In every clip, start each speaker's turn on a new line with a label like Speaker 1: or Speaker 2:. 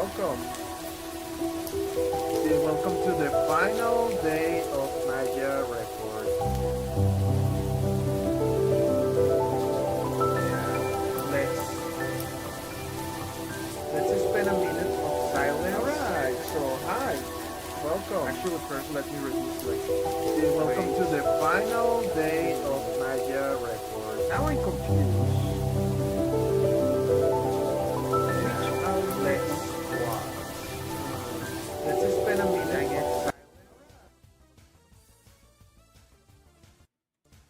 Speaker 1: welcome. Welcome to the final day of Magia Record. Let's spend a minute of silence. Alright, so hi. Welcome. Actually, first let me reduce welcome to the final day of Magia Record. Now I'm confused. Which outlets was? Let's spend a minute.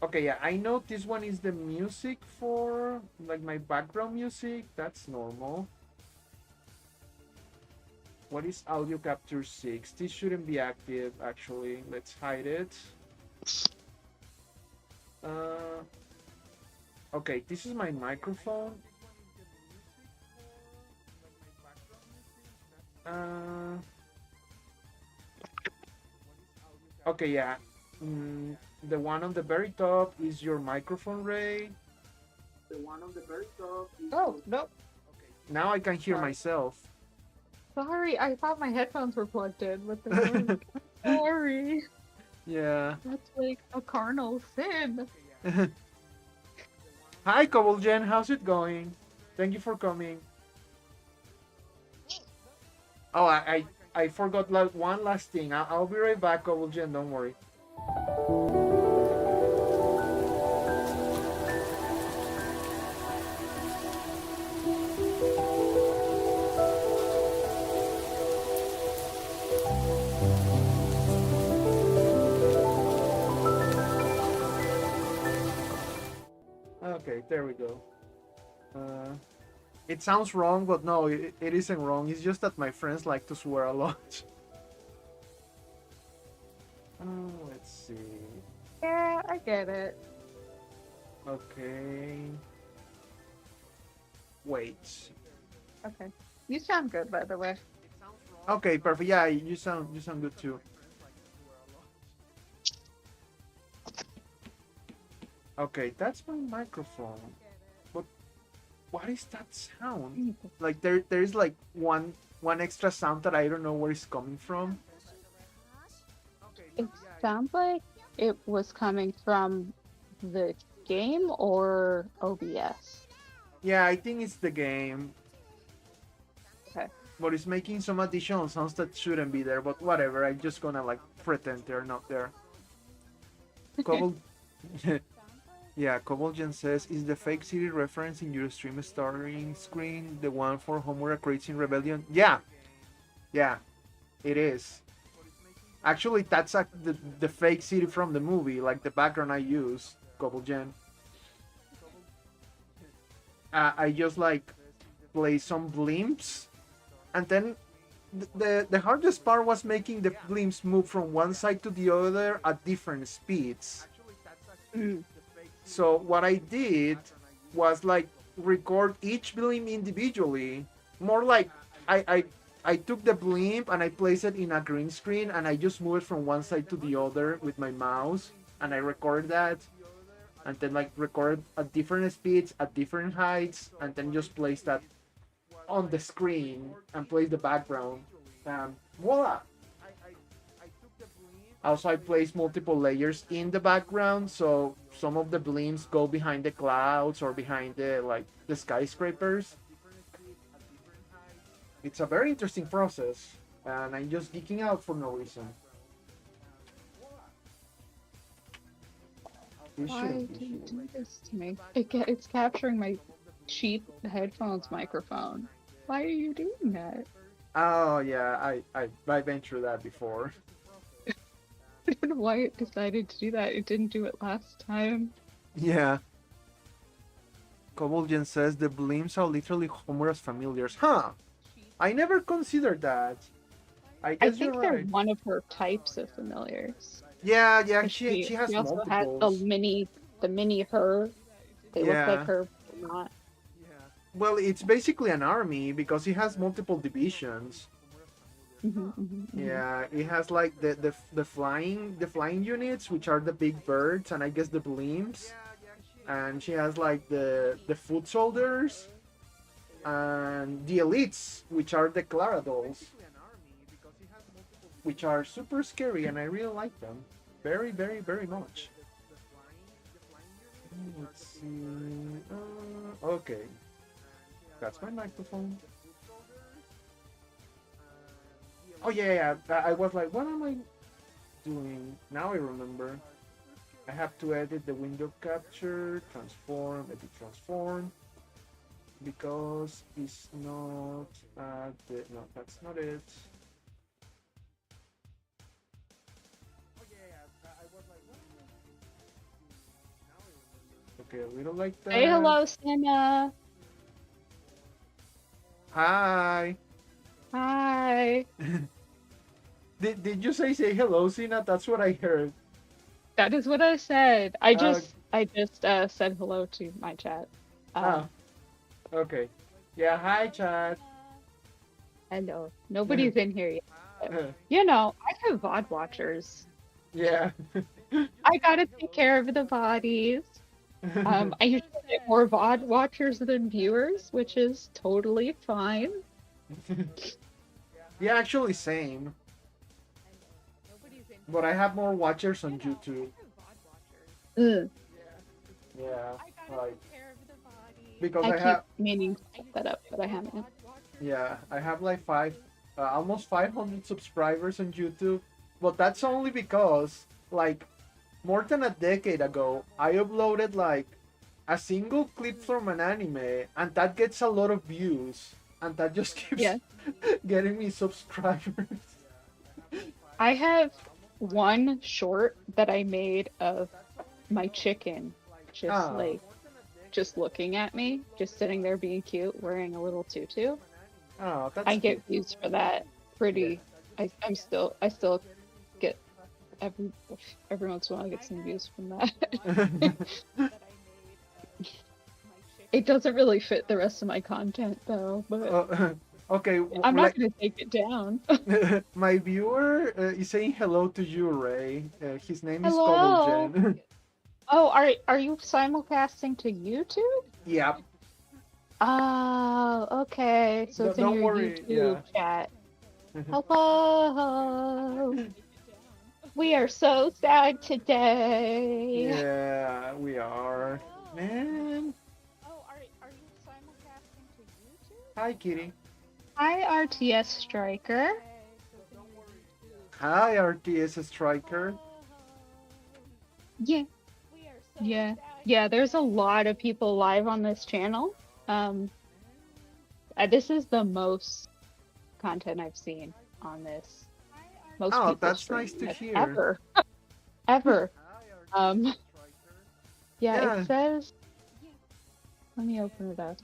Speaker 1: Okay, yeah, I know this one is the music for like my background music. That's normal. What is audio capture 6? This shouldn't be active actually. Let's hide it. Okay, this is my microphone. Okay, yeah. The one on the very top is your microphone, Ray. The one on the very top.
Speaker 2: Oh, no.
Speaker 1: Okay. Now I can hear myself.
Speaker 2: Sorry, I thought my headphones were plugged in, but they weren't. Sorry.
Speaker 1: Yeah.
Speaker 2: That's like a carnal sin.
Speaker 1: Hi, Kobolgen. How's it going? Thank you for coming. Oh, I forgot like one last thing. I'll be right back, Kobolgen. Don't worry. Okay, there we go. It sounds wrong, but no, it isn't wrong. It's just that my friends like to swear a lot. Let's see.
Speaker 2: Yeah, I get it.
Speaker 1: Okay. Wait.
Speaker 2: Okay. You sound good, by the way.
Speaker 1: Okay, perfect. Yeah, you sound good too. Okay, that's my microphone. But what is that sound? Like there's like one extra sound that I don't know where it's coming from.
Speaker 2: It sounds like it was coming from the game or OBS.
Speaker 1: Yeah, I think it's the game.
Speaker 2: Okay.
Speaker 1: But it's making some additional sounds that shouldn't be there, but whatever. I'm just gonna like pretend they're not there. Cobble Yeah, Kobolgen says, is the fake city reference in your stream starting screen the one for Homura creating rebellion? Yeah. Yeah, it is. Actually, that's the fake city from the movie, like the background I use, Kobolgen. I just like play some blimps, and then the hardest part was making the blimps move from one side to the other at different speeds. So what I did was like record each blimp individually. More like I took the blimp and I placed it in a green screen and I just moved from one side to the other with my mouse and I recorded that and then like record at different speeds at different heights and then just place that on the screen and place the background. Voila! Also, I place multiple layers in the background, so some of the blimps go behind the clouds or behind the skyscrapers. It's a very interesting process, and I'm just geeking out for no reason.
Speaker 2: Why do you do this to me? It's capturing my cheap headphones microphone. Why are you doing that?
Speaker 1: Oh yeah, I've been through that before.
Speaker 2: I don't know why it decided to do that. It didn't do it last time.
Speaker 1: Yeah. Kobolgen says the blimps are literally Homura's familiars. Huh. I never considered that. I guess
Speaker 2: think
Speaker 1: you're
Speaker 2: they're
Speaker 1: right.
Speaker 2: one of her types of familiars.
Speaker 1: Yeah, she has
Speaker 2: also
Speaker 1: multiples.
Speaker 2: has the mini her. They look like her, but not.
Speaker 1: Well, it's basically an army because it has multiple divisions. Yeah, it has like the flying units, which are the big birds, and I guess the blimps. And she has like the foot soldiers, and the elites, which are the Clara dolls, which are super scary, and I really like them, very, very, very much. Let's see. Okay, that's my microphone. Oh yeah, yeah. I was like, what am I doing? Now I remember. I have to edit the window capture, transform, edit transform, because it's not no, that's not it. Okay, a little like
Speaker 2: Say
Speaker 1: that.
Speaker 2: hello, Senna.
Speaker 1: Hi.
Speaker 2: Hi.
Speaker 1: Did you say hello, Sina? That's what I heard.
Speaker 2: That is what I said. I
Speaker 1: Uh,
Speaker 2: just said hello to my chat.
Speaker 1: ah, okay. Yeah, hi, chat.
Speaker 2: Hello. Nobody's in here yet. You know, I have VOD watchers.
Speaker 1: Yeah.
Speaker 2: I gotta take care of the bodies. I usually get more VOD watchers than viewers, which is totally fine.
Speaker 1: Yeah, actually, same. But I have more watchers on YouTube.
Speaker 2: Ugh.
Speaker 1: Yeah, like because
Speaker 2: I
Speaker 1: I
Speaker 2: keep
Speaker 1: have
Speaker 2: meaning to set that up, but I haven't.
Speaker 1: yeah I have like almost 500 subscribers on YouTube, but that's only because like more than a decade ago I uploaded like a single clip from an anime, and that gets a lot of views, and that just keeps
Speaker 2: Yeah.
Speaker 1: getting me subscribers.
Speaker 2: I have one short that I made of my chicken just
Speaker 1: Ah,
Speaker 2: like just looking at me, just sitting there being cute, wearing a little tutu.
Speaker 1: oh, that's
Speaker 2: I
Speaker 1: cute.
Speaker 2: get views for that pretty. I still get every every once in a while I get some views from that. It doesn't really fit the rest of my content though, but
Speaker 1: Okay,
Speaker 2: I'm not
Speaker 1: like
Speaker 2: gonna take it down.
Speaker 1: my viewer is saying hello to you, Ray. His name is
Speaker 2: Hello.
Speaker 1: Kobolgen.
Speaker 2: Oh, are you simulcasting to YouTube?
Speaker 1: Yeah,
Speaker 2: Oh, okay. So it's in
Speaker 1: don't
Speaker 2: your
Speaker 1: worry.
Speaker 2: YouTube
Speaker 1: Yeah.
Speaker 2: chat. Hello. We are so sad today.
Speaker 1: Yeah, we are. Man.
Speaker 2: Oh, are you simulcasting to YouTube?
Speaker 1: Hi, Kitty.
Speaker 2: Hi, RTS Striker.
Speaker 1: Hi, RTS Striker.
Speaker 2: Yeah, yeah, yeah. There's a lot of people live on this channel. Um, this is the most content I've seen on this. Most
Speaker 1: Oh,
Speaker 2: people
Speaker 1: that's nice
Speaker 2: streaming
Speaker 1: to
Speaker 2: it
Speaker 1: hear.
Speaker 2: ever, ever. Um, yeah, it
Speaker 1: Yeah.
Speaker 2: says. Let me open it up.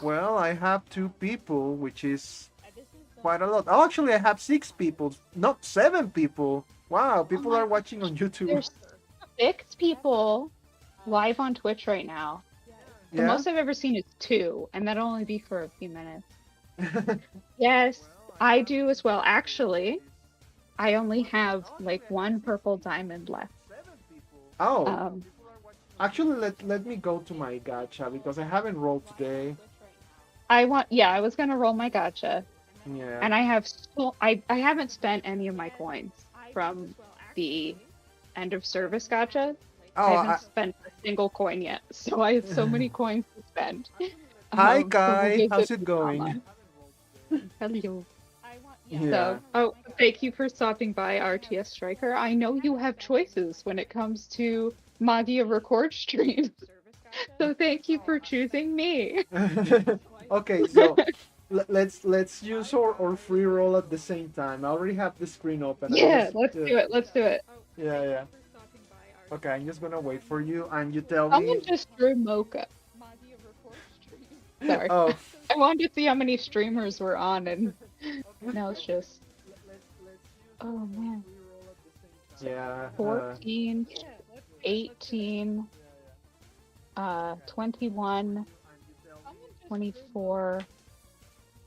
Speaker 1: Well, I have 2 people, which is quite a lot. Oh, actually, I have 6 people, not 7 people. Wow,
Speaker 2: Oh
Speaker 1: people
Speaker 2: my
Speaker 1: are
Speaker 2: God,
Speaker 1: watching on YouTube.
Speaker 2: there's 6 people live on Twitch right now. The
Speaker 1: Yeah.
Speaker 2: most I've ever seen is 2, and that'll only be for a few minutes. Yes, I do as well. Actually, I only have like 1 purple diamond left.
Speaker 1: Oh,
Speaker 2: Um,
Speaker 1: actually, let me go to my gacha because I haven't rolled today.
Speaker 2: yeah, I was gonna roll my gacha,
Speaker 1: Yeah.
Speaker 2: and I haven't spent any of my coins from the end of service gacha. I
Speaker 1: Oh,
Speaker 2: haven't spent a single coin yet, so I have so many coins to spend.
Speaker 1: hi
Speaker 2: So we'll
Speaker 1: Kai, how's
Speaker 2: visit
Speaker 1: it
Speaker 2: Kusama.
Speaker 1: going?
Speaker 2: Hello.
Speaker 1: Yeah.
Speaker 2: So, thank you for stopping by, RTS Striker. I know you have choices when it comes to Magia Record streams, so thank you for choosing me.
Speaker 1: Okay, so let's use our free roll at the same time. I already have the screen open. I'm
Speaker 2: Yeah,
Speaker 1: just
Speaker 2: let's do it. Let's do it.
Speaker 1: yeah, yeah. Okay, I'm just gonna wait for you, and you tell
Speaker 2: Someone
Speaker 1: me.
Speaker 2: just drew Mocha. Sorry.
Speaker 1: Oh,
Speaker 2: I wanted to see how many streamers were on, and now it's just. Oh man.
Speaker 1: yeah.
Speaker 2: 14, 18, 21, 24,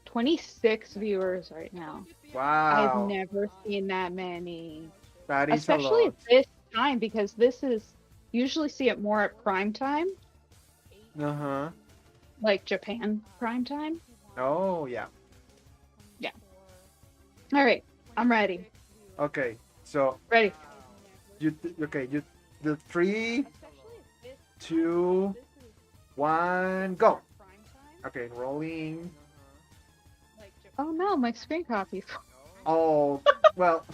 Speaker 2: 26 viewers right now. I've
Speaker 1: Wow,
Speaker 2: never seen that many.
Speaker 1: that is a
Speaker 2: Especially
Speaker 1: lot.
Speaker 2: at this time, because this is usually see it more at prime time.
Speaker 1: Uh huh.
Speaker 2: like Japan prime time.
Speaker 1: Oh yeah.
Speaker 2: Yeah. All right, I'm ready.
Speaker 1: Okay. So
Speaker 2: Ready.
Speaker 1: you the 3, 2, 1, go. Okay, rolling.
Speaker 2: Oh no, my screen copy.
Speaker 1: Oh well,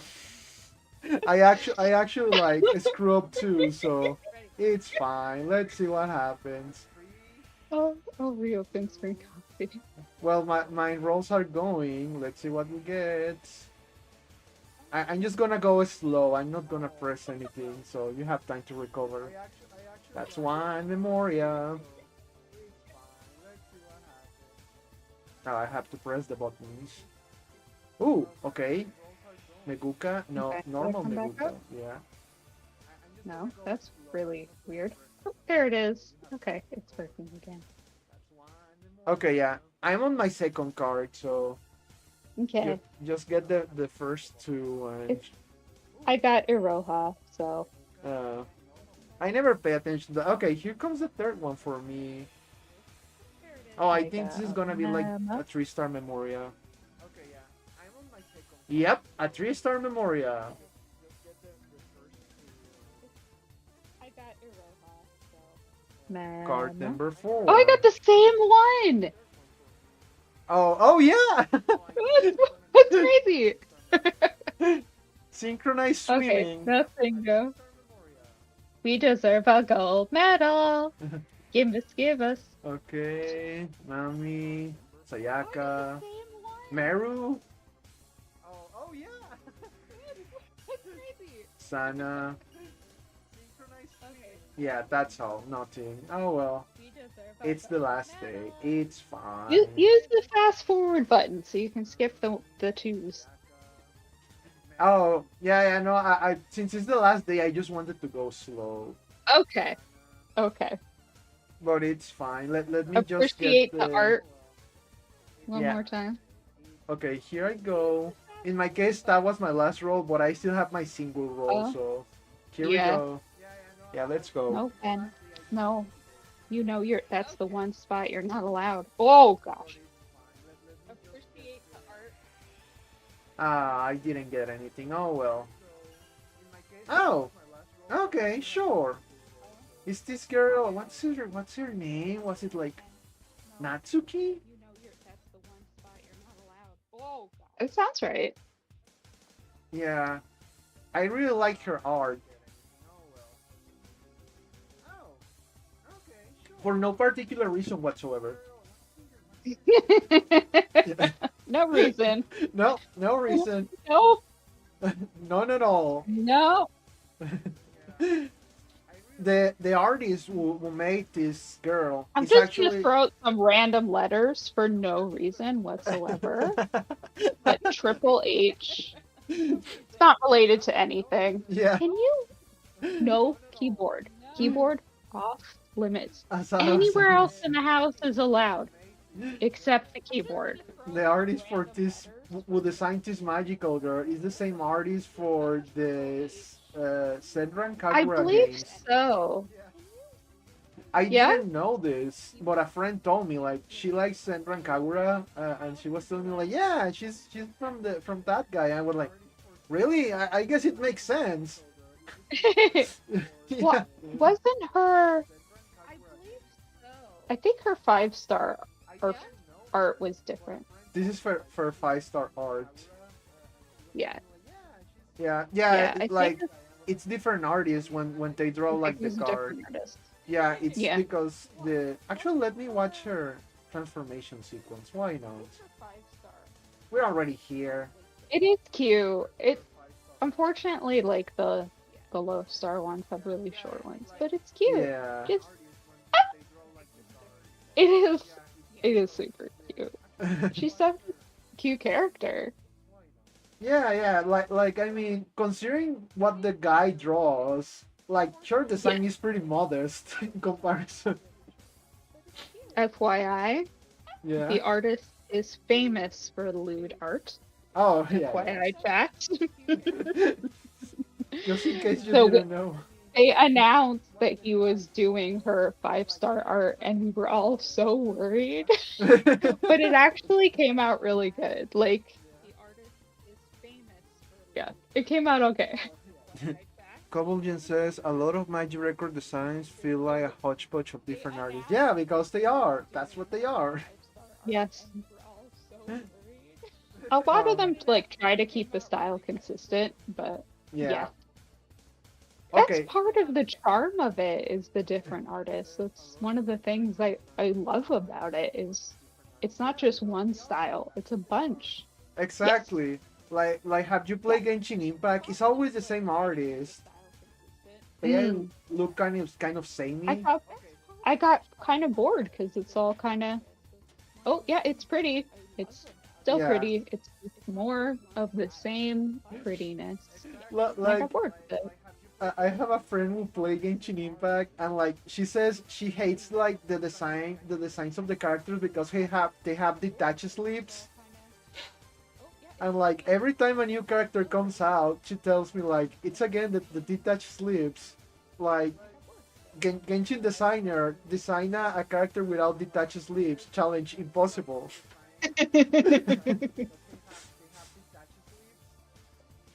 Speaker 1: I actually like screw up too, so it's fine. Let's see what happens.
Speaker 2: Oh, I'll reopen screen copy.
Speaker 1: Well, my rolls are going. Let's see what we get. I'm just gonna go slow. I'm not gonna press anything, so you have time to recover. That's one Memoria. Now I have to press the buttons. Ooh, okay. Meguka, no,
Speaker 2: Okay, did I
Speaker 1: normal
Speaker 2: come back
Speaker 1: Meguka.
Speaker 2: up?
Speaker 1: Yeah.
Speaker 2: No, that's really weird. Oh, there it is. Okay, it's working again.
Speaker 1: Okay, yeah. I'm on my second card, so
Speaker 2: Okay,
Speaker 1: just get the first two and
Speaker 2: it's I got Iroha, so
Speaker 1: uh, I never pay attention to. Okay, here comes the third one for me. Oh, I
Speaker 2: I
Speaker 1: think this is
Speaker 2: got
Speaker 1: gonna be like a
Speaker 2: Mama.
Speaker 1: 3-star Memoria. Yep, a 3-star Memoria.
Speaker 2: I got Iroha, so
Speaker 1: Card
Speaker 2: Mama.
Speaker 1: number
Speaker 2: Oh, I
Speaker 1: 4.
Speaker 2: got the same one.
Speaker 1: Oh yeah.
Speaker 2: That's crazy.
Speaker 1: Synchronized
Speaker 2: Okay,
Speaker 1: swimming.
Speaker 2: nothing go. We deserve a gold medal. Give us.
Speaker 1: Okay, Nami, Sayaka, Meru,
Speaker 2: Oh yeah. That's crazy.
Speaker 1: Sana.
Speaker 2: Okay.
Speaker 1: Yeah, that's all. Nothing. Oh well.
Speaker 2: We deserve a
Speaker 1: It's the
Speaker 2: gold
Speaker 1: last day.
Speaker 2: medal.
Speaker 1: It's fine.
Speaker 2: Use the fast forward button so you can skip the twos.
Speaker 1: Oh, yeah, no, I since it's the last day, I just wanted to go slow.
Speaker 2: Okay. Okay.
Speaker 1: But it's fine. Let me just get
Speaker 2: Appreciate the
Speaker 1: the.
Speaker 2: art one
Speaker 1: Yeah.
Speaker 2: more time.
Speaker 1: Okay, here I go. In my case, that was my last roll, but I still have my single roll,
Speaker 2: Oh,
Speaker 1: so here we
Speaker 2: yeah.
Speaker 1: go. Yeah, let's go.
Speaker 2: No, Ben. No. You know that's the one spot you're not allowed. Oh gosh. Appreciate the art.
Speaker 1: Ah, I didn't get anything. Oh well. Oh, okay, sure. Is this girl? What's her name? Was it like Natsuki?
Speaker 2: You know that's the one spot you're not allowed. Oh gosh. It sounds right.
Speaker 1: Yeah, I really like her art for no particular reason whatsoever.
Speaker 2: No reason.
Speaker 1: No, no reason.
Speaker 2: Nope.
Speaker 1: None at all.
Speaker 2: No.
Speaker 1: The artist who made this girl
Speaker 2: I'm
Speaker 1: is
Speaker 2: just gonna
Speaker 1: actually
Speaker 2: throw out some random letters for no reason whatsoever. But Triple H. It's not related to anything.
Speaker 1: Yeah.
Speaker 2: Can you? No keyboard. Keyboard off limits.
Speaker 1: Asada
Speaker 2: Anywhere else
Speaker 1: Samus.
Speaker 2: in the house is allowed except the keyboard.
Speaker 1: The artist for this who designed this magical girl is the same artist for the Senran
Speaker 2: I
Speaker 1: Kagura
Speaker 2: believe
Speaker 1: games.
Speaker 2: so.
Speaker 1: I
Speaker 2: Yeah?
Speaker 1: didn't know this, but a friend told me like she likes Senran Kagura, and she was telling me like, yeah, she's from that guy. I was like, really? I guess it makes sense. Yeah.
Speaker 2: What wasn't her? I believe so. I think her 5-star art was different.
Speaker 1: This is for 5-star art.
Speaker 2: Yeah.
Speaker 1: Yeah,
Speaker 2: I
Speaker 1: like
Speaker 2: think
Speaker 1: it's different artists when they draw like the
Speaker 2: it's a
Speaker 1: card.
Speaker 2: different artist.
Speaker 1: Yeah, it's
Speaker 2: Yeah.
Speaker 1: because the actually let me watch her transformation sequence. Why not? We're already here.
Speaker 2: It is cute. It unfortunately like the low star ones have really short ones, but it's cute.
Speaker 1: Yeah.
Speaker 2: Just it is super cute. She's such a cute character.
Speaker 1: Yeah, like I mean, considering what the guy draws, like her design is pretty modest in comparison.
Speaker 2: FYI,
Speaker 1: Yeah.
Speaker 2: the artist is famous for lewd art.
Speaker 1: Oh yeah.
Speaker 2: FYI chat.
Speaker 1: Just in case you
Speaker 2: So
Speaker 1: didn't know.
Speaker 2: They announced that he was doing her 5-star art, and we were all so worried. But it actually came out really good. Like, yeah, it came out okay.
Speaker 1: Cobblegen says a lot of Magia Record designs feel like a hodgepodge of different artists. Yeah, because they are. That's what they are.
Speaker 2: Yes. A lot of
Speaker 1: Um,
Speaker 2: them like try to keep the style consistent, but
Speaker 1: yeah.
Speaker 2: yeah. That's
Speaker 1: Okay.
Speaker 2: part of the charm of it is the different artists. That's one of the things I love about it is it's not just one style, it's a bunch. Yes.
Speaker 1: Exactly. Like have you
Speaker 2: Yeah.
Speaker 1: played Genshin Impact? It's always the same artist. They
Speaker 2: Mm.
Speaker 1: look kind of
Speaker 2: I
Speaker 1: samey.
Speaker 2: got I got kind of bored because it's all kind of oh yeah, it's pretty. It's still
Speaker 1: Yeah.
Speaker 2: pretty. It's more of the same prettiness. And I got
Speaker 1: Like
Speaker 2: bored with it.
Speaker 1: I have a friend who play Genshin Impact, and like she says she hates like the designs of the characters because they have detached sleeves, and like every time a new character comes out, she tells me like it's again the detached sleeves, like Genshin designer design a character without detached sleeves, challenge impossible.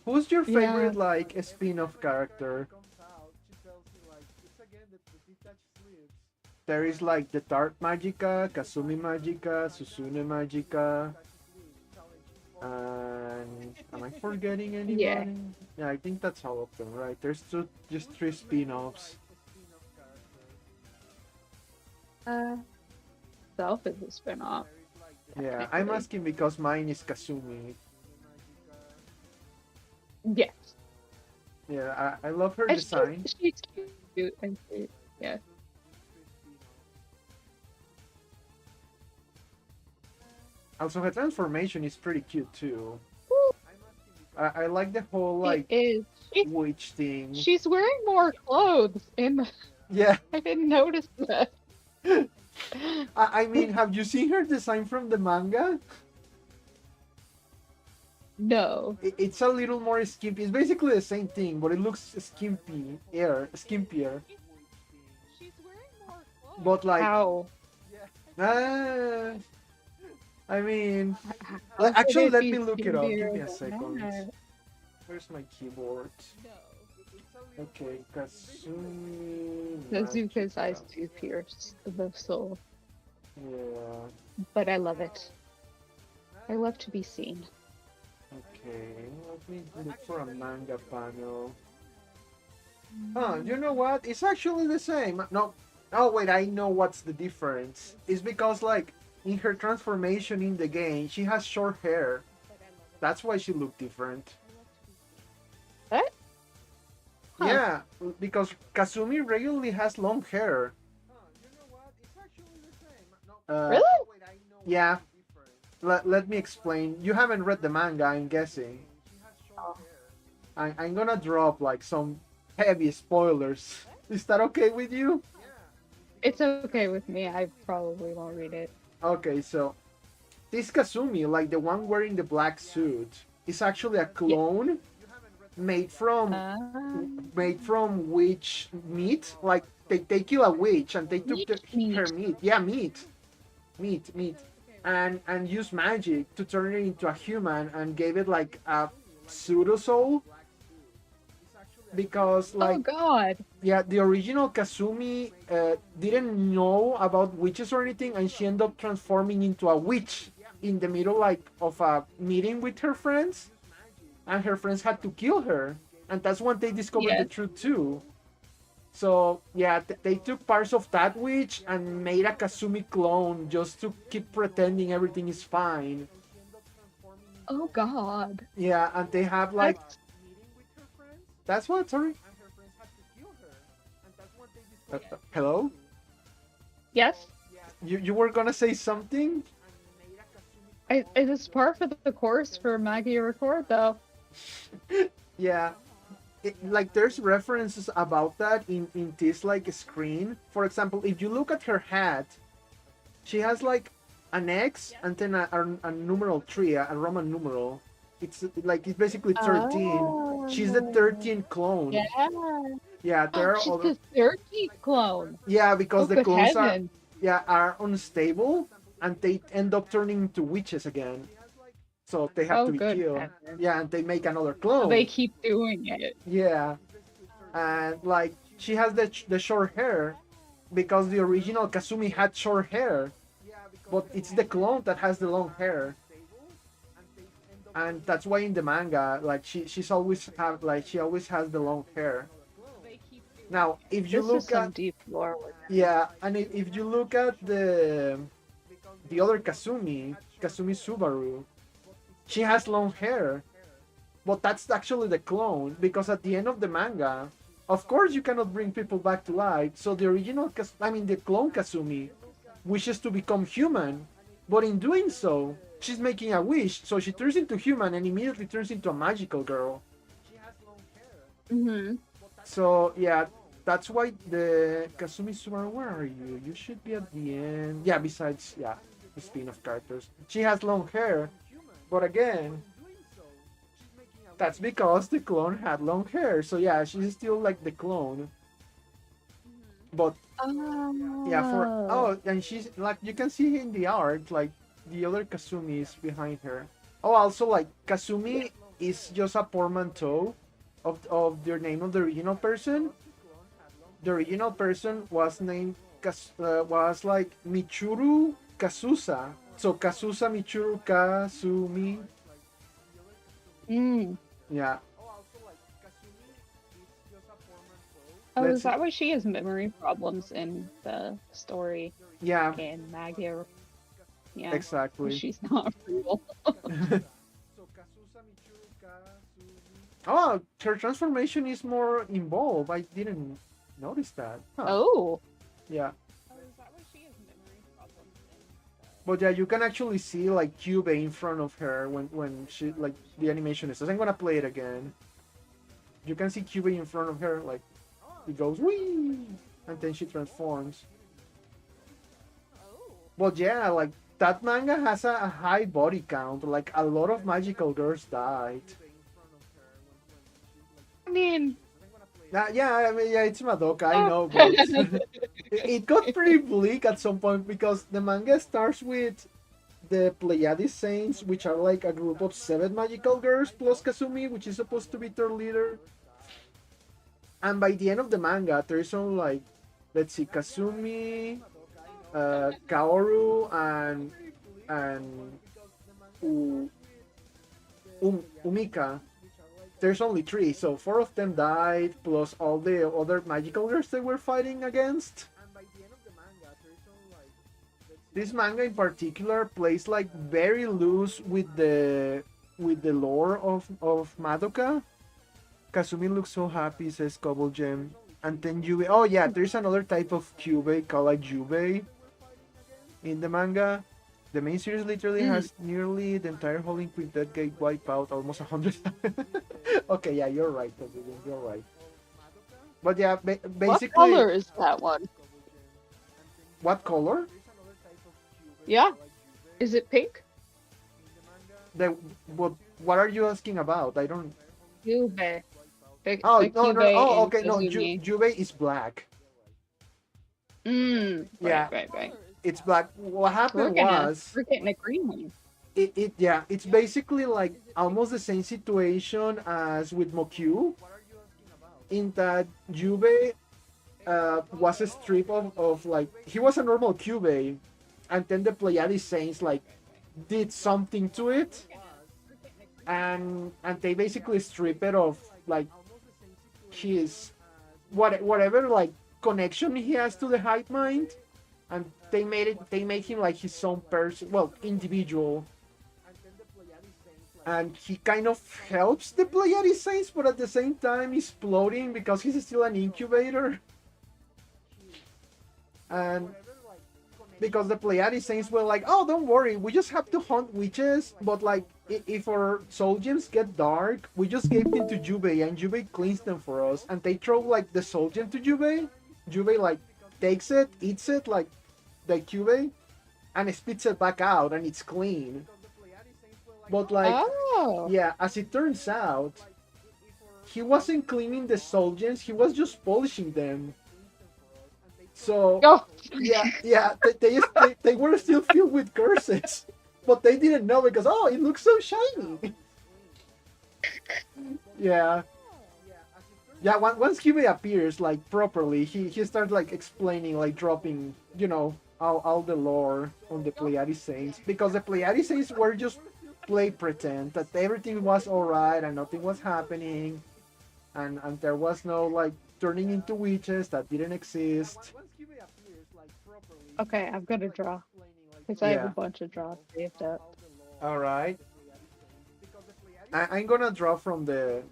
Speaker 1: Who's your
Speaker 2: Yeah.
Speaker 1: favorite like spin-off character? There is like the Tart Magica, Kazumi Magica, Susune Magica, and am I forgetting
Speaker 2: Yeah.
Speaker 1: anybody? Yeah, I think that's all of them, right? There's just three spin-offs.
Speaker 2: Uh, Self is a spinoff,
Speaker 1: Yeah, I'm
Speaker 2: technically.
Speaker 1: asking because mine is Kazumi.
Speaker 2: Yes.
Speaker 1: Yeah, I love her
Speaker 2: And
Speaker 1: design.
Speaker 2: she's cute and sweet. Yeah.
Speaker 1: Also, her transformation is pretty cute too.
Speaker 2: Woo,
Speaker 1: I like the whole
Speaker 2: it
Speaker 1: like
Speaker 2: is.
Speaker 1: witch thing.
Speaker 2: She's wearing more clothes in the
Speaker 1: Yeah,
Speaker 2: I didn't notice that.
Speaker 1: I mean, have you seen her design from the manga?
Speaker 2: No.
Speaker 1: It's a little more skimpy. It's basically the same thing, but it looks skimpier. But like,
Speaker 2: How?
Speaker 1: ah, I mean,
Speaker 2: How could
Speaker 1: actually,
Speaker 2: it
Speaker 1: let me
Speaker 2: be
Speaker 1: look it up. Give me
Speaker 2: skinnier
Speaker 1: a
Speaker 2: than
Speaker 1: second.
Speaker 2: that?
Speaker 1: Where's my keyboard? Okay, Kasumi
Speaker 2: Kazuka's eyes
Speaker 1: Magica.
Speaker 2: do pierce the soul,
Speaker 1: Yeah.
Speaker 2: but I love it. I love to be seen.
Speaker 1: Okay, let me look for a manga panel. Oh, you know what? It's actually the same. No, oh wait, I know what's the difference. It's because like in her transformation in the game, she has short hair. That's why she looked different.
Speaker 2: What? Huh.
Speaker 1: Yeah, because Kazumi regularly has long hair. Uh,
Speaker 2: Really?
Speaker 1: yeah. Let me explain. You haven't read the manga, I'm guessing.
Speaker 2: Oh,
Speaker 1: I'm gonna drop like some heavy spoilers. Is that okay with you?
Speaker 2: it's okay with me. I probably won't read it.
Speaker 1: Okay, so this Kazumi, like the one wearing the black suit, is actually a
Speaker 2: Yeah.
Speaker 1: clone made from made from witch meat. Like they kill a witch and they took
Speaker 2: Meat
Speaker 1: her
Speaker 2: meat.
Speaker 1: meat. Yeah, meat, and used magic to turn it into a human and gave it like a pseudo soul because
Speaker 2: Oh
Speaker 1: like
Speaker 2: God.
Speaker 1: yeah, the original Kazumi didn't know about witches or anything, and she ended up transforming into a witch in the middle like of a meeting with her friends, and her friends had to kill her, and that's when they discovered the
Speaker 2: Yes.
Speaker 1: truth too. So yeah, they took parts of that witch and made a Kazumi clone just to keep pretending everything is fine.
Speaker 2: Oh God.
Speaker 1: Yeah, and they have like
Speaker 2: That's
Speaker 1: that's what. Sorry. Hello.
Speaker 2: yes.
Speaker 1: You were gonna say something?
Speaker 2: It is part of the course for Magia Record, though.
Speaker 1: Yeah, like there's references about that in this like screen. For example, if you look at her hat, she has like an X and then a numeral three, a Roman numeral. It's like it's basically 13. She's the
Speaker 2: Oh,
Speaker 1: 13th clone.
Speaker 2: yeah.
Speaker 1: Yeah, there are
Speaker 2: She's
Speaker 1: other.
Speaker 2: the third geek clone.
Speaker 1: Yeah, because
Speaker 2: Oh,
Speaker 1: the
Speaker 2: good
Speaker 1: clones are,
Speaker 2: heavens.
Speaker 1: yeah, are unstable, and they end up turning into witches again. So they have
Speaker 2: Oh,
Speaker 1: to be
Speaker 2: good
Speaker 1: killed.
Speaker 2: heavens.
Speaker 1: Yeah, and they make another
Speaker 2: So they
Speaker 1: clone.
Speaker 2: keep doing it.
Speaker 1: Yeah, and like she has the short hair because the original Kasumi had short hair, but it's the clone that has the long hair, and that's why in the manga, like she's always have like she always has the long hair. Now, if you
Speaker 2: This is
Speaker 1: look
Speaker 2: some
Speaker 1: at,
Speaker 2: deep lore we're getting.
Speaker 1: yeah, and if you look at the other Kasumi, Kasumi Subaru, she has long hair, but that's actually the clone because at the end of the manga, of course you cannot bring people back to life. So the original, I mean the clone Kasumi, wishes to become human, but in doing so, she's making a wish. So she turns into human and immediately turns into a magical girl.
Speaker 2: Hmm.
Speaker 1: So yeah, that's why the Kasumi Subaru. Where are you? You should be at the end. Yeah, besides the spin-off characters, she has long hair, but again, that's because the clone had long hair. So yeah, she's still like the clone. But yeah, for
Speaker 2: Oh.
Speaker 1: oh, and she's like you can see in the art, like the other Kasumi is behind her. Oh, also like Kasumi is just a portmanteau of the name of the original person. The original person was named was like Michuru Kasusa. So Kasusa Michuru Kasumi.
Speaker 2: Mm.
Speaker 1: Yeah.
Speaker 2: Oh,
Speaker 1: Let's
Speaker 2: is
Speaker 1: see.
Speaker 2: that why she has memory problems in the story
Speaker 1: Yeah,
Speaker 2: in Magia? Yeah,
Speaker 1: exactly.
Speaker 2: she's not real.
Speaker 1: Oh, her transformation is more involved. I didn't notice that. Huh.
Speaker 2: Oh.
Speaker 1: Yeah.
Speaker 2: Oh, is that why she has memory problems in
Speaker 1: But yeah, you can actually see like Cube in front of her when she like the animation is. I'm gonna play it again. You can see Cube in front of her, like it goes wee, and then she transforms. But yeah, like that manga has a high body count. Like a lot of magical girls died.
Speaker 2: I mean,
Speaker 1: Yeah, I mean, yeah, it's Madoka, I
Speaker 2: oh.
Speaker 1: know, but it got pretty bleak at some point because the manga starts with the Pleiades Saints, which are like a group of 7 magical girls plus Kasumi, which is supposed to be their leader. And by the end of the manga, there's only like, let's see, Kasumi, Kaoru, and Umika. There's only 3, so 4 of them died, plus all the other magical girls they were fighting against. This manga in particular plays like very loose with the lore of Madoka. Kasumi looks so happy, says Cobble Gem. And then Yubei. Oh yeah, there's another type of Kyubei called like Yubei in the manga. The main series literally
Speaker 2: Mm.
Speaker 1: has nearly the entire Holy Quintet get wiped out almost 100 times. Okay, yeah, you're right, you're right. But yeah,
Speaker 2: What
Speaker 1: basically,
Speaker 2: color is that one?
Speaker 1: what color?
Speaker 2: Yeah. Is it pink?
Speaker 1: The what are you asking about? I don't.
Speaker 2: Cube.
Speaker 1: Oh
Speaker 2: The
Speaker 1: no
Speaker 2: cube
Speaker 1: no oh
Speaker 2: in
Speaker 1: okay no
Speaker 2: Kazumi.
Speaker 1: Jubei is black.
Speaker 2: Mm. Right,
Speaker 1: Yeah,
Speaker 2: right, right.
Speaker 1: it's black. What
Speaker 2: We're
Speaker 1: happened
Speaker 2: gonna
Speaker 1: was
Speaker 2: we're getting a green one.
Speaker 1: it yeah it's basically like almost the same situation as with Mokyu in that Jubei was a strip of like he was a normal Kyubei and then the Pleiades Saints like did something to it and they basically strip it of like his whatever like connection he has to the hive mind and they made him like his own person, well, individual, and he kind of helps the Pleiades Saints but at the same time he's floating because he's still an incubator. And because the Pleiades Saints were like, oh, don't worry, we just have to hunt witches, but like if our soul gems get dark, we just gave them to Jubei and Jubei cleans them for us, and they throw like the soul gem to Jubei. Jubei like takes it, eats it like the Cube, and it spits it back out, and it's clean. But like,
Speaker 2: Oh.
Speaker 1: yeah, as it turns out, he wasn't cleaning the soul gems, he was just polishing them. So
Speaker 2: Oh,
Speaker 1: yeah, they were still filled with curses, but they didn't know because oh, it looks so shiny. Yeah, yeah. Once he reappears like properly, he starts like explaining, like dropping, all the lore on the Pleiades Saints, because the Pleiades Saints were just play pretend that everything was alright and nothing was happening, and there was no like turning into witches that didn't exist.
Speaker 2: okay, I've got to draw because I have a
Speaker 1: Yeah.
Speaker 2: bunch of draws saved up.
Speaker 1: All right. I'm gonna draw from the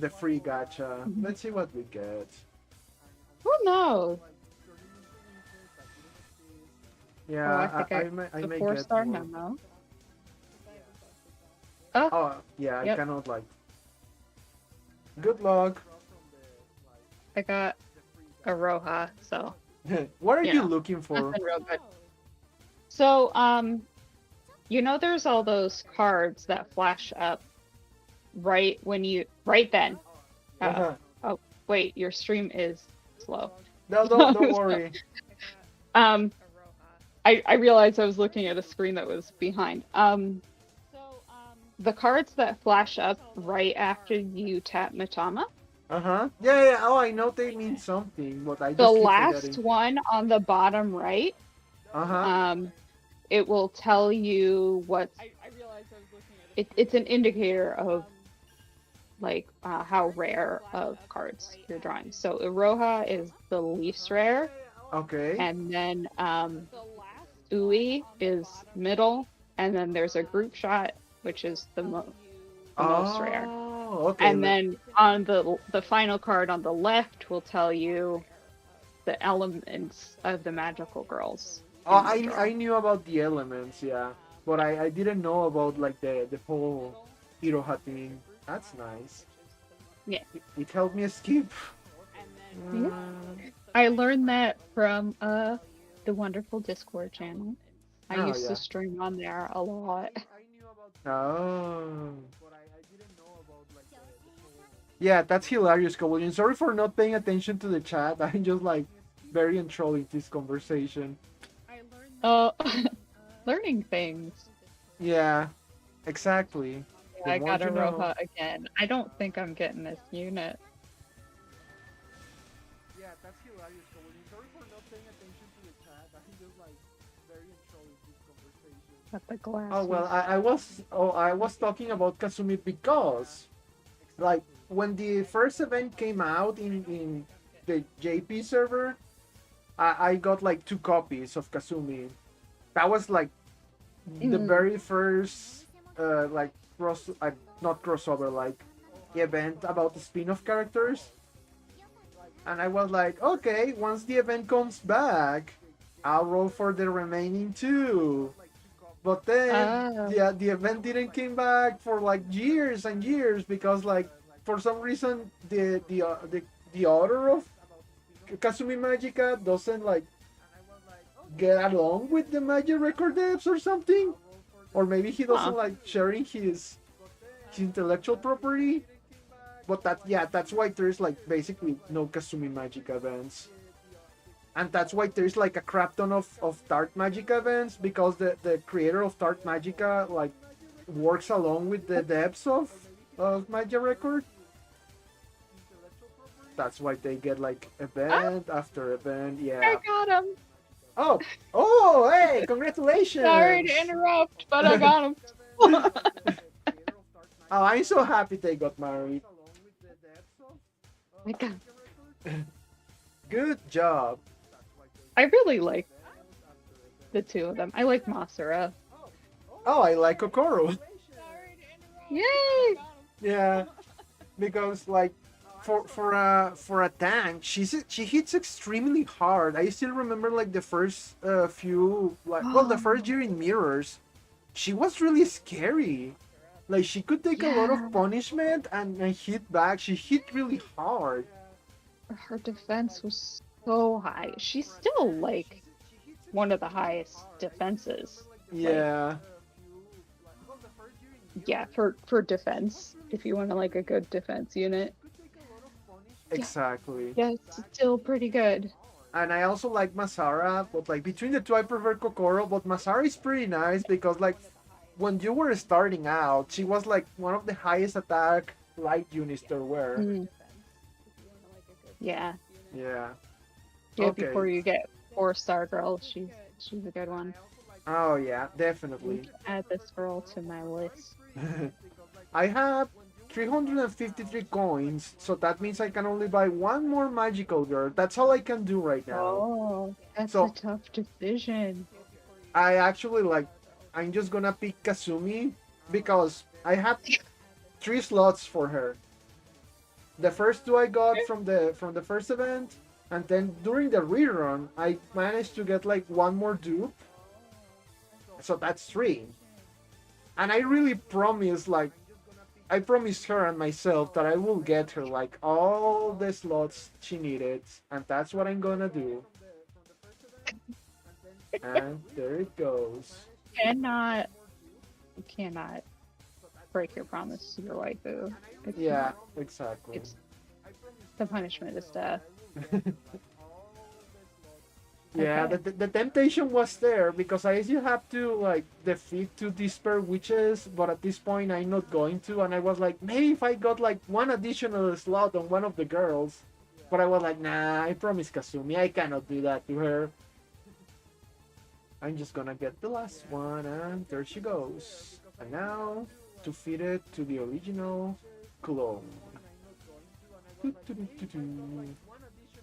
Speaker 1: free gacha.
Speaker 2: Mhm.
Speaker 1: Let's see what we get.
Speaker 2: Who knows? Oh, I
Speaker 1: Yeah,
Speaker 2: think
Speaker 1: I
Speaker 2: the
Speaker 1: may get
Speaker 2: four-star
Speaker 1: more.
Speaker 2: memo. Oh,
Speaker 1: Oh yeah, I
Speaker 2: yep.
Speaker 1: cannot like. Good luck.
Speaker 2: I got a Roja, so
Speaker 1: What are
Speaker 2: you
Speaker 1: you
Speaker 2: know,
Speaker 1: looking for?
Speaker 2: nothing real good. So, there's all those cards that flash up right then. Uh,
Speaker 1: Uh-huh.
Speaker 2: oh, wait, your stream is slow.
Speaker 1: No, don't worry.
Speaker 2: um, I realized I was looking at a screen that was behind. The cards that flash up right after you tap Matama,
Speaker 1: Uh-huh. Yeah. Oh, I know they mean something, but I
Speaker 2: the
Speaker 1: just keep
Speaker 2: last
Speaker 1: forgetting.
Speaker 2: one on the bottom right,
Speaker 1: Uh-huh.
Speaker 2: um, it will tell you what's. It's an indicator of like how rare of cards you're drawing. So Iroha is the least rare,
Speaker 1: Okay.
Speaker 2: and then Ui is middle, and then there's a group shot, which is the most rare.
Speaker 1: Oh, okay.
Speaker 2: And then on the final card on the left will tell you the elements of the magical girls
Speaker 1: Oh,
Speaker 2: in the draw.
Speaker 1: I knew about the elements, yeah, but I didn't know about like the whole Iroha thing. That's nice.
Speaker 2: Yeah.
Speaker 1: It helped me escape.
Speaker 2: Yeah.
Speaker 1: Mm,
Speaker 2: I learned that from the wonderful Discord channel. I
Speaker 1: oh
Speaker 2: used to
Speaker 1: yeah.
Speaker 2: stream on there a lot.
Speaker 1: Oh. Yeah, that's hilarious, Kobolin. Sorry for not paying attention to the chat. I'm just like very enthralled in this conversation.
Speaker 2: Uh, learning things.
Speaker 1: Yeah, exactly.
Speaker 2: Yeah,
Speaker 1: The
Speaker 2: I
Speaker 1: more
Speaker 2: got a
Speaker 1: you know.
Speaker 2: Roja again. I don't think I'm getting this unit.
Speaker 1: Yeah, that's hilarious, Kobolin. Sorry for not paying attention to the chat. I'm just like very enthralled in this conversation.
Speaker 2: Got the
Speaker 1: Oh well,
Speaker 2: glasses.
Speaker 1: I was talking about Kasumi because like when the first event came out in the JP server, I got like 2 copies of Kasumi. That was like the
Speaker 2: Mm.
Speaker 1: very first like not crossover, like event about the spin-off characters, and I was like, okay, once the event comes back, I'll roll for the remaining 2. But then
Speaker 2: Oh.
Speaker 1: the event didn't came back for like years and years because like for some reason the author of Kasumi Magica doesn't like get along with the Magia Record devs or something, or maybe he doesn't
Speaker 2: Huh.
Speaker 1: like sharing his intellectual property. But that's why there's like basically no Kasumi Magica events, and that's why there's like a crap ton of Tart Magica events, because the creator of Tart Magica like works along with the devs of Magia Record. That's why they get like
Speaker 2: Oh,
Speaker 1: event after event.
Speaker 2: I
Speaker 1: Yeah.
Speaker 2: got him.
Speaker 1: Oh, oh, hey,
Speaker 2: Sorry to
Speaker 1: congratulations!
Speaker 2: interrupt, but I got him.
Speaker 1: Oh, I'm so happy they got married.
Speaker 2: I got.
Speaker 1: Good job.
Speaker 2: I really like the two of them. I like Masura.
Speaker 1: Oh, I like Kokoro.
Speaker 2: Yay!
Speaker 1: Yeah, because like for a tank, she hits extremely hard. I still remember like the first few, like, well, the first year in Mirrors, she was really scary. Like she could take a lot of
Speaker 2: Yeah,
Speaker 1: punishment and hit back. She hit really hard.
Speaker 2: her defense was so high. She's still like one of the highest defenses. Like,
Speaker 1: Yeah.
Speaker 2: Yeah, for defense, if you want to like a good defense unit. Yeah,
Speaker 1: Exactly.
Speaker 2: yeah, it's still pretty good.
Speaker 1: And I also like Masara, but like between the two, I prefer Kokoro. But Masara is pretty nice because like when you were starting out, she was like one of the highest attack light units there were.
Speaker 2: Mm, yeah,
Speaker 1: Yeah.
Speaker 2: yeah.
Speaker 1: Okay.
Speaker 2: Before you get 4-star girl, she's a good one.
Speaker 1: Oh yeah,
Speaker 2: We
Speaker 1: definitely.
Speaker 2: can add this girl to my list.
Speaker 1: I have 353 coins, so that means I can only buy one more magical girl. That's all I can do right now.
Speaker 2: Oh, that's a
Speaker 1: So
Speaker 2: tough decision.
Speaker 1: I actually like, I'm just gonna pick Kasumi because I have 3 slots for her. The first two I got from the first event, and then during the rerun, I managed to get like one more dupe. So that's 3. And I really promise, like, I promised her and myself that I will get her like all the slots she needed, and that's what I'm gonna do. And there it goes.
Speaker 2: Cannot, you cannot break your promise to your waifu. It's
Speaker 1: Yeah,
Speaker 2: not.
Speaker 1: exactly.
Speaker 2: It's the punishment is death.
Speaker 1: Yeah,
Speaker 2: Okay.
Speaker 1: the temptation was there because I still have to like defeat 2 despair witches, but at this point I'm not going to. And I was like, maybe if I got like one additional slot on one of the girls, but I was like, nah, I promised Kasumi, I cannot do that to her. I'm just gonna get the last one, and there she goes. And now to feed it to the original clone.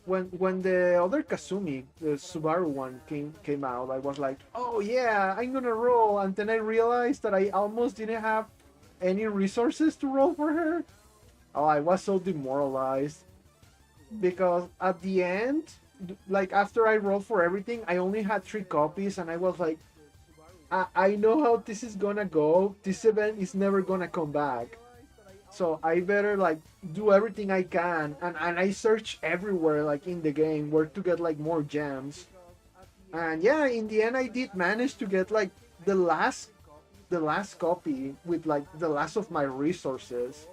Speaker 1: When the other Kasumi, the Subaru one, came out, I was like, oh yeah, I'm gonna roll. And then I realized that I almost didn't have any resources to roll for her. Oh, I was so demoralized because at the end, like after I rolled for everything, I only had 3 copies, and I was like, I know how this is gonna go. This event is never gonna come back. So I better like do everything I can, and I search everywhere like in the game where to get like more gems. And yeah, in the end I did manage to get like the last the last copy with like the last of my resources.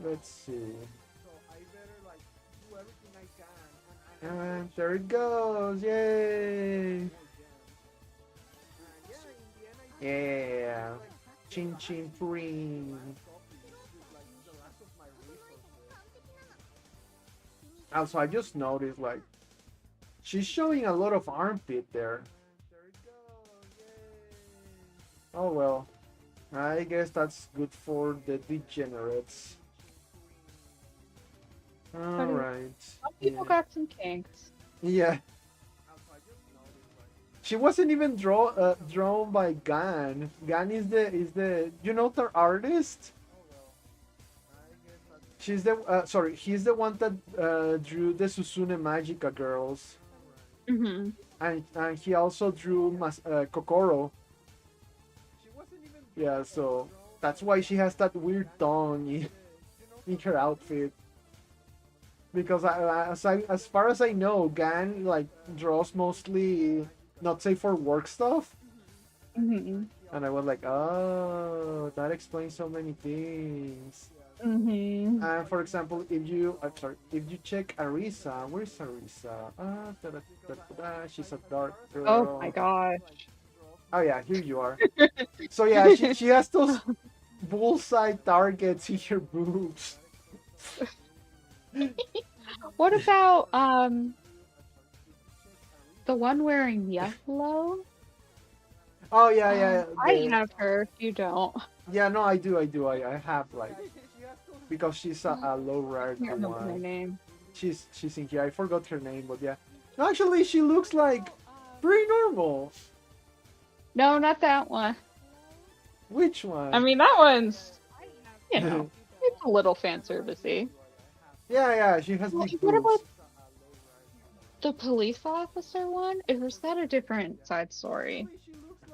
Speaker 1: Let's see. And there it goes. Yay! Yeah. Chin chin pring. Also, I just noticed like she's showing a lot of armpit there. Oh well. I guess that's good for the degenerates.
Speaker 2: But
Speaker 1: Alright.
Speaker 2: some people
Speaker 1: Yeah.
Speaker 2: got some kinks.
Speaker 1: Yeah. She wasn't even drawn by Gan. Gan is the you know the artist? She's the sorry, he's the one that drew the Susune Magica girls.
Speaker 2: Mm-hmm.
Speaker 1: And he also drew Kokoro. Yeah, so that's why she has that weird tongue in her outfit. Because as far as I know, Gan like draws mostly not safe for work stuff,
Speaker 2: Mm-hmm.
Speaker 1: and I was like, oh, that explains so many things.
Speaker 2: Mm-hmm.
Speaker 1: And for example, if you I'm sorry, if you check Arisa, where's Arisa? She's a dark
Speaker 2: Oh my
Speaker 1: girl.
Speaker 2: gosh.
Speaker 1: Oh yeah, here you are. So yeah, she has those bullseye targets in her boobs.
Speaker 2: What about the one wearing yellow?
Speaker 1: Oh yeah, yeah.
Speaker 2: I have her if you don't.
Speaker 1: Yeah, no, I have like because she's a low
Speaker 2: I
Speaker 1: rarity
Speaker 2: can't remember her
Speaker 1: one.
Speaker 2: name.
Speaker 1: She's in here. I forgot her name, but yeah. No, actually, she looks like pretty normal.
Speaker 2: No, not that one.
Speaker 1: Which
Speaker 2: I
Speaker 1: one?
Speaker 2: mean that one's, you
Speaker 1: Yeah,
Speaker 2: know, it's a little fan servicey.
Speaker 1: yeah. She has big
Speaker 2: What about
Speaker 1: boobs.
Speaker 2: the police officer one? Or is that a different side story?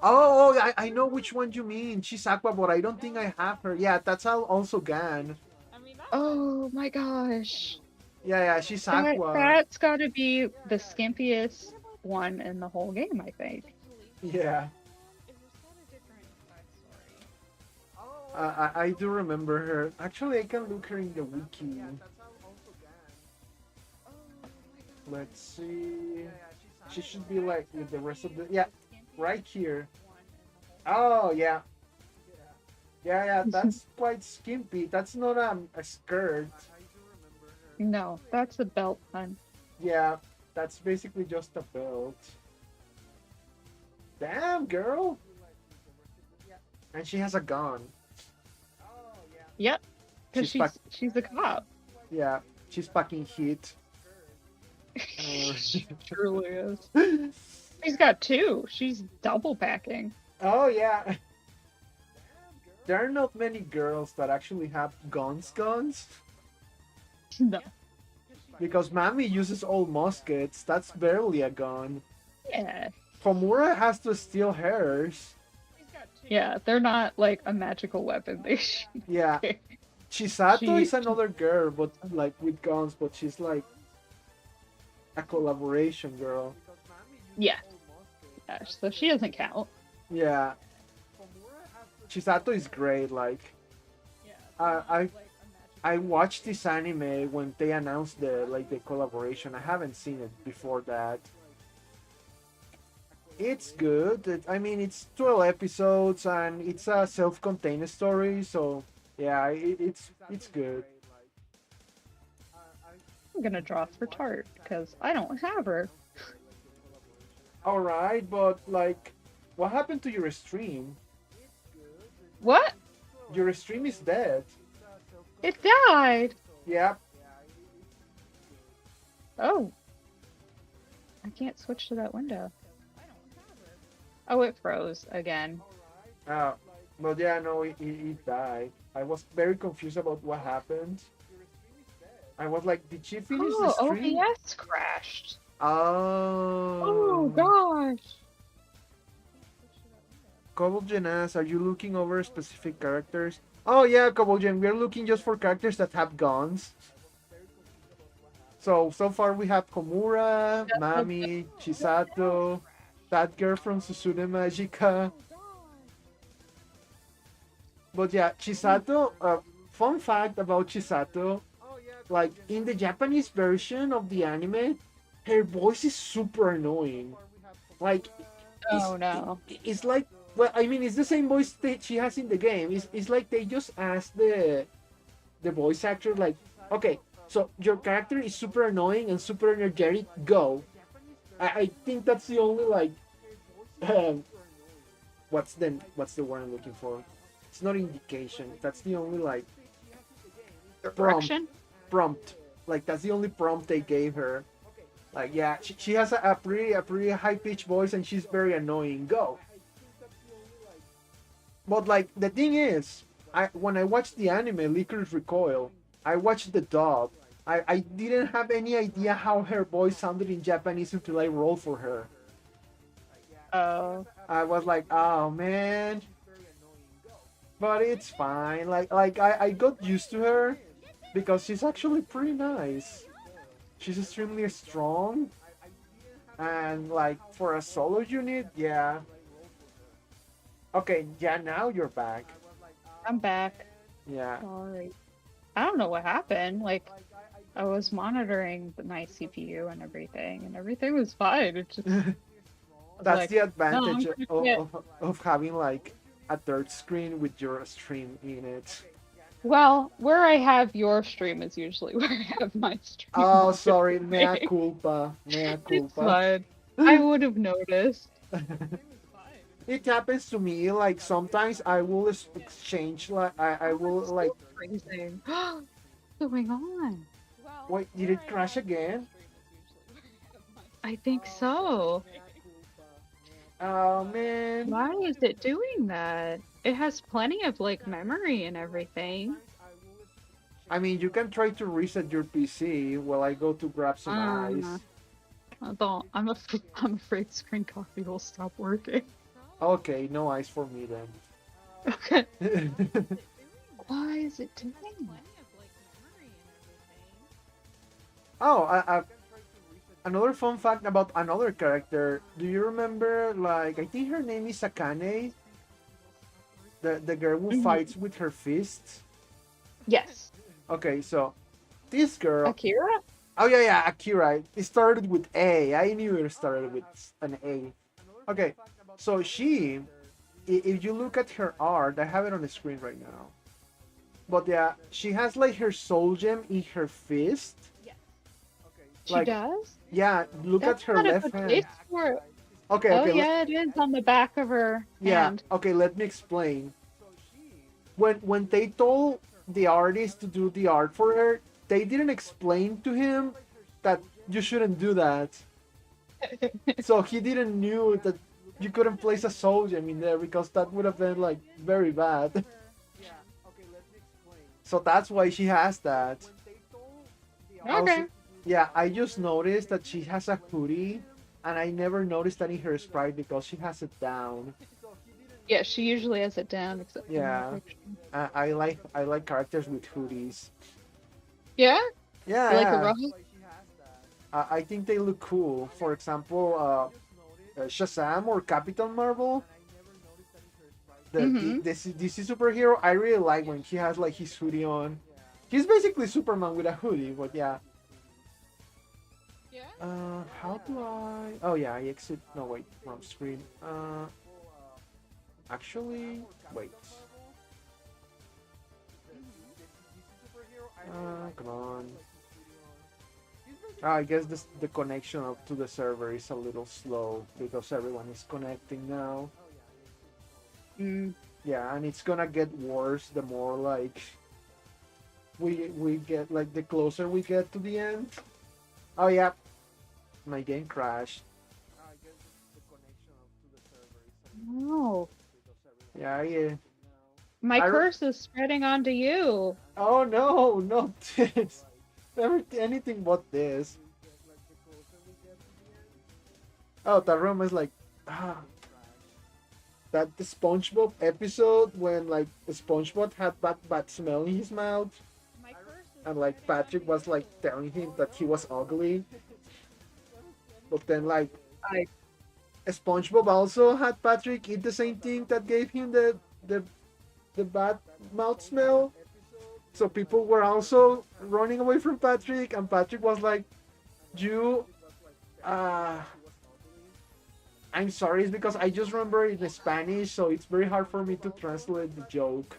Speaker 1: I know which one you mean. She's Aqua, but I don't think I have her. Yeah, that's also Gan.
Speaker 2: Oh my gosh.
Speaker 1: Yeah, she's
Speaker 2: That
Speaker 1: Aqua.
Speaker 2: that's gotta be the skimpiest one in the whole game, I think.
Speaker 1: Yeah. I do remember her. Actually, I can look her in the wiki. Let's see. She should be like with the rest of the. Yeah, right here. Oh, yeah. Yeah, yeah, that's quite skimpy. That's not a skirt.
Speaker 2: No, that's a belt, hun.
Speaker 1: Yeah, that's basically just a belt. Damn, girl. And she has a gun.
Speaker 2: Yep, because
Speaker 1: She's pack.
Speaker 2: she's a cop.
Speaker 1: Yeah, she's packing heat.
Speaker 2: She truly is. She's got two. She's double packing.
Speaker 1: Oh yeah. There are not many girls that actually have guns.
Speaker 2: No.
Speaker 1: Because Mami uses all muskets. That's barely a gun.
Speaker 2: Yeah.
Speaker 1: Komura has to steal hers.
Speaker 2: Yeah, they're not like a magical weapon. They
Speaker 1: Yeah. Chisato
Speaker 2: she
Speaker 1: is another girl, but like with guns, but she's like a collaboration girl.
Speaker 2: yeah. Yeah, so she doesn't count.
Speaker 1: Yeah. Chisato is great. Like, I I watched this anime when they announced the collaboration. I haven't seen it before that. It's good. I mean, it's 12 episodes and it's a self-contained story, so yeah, it's good.
Speaker 2: I'm gonna draw for Tart because I don't have her.
Speaker 1: All right, but like, what happened to your stream?
Speaker 2: What?
Speaker 1: Your stream is dead.
Speaker 2: It died.
Speaker 1: Yep.
Speaker 2: Oh, I can't switch to that window. Oh, it froze again.
Speaker 1: But yeah, no, it died. I was very confused about what happened. I was like, did she finish the
Speaker 2: Oh,
Speaker 1: stream?
Speaker 2: OBS crashed. Oh
Speaker 1: Oh.
Speaker 2: gosh.
Speaker 1: Kobolgen asks, are you looking over specific characters? Oh yeah, Kobolgen, we're looking just for characters that have guns. So far we have Komura, Mami, Chisato, that girl from Susude Magica. But yeah, Chisato, fun fact about Chisato, like in the Japanese version of the anime, her voice is super annoying. Like,
Speaker 2: Oh no.
Speaker 1: it's like, well, I mean, it's the same voice that she has in the game. It's like they just asked the voice actor, like, okay, so your character is super annoying and super energetic. Go. I think that's the only like, um, what's the word I'm looking for? It's not indication. That's the only like prompt.
Speaker 2: Direction?
Speaker 1: Prompt. Like that's the only prompt they gave her. Like yeah, she has a pretty high pitched voice and she's very annoying. Go. But like the thing is, when I watched the anime Licorice Recoil, I watched the dub. I didn't have any idea how her voice sounded in Japanese until I rolled for her.
Speaker 2: Oh.
Speaker 1: I was like, oh man. But it's fine. I got used to her because she's actually pretty nice. She's extremely strong. And like for a solo unit, yeah. Okay, yeah, now you're back.
Speaker 2: I'm back.
Speaker 1: Yeah.
Speaker 2: Sorry. I don't know what happened. Like, I was monitoring my CPU and everything was fine. It just was
Speaker 1: That's
Speaker 2: like,
Speaker 1: the
Speaker 2: no,
Speaker 1: advantage
Speaker 2: I'm gonna quit.
Speaker 1: of having like a third screen with your stream in it.
Speaker 2: Well, where I have your stream is usually where I have my stream.
Speaker 1: Oh, sorry, mea
Speaker 2: Okay.
Speaker 1: culpa, mea
Speaker 2: It's
Speaker 1: culpa.
Speaker 2: fine. I would have noticed.
Speaker 1: It happens to me. Like sometimes I will exchange. Like I will like.
Speaker 2: Freezing. What's going on?
Speaker 1: Wait, did it crash again?
Speaker 2: I think so.
Speaker 1: Oh man.
Speaker 2: Why is it doing that? It has plenty of like memory and everything.
Speaker 1: I mean, you can try to reset your PC while I go to grab some ice.
Speaker 2: I don't. I'm afraid screen coffee will stop working.
Speaker 1: Okay, no ice for me then.
Speaker 2: Okay. Why is it doing that?
Speaker 1: Oh, another fun fact about another character. Do you remember? Like, I think her name is Akane, the girl who
Speaker 2: Mhm.
Speaker 1: fights with her fists.
Speaker 2: Yes.
Speaker 1: Okay, so this girl.
Speaker 2: Akira?
Speaker 1: Oh yeah, yeah, Akira. It started with A. I knew it started with an A. Okay, so she, if you look at her art, I have it on the screen right now. But yeah, she has like her soul gem in her fist.
Speaker 2: She
Speaker 1: Like,
Speaker 2: does?
Speaker 1: yeah, look at
Speaker 2: That's
Speaker 1: her
Speaker 2: not a
Speaker 1: left
Speaker 2: good place
Speaker 1: hand.
Speaker 2: for it.
Speaker 1: Okay,
Speaker 2: Oh
Speaker 1: okay,
Speaker 2: yeah, it is on the back of her
Speaker 1: yeah,
Speaker 2: hand.
Speaker 1: okay. Let me explain. When they told the artist to do the art for her, they didn't explain to him that you shouldn't do that. So he didn't knew that you couldn't place a soul gem in there because that would have been like very bad. So that's why she has that. Also,
Speaker 2: Okay.
Speaker 1: yeah, I just noticed that she has a hoodie, and I never noticed that in her sprite because she has it down.
Speaker 2: Yeah, she usually has it down except in the
Speaker 1: Yeah,
Speaker 2: picture.
Speaker 1: I like characters with hoodies.
Speaker 2: Yeah?
Speaker 1: Yeah,
Speaker 2: You like a
Speaker 1: yeah.
Speaker 2: Rojo?
Speaker 1: I think they look cool. For example, Shazam or Captain Marvel.
Speaker 2: Mm-hmm.
Speaker 1: This DC superhero, I really like when he has like his hoodie on. He's basically Superman with a hoodie, but yeah. How do I? Oh yeah, I exit. No wait, wrong screen. Actually, wait. Come on. I guess the connection up to the server is a little slow because everyone is connecting now.
Speaker 2: Mm.
Speaker 1: Yeah, and it's gonna get worse the more like we get like the closer we get to the end. Oh yeah, my game crashed.
Speaker 2: No.
Speaker 1: Yeah, yeah.
Speaker 2: My
Speaker 1: I
Speaker 2: curse is spreading onto you.
Speaker 1: oh no, not this. Never anything but this. Oh, the room is like ah, that the SpongeBob episode when like the SpongeBob had that bad smell in his mouth, and like Patrick was like telling him that he was ugly, but then like
Speaker 2: I
Speaker 1: SpongeBob also had Patrick eat the same thing that gave him the bad mouth smell. So people were also running away from Patrick, and Patrick was like, "You, uh, I'm sorry, it's because I just remember it in Spanish, so it's very hard for me to translate the joke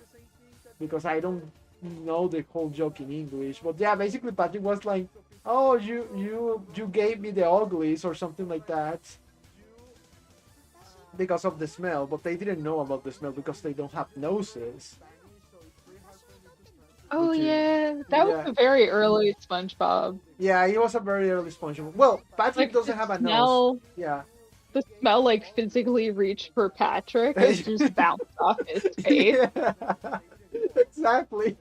Speaker 1: because I don't know the whole joke in English." But yeah, basically Patrick was like, "Oh, you gave me the uglies or something like that." Because of the smell, but they didn't know about the smell because they don't have noses.
Speaker 2: Oh
Speaker 1: Which is,
Speaker 2: yeah, that was
Speaker 1: yeah,
Speaker 2: a very early SpongeBob.
Speaker 1: yeah, it was a very early SpongeBob. Well, Patrick
Speaker 2: Like
Speaker 1: doesn't have a nose. Yeah,
Speaker 2: the smell like physically reached for Patrick and just bounced off his face.
Speaker 1: yeah, exactly.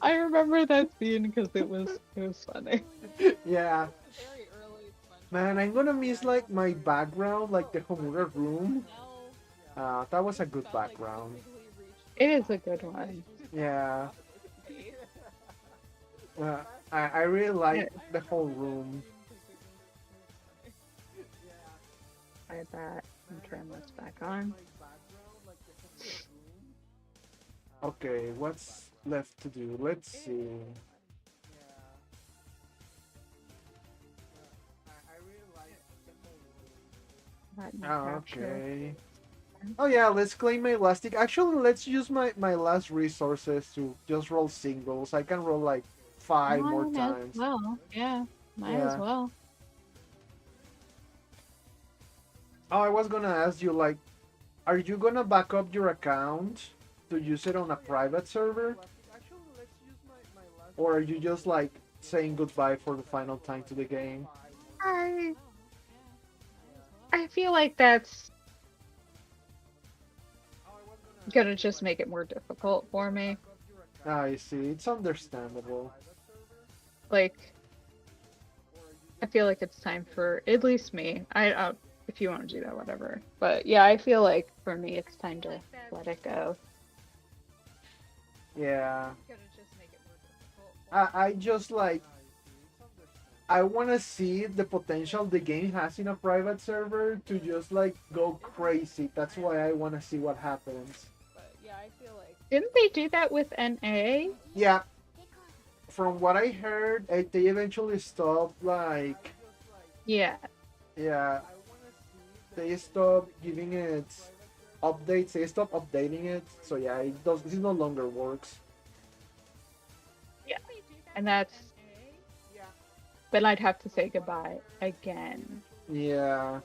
Speaker 2: I remember that scene because it was funny.
Speaker 1: Yeah, man, I'm gonna miss like my background, like the Homura room. That was a good background.
Speaker 2: It is a good one.
Speaker 1: Yeah, uh, I really like
Speaker 2: Yeah,
Speaker 1: the whole room.
Speaker 2: try that and turn this back on.
Speaker 1: Okay, what's left to do? Let's see.
Speaker 2: Let me capture.
Speaker 1: Okay. Oh yeah, let's claim my elastic. Actually, let's use my last resources to just roll singles. I can roll like 5 more
Speaker 2: Mine as
Speaker 1: times.
Speaker 2: well. Yeah, might as
Speaker 1: Yeah.
Speaker 2: well.
Speaker 1: Oh, I was gonna ask you like, are you gonna back up your account to use it on a private server, or are you just like saying goodbye for the final time to the game?
Speaker 2: I I feel like that's gonna just make it more difficult for me.
Speaker 1: I see. It's understandable.
Speaker 2: Like, I feel like it's time for at least me. If you want to do that, whatever. But yeah, I feel like for me, it's time to let it go.
Speaker 1: Yeah. I just like I want to see the potential the game has in a private server to just like go crazy. That's why I want to see what happens.
Speaker 2: Didn't they do that with NA?
Speaker 1: Yeah, from what I heard, they eventually stopped like
Speaker 2: Yeah.
Speaker 1: yeah, they stopped giving it updates. They stopped updating it, so yeah, it does. This no longer works.
Speaker 2: Yeah. And that's then I'd have to say goodbye again.
Speaker 1: Yeah,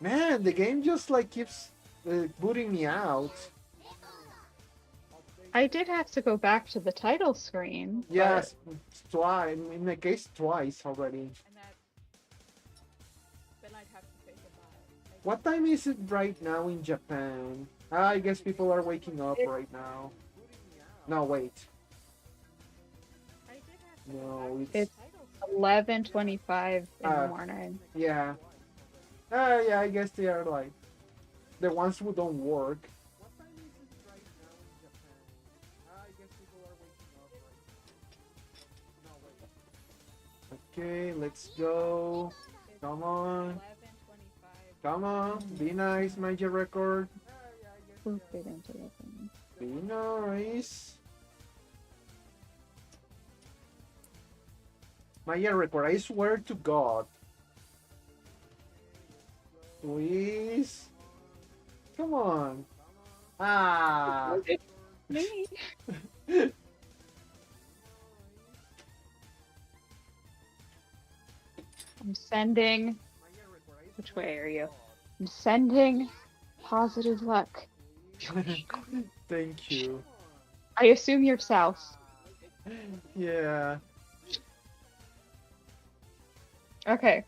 Speaker 1: man, the game just like keeps booting me out.
Speaker 2: I did have to go back to the title screen, but
Speaker 1: Yes, twice. In my case, twice already. What time is it right now in Japan? I guess people are waking up right now. No, wait. No,
Speaker 2: it's 11:25 in the
Speaker 1: uh,
Speaker 2: morning.
Speaker 1: yeah. Yeah, I guess they are like the ones who don't work. Okay, let's go. Come on. Come on. Be nice, Magia Record. Be nice. Magia Record, I swear to God. Please. Come on. Ah.
Speaker 2: Me. I'm sending. Which way are you? I'm sending positive luck.
Speaker 1: Thank you.
Speaker 2: I assume you're south.
Speaker 1: Yeah.
Speaker 2: Okay,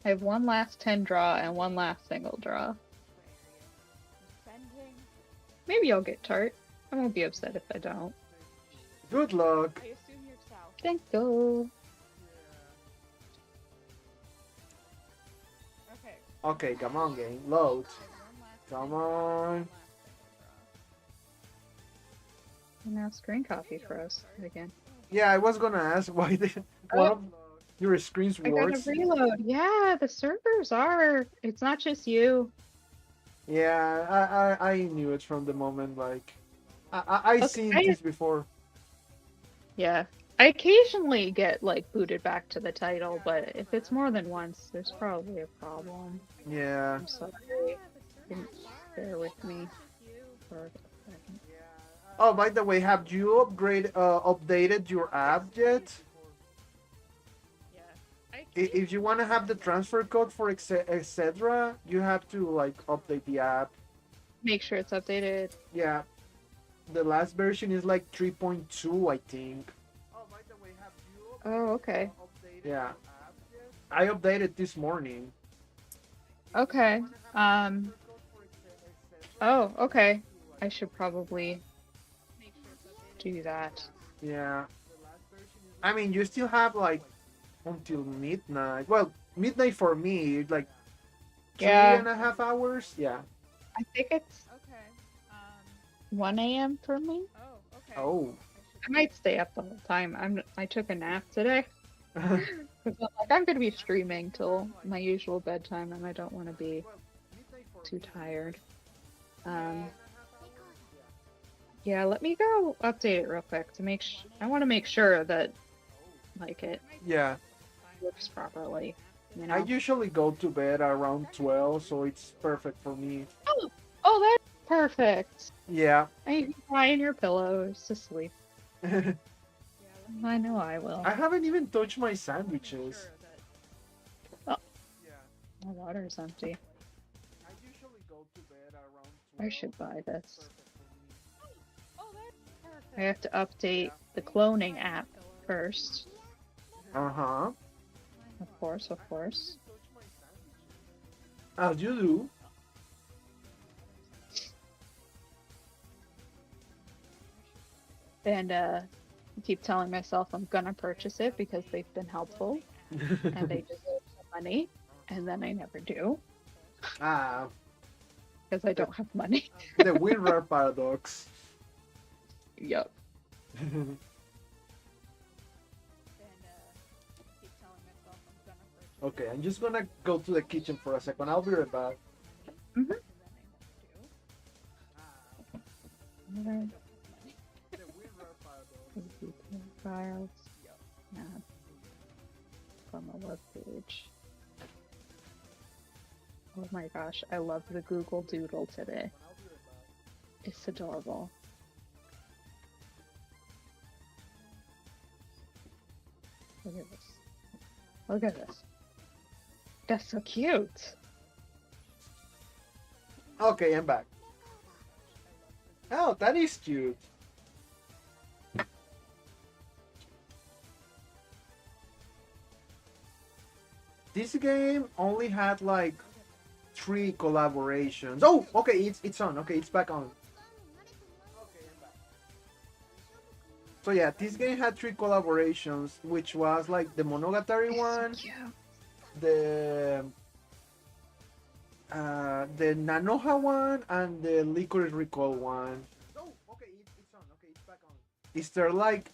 Speaker 2: I have one last 10 draw and one last single draw. Maybe I'll get tart. I won't be upset if I don't.
Speaker 1: Good luck.
Speaker 2: Thank you.
Speaker 1: Okay, come on, game. Load. Come on.
Speaker 2: Now screen copy froze again.
Speaker 1: Yeah, I was gonna ask why one of your screens
Speaker 2: I gotta
Speaker 1: works.
Speaker 2: reload. Yeah, the servers are. It's not just you.
Speaker 1: Yeah, I knew it from the moment like I
Speaker 2: Okay.
Speaker 1: seen this before.
Speaker 2: Yeah. I occasionally get like booted back to the title, but if it's more than once, there's probably a problem.
Speaker 1: Yeah.
Speaker 2: I'm sorry. Bear with me for a second.
Speaker 1: Oh, by the way, have you updated your app yet? If you want to have the transfer code for etc., you have to like update the app.
Speaker 2: Make sure it's updated.
Speaker 1: Yeah, the last version is like 3.2, I think.
Speaker 2: Oh, okay.
Speaker 1: Yeah, I updated this morning.
Speaker 2: Okay. Oh, okay. I should probably do that.
Speaker 1: Yeah. I mean, you still have like until midnight. Well, midnight for me, like three
Speaker 2: Yeah.
Speaker 1: and a half hours. Yeah.
Speaker 2: I think it's 1 a.m. for me.
Speaker 1: Oh.
Speaker 2: I might stay up the whole time. I took a nap today. I'm gonna be streaming till my usual bedtime, and I don't want to be too tired. Yeah, let me go update it real quick to make. I want to make sure that like it
Speaker 1: Yeah.
Speaker 2: works properly. You
Speaker 1: I
Speaker 2: know?
Speaker 1: usually go to bed around 12, so it's perfect for me.
Speaker 2: Oh, that's perfect.
Speaker 1: Yeah.
Speaker 2: You can cry in your pillows to sleep. I know I will.
Speaker 1: I haven't even touched my sandwiches.
Speaker 2: Oh, my water's empty. I should buy this. I have to update the cloning app first.
Speaker 1: Uh-huh.
Speaker 2: Of course, of course.
Speaker 1: As you do.
Speaker 2: And I keep telling myself I'm gonna purchase it because they've been helpful and they deserve the money, and then I never do
Speaker 1: Ah,
Speaker 2: because I don't have money.
Speaker 1: the WinRAR paradox.
Speaker 2: Yup.
Speaker 1: Okay, I'm just gonna go to the kitchen for a second. I'll be right back.
Speaker 2: Mm-hmm. Files. Yeah. On the web page. Oh my gosh, I love the Google Doodle today. It's adorable. Look at this. Look at this. That's so cute.
Speaker 1: Okay, I'm back. Oh, that is cute. This game only had like 3 collaborations. Oh, okay, it's on. Okay, it's back on. So yeah, this game had 3 collaborations, which was like the Monogatari one,
Speaker 2: So
Speaker 1: the Nanoha one, and the Licorice Recall one. Oh, okay, it's on. Okay, it's back on. Is there like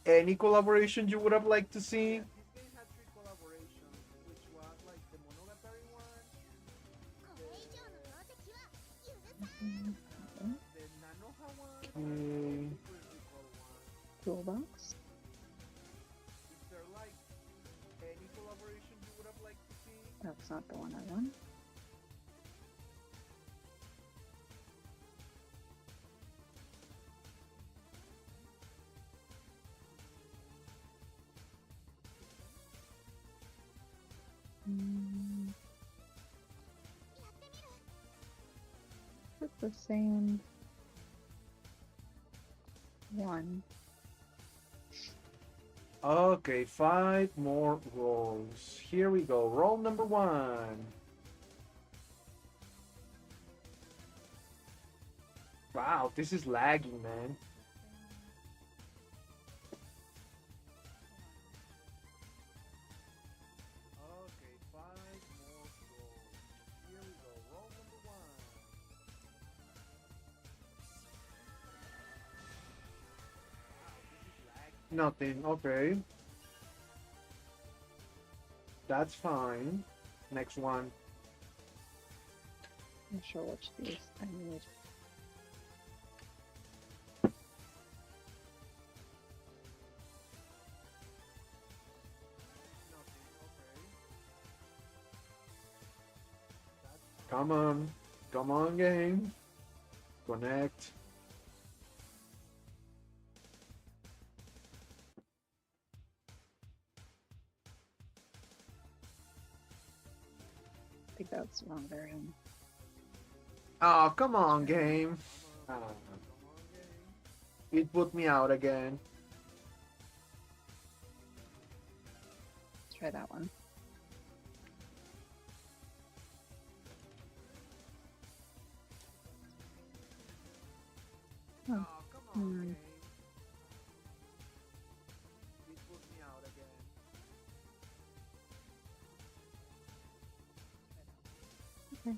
Speaker 1: any collaboration you would have liked to see? This game had 3 collaborations, which was like the Monogatari one, the Nanoha one,
Speaker 2: Toolbox.
Speaker 1: Is there like any collaboration you would have liked to see?
Speaker 2: That's not the one I want. It's the same one.
Speaker 1: Okay, 5 more rolls. Here we go. Roll number 1. Wow, this is lagging, man. Okay, 5 more rolls. Here we go. Roll number 1. Nothing. Okay. That's fine. Next one.
Speaker 2: I'm not sure which of these I need.
Speaker 1: Come on. Come on, game. Connect.
Speaker 2: I think that's the wrong version.
Speaker 1: Oh, come on, game. It put me out again.
Speaker 2: Let's try that one. Oh,
Speaker 1: come on, game. It put me out again.
Speaker 2: Okay.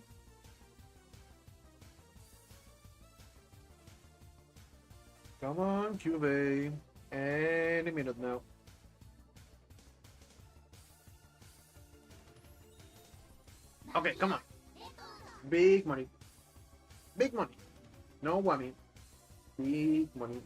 Speaker 1: Come on, Cube. Any minute now. Okay, come on. Big money. Big money. No whammy. Big money.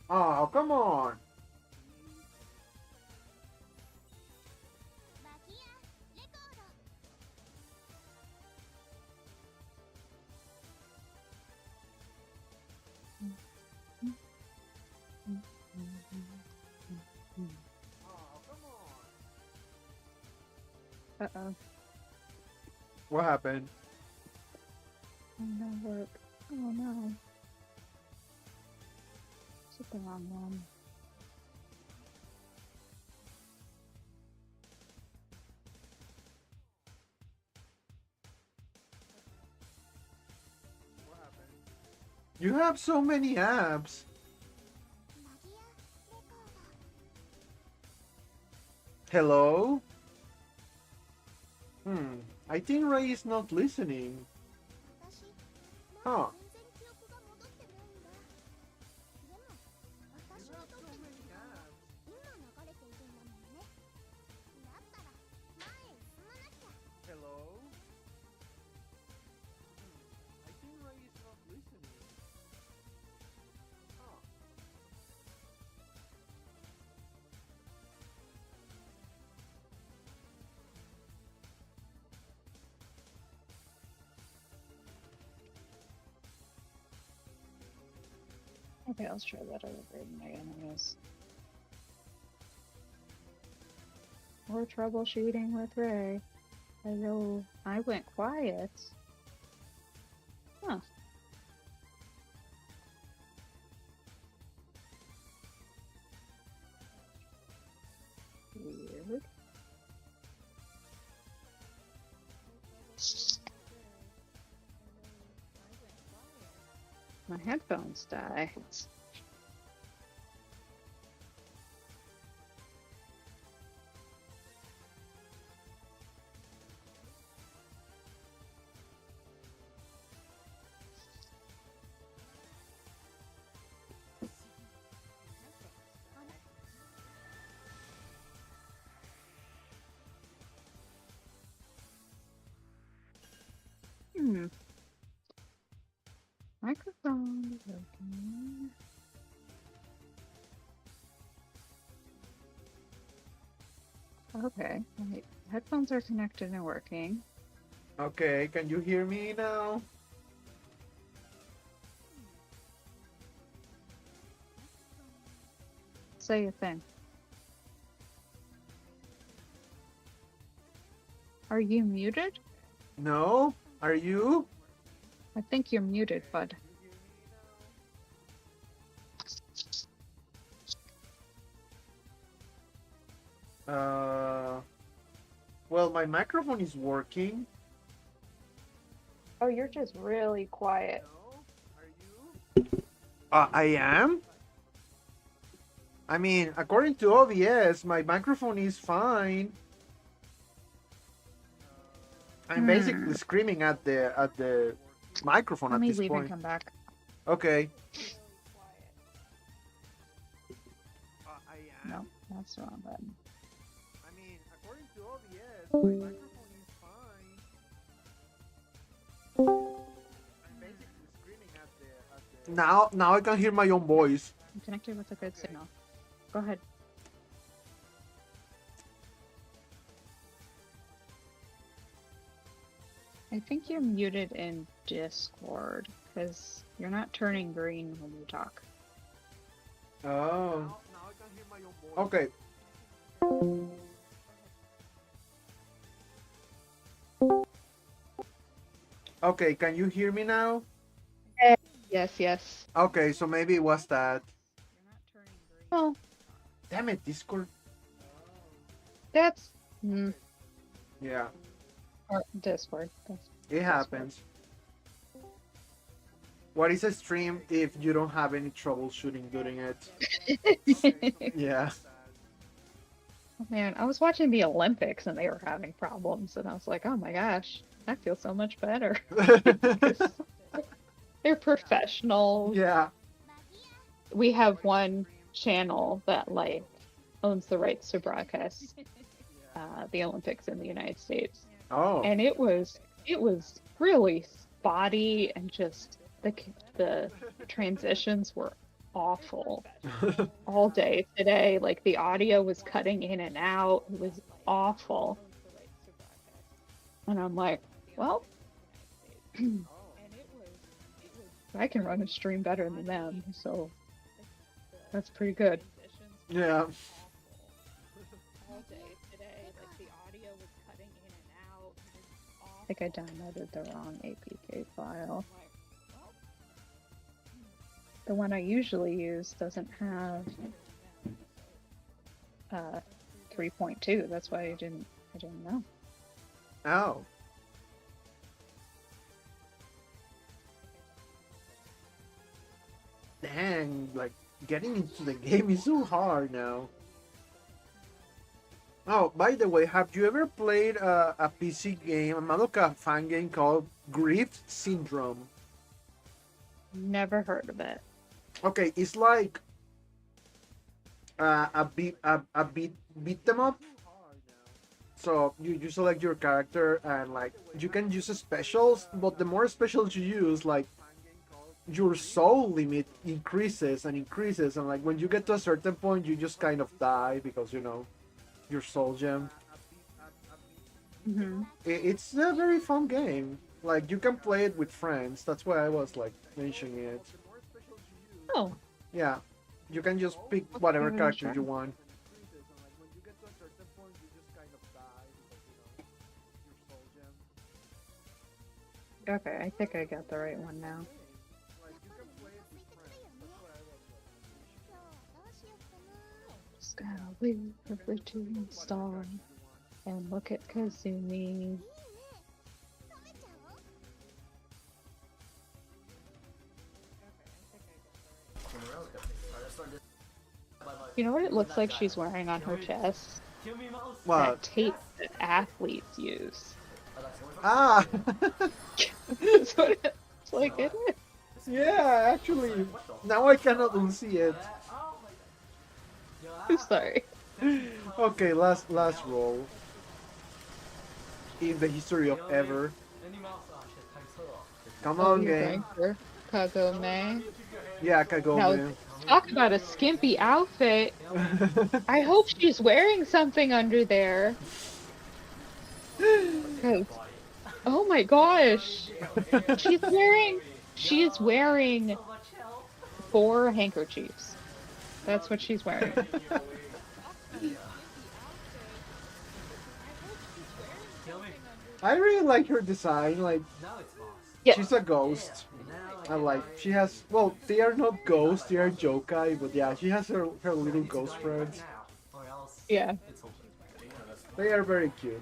Speaker 1: Oh, come on.
Speaker 2: Uh-oh.
Speaker 1: What happened?
Speaker 2: Oh, no work. Oh no. Is it the wrong one?
Speaker 1: You have so many apps. Hello? I think Ray is not listening. Huh.
Speaker 2: Okay, let's try that other version again, I guess. More troubleshooting with Ray. Hello. I went quiet. Huh. Weird. My headphones died. Microphone working. Okay, my headphones are connected and working.
Speaker 1: Okay, can you hear me now?
Speaker 2: Say a thing. Are you muted?
Speaker 1: No? Are you?
Speaker 2: I think you're muted, bud.
Speaker 1: Well, my microphone is working.
Speaker 2: Oh, you're just really quiet.
Speaker 1: I am? I mean, according to OBS, my microphone is fine. I'm basically screaming at the microphone
Speaker 2: Let
Speaker 1: at
Speaker 2: me
Speaker 1: this
Speaker 2: leave
Speaker 1: point.
Speaker 2: and come back.
Speaker 1: Okay.
Speaker 2: No, that's the wrong button.
Speaker 1: I mean, according to OBS, my microphone is fine. I'm basically screaming at the. Now I can hear my own voice.
Speaker 2: I'm connected with a good signal. Go ahead. I think you're muted in Discord because you're not turning green when you talk.
Speaker 1: Oh. Okay. Okay, can you hear me now?
Speaker 2: Yes, yes.
Speaker 1: Okay, so maybe it was that.
Speaker 2: Well,
Speaker 1: Damn it, Discord.
Speaker 2: that's
Speaker 1: Yeah,
Speaker 2: or Discord. That's
Speaker 1: it happens. What is a stream if you don't have any troubleshooting doing it? Yeah.
Speaker 2: Man, I was watching the Olympics and they were having problems, and I was like, oh my gosh, I feel so much better. They're professionals.
Speaker 1: Yeah.
Speaker 2: We have one channel that like owns the rights to broadcast the Olympics in the United States.
Speaker 1: Oh.
Speaker 2: And it was really spotty, and just the transitions were awful all day today. Like the audio was cutting in and out. It was awful. And I'm like, well, I can run a stream better than them, so that's pretty good.
Speaker 1: Yeah.
Speaker 2: I think I downloaded the wrong APK file. The one I usually use doesn't have 3.2. That's why I didn't know.
Speaker 1: Oh. Dang, like getting into the game is so hard now. Oh, by the way, have you ever played a PC game, a Madoka fan game called Grief Syndrome?
Speaker 2: Never heard of it.
Speaker 1: Okay, it's like a beat them up. So you select your character and like you can use specials, but the more specials you use, like your soul limit increases and increases, and like when you get to a certain point, you just kind of die because your soul gem. It's a very fun game. Like you can play it with friends. That's why I was like mentioning it.
Speaker 2: Oh,
Speaker 1: Yeah, you can just pick
Speaker 2: Let's
Speaker 1: whatever
Speaker 2: give it a
Speaker 1: character
Speaker 2: try.
Speaker 1: you want.
Speaker 2: Okay, I think I got the right one now. Just gotta wait for it to install and look at Kazumi. You know what it looks like she's wearing on her chest? That
Speaker 1: What?
Speaker 2: tape that athletes use.
Speaker 1: Ah!
Speaker 2: That's what it looks like, isn't it?
Speaker 1: Yeah, actually, now I cannot unsee it.
Speaker 2: I'm sorry.
Speaker 1: Okay, last roll in the history of ever. Come
Speaker 2: Oh,
Speaker 1: on,
Speaker 2: you're
Speaker 1: game.
Speaker 2: going for Kagome.
Speaker 1: Yeah,
Speaker 2: Now,
Speaker 1: Kagome.
Speaker 2: talk about a skimpy outfit. I hope she's wearing something under there. 'Cause, oh my gosh. She's wearing 4 handkerchiefs. That's what she's wearing.
Speaker 1: I really like her design. Like,
Speaker 2: Yeah.
Speaker 1: she's a ghost. I like. She has. Well, they are not ghosts. They are yokai. But yeah, she has her little ghost friends.
Speaker 2: Yeah.
Speaker 1: They are very cute.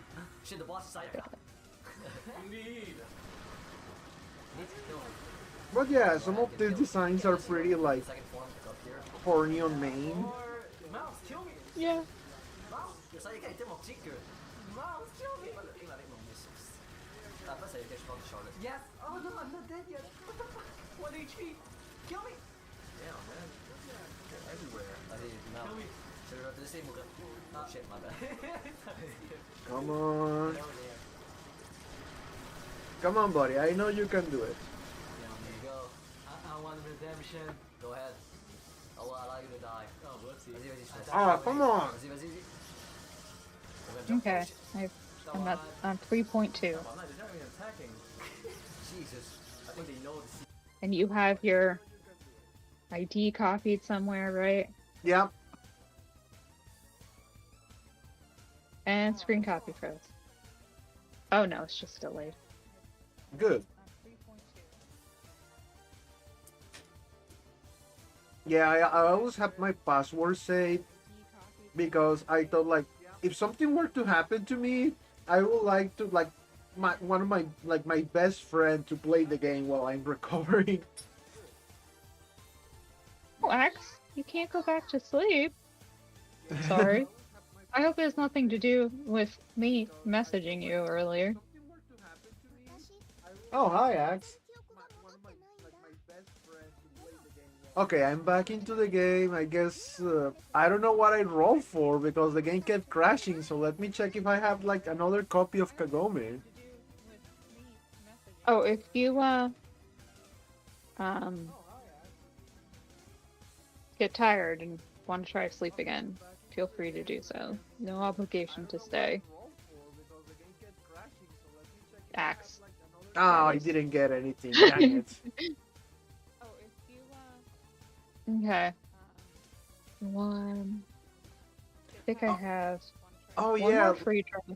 Speaker 1: But yeah, some of the designs are pretty like horny on main.
Speaker 2: Yeah.
Speaker 3: Yes. Oh no, I'm not dead yet. 1 HP. Kill me. Damn, man. You're everywhere. Kill me. Oh, shit, my bad.
Speaker 1: Come on. Come on, buddy. I know you can do it.
Speaker 3: There you go. I want redemption. Go ahead. I will allow you to die. Oh, whoopsie.
Speaker 1: Ah, come on.
Speaker 2: Okay. I'm at on 3.2.
Speaker 3: I'm not even attacking. Jesus. I think they know the
Speaker 2: And you have your ID copied somewhere, right?
Speaker 1: Yeah.
Speaker 2: And screen copy froze. Oh no, it's just delayed.
Speaker 1: Good. Yeah, I always have my password saved because I thought like if something were to happen to me, I would like to like one of my like my best friend to play the game while I'm recovering.
Speaker 2: Oh, Axe, you can't go back to sleep. Sorry. I hope it has nothing to do with me messaging you earlier.
Speaker 1: Oh, hi, Axe. Okay, I'm back into the game. I guess I don't know what I rolled for because the game kept crashing. So let me check if I have like another copy of Kagome.
Speaker 2: Oh, if you um get tired and want to try to sleep again, feel free to do so. No obligation to stay. Axe.
Speaker 1: Oh, I didn't get anything. Dang it.
Speaker 2: Okay. One. I think I have
Speaker 1: Oh
Speaker 2: one
Speaker 1: yeah.
Speaker 2: more free try.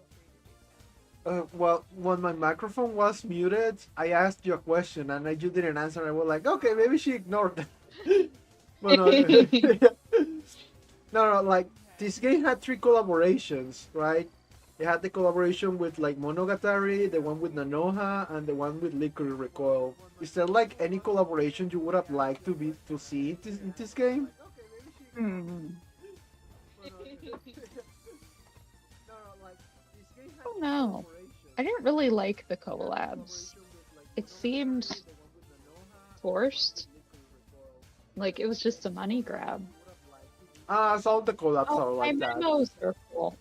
Speaker 1: Well, when my microphone was muted, I asked you a question and you didn't answer. I was like, okay, maybe she ignored that. But no, no, like this game had 3 collaborations, right? It had the collaboration with like Monogatari, the one with Nanoha, and the one with Liquor Recoil. Is there like any collaboration you would have liked to see in this game?
Speaker 2: Hmm. Oh no. I didn't really like the collabs. It seemed forced. Like it was just a money grab.
Speaker 1: Ah, some of the collabs are
Speaker 2: Oh, my
Speaker 1: like that.
Speaker 2: memos are full.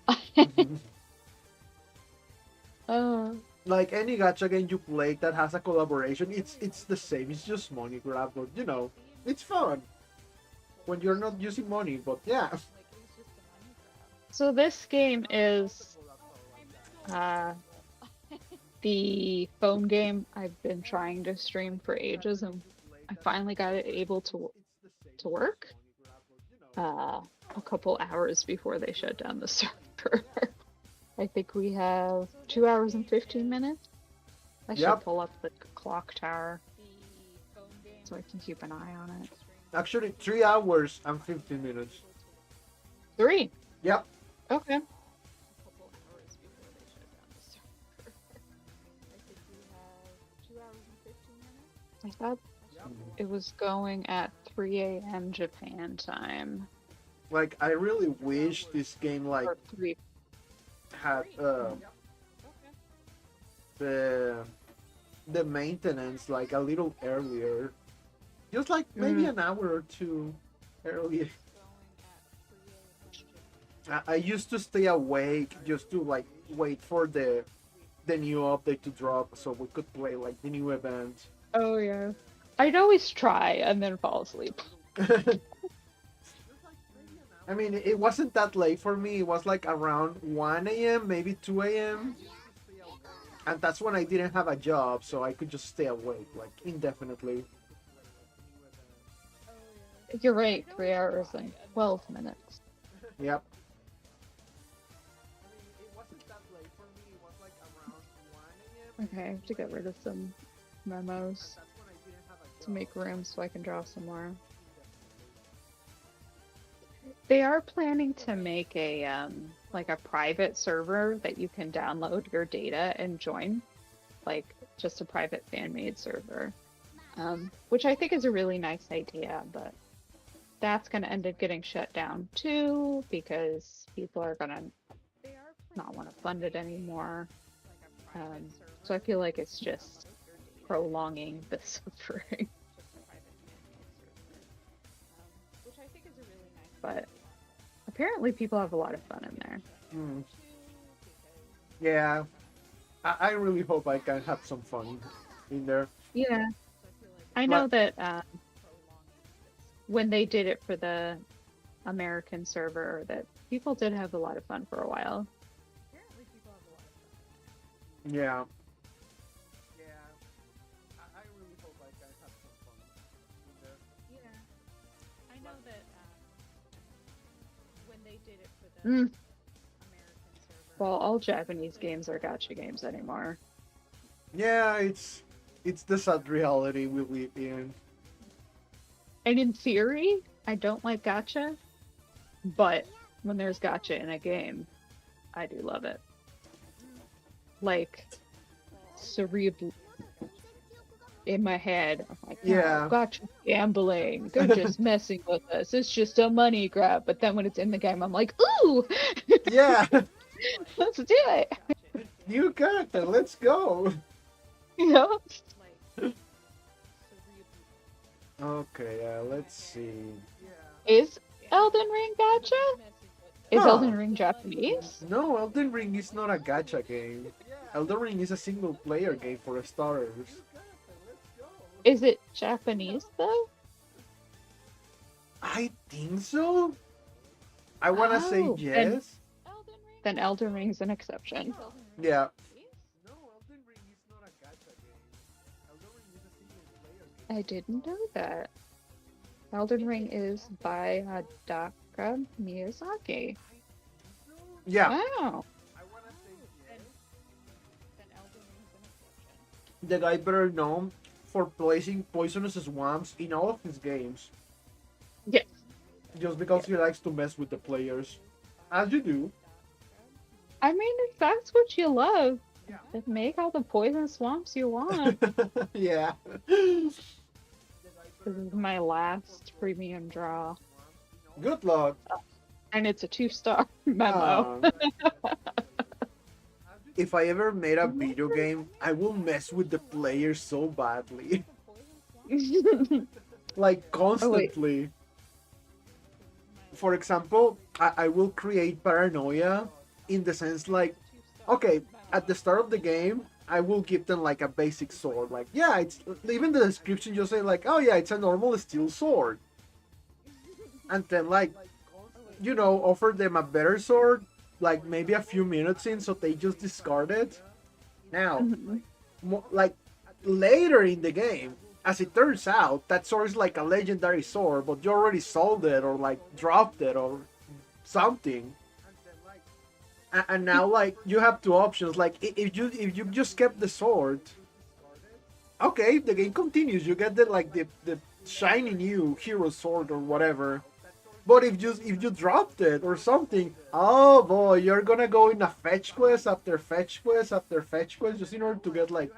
Speaker 2: uh,
Speaker 1: Like any gacha game you play that has a collaboration, it's the same. It's just money grab, but you know, it's fun when you're not using money. But yeah,
Speaker 2: so this game is uh, the phone game I've been trying to stream for ages, and I finally got it able to to work a couple hours before they shut down the server. I think we have 2 hours and 15 minutes. I should
Speaker 1: Yep.
Speaker 2: pull up the clock tower so I can keep an eye on it.
Speaker 1: Actually, 3 hours and 15 minutes.
Speaker 2: 3.
Speaker 1: Yep.
Speaker 2: Okay. I thought it was going at 3 a.m. Japan time.
Speaker 1: Like, I really wish this game like
Speaker 2: Or 3.
Speaker 1: had the maintenance like a little earlier, just like maybe an hour or two earlier. I used to stay awake just to like wait for the new update to drop so we could play like the new event.
Speaker 2: Oh yeah. I'd always try and then fall asleep.
Speaker 1: I mean, it wasn't that late for me. It was like around 1 a.m., maybe 2 a.m. And that's when I didn't have a job, so I could just stay awake like indefinitely.
Speaker 2: You're right, 3 hours and 12 minutes.
Speaker 1: Yep.
Speaker 2: Okay, I have to get rid of some memos to make room so I can draw some more. They are planning to make a like a private server that you can download your data and join, like just a private fan-made server, which I think is a really nice idea. But that's going to end up getting shut down too because people are going to not want to fund it anymore. So I feel like it's just prolonging the suffering. But apparently people have a lot of fun in there.
Speaker 1: Yeah. I really hope I can have some fun in there.
Speaker 2: Yeah. I know that when they did it for the American server, that people did have a lot of fun for a while.
Speaker 1: Yeah. Yeah. I really hope I can have some fun in there.
Speaker 2: Yeah. I know that when they did it for the American server. Well, all Japanese games are gacha games anymore.
Speaker 1: Yeah, it's the sad reality we live in.
Speaker 2: And in theory, I don't like gacha, but when there's gacha in a game, I do love it. Like, cerebral in my head, I'm like,
Speaker 1: Yeah.
Speaker 2: Gacha gambling. They're just messing with us. It's just a money grab. But then when it's in the game, I'm like, ooh,
Speaker 1: Yeah.
Speaker 2: let's do it.
Speaker 1: New character, let's go.
Speaker 2: You know?
Speaker 1: Okay, let's see.
Speaker 2: Is Elden Ring gacha? Is
Speaker 1: No.
Speaker 2: Elden Ring Japanese?
Speaker 1: No, Elden Ring is not a gacha game. Elden Ring is a single player game for starters.
Speaker 2: Is it Japanese though?
Speaker 1: I think so. I wanna say
Speaker 2: Oh,
Speaker 1: yes.
Speaker 2: Then Elden Ring's an exception.
Speaker 1: Yeah.
Speaker 2: I didn't know that. Elden Ring is by Hidaka Miyazaki.
Speaker 1: Yeah.
Speaker 2: Wow.
Speaker 1: The guy better known for placing poisonous swamps in all of his games.
Speaker 2: Yes.
Speaker 1: Just because he likes to mess with the players. As you do.
Speaker 2: I mean, if that's what you love, then make all the poison swamps you want.
Speaker 1: Yeah.
Speaker 2: This is my last premium draw.
Speaker 1: Good luck.
Speaker 2: And it's a 2-star memo.
Speaker 1: If I ever made a video game, I will mess with the players so badly. Like, constantly. For example, I will create paranoia in the sense like, okay, at the start of the game, I will give them like a basic sword. Like, yeah, it's even the description just say like, oh yeah, it's a normal steel sword. And then like, you know, offer them a better sword, like maybe a few minutes in, so they just discard it. Now, like later in the game, as it turns out, that sword is like a legendary sword, but you already sold it or like dropped it or something. And now like you have two options. Like if you just kept the sword, okay, the game continues. You get the shiny new hero sword or whatever. But if you dropped it or something, oh boy, you're gonna go in a fetch quest after fetch quest after fetch quest just in order to get like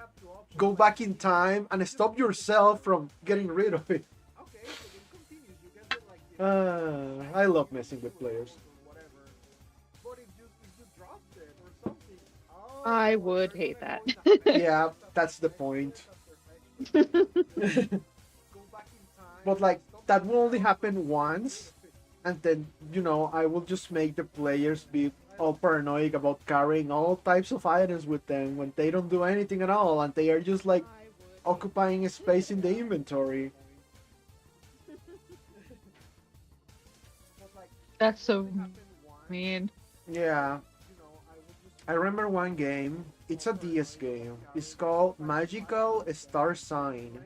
Speaker 1: go back in time and stop yourself from getting rid of it. I love messing with players.
Speaker 2: I would hate that.
Speaker 1: Yeah, that's the point. But like that will only happen once, and then I will just make the players be all paranoid about carrying all types of items with them when they don't do anything at all, and they are just like occupying space in the inventory.
Speaker 2: That's so mean.
Speaker 1: Yeah, I remember one game. It's a DS game. It's called Magical Star Sign.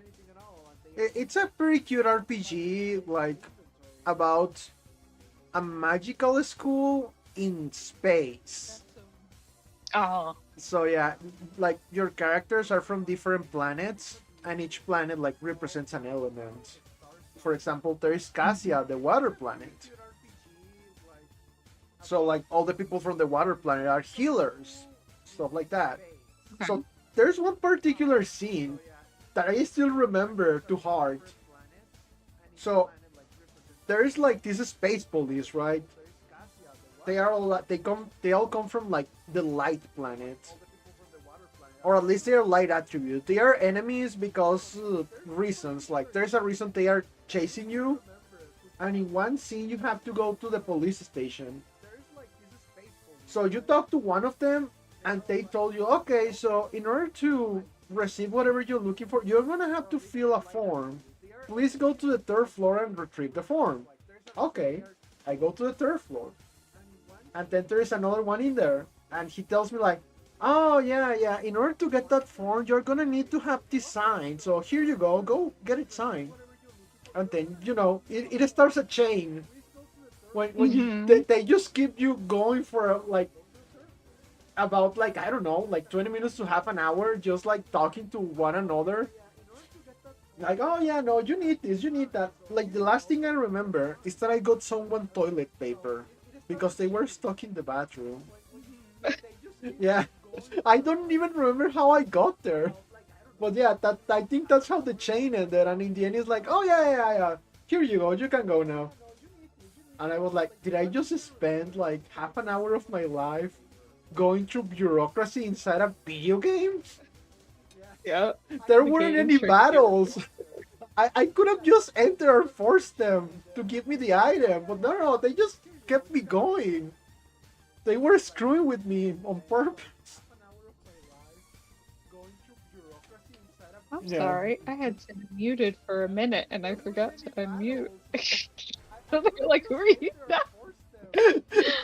Speaker 1: It's a pretty cute RPG, like about a magical school in space.
Speaker 2: Oh,
Speaker 1: So yeah, like your characters are from different planets, and each planet like represents an element. For example, there is Cassia, the water planet. So like all the people from the water planet are healers, stuff like that.
Speaker 2: okay.
Speaker 1: So there's one particular scene that I still remember to heart. So there's like this space police, right? They all come from like the light planet, or at least they're light attribute. They are enemies because reasons. Like there's a reason they are chasing you, and in one scene you have to go to the police station. So you talk to one of them, and they told you, okay, so in order to receive whatever you're looking for, you're gonna have to fill a form. Please go to the third floor and retrieve the form. Okay, I go to the third floor, and then there is another one in there, and he tells me like, oh yeah, in order to get that form, you're gonna need to have this signed. So here you go get it signed, and then it starts a chain. When they just keep you going for like about like I don't know like 20 minutes to half an hour just like talking to one another, like, oh yeah, no, you need this, you need that. Like the last thing I remember is that I got someone toilet paper because they were stuck in the bathroom. Yeah, I don't even remember how I got there, but yeah, that I think that's how the chain ended, and in the end it's like, oh yeah, here you go, you can go now. And I was like, did I just spend like half an hour of my life going through bureaucracy inside a video game?
Speaker 2: Yeah.
Speaker 1: There
Speaker 2: The
Speaker 1: weren't
Speaker 2: game
Speaker 1: any
Speaker 2: tricked you.
Speaker 1: battles. I could have just entered or forced them to give me the item, but no, they just kept me going. They were screwing with me on purpose.
Speaker 2: I'm
Speaker 1: Yeah.
Speaker 2: sorry. I had to muted for a minute and I forgot to unmute. I was like, who are you?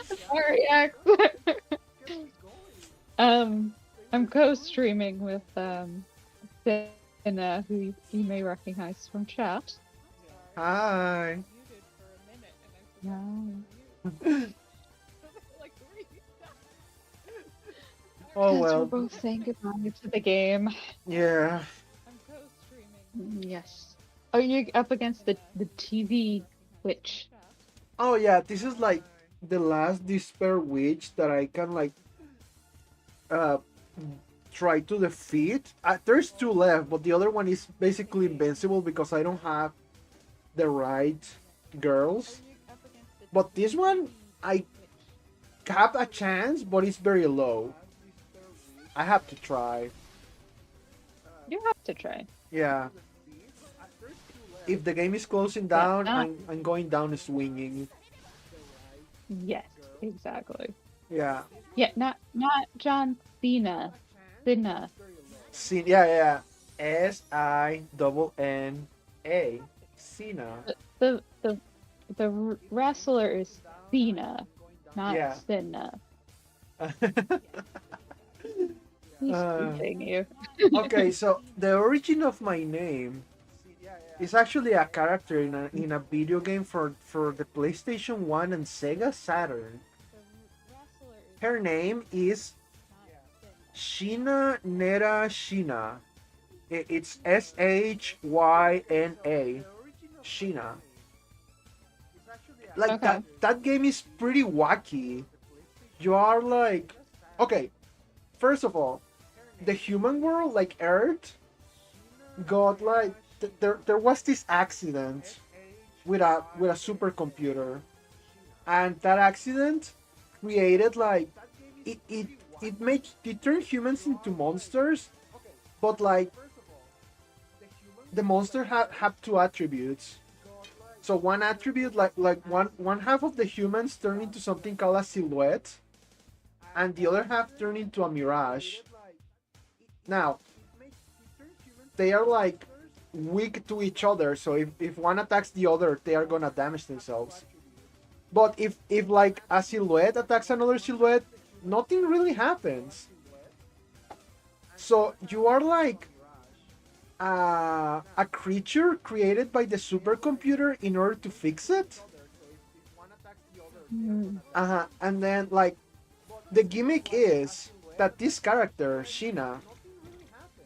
Speaker 2: Sorry, X. I'm co-streaming with Sina, who you may recognize from chat.
Speaker 1: Hi.
Speaker 2: Yeah.
Speaker 1: Oh
Speaker 2: Because we're
Speaker 1: well.
Speaker 2: both saying goodbye to the game.
Speaker 1: Yeah.
Speaker 2: Yes. Are you up against the TV witch?
Speaker 1: Oh yeah, this is like the last despair witch that I can like uh try to defeat. There's two left, but the other one is basically invincible because I don't have the right girls. But this one, I have a chance, but it's very low. I have to try.
Speaker 2: You have to try.
Speaker 1: Yeah. If the game is closing
Speaker 2: Yeah,
Speaker 1: down,
Speaker 2: no.
Speaker 1: I'm going down swinging.
Speaker 2: Yes, exactly.
Speaker 1: Yeah.
Speaker 2: Yeah, not John Cena. Cena.
Speaker 1: Yeah. Sinna. Cena.
Speaker 2: The wrestler is Cena, not
Speaker 1: Yeah.
Speaker 2: Cena. He's
Speaker 1: Uh,
Speaker 2: spoofing you.
Speaker 1: Okay, so the origin of my name It's actually a character in a video game for the PlayStation 1 and Sega Saturn. Her name is Shina Nera Shina. It's Shyna. Shina. Like
Speaker 2: Okay.
Speaker 1: that game is pretty wacky. You are like, okay, first of all, the human world, like Earth, got like there was this accident with a supercomputer, and that accident created like it it it turned humans into monsters, but like the monster have two attributes. So one attribute, like one half of the humans turn into something called a silhouette, and the other half turn into a mirage. Now they are like weak to each other, so if one attacks the other, they are gonna damage themselves. But if like a silhouette attacks another silhouette, nothing really happens. So you are like a creature created by the supercomputer in order to fix it.
Speaker 2: Mm.
Speaker 1: And then like the gimmick is that this character Shina,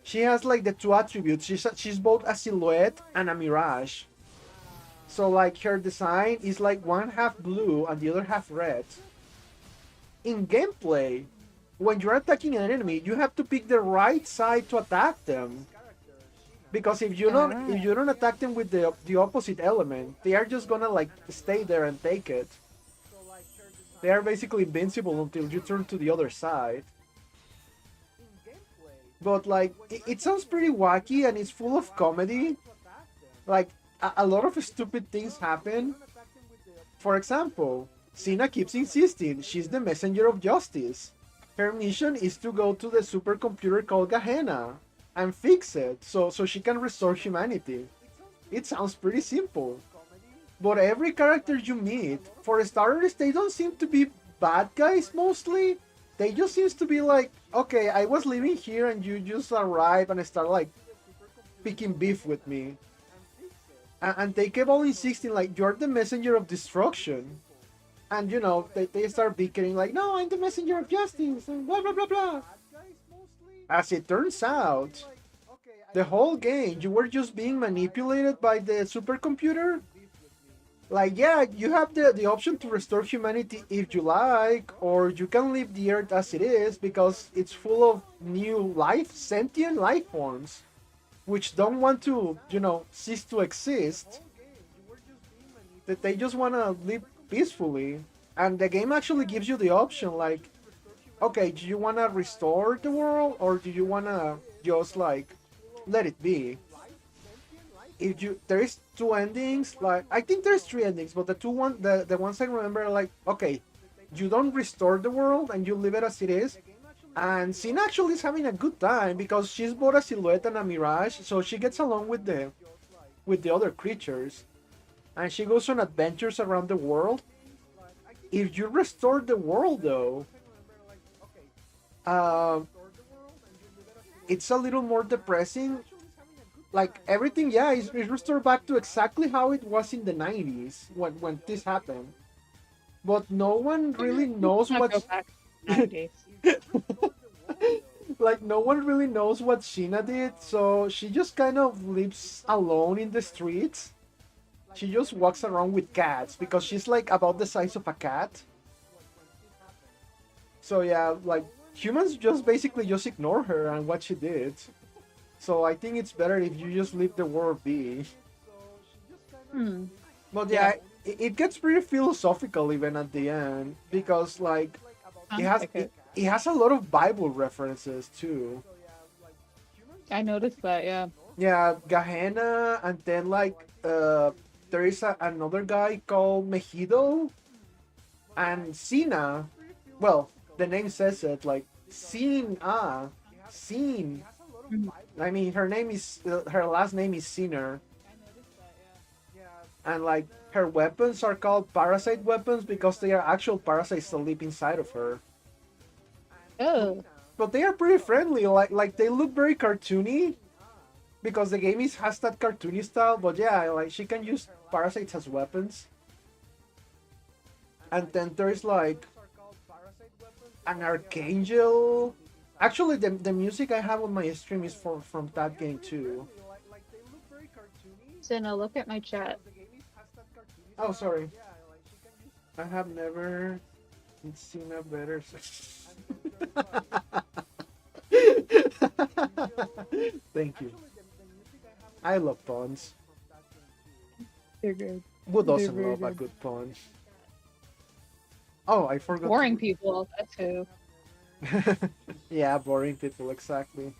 Speaker 1: she has like the two attributes. She's both a silhouette and a mirage. So like her design is like one half blue and the other half red. In gameplay, when you're attacking an enemy, you have to pick the right side to attack them. Because if you don't attack them with the opposite element, they are just gonna like stay there and take it. They are basically invincible until you turn to the other side. But like it sounds pretty wacky and it's full of comedy. Like a lot of stupid things happen. For example, Sina keeps insisting she's the messenger of justice. Her mission is to go to the supercomputer called Gehenna and fix it so she can restore humanity. It sounds pretty simple. But every character you meet, for starters, they don't seem to be bad guys mostly. They just seems to be like, okay, I was living here and you just arrive and start like picking beef with me. And they kept on insisting like you're the messenger of destruction. And you know, they start bickering like, no, I'm the messenger of justice and blah blah blah blah. As it turns out, the whole game you were just being manipulated by the supercomputer. Like, yeah, you have the option to restore humanity if you like, or you can leave the earth as it is because it's full of new life, sentient life forms, which don't want to, you know, cease to exist. That they just want to live peacefully. And the game actually gives you the option, like, okay, do you want to restore the world, or do you want to just, like, let it be? If you there is two endings, like I think there's three endings, but the ones I remember are like, okay, you don't restore the world and you leave it as it is. And Sin actually is having a good time because she's both a silhouette and a mirage, so she gets along with the other creatures, and she goes on adventures around the world. If you restore the world, though, uh, it's a little more depressing. Like everything, yeah, is restored back to exactly how it was in the 90s when this happened. But no one really knows
Speaker 2: Not go
Speaker 1: what's
Speaker 2: back to 90s.
Speaker 1: like no one really knows what Sheena did, so she just kind of lives alone in the streets. She just walks around with cats because she's like about the size of a cat. So yeah, like humans just basically just ignore her and what she did. So I think it's better if you just leave the world be.
Speaker 2: Hmm.
Speaker 1: But yeah, it gets pretty philosophical even at the end because like it has
Speaker 2: Okay.
Speaker 1: it has a lot of Bible references too.
Speaker 2: I noticed that, yeah.
Speaker 1: Yeah, Gehenna, and then like there is another guy called Mejido and Sina. Well, the name says it like Sina, Sin.
Speaker 2: Mhm.
Speaker 1: I mean, her last name is Sinner, and like her weapons are called parasite weapons because they are actual parasites that live inside of her.
Speaker 2: Oh.
Speaker 1: But they are pretty friendly. Like they look very cartoony, because the game has that cartoony style. But yeah, like she can use parasites as weapons, and then there's like an archangel. Actually, the music I have on my stream is from that game too.
Speaker 2: Senna, look at my chat.
Speaker 1: Oh, sorry. I have never seen a better. Thank you. I love puns.
Speaker 2: They're good.
Speaker 1: Who
Speaker 2: They're
Speaker 1: doesn't
Speaker 2: very
Speaker 1: love a
Speaker 2: good.
Speaker 1: good pun? Oh, I forgot.
Speaker 2: Boring people, that's who.
Speaker 1: Yeah, boring people, exactly.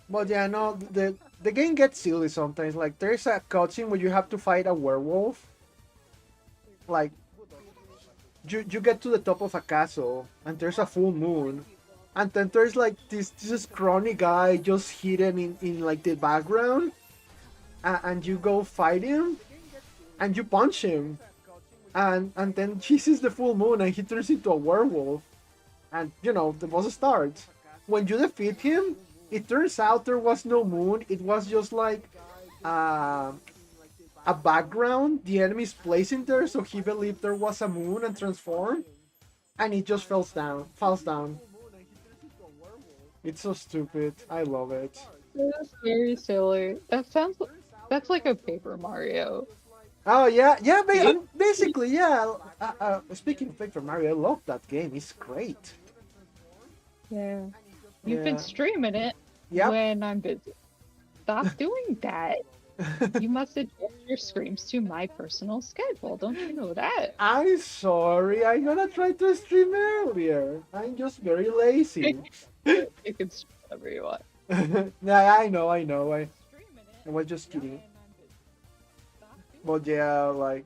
Speaker 1: But yeah, no, the game gets silly sometimes. Like there's a cutscene where you have to fight a werewolf. Like you get to the top of a castle and there's a full moon, and then there's like this scrawny guy just hidden in like the background, and you go fight him and you punch him, and then he sees the full moon and he turns into a werewolf, and you know the boss starts. When you defeat him, it turns out there was no moon. It was just like uh, a background the enemy's placing there, so he believed there was a moon and transformed, and it just falls down. It's so stupid. I love it.
Speaker 2: That's very silly. That's like a Paper Mario.
Speaker 1: Oh yeah, yeah.
Speaker 2: game.
Speaker 1: Basically, yeah. Speaking of Paper Mario, I love that game. It's great.
Speaker 2: Yeah. You've been
Speaker 1: Yeah.
Speaker 2: streaming it
Speaker 1: Yep.
Speaker 2: when I'm busy. Stop doing that. You must adjust your streams to my personal schedule. Don't you know that?
Speaker 1: I'm sorry. I'm gonna try to stream earlier. I'm just very lazy.
Speaker 2: You can stream whatever you want.
Speaker 1: Yeah, I know. I was just kidding. But yeah, like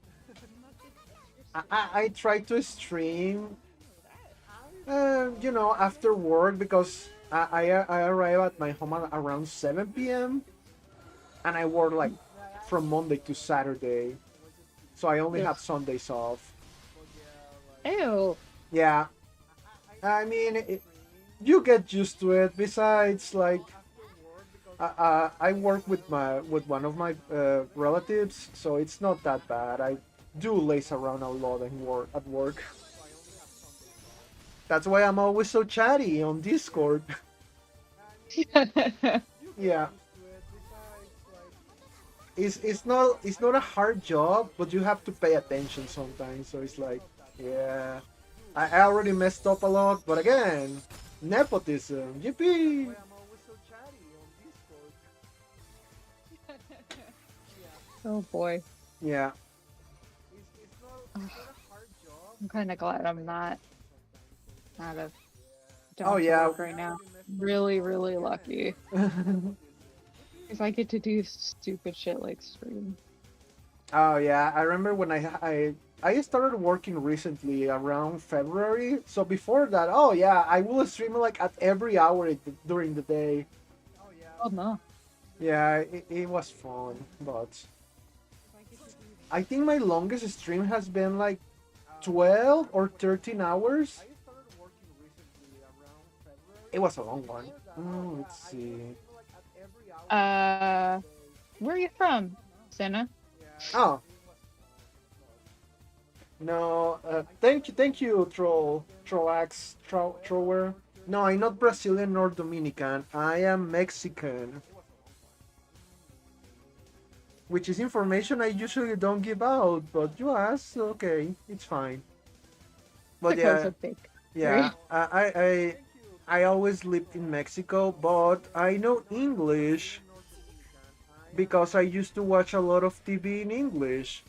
Speaker 1: I try to stream, you know, after work because I arrive at my home around 7 p.m. and I work like from Monday to Saturday, so I only have Sundays off.
Speaker 2: Ew.
Speaker 1: Yeah, I mean, you get used to it. Besides, like, I work with one of my relatives, so it's not that bad. I do lace around a lot and work at work. That's why I'm always so chatty on Discord. Yeah, it's not a hard job, but you have to pay attention sometimes. So it's like, yeah, I already messed up a lot, but again, nepotism, yippee!
Speaker 2: Oh boy.
Speaker 1: Yeah.
Speaker 2: I'm kind of glad I'm not out of
Speaker 1: Oh yeah.
Speaker 2: work right now. Really, really lucky. Because I get to do stupid shit like stream.
Speaker 1: Oh yeah, I remember when I started working recently around February. So before that, oh yeah, I will stream like at every hour during the day.
Speaker 2: Oh no.
Speaker 1: Yeah, it was fun, but I think my longest stream has been like 12 or 13 hours. It was a long one. Let's see.
Speaker 2: Where are you from, Senna?
Speaker 1: Oh. No, thank you, Troller. No, I'm not Brazilian nor Dominican. I am Mexican. Which is information I usually don't give out, but you asked, so okay, it's fine. But
Speaker 2: Because
Speaker 1: yeah,
Speaker 2: of fake.
Speaker 1: yeah, I always lived in Mexico, but I know English because I used to watch a lot of TV in English.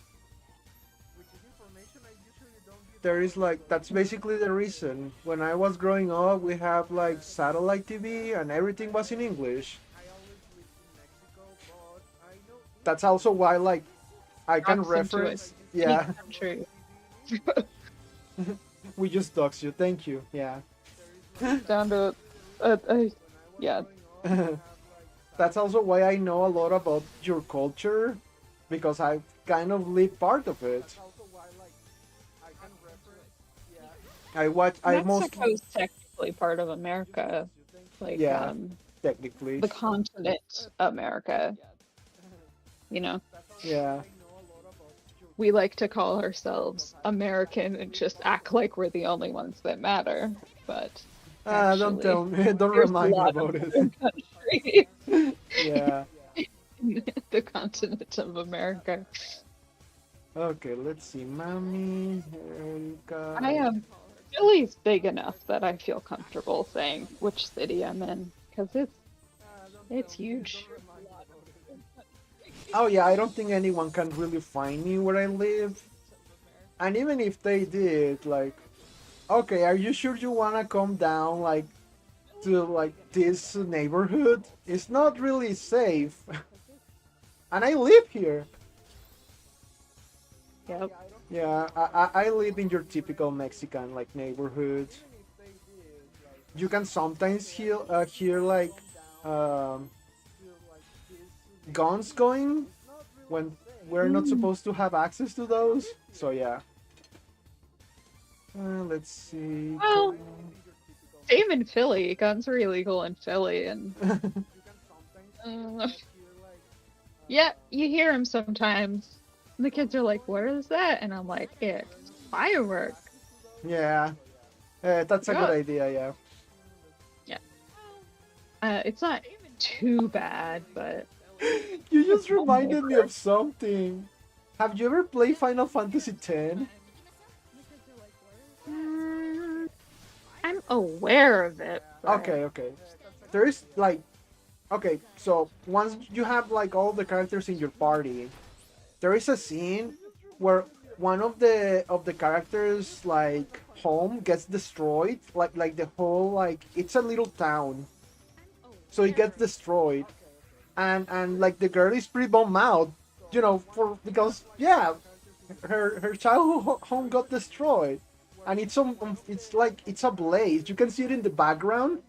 Speaker 1: There is like that's basically the reason. When I was growing up, we have like satellite TV and everything was in English. That's also why like I can
Speaker 2: Talks into
Speaker 1: reference.
Speaker 2: Any
Speaker 1: Yeah,
Speaker 2: country.
Speaker 1: we just dox you. Thank you. Yeah.
Speaker 2: Down to yeah.
Speaker 1: That's also why I know a lot about your culture because I kind of live part of it. I watch. I
Speaker 2: That's
Speaker 1: most.
Speaker 2: supposed technically part of America. Like
Speaker 1: Yeah. technically.
Speaker 2: the continent America. You know,
Speaker 1: Yeah.
Speaker 2: we like to call ourselves American and just act like we're the only ones that matter. But
Speaker 1: Don't
Speaker 2: actually,
Speaker 1: tell me. Don't
Speaker 2: there's a
Speaker 1: remind me
Speaker 2: lot of
Speaker 1: about it.
Speaker 2: other countries
Speaker 1: Yeah.
Speaker 2: in the continent of America.
Speaker 1: Okay, let's see. Mami, Erika.
Speaker 2: I am Philly's big enough that I feel comfortable saying which city I'm in because it's huge.
Speaker 1: Oh yeah, I don't think anyone can really find me where I live. And even if they did, like, okay, are you sure you wanna come down like to like this neighborhood? It's not really safe. And I live here.
Speaker 2: Yep.
Speaker 1: Yeah, I live in your typical Mexican like neighborhood. You can sometimes hear like um, guns going when we're not
Speaker 2: Mm.
Speaker 1: supposed to have access to those. So yeah. Let's see.
Speaker 2: Well, same in Philly. Guns are illegal in Philly, and uh, yeah, you hear them sometimes. The kids are like, "What is that?" And I'm like, "It's fireworks."
Speaker 1: Yeah, that's a good
Speaker 2: Yeah.
Speaker 1: idea. Yeah.
Speaker 2: Yeah. It's not too bad, but
Speaker 1: You just
Speaker 2: it's one
Speaker 1: reminded me
Speaker 2: neighbor.
Speaker 1: of something. Have you ever played Final Fantasy X?
Speaker 2: Mm, I'm aware of it, but
Speaker 1: Okay, okay. There is like, okay, so once you have like all the characters in your party, there is a scene where one of the characters like home gets destroyed, like the whole like it's a little town, so it gets destroyed, and like the girl is pretty bummed out, you know, for because yeah, her childhood home got destroyed, and it's like it's a blaze. You can see it in the background,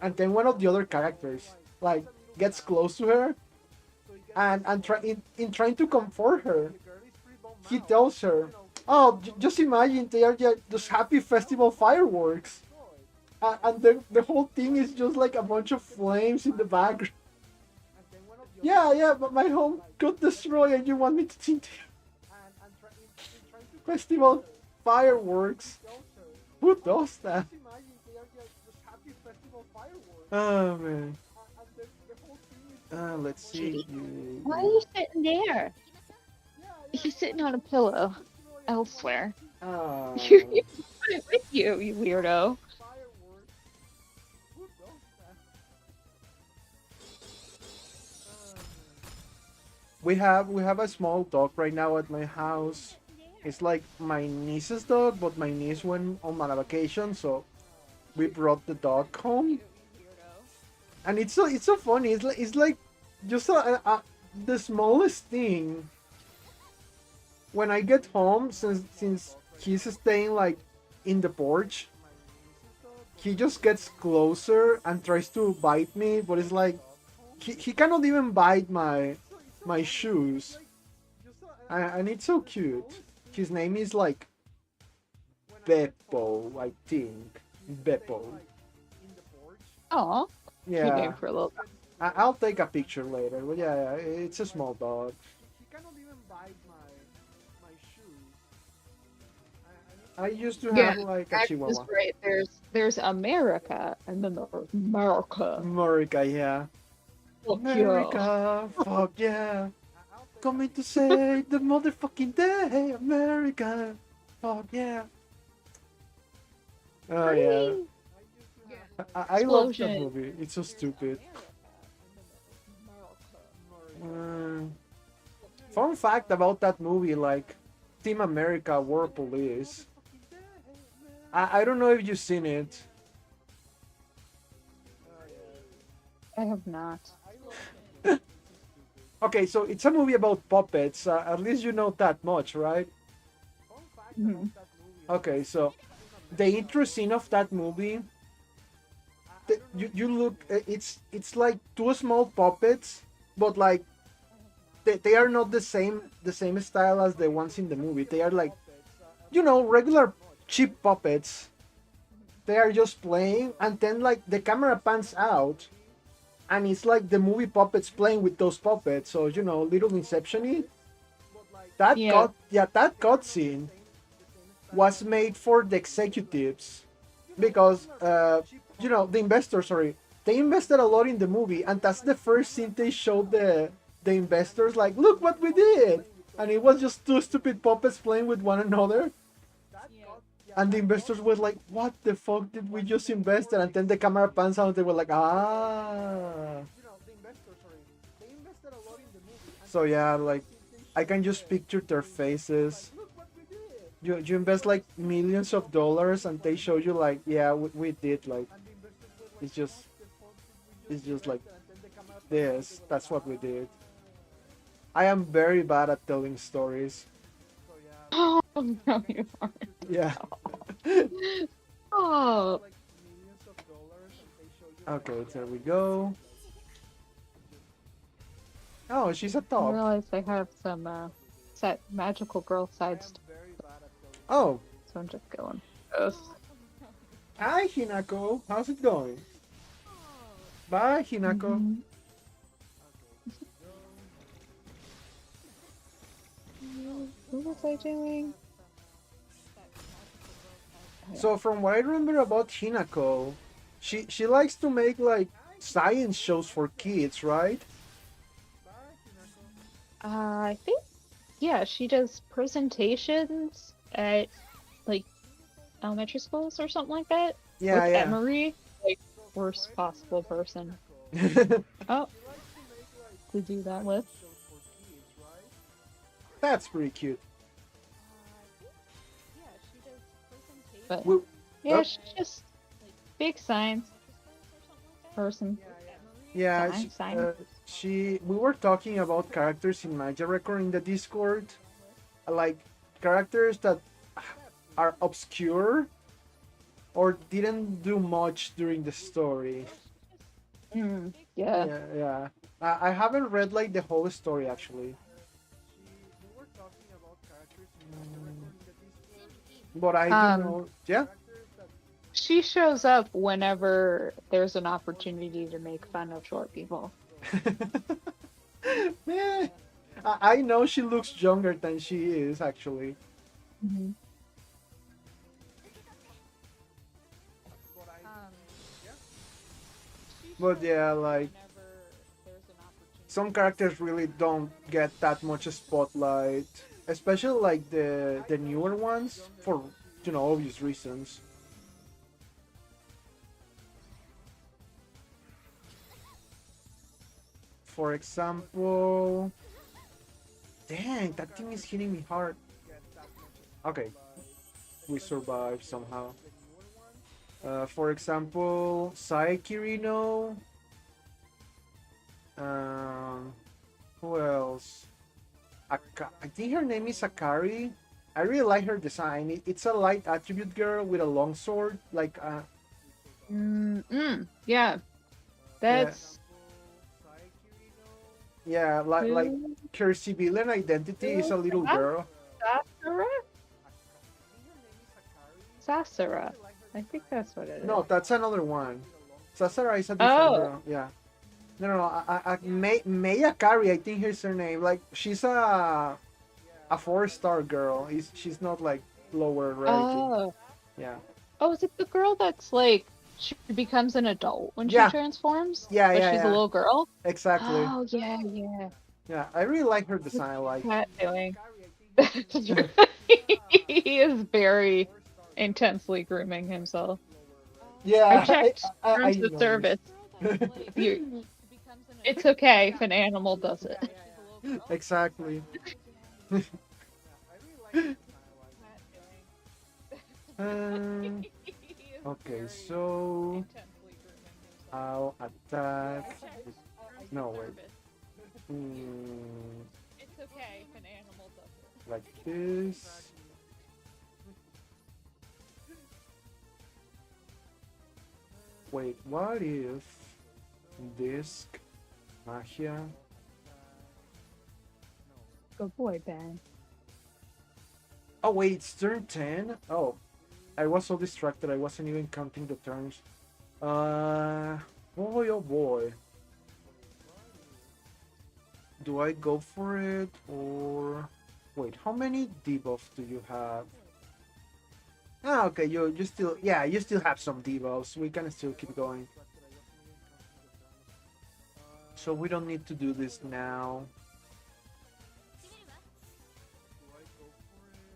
Speaker 1: and then one of the other characters like gets close to her, and in trying to comfort her, he tells her, "Oh, just imagine they are just happy festival fireworks." And the whole thing is just like a bunch of flames in the background. Yeah, yeah, but my home got destroyed and you want me to think festival fireworks. Who does that? Oh man. Let's see.
Speaker 2: why are you sitting there? He's sitting on a pillow elsewhere.
Speaker 1: Ah.
Speaker 2: You put it with you, you weirdo.
Speaker 1: We have a small dog right now at my house. It's like my niece's dog, but my niece went on a vacation, so we brought the dog home. And it's so funny. It's like just the smallest thing. When I get home, since he's staying like in the porch, he just gets closer and tries to bite me, but it's like he cannot even bite my shoes, and it's so cute. His name is like Beppo, I think. Beppo.
Speaker 2: Oh, cute
Speaker 1: Yeah,
Speaker 2: name for a little.
Speaker 1: I'll take a picture later. But yeah, yeah, it's a small dog. I used to
Speaker 2: Yeah,
Speaker 1: have like a
Speaker 2: that is
Speaker 1: Chihuahua.
Speaker 2: great. There's America, and then there's America.
Speaker 1: America, yeah.
Speaker 2: Fuck yeah.
Speaker 1: America, fuck yeah. Coming to say the motherfucking day, America, fuck yeah. Oh yeah.
Speaker 2: Free.
Speaker 1: I love that
Speaker 2: Explosion.
Speaker 1: movie. It's so stupid. Uh, Fun fact about that movie, like Team America, War Police. I don't know if you've seen it.
Speaker 2: I have not.
Speaker 1: Okay, so it's a movie about puppets. At least you know that much, right?
Speaker 2: Mhm.
Speaker 1: Okay, so the intro scene of that movie, you look, it's like two small puppets, but like they are not the same style as the ones in the movie. They are like, regular cheap puppets. They are just playing, and then like the camera pans out, and it's like the movie puppets playing with those puppets. So you know, little Inception-y.
Speaker 2: Yeah.
Speaker 1: That cutscene was made for the executives because you know the investors. Sorry, they invested a lot in the movie, and that's the first scene they showed the investors. Like, look what we did, and it was just two stupid puppets playing with one another. And the investors were like, "What the fuck did we just invest in?" And then the camera pans out, and they were like, "Ah." So yeah, like I can just picture their faces. You invest like millions of dollars, and they show you like, "Yeah, we did." Like it's just like this. That's what we did. I am very bad at telling stories.
Speaker 2: Oh no, you aren't.
Speaker 1: Yeah.
Speaker 2: Oh,
Speaker 1: Okay, there we go. Oh, she's a
Speaker 2: I
Speaker 1: top.
Speaker 2: realize they have some set magical girl side stuff,
Speaker 1: Oh,
Speaker 2: so I'm just going. Ugh.
Speaker 1: hi Hinako. How's it going? Bye, Hinako.
Speaker 2: Mhm. What was I doing?
Speaker 1: So from what I remember about Hinako, she likes to make like science shows for kids, right?
Speaker 2: I think, yeah, she does presentations at like elementary schools or something like that
Speaker 1: Yeah,
Speaker 2: with
Speaker 1: yeah.
Speaker 2: Emery. Like, worst possible person. Oh, to do that with.
Speaker 1: That's pretty cute.
Speaker 2: But
Speaker 1: We,
Speaker 2: yeah,
Speaker 1: oh,
Speaker 2: she's just big science person.
Speaker 1: yeah,
Speaker 2: Science.
Speaker 1: we were talking about characters in Magia Record in the Discord, like characters that are obscure or didn't do much during the story.
Speaker 2: Yeah.
Speaker 1: Yeah, yeah. I haven't read like the whole story actually. But I do know, yeah.
Speaker 2: She shows up whenever there's an opportunity to make fun of short people.
Speaker 1: Meh. I know she looks younger than she is actually.
Speaker 2: Mm-hmm.
Speaker 1: But yeah, like some characters really don't get that much spotlight, especially like the newer ones for obvious reasons. For example, dang, that thing is hitting me hard. Okay, we survived somehow. For example, Sai Kirino. Who else? I think her name is Akari. I really like her design. It's a light attribute girl with a long sword. Like,
Speaker 2: yeah. That's.
Speaker 1: Yeah, like her civilian identity is a little girl.
Speaker 2: Sasura? Sasura. I think that's what it is.
Speaker 1: No, that's another one. Sasara is a different girl. Yeah. No. May Akari, I think is her name. Like, she's a 4-star girl. She's not like lower ranking.
Speaker 2: Oh.
Speaker 1: Yeah.
Speaker 2: Oh, is it the girl that's like she becomes an adult when she transforms?
Speaker 1: Yeah,
Speaker 2: but
Speaker 1: yeah,
Speaker 2: she's a little girl?
Speaker 1: Exactly.
Speaker 2: Oh, yeah.
Speaker 1: Yeah, I really like her design. Like,
Speaker 2: what's that doing? He is very intensely grooming himself.
Speaker 1: yeah,
Speaker 2: I checked terms of service. It's okay if an animal does it.
Speaker 1: Exactly. Okay, so I'll attack. No, wait.
Speaker 2: It's okay if an animal does it.
Speaker 1: Like this. Wait, what if disc magia?
Speaker 2: Good boy, Ben.
Speaker 1: Oh wait, it's turn 10? Oh, I was so distracted I wasn't even counting the turns. Oh boy. Do I go for it or wait? How many debuffs do you have? Ah, okay. You still you still have some debuffs. We can still keep going. So we don't need to do this now.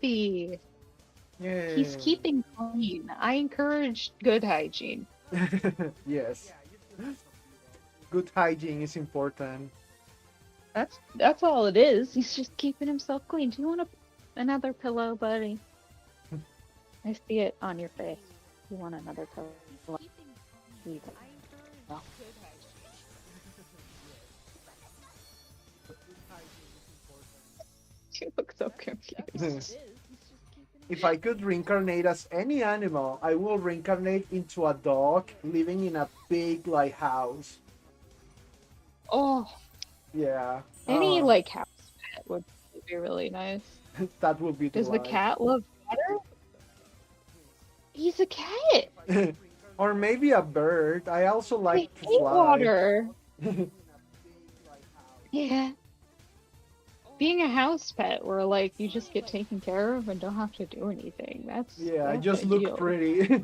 Speaker 2: See, he's
Speaker 1: Yeah.
Speaker 2: keeping clean. I encourage good hygiene.
Speaker 1: Yes. Good hygiene is important.
Speaker 2: That's all it is. He's just keeping himself clean. Do you want another pillow, buddy? I see it on your face. You want another pillow? Leave it. Oh. You look so confused.
Speaker 1: If I could reincarnate as any animal, I will reincarnate into a dog living in a big like house.
Speaker 2: Oh,
Speaker 1: Yeah.
Speaker 2: any like house pet would be really nice.
Speaker 1: That would be the
Speaker 2: Does the
Speaker 1: life.
Speaker 2: cat love water? He's a cat.
Speaker 1: Or maybe a bird. I also
Speaker 2: I
Speaker 1: like to
Speaker 2: hate
Speaker 1: fly.
Speaker 2: water. Yeah. Being a house pet where like you just get taken care of and don't have to do anything. That's
Speaker 1: I just
Speaker 2: ideal.
Speaker 1: look pretty.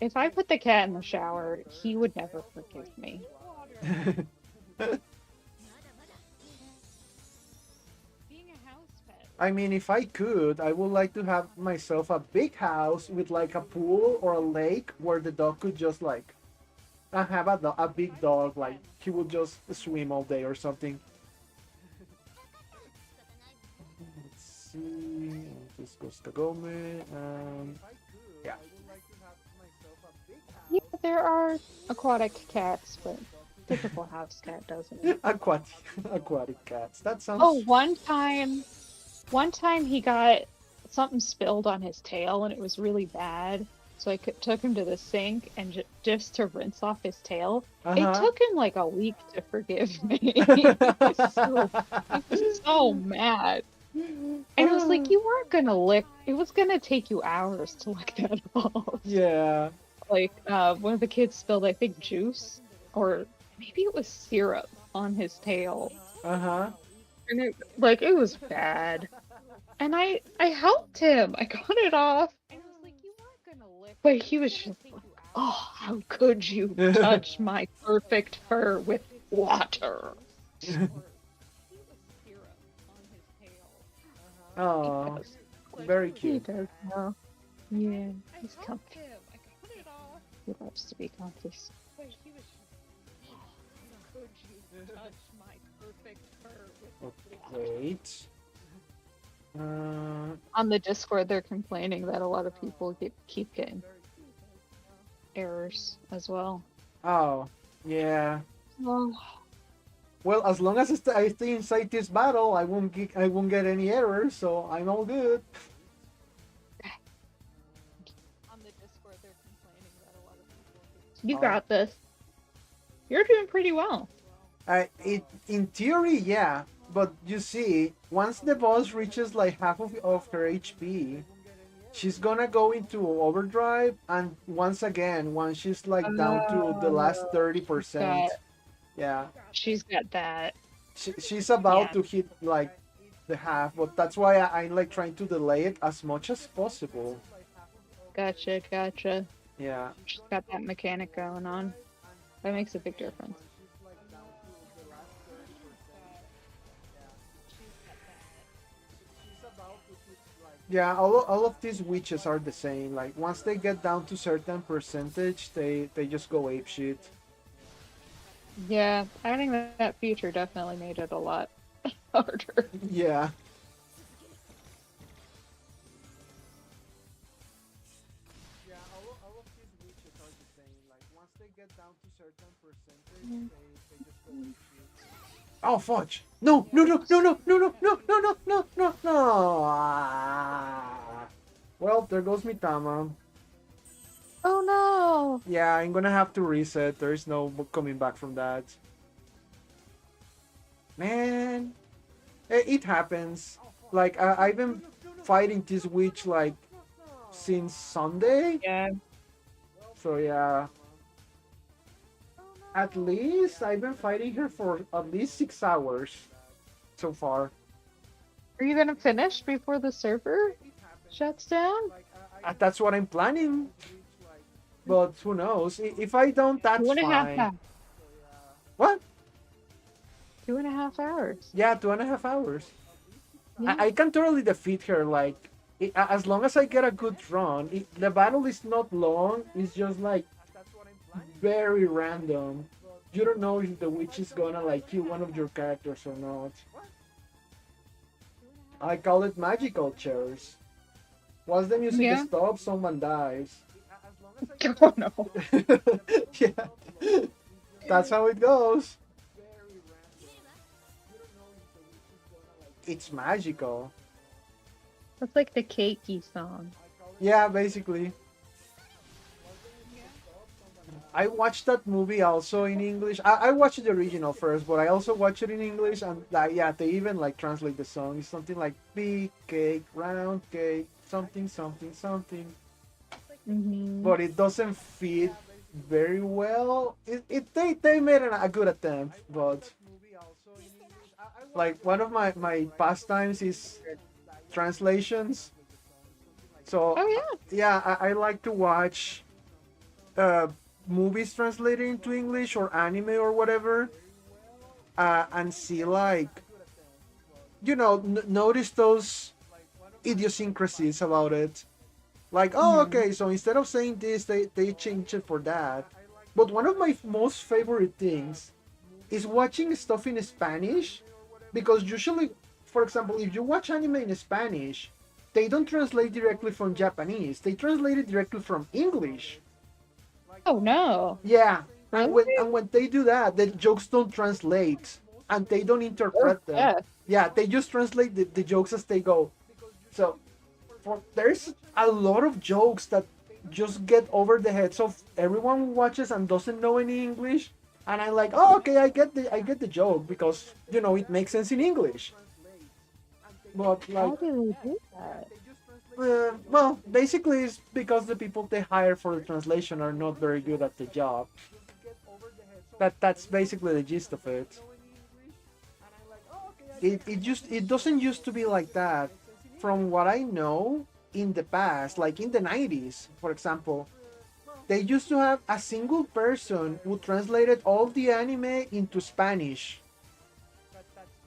Speaker 2: If I put the cat in the shower, he would never forgive me.
Speaker 1: I mean, if I could, I would like to have myself a big house with like a pool or a lake where the dog could just like have a big dog, like he would just swim all day or something. Let's see. This goes to Gome. Yeah.
Speaker 2: Yeah, there are aquatic cats, but typical house cat doesn't.
Speaker 1: Aquatic cats. That sounds.
Speaker 2: Oh, one time he got something spilled on his tail and it was really bad. So I took him to the sink and just to rinse off his tail. It took him like a week to forgive me. He was so mad. And it was like, you weren't gonna lick. It was gonna take you hours to lick that off.
Speaker 1: Yeah.
Speaker 2: Like one of the kids spilled, I think, juice or maybe it was syrup on his tail.
Speaker 1: And
Speaker 2: it was bad. And I helped him. I got it off. But he was just like, oh, how could you touch my perfect fur with water?
Speaker 1: Oh, very cute.
Speaker 2: He does now. Yeah, he's comfy. He loves to be comfy.
Speaker 1: Wait.
Speaker 2: On the Discord, they're complaining that a lot of people keep getting errors as well.
Speaker 1: Oh, yeah.
Speaker 2: Oh.
Speaker 1: Well, as long as I stay inside this battle, I won't get any errors, so I'm all good.
Speaker 2: On the Discord, they're complaining that a lot of people. You got this. You're doing pretty well.
Speaker 1: In theory, yeah, but you see, once the boss reaches like half of her HP, she's gonna go into overdrive, and once she's like down to the last 30%, yeah,
Speaker 2: she's got that.
Speaker 1: She's about to hit like the half, but that's why I'm like trying to delay it as much as possible.
Speaker 2: Gotcha.
Speaker 1: Yeah.
Speaker 2: She's got that mechanic going on. That makes a big difference.
Speaker 1: Yeah, all of these witches are the same. Like once they get down to certain percentage, they just go apeshit.
Speaker 2: Yeah, adding that feature definitely made it a lot harder.
Speaker 1: Yeah. Yeah, all of these witches are the same. Like once they get down to certain percentage, they just go apeshit. Oh fudge! No! Ah. Well, there goes Mitama.
Speaker 2: Oh no!
Speaker 1: Yeah, I'm gonna have to reset. There's no coming back from that. Man, it happens. Like I've been fighting this witch like since Sunday.
Speaker 2: Yeah.
Speaker 1: So yeah. At least I've been fighting her for at least 6 hours so far.
Speaker 2: Are you gonna finish before the server shuts down?
Speaker 1: That's what I'm planning. But who knows? If I don't,
Speaker 2: Two
Speaker 1: that's
Speaker 2: and a half
Speaker 1: fine.
Speaker 2: hours.
Speaker 1: What?
Speaker 2: 2.5 hours.
Speaker 1: Yeah, 2.5 hours.
Speaker 2: Yeah.
Speaker 1: I can totally defeat her. Like, as long as I get a good run, the battle is not long. It's just like very random. You don't know if the witch is gonna like kill one of your characters or not. I call it magical chairs. Once the music
Speaker 2: Yeah.
Speaker 1: stops, someone dies.
Speaker 2: Oh no.
Speaker 1: Yeah, that's how it goes. It's magical.
Speaker 2: That's like the cakey song.
Speaker 1: Yeah, basically. I watched that movie also in English. I watched the original first, but I also watched it in English, and yeah, they even like translate the song. It's something like big cake, round cake, something, something, something.
Speaker 2: Mm-hmm.
Speaker 1: But it doesn't fit very well. They made a good attempt, but like one of my pastimes is translations. So
Speaker 2: Oh yeah.
Speaker 1: yeah, I like to watch uh, movies translated into English or anime or whatever, and see like notice those idiosyncrasies about it. Like, oh,
Speaker 2: Mm-hmm.
Speaker 1: okay, so instead of saying this, they change it for that. But one of my most favorite things is watching stuff in Spanish, because usually, for example, if you watch anime in Spanish, they don't translate directly from Japanese. They translate it directly from English.
Speaker 2: Oh no.
Speaker 1: Yeah, and
Speaker 2: Really?
Speaker 1: when they do that, the jokes don't translate and they don't
Speaker 2: Oh
Speaker 1: interpret them.
Speaker 2: yeah.
Speaker 1: Yeah, they just translate the jokes as they go. So there's a lot of jokes that just get over the heads of everyone who watches and doesn't know any English. And I'm like, oh, okay, I get the joke because it makes sense in English. But like,
Speaker 2: How do they do that?
Speaker 1: well, basically it's because the people they hire for the translation are not very good at the job. That's basically the gist of it. It doesn't used to be like that. From what I know, in the past, like in the 90s, for example, they used to have a single person who translated all the anime into Spanish.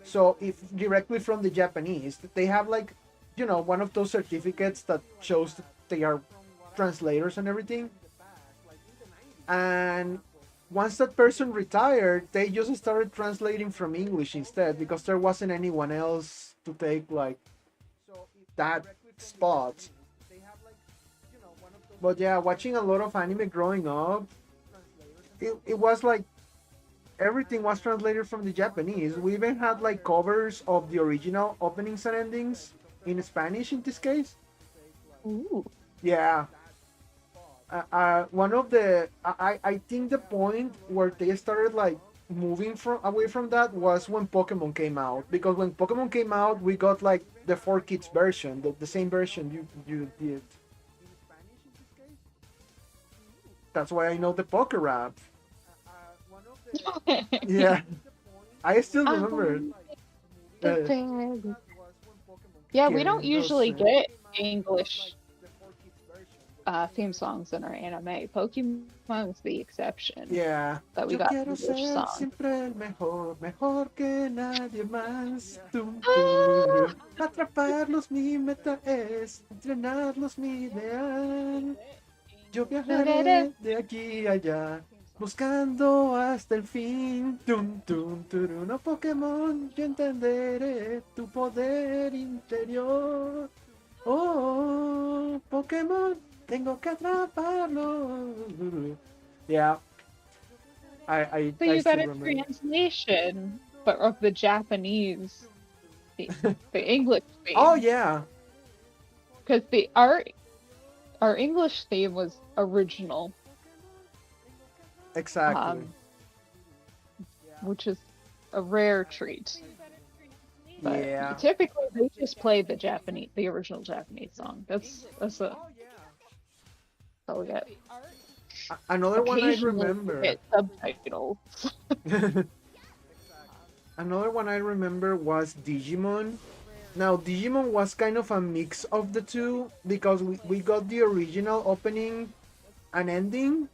Speaker 1: So if directly from the Japanese, they have like, one of those certificates that shows that they are translators and everything. And once that person retired, they just started translating from English instead because there wasn't anyone else to take like that spot. But yeah, watching a lot of anime growing up, it was like everything was translated from the Japanese. We even had like covers of the original openings and endings in Spanish in this case.
Speaker 2: Ooh.
Speaker 1: Yeah. One of the I think the point where they started like moving from away from that was when Pokemon came out, because when Pokemon came out we got like the 4 kids version, the same version you did. That's why I know the Poker Rap. Yeah, I still remember.
Speaker 2: Um, the
Speaker 1: Uh,
Speaker 2: fairy. Yeah, we don't
Speaker 1: getting those.
Speaker 2: usually get English theme songs in our anime. Pokemon's the exception
Speaker 1: Yeah.
Speaker 2: that we
Speaker 1: Yo
Speaker 2: got
Speaker 1: quiero
Speaker 2: English
Speaker 1: ser
Speaker 2: songs.
Speaker 1: siempre el mejor, mejor que nadie más. Tum,
Speaker 2: Ah,
Speaker 1: turu. Atraparlos mi meta es, entrenarlos mi ideal. Yo
Speaker 2: da-da-da.
Speaker 1: viajaré de aquí a allá, buscando hasta el fin. Tum, tum, turu. No Pokémon, yo entenderé tu poder interior. Oh, Pokémon, tengo que atraparlo. Yeah, I I,
Speaker 2: So
Speaker 1: I
Speaker 2: you got
Speaker 1: still
Speaker 2: a
Speaker 1: remember.
Speaker 2: translation, but of the Japanese theme, the English
Speaker 1: Oh
Speaker 2: theme,
Speaker 1: yeah,
Speaker 2: because the our English theme was original,
Speaker 1: exactly.
Speaker 2: um, which is a rare treat. But
Speaker 1: Yeah.
Speaker 2: typically they just play the original Japanese song. That's all we get.
Speaker 1: Another one I
Speaker 2: occasionally
Speaker 1: remember.
Speaker 2: get subtitles.
Speaker 1: Another one I remember was Digimon. Now, Digimon was kind of a mix of the two because we got the original opening and ending,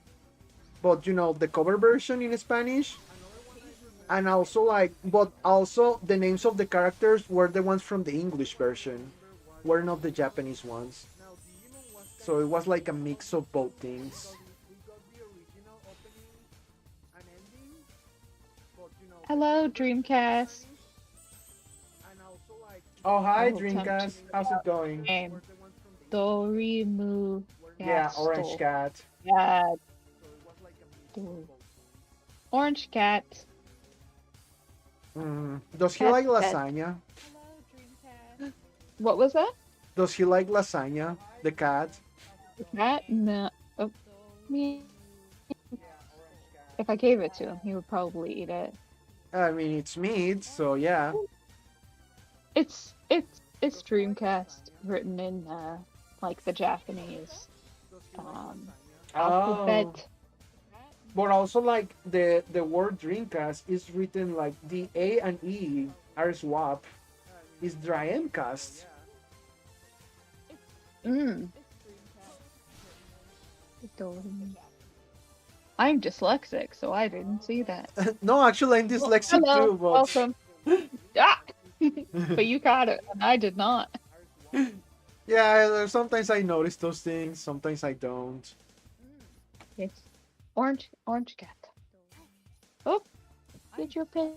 Speaker 1: but you know, the cover version in Spanish. And also, like, but also the names of the characters were the ones from the English version, were not the Japanese ones. So it was like a mix of both things.
Speaker 2: Hello, Dreamcast.
Speaker 1: Oh,
Speaker 2: I
Speaker 1: hi,
Speaker 2: will attempt to
Speaker 1: Dreamcast. How's it going?
Speaker 2: name Dorimu
Speaker 1: Yeah, Orange
Speaker 2: Gastel.
Speaker 1: Cat.
Speaker 2: Yeah, Orange Cat.
Speaker 1: Does he
Speaker 2: Cat,
Speaker 1: like
Speaker 2: cat.
Speaker 1: lasagna?
Speaker 2: What was that?
Speaker 1: Does he like lasagna? The cat?
Speaker 2: The cat? No. Oh, me. If I gave it to him, he would probably eat it.
Speaker 1: I mean, it's meat, so yeah.
Speaker 2: It's Dreamcast written in like the Japanese
Speaker 1: Oh.
Speaker 2: alphabet.
Speaker 1: But also, like, the word Dreamcast is written like the A and E are swap. Is Dreamcast.
Speaker 2: Mm. I'm dyslexic, so I didn't see that.
Speaker 1: No, actually, I'm dyslexic
Speaker 2: Hello,
Speaker 1: too, but.
Speaker 2: welcome. Ah! But you got it, and I did not.
Speaker 1: Yeah, sometimes I notice those things, sometimes I don't.
Speaker 2: It's orange cat. Oh, did you pay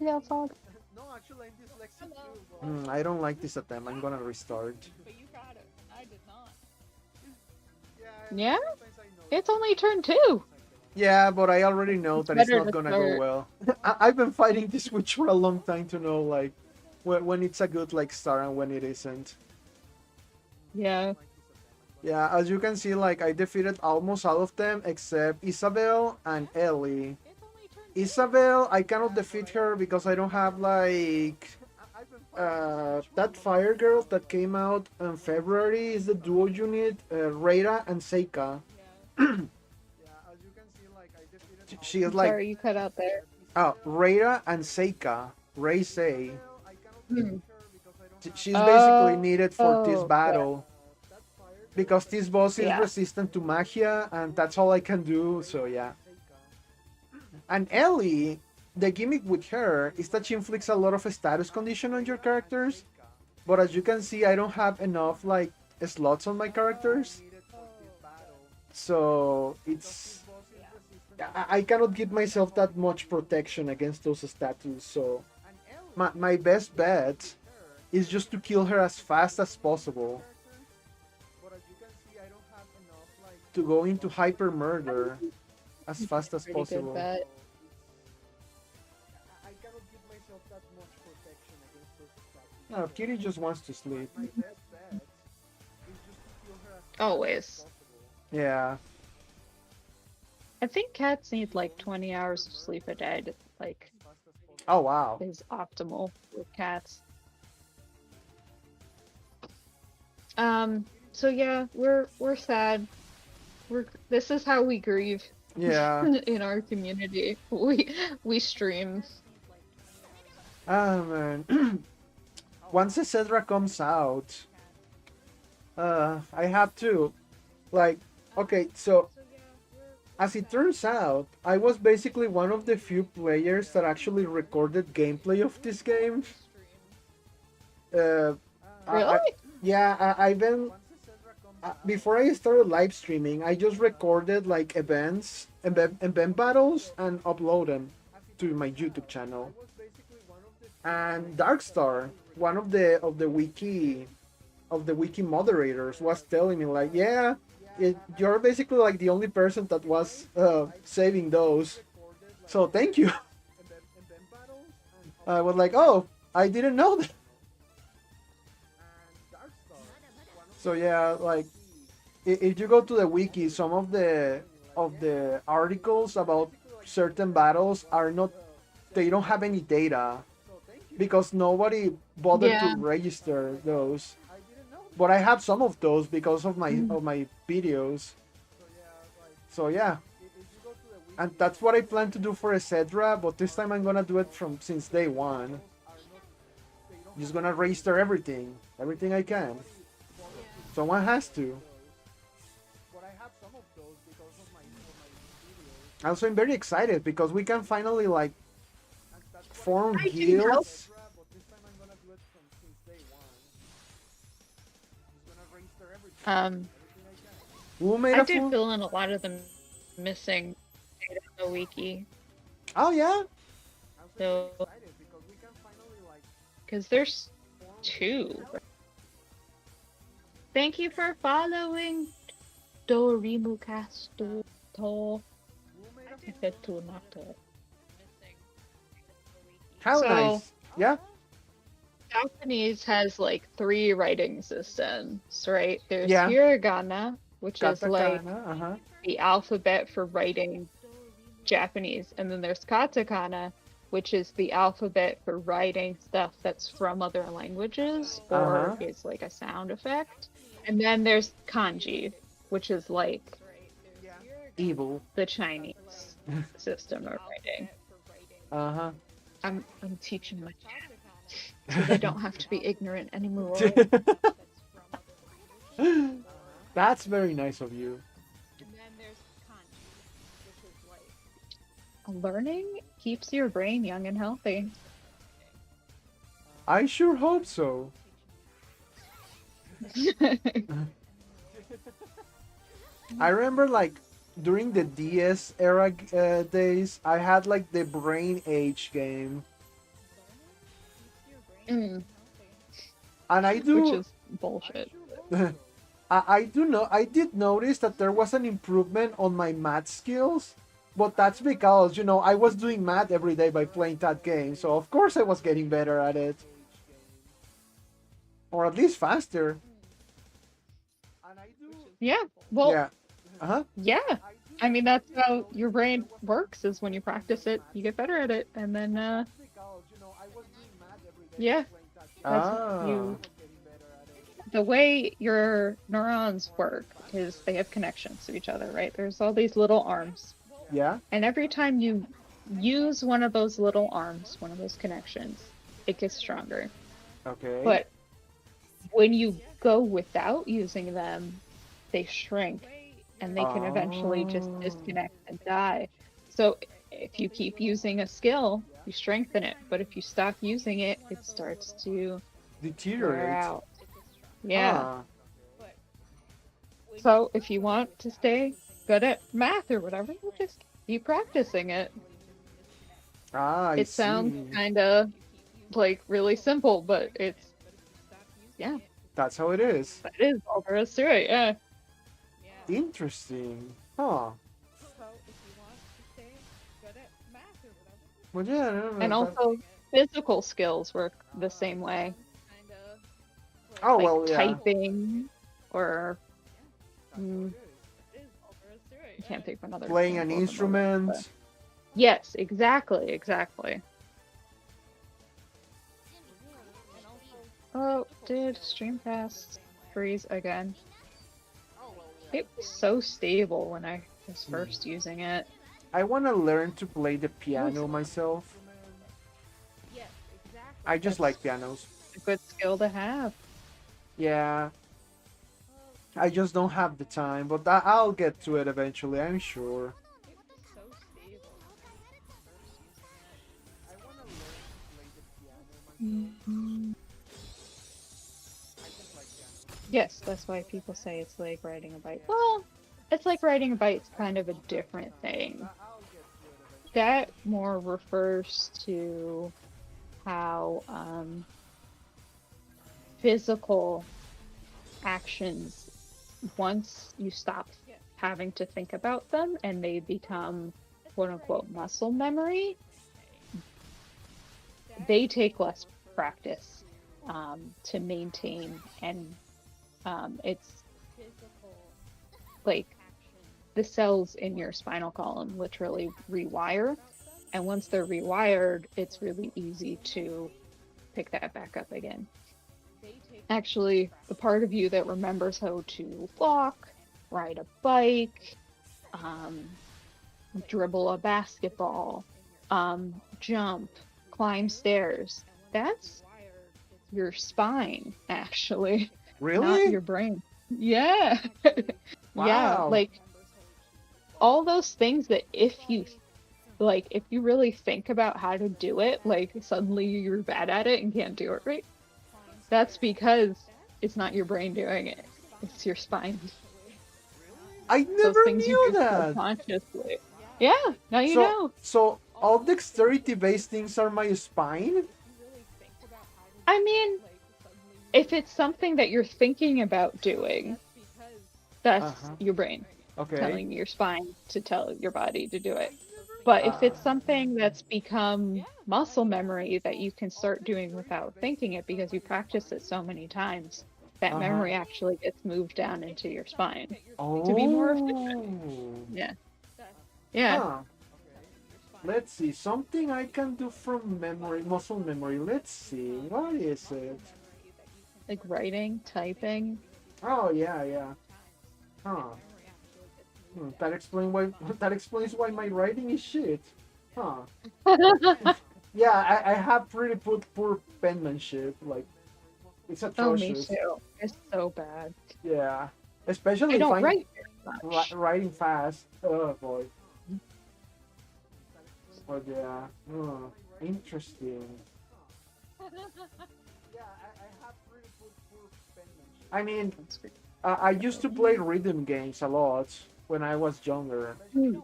Speaker 2: that fog?
Speaker 1: No, actually, I'm dyslexic too. I don't like this attempt. I'm gonna restart.
Speaker 2: But you got it, and I did not. Yeah, it's only turn 2.
Speaker 1: Yeah, but I already know that it's
Speaker 2: better
Speaker 1: not
Speaker 2: to
Speaker 1: gonna go
Speaker 2: start.
Speaker 1: well. I've been fighting this witch for a long time to know, like, when it's a good like start and when it isn't.
Speaker 2: Yeah.
Speaker 1: Yeah, as you can see, like, I defeated almost all of them except Isabel and Ellie. Isabel, I cannot defeat her because I don't have like that fire girl that came out in February is the duo unit, Reira and Seika. She is like,
Speaker 2: Sorry, you cut out there.
Speaker 1: oh, Reira and Seika, Rei Sei.
Speaker 2: Hmm.
Speaker 1: She's basically needed for this
Speaker 2: Oh,
Speaker 1: battle because this boss is
Speaker 2: Yeah.
Speaker 1: resistant to magia, and that's all I can do. So yeah. And Ellie, the gimmick with her is that she inflicts a lot of status condition on your characters. But as you can see, I don't have enough like slots on my characters, so it's I cannot give myself that much protection against those statues. So my best bet is just to kill her as fast as possible. To go into hyper murder as fast as
Speaker 2: Pretty
Speaker 1: possible.
Speaker 2: good bet.
Speaker 1: No, Kitty just wants to sleep.
Speaker 2: Always.
Speaker 1: Yeah.
Speaker 2: I think cats need like 20 hours of sleep a day to like
Speaker 1: Oh wow.
Speaker 2: is optimal with cats. So yeah, we're sad. This is how we grieve
Speaker 1: Yeah.
Speaker 2: in our community. We stream.
Speaker 1: Ah man. Once the Cedra comes out, I have to, like, okay, so as it turns out, I was basically one of the few players that actually recorded gameplay of this game. Uh,
Speaker 2: Really?
Speaker 1: I've been before I started live streaming, I just recorded like event battles and upload them to my YouTube channel. And Darkstar, one of the wiki moderators, was telling me like, yeah, you're basically like the only person that was saving those. So thank you. I was like, oh, I didn't know that. So yeah, like if you go to the wiki, some of the articles about certain battles are not, they don't have any data because nobody bothered
Speaker 2: Yeah.
Speaker 1: to register those. But I have some of those because of my videos. So yeah, and that's what I plan to do for Etc. But this time I'm gonna do it from since day one. Just gonna register everything I can. Someone has to. Also, I'm very excited because we can finally like form
Speaker 2: I can help.
Speaker 1: guilds. Who made
Speaker 2: I
Speaker 1: a
Speaker 2: did
Speaker 1: full?
Speaker 2: fill in a lot of the missing data in the wiki.
Speaker 1: Oh yeah.
Speaker 2: So, because there's two. Thank you for following Dorimu Casto. I said to, not to.
Speaker 1: How
Speaker 2: So,
Speaker 1: nice. Yeah.
Speaker 2: Japanese has like 3 writing systems, right? There's
Speaker 1: Yeah.
Speaker 2: hiragana, which is like
Speaker 1: Katakana. Uh huh.
Speaker 2: the alphabet for writing Japanese, and then there's katakana, which is the alphabet for writing stuff that's from other languages
Speaker 1: Uh
Speaker 2: or
Speaker 1: huh.
Speaker 2: is like a sound effect. And then there's kanji, which is like
Speaker 1: Evil.
Speaker 2: the Chinese system of writing.
Speaker 1: Uh huh.
Speaker 2: I'm teaching my kids so they don't have to be ignorant anymore.
Speaker 1: That's very nice of you.
Speaker 2: Learning keeps your brain young and healthy.
Speaker 1: I sure hope so. I remember like during the DS era days, I had like the Brain Age game,
Speaker 2: Mm,
Speaker 1: and I
Speaker 2: which
Speaker 1: do,
Speaker 2: is bullshit.
Speaker 1: I do know, I did notice that there was an improvement on my math skills, but that's because I was doing math every day by playing that game, so of course I was getting better at it, or at least faster.
Speaker 2: Yeah, well,
Speaker 1: Yeah. Uh huh.
Speaker 2: yeah. I mean, that's how your brain works, is when you practice it, you get better at it. And then, yeah, that's
Speaker 1: Ah.
Speaker 2: the way your neurons work is they have connections to each other, right? There's all these little arms.
Speaker 1: Yeah.
Speaker 2: And every time you use one of those little arms, one of those connections, it gets stronger.
Speaker 1: Okay.
Speaker 2: But when you go without using them, they shrink and they can eventually just
Speaker 1: Oh.
Speaker 2: disconnect and die. So if you keep using a skill, you strengthen it. But if you stop using it, it starts to wear
Speaker 1: Deteriorate.
Speaker 2: out. Yeah.
Speaker 1: Ah.
Speaker 2: So if you want to stay good at math or whatever, you just keep practicing it.
Speaker 1: Ah, I
Speaker 2: It
Speaker 1: see.
Speaker 2: sounds kind of like really simple, but yeah,
Speaker 1: That's how it is.
Speaker 2: that is all there is to it. Yeah.
Speaker 1: Interesting. Huh. Well, yeah, no, no,
Speaker 2: And also physical skills work the same way.
Speaker 1: oh,
Speaker 2: Like
Speaker 1: well, yeah.
Speaker 2: typing or I can't think of another
Speaker 1: Playing an
Speaker 2: example at the moment,
Speaker 1: instrument.
Speaker 2: but- Yes, exactly. Oh, did Streamcast freeze again? It was so stable when I was first using it.
Speaker 1: I want to learn to play the piano myself. I just like pianos.
Speaker 2: A good skill to have.
Speaker 1: Yeah. I just don't have the time, but I'll get to it eventually, I'm sure.
Speaker 2: Yes, that's why people say it's like riding a bike. Well, it's like riding a bike's kind of a different thing. That more refers to how physical actions, once you stop having to think about them and they become quote unquote muscle memory, they take less practice to maintain, and it's like the cells in your spinal column literally rewire, and once they're rewired, it's really easy to pick that back up again. Actually, the part of you that remembers how to walk, ride a bike, um, dribble a basketball, jump, climb stairs. That's your spine, actually, not
Speaker 1: Really?
Speaker 2: your brain. Yeah. Yeah,
Speaker 1: Wow.
Speaker 2: like all those things that if you really think about how to do it, like suddenly you're bad at it and can't do it right. That's because it's not your brain doing it. It's your spine.
Speaker 1: I
Speaker 2: Those
Speaker 1: never
Speaker 2: things you
Speaker 1: knew
Speaker 2: do
Speaker 1: that.
Speaker 2: subconsciously. Yeah, now you
Speaker 1: So
Speaker 2: know.
Speaker 1: so all dexterity based things are my spine?
Speaker 2: I mean, if it's something that you're thinking about doing, that's
Speaker 1: Uh-huh.
Speaker 2: your brain
Speaker 1: Okay.
Speaker 2: telling your spine to tell your body to do it. But if
Speaker 1: Uh,
Speaker 2: it's something that's become muscle memory that you can start doing without thinking it because you practice it so many times, that
Speaker 1: uh-huh.
Speaker 2: memory actually gets moved down into your spine to be more efficient.
Speaker 1: Oh.
Speaker 2: Yeah. Yeah.
Speaker 1: Huh. Let's see. Something I can do from memory, muscle memory. Let's see. What is it?
Speaker 2: Like writing, typing.
Speaker 1: Oh yeah, yeah. Huh. That explains why that explains why my writing is shit. Huh. Yeah, I have pretty poor penmanship. Like it's
Speaker 2: Oh, me
Speaker 1: atrocious.
Speaker 2: too. It's so bad.
Speaker 1: Yeah.
Speaker 2: I
Speaker 1: Especially if
Speaker 2: don't
Speaker 1: I'm
Speaker 2: write very much.
Speaker 1: writing fast. Oh boy. But yeah. Interesting. I mean,
Speaker 2: That's good.
Speaker 1: I used to play rhythm games a lot when I was younger.
Speaker 2: Hmm.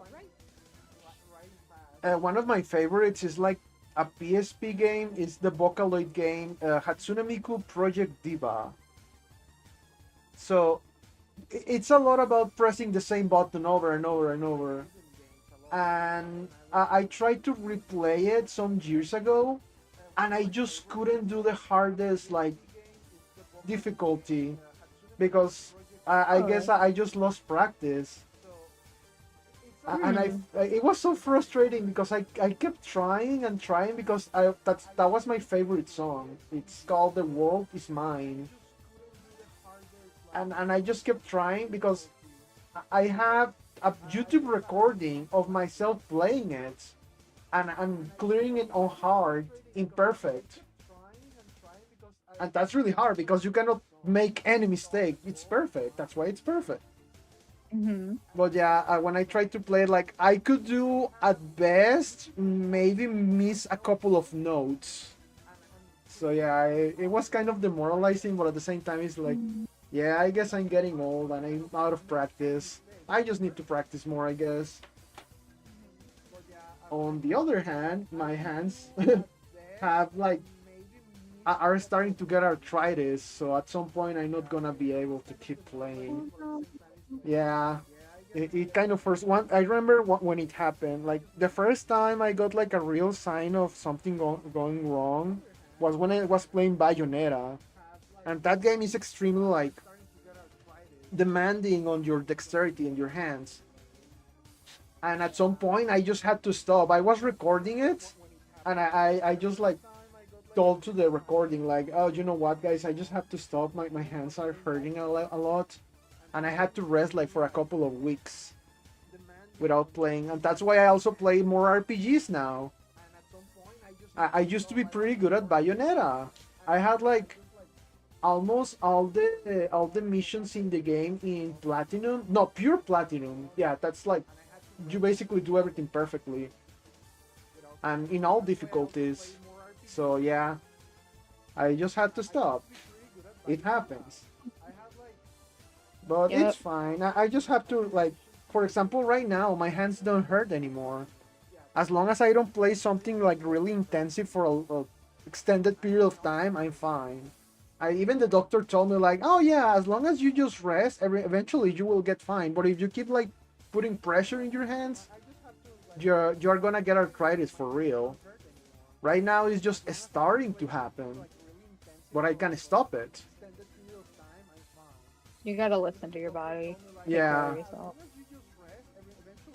Speaker 1: One of my favorites is like a PSP game. It's the Vocaloid game Hatsune Miku Project Diva. So it's a lot about pressing the same button over and over and over. And I tried to replay it some years ago, and I just couldn't do the hardest like difficulty because I guess
Speaker 2: Oh.
Speaker 1: I just lost practice. And
Speaker 2: Hmm.
Speaker 1: it was so frustrating because I kept trying and trying because that was my favorite song. It's called "The World Is Mine," and I just kept trying because I have a YouTube recording of myself playing it, and I'm clearing it on hard, imperfect, and that's really hard because you cannot make any mistake. It's perfect. That's why it's perfect.
Speaker 2: Hmm.
Speaker 1: But yeah, when I tried to play it, like I could do at best maybe miss a couple of notes. So yeah, it was kind of demoralizing, but at the same time, it's like, yeah, I guess I'm getting old and I'm out of practice. I just need to practice more, I guess. On the other hand, my hands have like are starting to get arthritis, so at some point I'm not gonna be able to keep playing. Yeah, it kind of first one. I remember when it happened. Like the first time I got like a real sign of something going wrong was when I was playing Bayonetta, and that game is extremely like demanding on your dexterity and your hands. And at some point, I just had to stop. I was recording it, and I just like told to the recording like, oh, you know what, guys, I just have to stop. My hands are hurting a lot, and I had to rest like for a couple of weeks without playing, and that's why I also play more RPGs now. I used to be pretty good at Bayonetta. I had like almost all the missions in the game in platinum. No, pure platinum. Yeah, that's like you basically do everything perfectly and in all difficulties. So yeah, I just had to stop. It happens, but it's
Speaker 2: Yep.
Speaker 1: fine. I just have to like, for example, right now my hands don't hurt anymore. As long as I don't play something like really intensive for a extended period of time, I'm fine. Even the doctor told me like, oh yeah, as long as you just rest, eventually you will get fine. But if you keep like putting pressure in your hands, you're gonna get arthritis for real. Right now it's just starting to happen, but I can stop it.
Speaker 2: You gotta listen to your body. Take care
Speaker 1: Yeah,
Speaker 2: of yourself.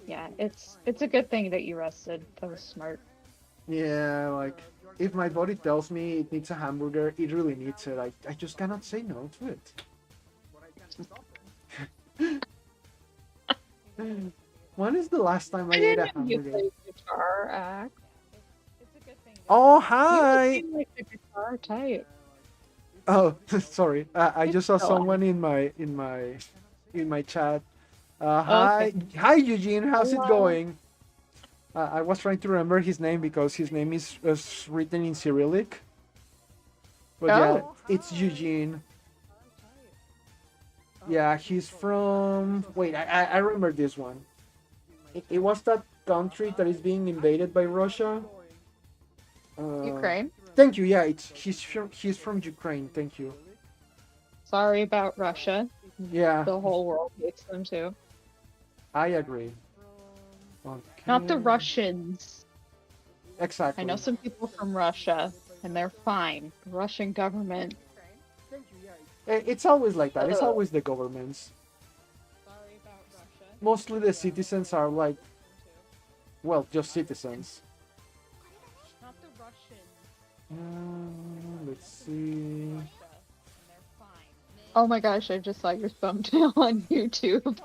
Speaker 2: Yeah, it's a good thing that you rested. That was smart.
Speaker 1: yeah. Like if my body tells me it needs a hamburger, it really needs it. I just cannot say no to it. When is the last time I
Speaker 2: I
Speaker 1: ate a
Speaker 2: didn't know you
Speaker 1: hamburger?
Speaker 2: played guitar, Act.
Speaker 1: Oh,
Speaker 2: You don't
Speaker 1: hi!
Speaker 2: seem like the guitar type.
Speaker 1: Oh, sorry. I
Speaker 2: It's
Speaker 1: just saw
Speaker 2: so
Speaker 1: someone in my chat.
Speaker 2: okay.
Speaker 1: Hi, Eugene. How's it
Speaker 2: Hello.
Speaker 1: going? I was trying to remember his name because his name is written in Cyrillic. But yeah,
Speaker 2: Oh,
Speaker 1: it's Eugene. Yeah, he's from. Wait, I remember this one. It was that country that is being invaded by Russia. Uh,
Speaker 2: Ukraine.
Speaker 1: Thank you. Yeah, he's from Ukraine. Thank you.
Speaker 2: Sorry about Russia.
Speaker 1: Yeah,
Speaker 2: The whole world hates them too.
Speaker 1: I agree.
Speaker 2: Not the
Speaker 1: Okay.
Speaker 2: Russians. I know
Speaker 1: Exactly.
Speaker 2: some people from Russia, and they're fine. The Russian government.
Speaker 1: It's always like that. It's
Speaker 2: Ugh.
Speaker 1: always the governments. Mostly the citizens are like, well, just citizens. Let's see.
Speaker 2: Oh my gosh, I just saw your thumbnail on YouTube.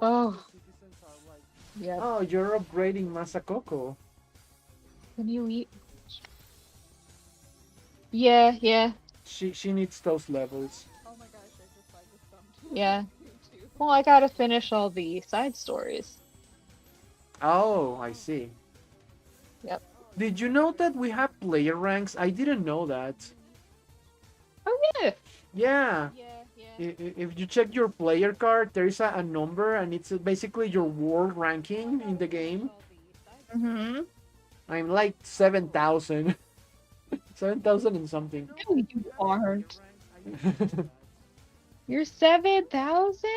Speaker 2: Oh, yeah.
Speaker 1: Oh, you're upgrading Masakoko.
Speaker 2: Can you eat? Yeah, yeah,
Speaker 1: She needs those levels.
Speaker 2: yeah. Well, I gotta finish all the side stories.
Speaker 1: Oh, I see.
Speaker 2: Yep.
Speaker 1: Did you know that we have player ranks? I didn't know that.
Speaker 2: Oh yeah.
Speaker 1: Yeah. If you check your player card, there is a number, and it's basically your world ranking in the game.
Speaker 2: Mm-hmm.
Speaker 1: I'm like 7,000. 7,000 and something.
Speaker 2: No, you aren't. You're 7,000?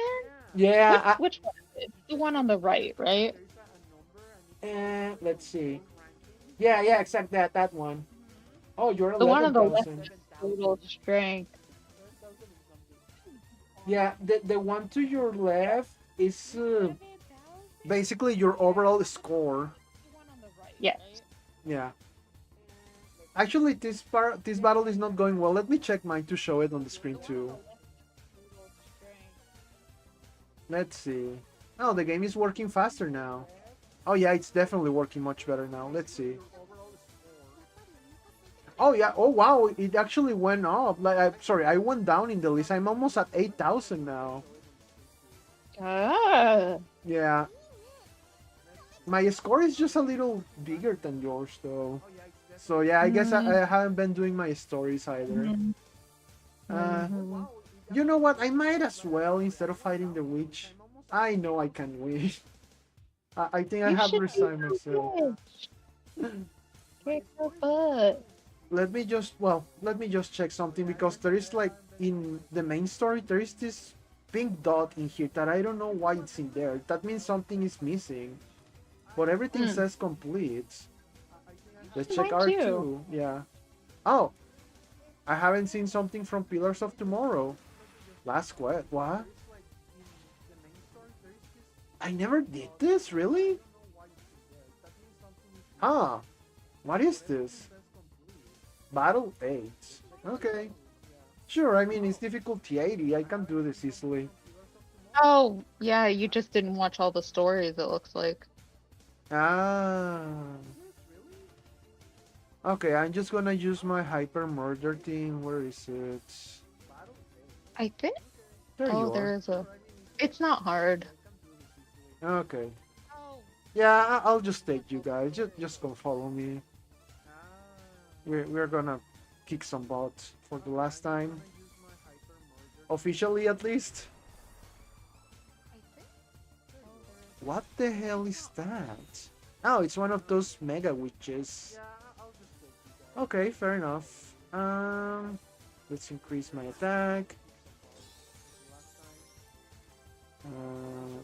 Speaker 1: Yeah.
Speaker 2: Which one is it? The one on the right, right?
Speaker 1: Let's see. Yeah, except that one. Oh, you're
Speaker 2: The one on the left
Speaker 1: 11,000.
Speaker 2: is total strength.
Speaker 1: Yeah, the one to your left is basically your overall score.
Speaker 2: Yes.
Speaker 1: Yeah. Actually, this battle is not going well. Let me check mine to show it on the screen too. Let's see. Oh, the game is working faster now. Oh yeah, it's definitely working much better now. Let's see. Oh yeah. Oh wow, it actually went up. Sorry, I went down in the list. I'm almost at 8,000 now.
Speaker 2: Ah.
Speaker 1: Yeah. My score is just a little bigger than yours though. So yeah, I guess I haven't been doing my stories either.
Speaker 2: Mm-hmm.
Speaker 1: You know what? I might as well instead of fighting the witch. I know I can win. I think I
Speaker 2: You
Speaker 1: have
Speaker 2: should
Speaker 1: resigned myself.
Speaker 2: Kick her butt.
Speaker 1: Let me just check something because there is like in the main story there is this pink dot in here that I don't know why it's in there. That means something is missing. But everything says complete. Let's check
Speaker 2: Mine too.
Speaker 1: R2. Yeah. Oh, I haven't seen something from Pillars of Tomorrow. Last quest. What? I never did this, really? Huh. What is this? Battle 8. Okay. Sure, I mean, it's difficulty 80. I can do this easily.
Speaker 2: Oh, yeah, you just didn't watch all the stories, it looks like.
Speaker 1: Ah. Okay, I'm just gonna use my hyper murder thing. Where is it?
Speaker 2: I think.
Speaker 1: There you
Speaker 2: There
Speaker 1: are.
Speaker 2: is a. It's not hard.
Speaker 1: Okay. Yeah, I'll just take you guys. Just come follow me. We're gonna kick some butt for the last time. Officially, at least. What the hell is that? Oh, it's one of those mega witches. Okay, fair enough. Let's increase my attack.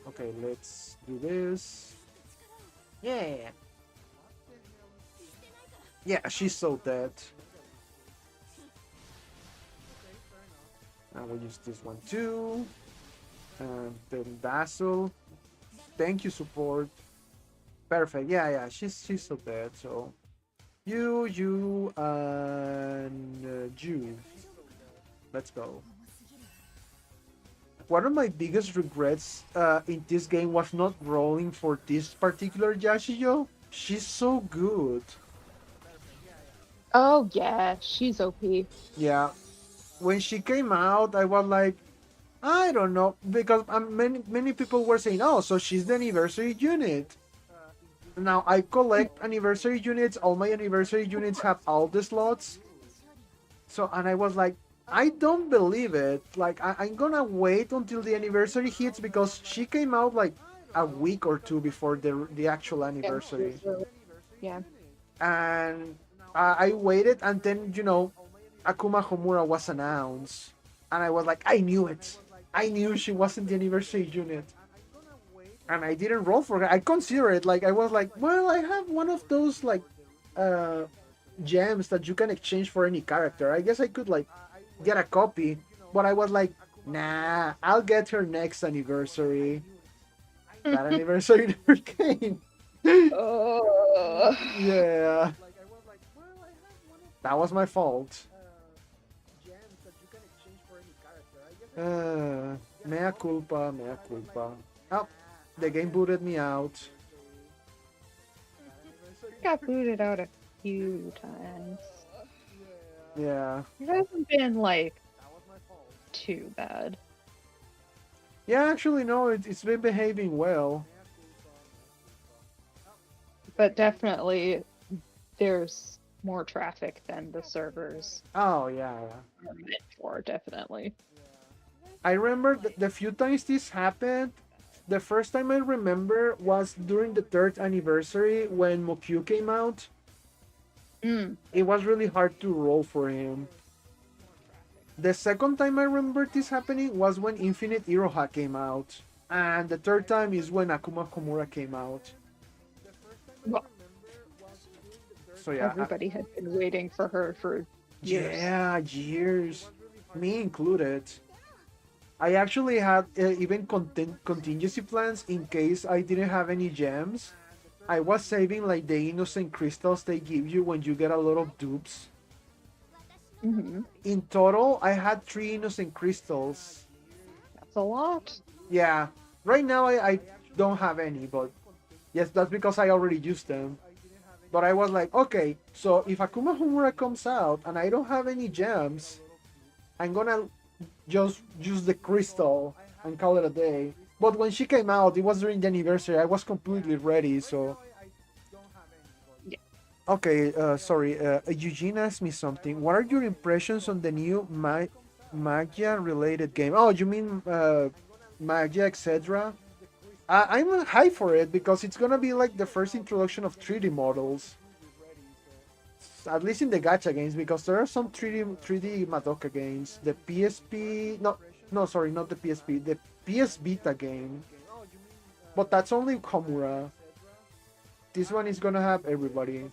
Speaker 1: Okay, let's do this. Yeah. Yeah, she's so dead. I will use this one too. And then Dazzle. Thank you, support. Perfect. Yeah, she's so dead. So you, and Jude. Let's go. one of my biggest regrets in this game was not rolling for this particular Yashiyo. She's so good.
Speaker 2: Oh yeah, she's OP.
Speaker 1: Yeah, when she came out, I was like, I don't know, because many people were saying, oh, so she's the anniversary unit. Now I collect anniversary units. All my anniversary units have all the slots. So and I was like, I don't believe it. Like I'm gonna wait until the anniversary hits because she came out like a week or two before the actual
Speaker 2: Yeah,
Speaker 1: anniversary,
Speaker 2: yeah.
Speaker 1: and I waited, and then Akuma Homura was announced, and I was like, I knew it. I knew she wasn't the anniversary unit, and I didn't roll for her. I consider it like I was like, well, I have one of those like uh gems that you can exchange for any character. I guess I could like get a copy, but I was like, nah, I'll get her next anniversary. That anniversary never came.
Speaker 2: Oh.
Speaker 1: Yeah, that was my fault. Mea culpa, mea culpa. Oh, the game booted me out.
Speaker 2: Got booted out a few times.
Speaker 1: Yeah.
Speaker 2: It hasn't been like too bad.
Speaker 1: Yeah, actually, no, it's been behaving well.
Speaker 2: But definitely there's more traffic than the servers
Speaker 1: Oh, yeah.
Speaker 2: are meant for, definitely.
Speaker 1: I remember the few times this happened. The first time I remember was during the third anniversary when Mokyu came out.
Speaker 2: Mm.
Speaker 1: It was really hard to roll for him. The second time I remember this happening was when Infinite Iroha came out. And the third time is when Akuma Komura came out.
Speaker 2: Well,
Speaker 1: So yeah.
Speaker 2: everybody had been waiting for her for years.
Speaker 1: Yeah, years. Me included. I actually had even contingency plans in case I didn't have any gems. I was saving like the innocent crystals they give you when you get a lot of dupes.
Speaker 2: Mm-hmm.
Speaker 1: In total, I had 3 innocent crystals.
Speaker 2: That's a lot.
Speaker 1: Yeah, right now I don't have any, but yes, that's because I already used them. But I was like, okay, so if Akuma Homura comes out and I don't have any gems, I'm gonna just use the crystal and call it a day. But when she came out, it was during the anniversary. I was completely ready, so.
Speaker 2: Yeah.
Speaker 1: Okay, sorry. Eugene asked me something. What are your impressions on the new Magia related game? Oh, you mean Magia, etc.? I'm high for it because it's gonna be like the first introduction of 3D models. At least in the gacha games, because there are some 3D Madoka games. The PSP, no, sorry, not the PSP, the PS Vita game. But that's only Komura. This one is gonna have everybody.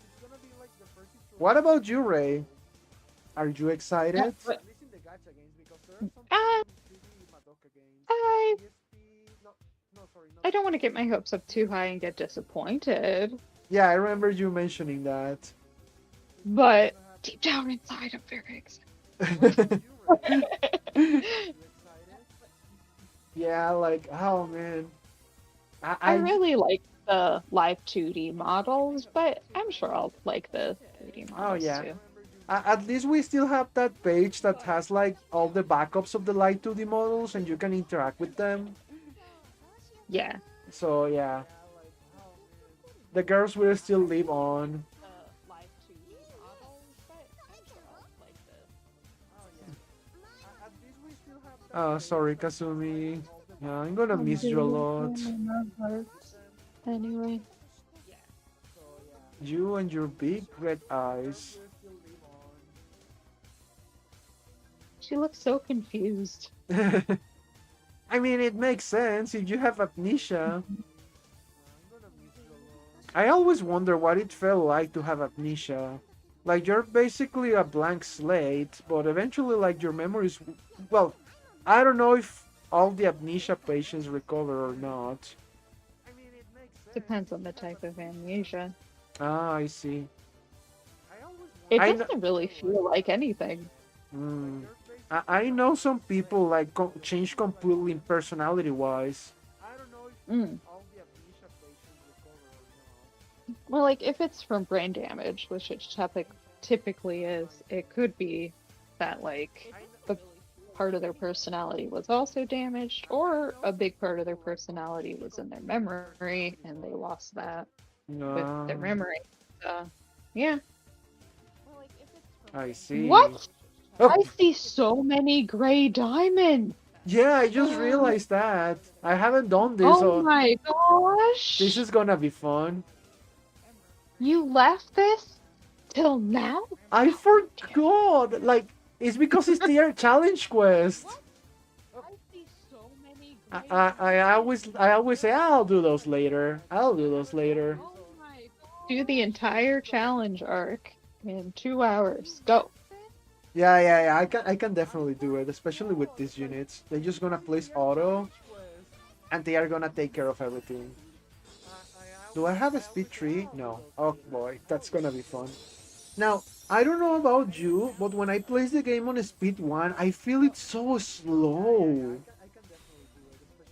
Speaker 1: What about you, Ray? Are you excited?
Speaker 2: I I don't want to get my hopes up too high and get disappointed.
Speaker 1: Yeah, I remember you mentioning that.
Speaker 2: But deep down inside, I'm very excited.
Speaker 1: Yeah, like, oh man.
Speaker 2: I really like the live 2D models, but I'm sure I'll like the 3D models
Speaker 1: yeah.
Speaker 2: too.
Speaker 1: At least we still have that page that has like all the backups of the light 2D models and you can interact with them.
Speaker 2: Yeah.
Speaker 1: So yeah. The girls will still live on. Sorry, Kazumi. Yeah, I'm gonna miss you a lot.
Speaker 2: Anyway.
Speaker 1: You and your big red eyes.
Speaker 2: She looks so confused.
Speaker 1: I mean, it makes sense if you have amnesia. I always wonder what it felt like to have amnesia. Like, you're basically a blank slate, but eventually, like, your memories. Well, I don't know if all the amnesia patients recover or not.
Speaker 2: Depends on the type of amnesia.
Speaker 1: Ah, I see.
Speaker 2: It
Speaker 1: I
Speaker 2: doesn't really feel like anything.
Speaker 1: I know some people like change completely personality wise.
Speaker 2: Mm. Well, like if it's from brain damage, which it typically is, it could be that like the part of their personality was also damaged, or a big part of their personality was in their memory and they lost that with their
Speaker 1: No,
Speaker 2: memory. Yeah.
Speaker 1: I see.
Speaker 2: What?
Speaker 1: Oh,
Speaker 2: I see so many gray diamonds.
Speaker 1: yeah, I just realized that. I haven't done this,
Speaker 2: Oh
Speaker 1: so
Speaker 2: my
Speaker 1: this
Speaker 2: gosh.
Speaker 1: is gonna be fun.
Speaker 2: You left this till now?
Speaker 1: I
Speaker 2: God damn.
Speaker 1: forgot. Like, it's because it's the challenge quest.
Speaker 2: I see so many
Speaker 1: I,
Speaker 2: gray
Speaker 1: I, I
Speaker 2: diamonds.
Speaker 1: always I always say I'll do those later. I'll do those later.
Speaker 2: Oh my god. Do the entire challenge arc in 2 hours. Go.
Speaker 1: Yeah. I can definitely do it, especially with these units. They're just gonna place auto, and they are gonna take care of everything. Do I have a speed 3? No. Oh boy, that's gonna be fun. Now, I don't know about you, but when I place the game on speed 1, I feel it so slow.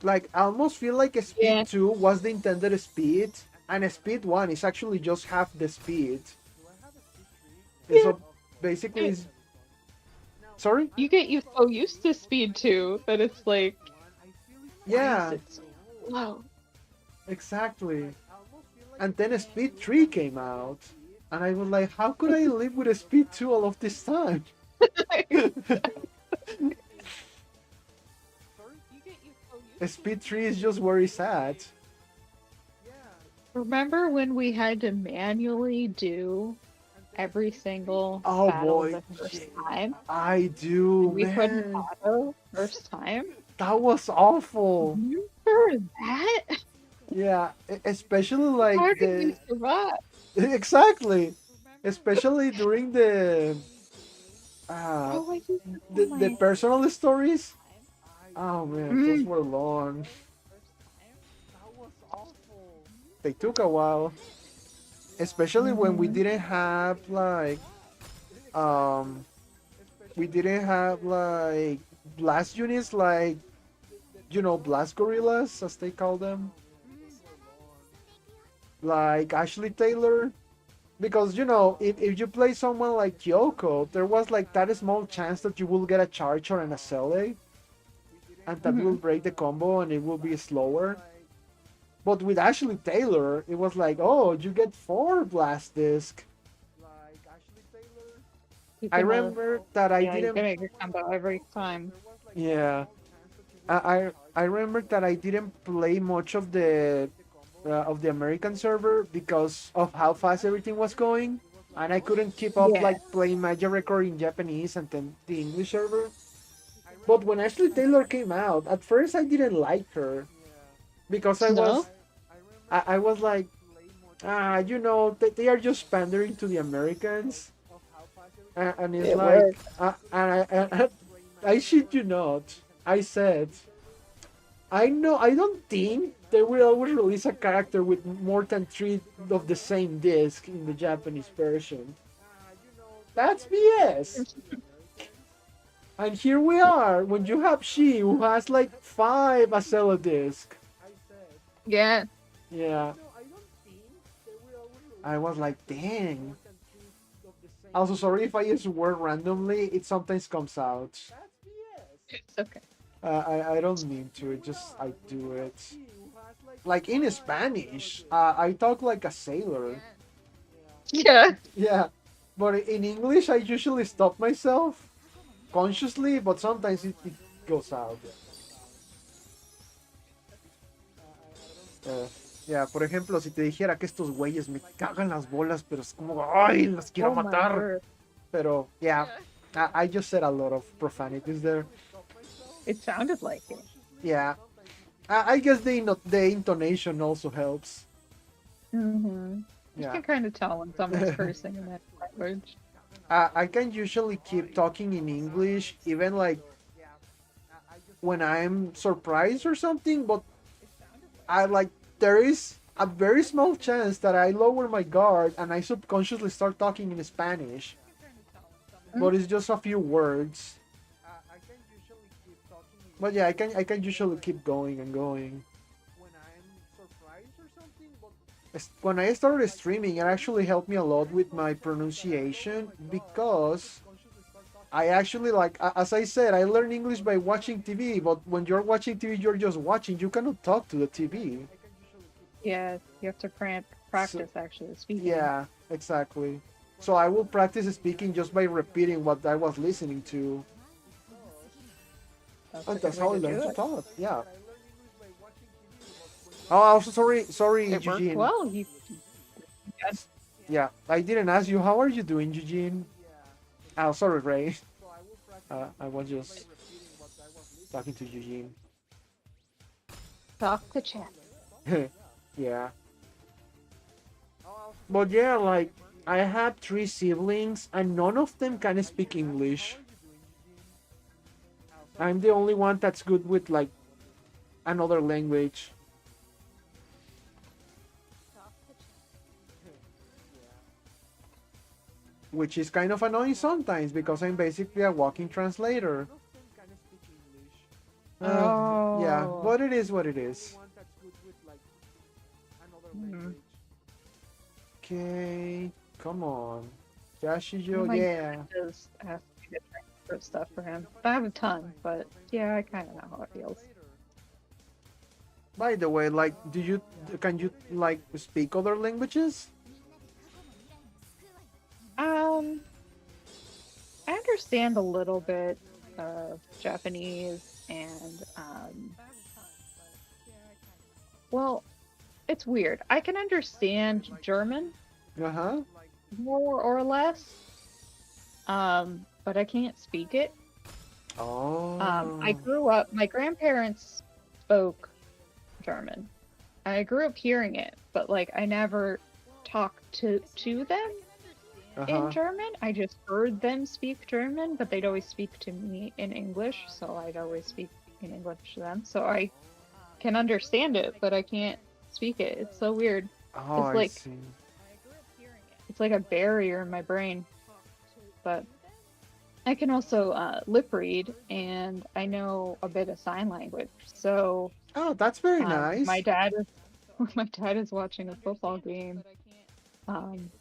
Speaker 1: Like, I almost feel like a speed
Speaker 2: Yeah.
Speaker 1: 2 was the intended speed, and a speed 1 is actually just half the speed.
Speaker 2: Yeah.
Speaker 1: So basically, sorry?
Speaker 2: You get you so used to speed 2 that it's like, why is
Speaker 1: Yeah,
Speaker 2: it so slow?
Speaker 1: exactly. And then a speed 3 came out, and I was like, how could I live with a speed 2 all of this time? A speed 3 is just where it's at.
Speaker 2: Remember when we had to manually do every single
Speaker 1: Oh
Speaker 2: battle
Speaker 1: boy,
Speaker 2: the first
Speaker 1: yeah,
Speaker 2: time?
Speaker 1: I do,
Speaker 2: And we couldn't
Speaker 1: man.
Speaker 2: auto first time?
Speaker 1: That was awful.
Speaker 2: Remember that?
Speaker 1: Yeah, especially
Speaker 2: How
Speaker 1: like
Speaker 2: did we
Speaker 1: the
Speaker 2: survive?
Speaker 1: exactly, especially during uh
Speaker 2: Oh, I just
Speaker 1: the
Speaker 2: my.
Speaker 1: personal stories. Oh man, those
Speaker 2: Mm.
Speaker 1: were long. They took a while, especially when we
Speaker 2: Mhm.
Speaker 1: didn't have um blast units like blast gorillas as they call them, like Ashley Taylor. Because if you play someone like Kyoko, there was like that small chance that you will get a charge or an SLA, and that will
Speaker 2: Mhm.
Speaker 1: break the combo and it will be slower. But with Ashley Taylor, it was like, oh, you get 4 blast disc.
Speaker 2: You
Speaker 1: I
Speaker 2: gonna,
Speaker 1: remember that I
Speaker 2: yeah, you
Speaker 1: didn't.
Speaker 2: gonna make your combo every time.
Speaker 1: Yeah, I remember that I didn't play much of the American server because of how fast everything was going, and I couldn't keep up
Speaker 2: Yeah.
Speaker 1: like playing Magia Record in Japanese and then the English server. But when Ashley Taylor came out, at first I didn't like her because
Speaker 2: No,
Speaker 1: I was like, they are just pandering to the Americans, and it's
Speaker 2: it
Speaker 1: like,
Speaker 2: worked.
Speaker 1: I shit you not, I said, I don't think they will always release a character with more than 3 of the same disc in the Japanese version. That's BS. And here we are when you have she who has like 5 Acela disc.
Speaker 2: Yeah.
Speaker 1: Yeah, I was like, dang. Also, sorry if I use word randomly. It sometimes comes out.
Speaker 2: It's okay.
Speaker 1: I don't mean to. It just I do it. Like in Spanish, I talk like a sailor.
Speaker 2: Yeah.
Speaker 1: Yeah, but in English, I usually stop myself consciously, but sometimes it goes out. Uh, yeah, por ejemplo, si te dijera que estos güeyes me cagan las bolas, pero es como, ay, las quiero
Speaker 2: Oh my
Speaker 1: matar.
Speaker 2: word.
Speaker 1: Pero, yeah, I just said a lot of profanities there.
Speaker 2: It sounded like it.
Speaker 1: Yeah, I guess the intonation also helps.
Speaker 2: Mm-hmm. You
Speaker 1: Yeah,
Speaker 2: can kind of tell when someone's cursing in that language.
Speaker 1: I can usually keep talking in English, even like when I'm surprised or something, but I like there is a very small chance that I lower my guard and I subconsciously start talking in Spanish,
Speaker 2: Mm.
Speaker 1: but it's just a few words. But yeah, I can usually keep going and going. When I'm surprised or something, but when I started streaming, it actually helped me a lot with my pronunciation because I actually like, as I said, I learned English by watching TV. But when you're watching TV, you're just watching. You cannot talk to the TV.
Speaker 2: Yeah, you have to
Speaker 1: So,
Speaker 2: practice actually speaking.
Speaker 1: yeah, exactly. So I will practice speaking just by repeating what I was listening to,
Speaker 2: That's
Speaker 1: and
Speaker 2: a good
Speaker 1: that's
Speaker 2: way
Speaker 1: how I
Speaker 2: to
Speaker 1: learned
Speaker 2: do
Speaker 1: to
Speaker 2: it.
Speaker 1: talk. Yeah. Oh, also sorry,
Speaker 2: It worked
Speaker 1: Eugene.
Speaker 2: well. You got
Speaker 1: Yeah, I didn't ask you. How are you doing, Eugene? Oh, sorry, Ray. I was just talking to Eugene.
Speaker 2: talk to chat.
Speaker 1: Yeah. But yeah, like I have three siblings and none of them can speak English. I'm the only one that's good with like another language, which is kind of annoying sometimes because I'm basically a walking translator. Uh, yeah,
Speaker 2: Oh.
Speaker 1: but it is what it is.
Speaker 2: Hmm.
Speaker 1: Okay, come on.
Speaker 2: Yeah,
Speaker 1: Yashijo,
Speaker 2: my
Speaker 1: yeah.
Speaker 2: dad does ask me to transfer stuff for him. I have a ton, but yeah, I kind of know how it feels.
Speaker 1: By the way, like, can you like speak other languages?
Speaker 2: Um, I understand a little bit of Japanese and well, it's weird. I can understand German
Speaker 1: Uh huh.
Speaker 2: more or less, but I can't speak it. I
Speaker 1: Oh.
Speaker 2: grew up, my grandparents spoke German. I grew up hearing it, but like I never talked to them
Speaker 1: Uh
Speaker 2: in
Speaker 1: huh.
Speaker 2: German. I just heard them speak German, but they'd always speak to me in English, so I'd always speak in English to them. So I can understand it, but I can't speak it. It's so weird.
Speaker 1: Oh,
Speaker 2: It's
Speaker 1: I
Speaker 2: like
Speaker 1: see.
Speaker 2: it's like a barrier in my brain. But I can also lip read, and I know a bit of sign language. So
Speaker 1: Oh, that's very
Speaker 2: my
Speaker 1: nice.
Speaker 2: dad is my dad is watching a football game,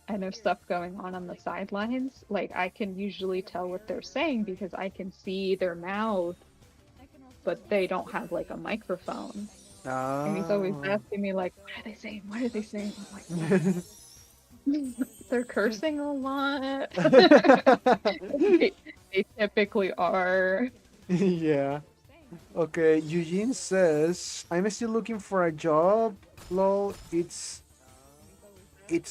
Speaker 2: and there's stuff going on the sidelines. Like I can usually tell what they're saying because I can see their mouth, but they don't have like a microphone. And he's always
Speaker 1: Oh.
Speaker 2: asking me like, "What are they saying? What are they saying?" I'm like, they're cursing a lot. they, they typically are.
Speaker 1: Yeah. Okay, Eugene says, I'm still looking for a job. Lol, it's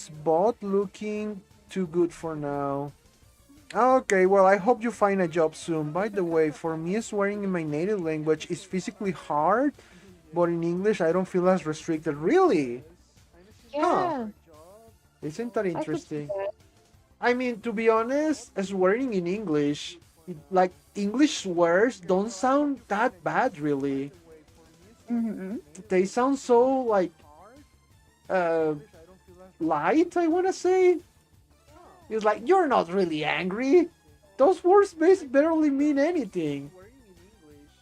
Speaker 1: both looking too good for now. Okay, well, I hope you find a job soon. By the way, for me, swearing in my native language is physically hard, but in English, I don't feel as restricted. Really? Huh.
Speaker 2: Yeah,
Speaker 1: Isn't that
Speaker 2: I could see
Speaker 1: interesting?
Speaker 2: that.
Speaker 1: I mean, to be honest, swearing in English, like English swears don't sound that bad, really.
Speaker 2: Hmm.
Speaker 1: They sound so like uh, light. I wanna say it's like you're not really angry. Those words barely mean anything.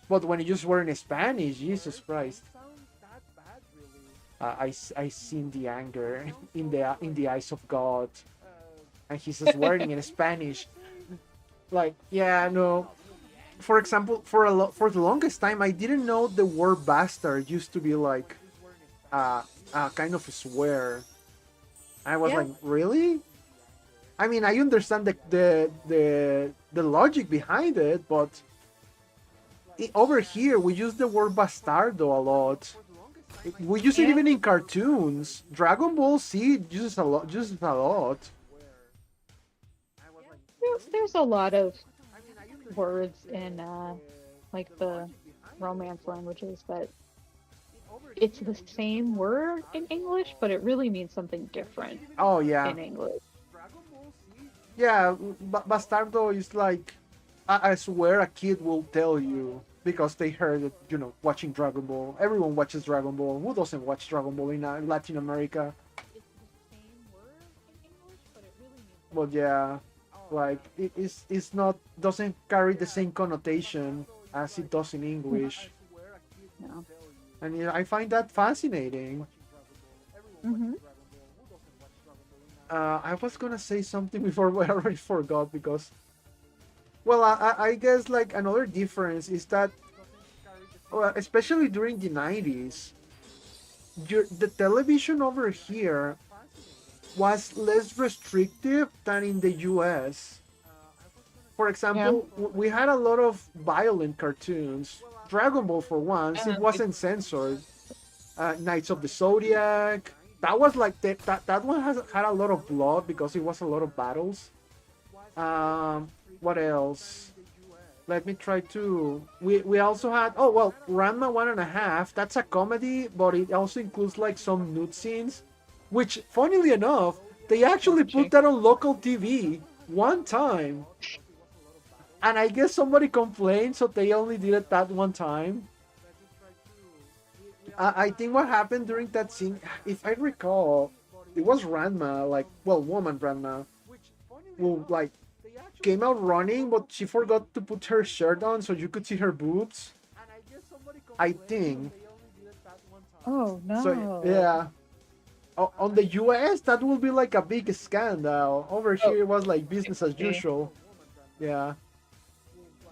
Speaker 1: But when you swear in Spanish, Jesus Christ, I seen the anger in the eyes of God, and he's swearing in Spanish. Like, yeah, no. For example, for the longest time, I didn't know the word bastard used to be like a kind of a swear. I was
Speaker 2: Yeah,
Speaker 1: like, really? I mean, I understand the logic behind it, but over here we use the word bastardo a lot. We use it
Speaker 2: yeah.
Speaker 1: even in cartoons. Dragon Ball Z uses a lot.
Speaker 2: There's a lot of words in like the romance languages that it's the same word in English, but it really means something different
Speaker 1: Oh yeah,
Speaker 2: in English.
Speaker 1: yeah. Bastardo is like I swear a kid will tell you because they heard it, watching Dragon Ball. Everyone watches Dragon Ball. Who doesn't watch Dragon Ball in Latin America? But yeah, like it's not doesn't carry the same connotation as it does in English.
Speaker 2: No.
Speaker 1: And yeah, I find that fascinating.
Speaker 2: Mm-hmm.
Speaker 1: I was gonna say something before, but I already forgot because, well, I guess like another difference is that, well, especially during the 90s, the television over here was less restrictive than in the US. For
Speaker 2: Yeah.
Speaker 1: example, we had a lot of violent cartoons. Dragon Ball, for once, it
Speaker 2: Like,
Speaker 1: wasn't censored. Knights of the Zodiac. That was like that one has had a lot of blood because it was a lot of battles. What else? Let me try to. We also had, oh well, Ranma 1.5. That's a comedy, but it also includes like some nude scenes, which funnily enough, they actually put that on local TV one time, and I guess somebody complained, so they only did it that one time. I think what happened during that scene, if I recall, it was Ranma, like, well, woman Ranma, who like came out running, but she forgot to put her shirt on so you could see her boobs. I think.
Speaker 2: oh
Speaker 1: So
Speaker 2: no.
Speaker 1: yeah. On the US, that will be like a big scandal. Over
Speaker 2: Oh,
Speaker 1: here, it was like business as
Speaker 2: okay.
Speaker 1: usual. Yeah.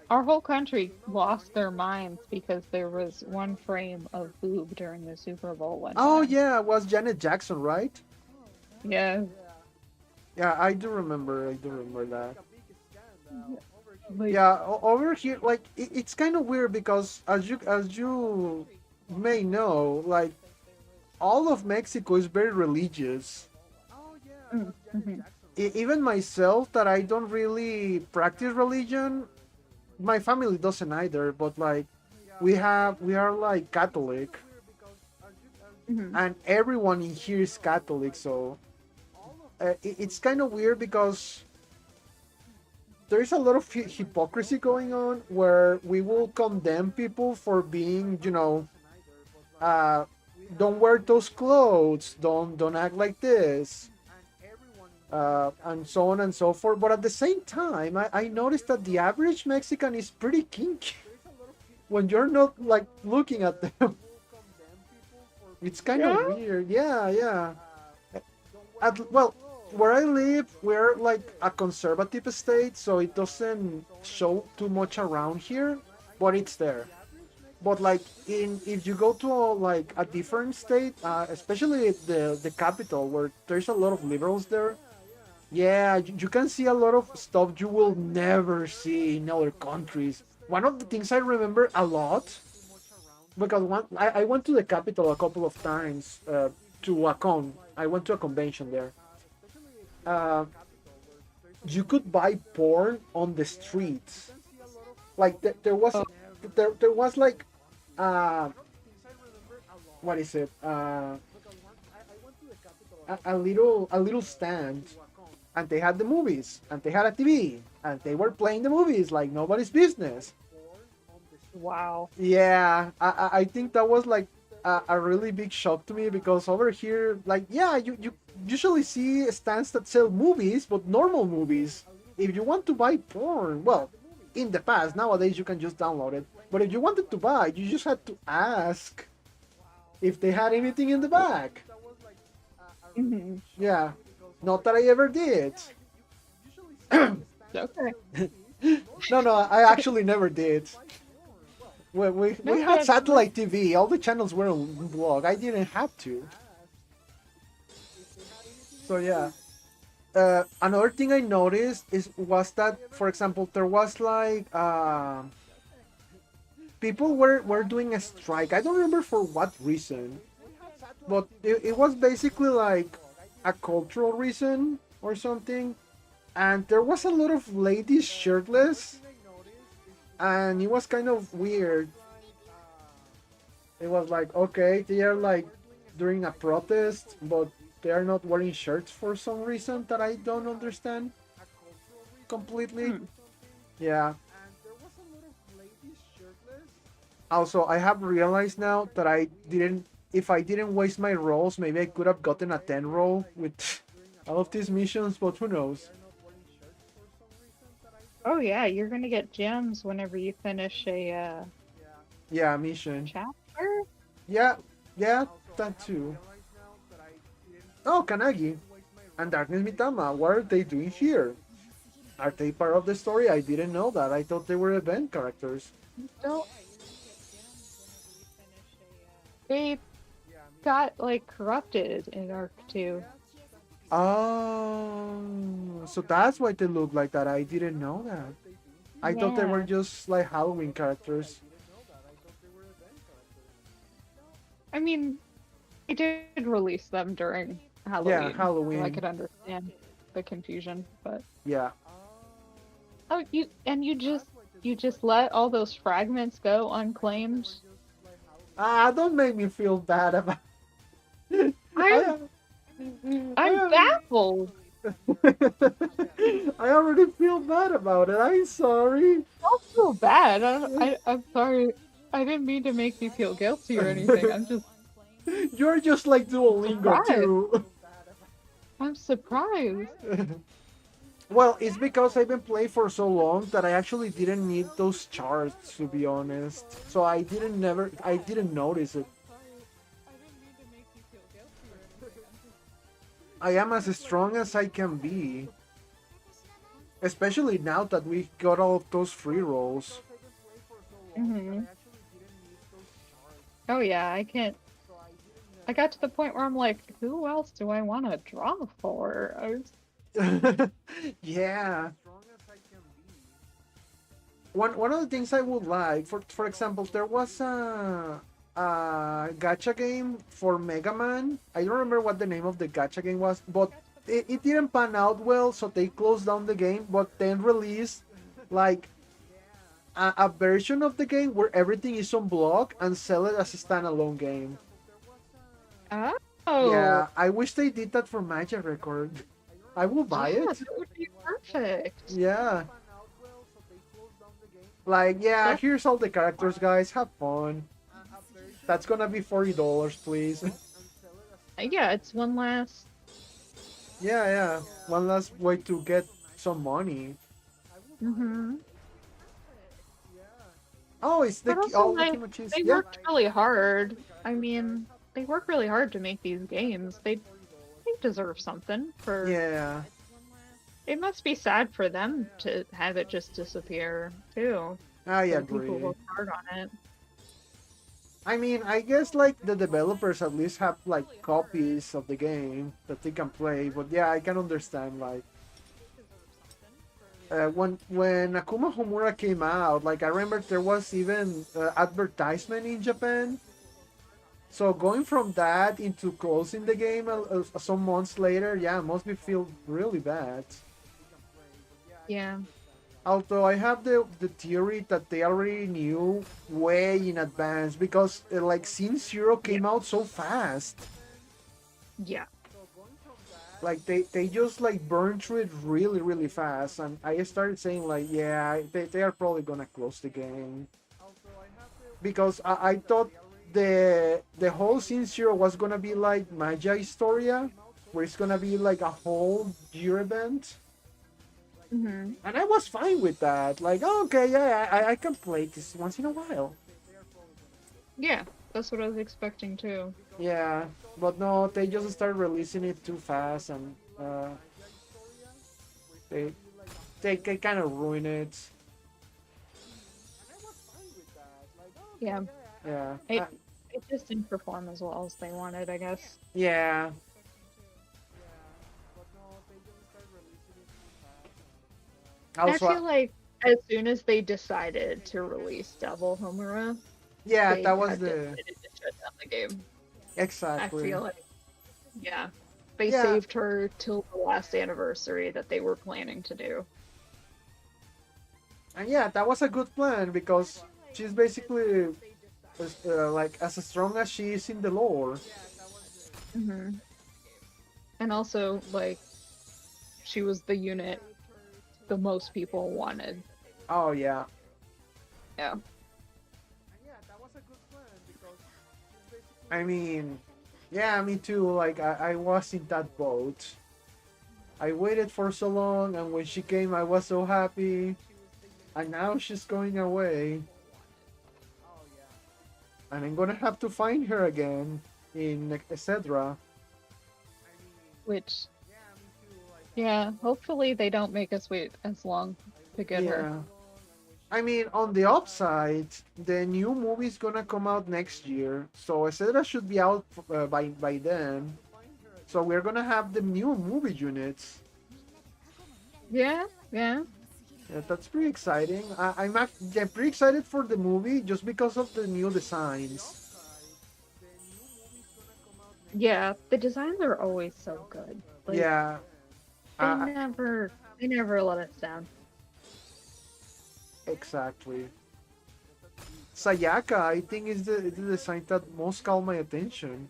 Speaker 2: Our whole country lost their minds because there was one frame of boob during the Super Bowl one
Speaker 1: Oh
Speaker 2: time.
Speaker 1: yeah, it was Janet Jackson, right?
Speaker 2: Yeah.
Speaker 1: Yeah, I do remember. I do remember that.
Speaker 2: Like,
Speaker 1: Yeah, over here, like it's kind of weird because as you may know, like all of Mexico is very religious.
Speaker 2: mm-hmm.
Speaker 1: Even myself, that I don't really practice religion, my family doesn't either. But like, we are like Catholic,
Speaker 2: Mm-hmm.
Speaker 1: and everyone in here is Catholic. So it's kind of weird because there's a lot of hypocrisy going on where we will condemn people for being, uh, don't wear those clothes, don't act like this, and so on and so forth. But at the same time, I noticed that the average Mexican is pretty kinky when you're not like looking at them. It's kind
Speaker 2: Yeah.
Speaker 1: of weird. Yeah, yeah. Well, where I live, we're like a conservative state, so it doesn't show too much around here, but it's there. But like in if you go to like a different state, especially the capital, where there's a lot of liberals there, yeah, you can see a lot of stuff you will never see in other countries. One of the things I remember a lot, because I went to the capital a couple of times, to a con. I went to a convention there. Uh, you could buy porn on the streets. Like
Speaker 2: Oh,
Speaker 1: there was like, uh, what is it? A little stand, and they had the movies, and they had a TV, and they were playing the movies like nobody's business.
Speaker 2: wow.
Speaker 1: Yeah, I think that was like a really big shock to me because over here, like, yeah, you usually see stands that sell movies, but normal movies. If you want to buy porn, well, in the past, nowadays you can just download it. But if you wanted to buy, you just had to ask if they had anything in the back.
Speaker 2: Mm-hmm.
Speaker 1: Yeah, not that I ever did.
Speaker 2: Okay.
Speaker 1: No, no, I actually never did. We
Speaker 2: No,
Speaker 1: had
Speaker 2: but
Speaker 1: satellite TV. All the channels were on blog. I didn't have to. So yeah. Another thing I noticed was that, for example, there was like, people were doing a strike. I don't remember for what reason, but it was basically like a cultural reason or something. And there was a lot of ladies shirtless, and it was kind of weird. It was like, okay, they are like during a protest, but they are not wearing shirts for some reason that I don't understand completely.
Speaker 2: hmm.
Speaker 1: Yeah. Also, I have realized now that I didn't. If I didn't waste my rolls, maybe I could have gotten a 10 roll with all of these missions, but who knows?
Speaker 2: Oh yeah, you're gonna get gems whenever you finish a
Speaker 1: Yeah, mission.
Speaker 2: chapter.
Speaker 1: Yeah, yeah, that too. Oh, Kanagi and Darkness Mitama, what are they doing here? Are they part of the story? I didn't know that. I thought they were event characters.
Speaker 2: Don't they got like corrupted in Arc 2?
Speaker 1: Oh, so that's why they look like that. I didn't know that. I thought they were
Speaker 2: Yeah.
Speaker 1: just like Halloween characters.
Speaker 2: I mean, they did release them during
Speaker 1: Yeah,
Speaker 2: Halloween, so I
Speaker 1: Halloween.
Speaker 2: could understand the confusion, but
Speaker 1: Yeah.
Speaker 2: oh, you just let all those fragments go unclaimed.
Speaker 1: Ah, don't make me feel bad about.
Speaker 2: I'm
Speaker 1: I,
Speaker 2: I'm
Speaker 1: I,
Speaker 2: baffled.
Speaker 1: I already feel bad about it. I'm sorry.
Speaker 2: Don't feel bad. I'm sorry. I didn't mean to make you feel guilty or anything. I'm just
Speaker 1: You're just like Duolingo
Speaker 2: surprised.
Speaker 1: too.
Speaker 2: I'm surprised.
Speaker 1: Well, it's because I've been playing for so long that I actually didn't need those charts to be honest. So I didn't notice it. I am as strong as I can be. Especially now that we got all of those free rolls.
Speaker 2: Hmm. Oh yeah, I can't. I got to the point where I'm like, who else do I want to draw for?
Speaker 1: Yeah. One of the things I would like, for example, there was a gacha game for Mega Man. I don't remember what the name of the gacha game was, but it didn't pan out well, so they closed down the game, but then released like a version of the game where everything is on block and sell it as a standalone game.
Speaker 2: Oh,
Speaker 1: Yeah, I wish they did that for Magia Record. I will buy
Speaker 2: yeah,
Speaker 1: it.
Speaker 2: that would be perfect.
Speaker 1: Yeah. Like, yeah,
Speaker 2: That's
Speaker 1: here's all the characters, guys. Have fun. That's gonna be $40, please.
Speaker 2: yeah, it's one last.
Speaker 1: Yeah, yeah. One last way to get some money.
Speaker 2: Hmm.
Speaker 1: Oh, it's
Speaker 2: But also,
Speaker 1: all the
Speaker 2: like,
Speaker 1: kimachis.
Speaker 2: they
Speaker 1: Yeah,
Speaker 2: worked really hard. I mean, they work really hard to make these games. They deserve something for.
Speaker 1: yeah.
Speaker 2: It must be sad for them to have it just disappear too.
Speaker 1: I
Speaker 2: The people
Speaker 1: agree.
Speaker 2: work hard on it.
Speaker 1: I mean, I guess like the developers at least have like copies of the game that they can play. But yeah, I can understand like when Akuma Homura came out, like I remember there was even advertisement in Japan. So going from that into closing the game some months later, yeah, must be feel really bad.
Speaker 2: Yeah.
Speaker 1: Although I have the theory that they already knew way in advance because like Scene Zero
Speaker 2: Yeah.
Speaker 1: came out so fast.
Speaker 2: Yeah.
Speaker 1: Like they just like burned through it really fast, and I started saying like, yeah, they are probably gonna close the game because I thought the whole Scene Zero was gonna be like Magia Historia, where it's gonna be like a whole year event.
Speaker 2: Hmm.
Speaker 1: And I was fine with that. Like, oh, okay, yeah, I can play this once in a while.
Speaker 2: Yeah. That's what I was expecting too.
Speaker 1: Yeah, but no, they just started releasing it too fast, and they they kind of ruin it.
Speaker 2: Yeah.
Speaker 1: Yeah,
Speaker 2: It just didn't perform as well as they wanted, I guess.
Speaker 1: yeah.
Speaker 2: I
Speaker 1: Also,
Speaker 2: feel like as soon as they decided to release Devil Homura,
Speaker 1: yeah,
Speaker 2: they
Speaker 1: that was
Speaker 2: had
Speaker 1: the
Speaker 2: decided to shut down the game. I
Speaker 1: exactly.
Speaker 2: feel like, yeah, they
Speaker 1: Yeah,
Speaker 2: saved her till the last anniversary that they were planning to do.
Speaker 1: and yeah, that was a good plan because she's basically like as strong as she is in the lore.
Speaker 2: Hmm. And also, like, she was the unit the most people wanted.
Speaker 1: Oh yeah.
Speaker 2: Yeah.
Speaker 1: I mean, yeah, me too. Like I was in that boat. I waited for so long, and when she came, I was so happy. And now she's going away. And I'm gonna have to find her again in etc.
Speaker 2: Which, yeah, hopefully they don't make us wait as long to get her.
Speaker 1: Yeah. I mean, on the upside, the new movie is gonna come out next year, so etc. should be out by then. So we're gonna have the new movie units.
Speaker 2: Yeah, yeah.
Speaker 1: Yeah, that's pretty exciting. I'm pretty excited for the movie just because of the new designs.
Speaker 2: Yeah, the designs are always so good. Like
Speaker 1: Yeah,
Speaker 2: they
Speaker 1: uh,
Speaker 2: never they never let us down.
Speaker 1: exactly. Sayaka, I think, is the design that most caught my attention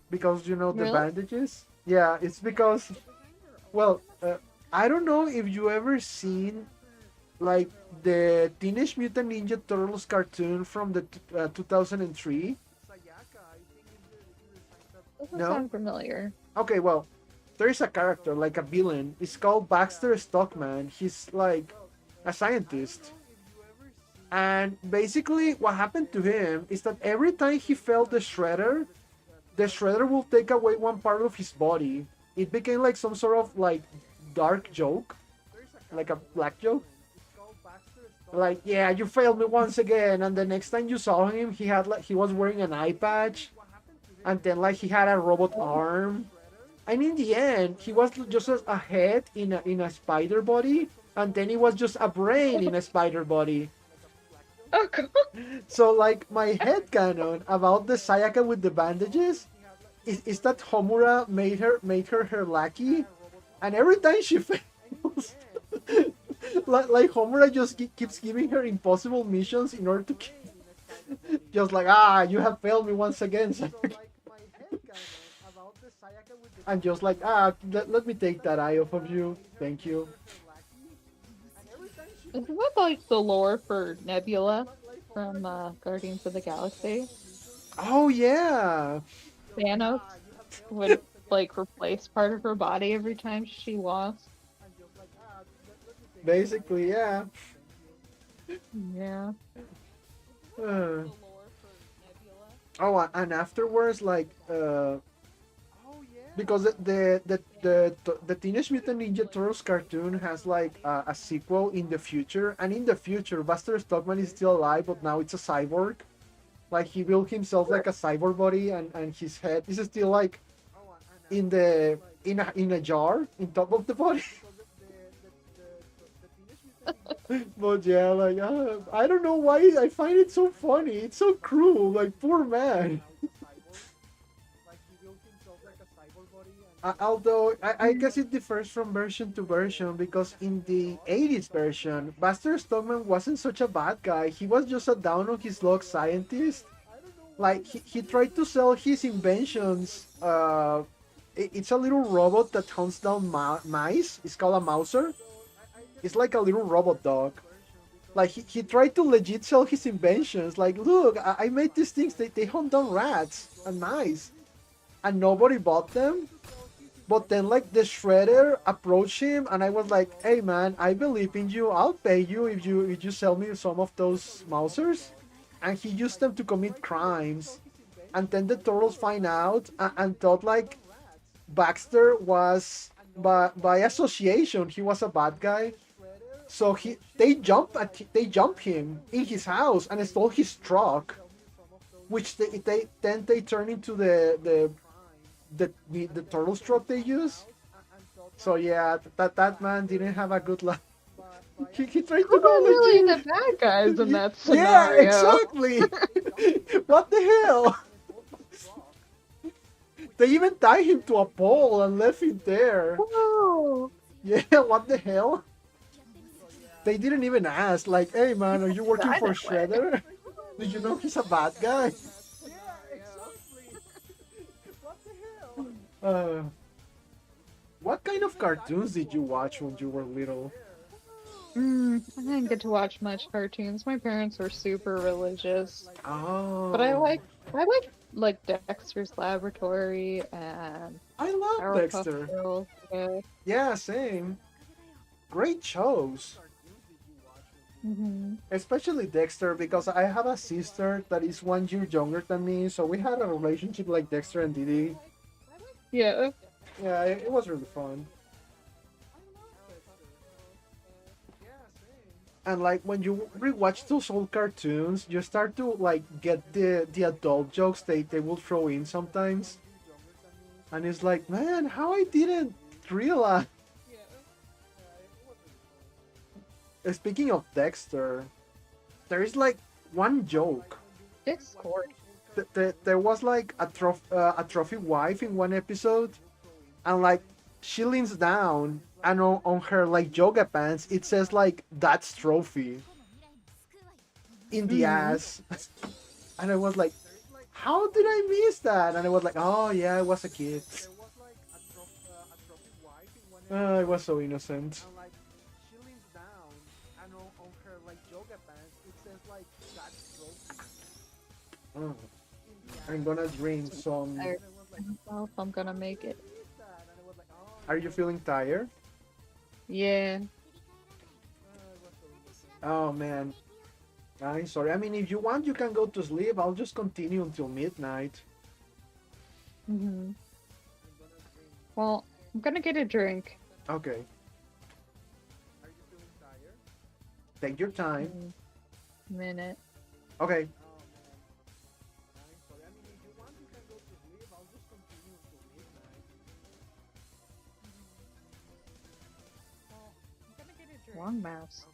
Speaker 1: because you know the
Speaker 2: Really?
Speaker 1: bandages. Yeah, it's because well, I don't know if you ever seen like the Teenage Mutant Ninja Turtles cartoon from the 2003.
Speaker 2: Doesn't
Speaker 1: No?
Speaker 2: sound familiar.
Speaker 1: Okay, well, there is a character like a villain. It's called Baxter Stockman. He's like a scientist. And basically, what happened to him is that every time he felt the shredder will take away one part of his body. It became like some sort of like dark joke, like a black joke. Like, yeah, you failed me once again. And the next time you saw him, he was wearing an eye patch, and then like he had a robot arm. And in the end, he was just a head in a spider body, and then he was just a brain in a spider body.
Speaker 2: Oh god.
Speaker 1: So like my head canon about the Sayaka with the bandages is that Homura made her her lackey, and every time she fails, like Homura just keeps giving her impossible missions in order to just like you have failed me once again. Sayaka. And just like let me take that eye off of you, thank you.
Speaker 2: Isn't that like the lore for Nebula from Guardians of the Galaxy?
Speaker 1: Oh yeah,
Speaker 2: Thanos would like replace part of her body every time she lost.
Speaker 1: basically yeah.
Speaker 2: Yeah.
Speaker 1: Uh, oh, and afterwards, like, because the Teenage Mutant Ninja Turtles cartoon has like a sequel in the future, and in the future, Buster Stockman is still alive, but now it's a cyborg. Like he built himself like a cyborg body, and his head is still like in a jar in top of the body. But yeah, like I don't know why I find it so funny. It's so cruel. Like poor man. Although I guess it differs from version to version because in the 80s version, Buster Stockman wasn't such a bad guy. He was just a down on his luck scientist. Like he tried to sell his inventions. It's a little robot that hunts down mice. It's called a mouser. It's like a little robot dog. Like he tried to legit sell his inventions. Like, look, I made these things. They hunt down rats and mice, and nobody bought them. But then like the shredder approached him, and I was like, "Hey man, I believe in you. I'll pay you if you sell me some of those mousers." And he used them to commit crimes. And then the turtles find out and thought like Baxter was by association. He was a bad guy. So they jump him in his house and stole his truck, which they turn into the turtles truck they use. So yeah, that man didn't have a good life. He tried
Speaker 2: Who
Speaker 1: to go
Speaker 2: are really
Speaker 1: legit.
Speaker 2: the bad guys in that
Speaker 1: Yeah,
Speaker 2: scenario?
Speaker 1: exactly. What the hell? They even tied him to a pole and left him there.
Speaker 2: Whoa.
Speaker 1: Yeah, what the hell? They didn't even ask, like, hey man, are you working for Shredder? Did you know he's a bad guy? Uh, what kind of cartoons did you watch when you were little?
Speaker 2: I didn't get to watch much cartoons. My parents were super religious,
Speaker 1: Oh,
Speaker 2: but I like Dexter's Laboratory and
Speaker 1: I love
Speaker 2: Powerpuff
Speaker 1: Dexter.
Speaker 2: Girls. Yeah.
Speaker 1: Yeah, same. Great shows.
Speaker 2: Mm-hmm.
Speaker 1: Especially Dexter, because I have a sister that is 1 year younger than me, so we had a relationship like Dexter and Didi.
Speaker 2: Yeah.
Speaker 1: Yeah, it was really fun. And like when you rewatch those old cartoons, you start to like get the adult jokes they will throw in sometimes, and it's like, man, how I didn't realize. Speaking of Dexter, there is like one joke.
Speaker 2: Discord.
Speaker 1: There was like a trophy wife in one episode, and like she leans down, and on her like yoga pants it says like that's trophy in the
Speaker 2: Mm-hmm.
Speaker 1: ass. And I was like, how did I miss that? And I was like, oh yeah, I was a kid. I was so innocent. Oh, I'm gonna drink some.
Speaker 2: I myself, I'm gonna make it.
Speaker 1: Are you feeling tired?
Speaker 2: Yeah.
Speaker 1: Oh man, I'm sorry. I mean, if you want, you can go to sleep. I'll just continue until midnight.
Speaker 2: Mm-hmm. Well, I'm gonna get a drink.
Speaker 1: Okay, take your time.
Speaker 2: In a minute.
Speaker 1: Okay.
Speaker 2: Wrong mouse.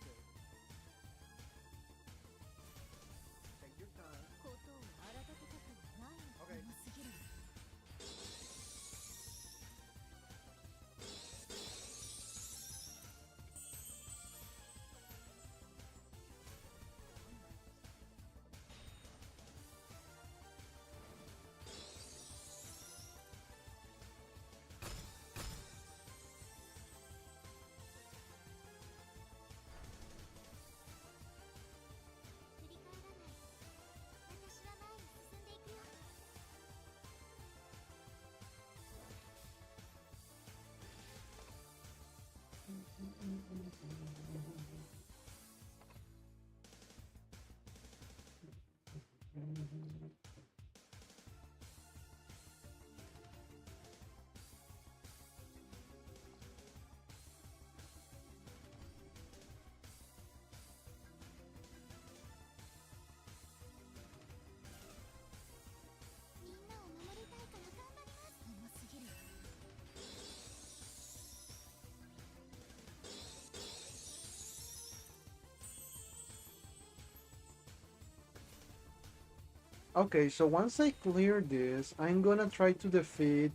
Speaker 1: Okay, so once I clear this, I'm gonna try to defeat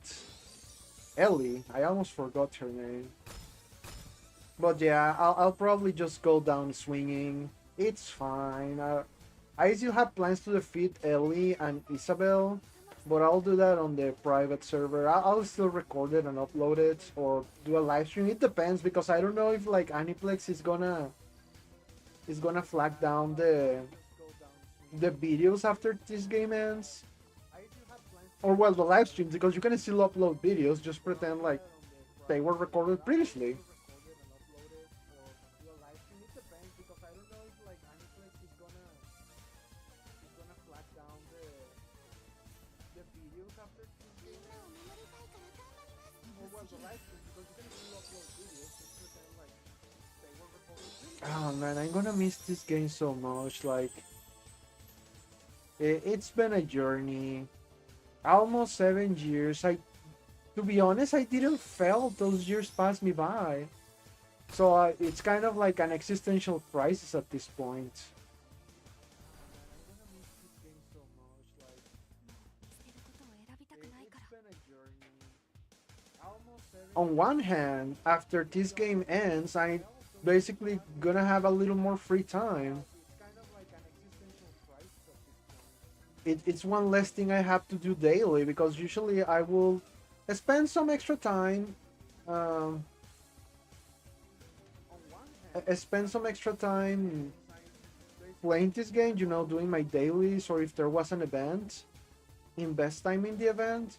Speaker 1: Ellie. I almost forgot her name. But yeah, I'll probably just go down swinging. It's fine. I still have plans to defeat Ellie and Isabel, but I'll do that on the private server. I'll still record it and upload it or do a live stream. It depends because I don't know if like Aniplex is gonna flag down the videos after this game ends. Or well, the live streams because you can still upload videos. Just pretend like they were recorded previously. Oh man, I'm gonna miss this game so much. Like, it's been a journey. Almost 7 years. To be honest, I didn't felt those years pass me by. So it's kind of like an existential crisis at this point. On one hand, after this game ends, I'm basically gonna have a little more free time. It's one less thing I have to do daily because usually I will spend some extra time, um, spend some extra time playing this game, doing my dailies or if there was an event, invest time in the event.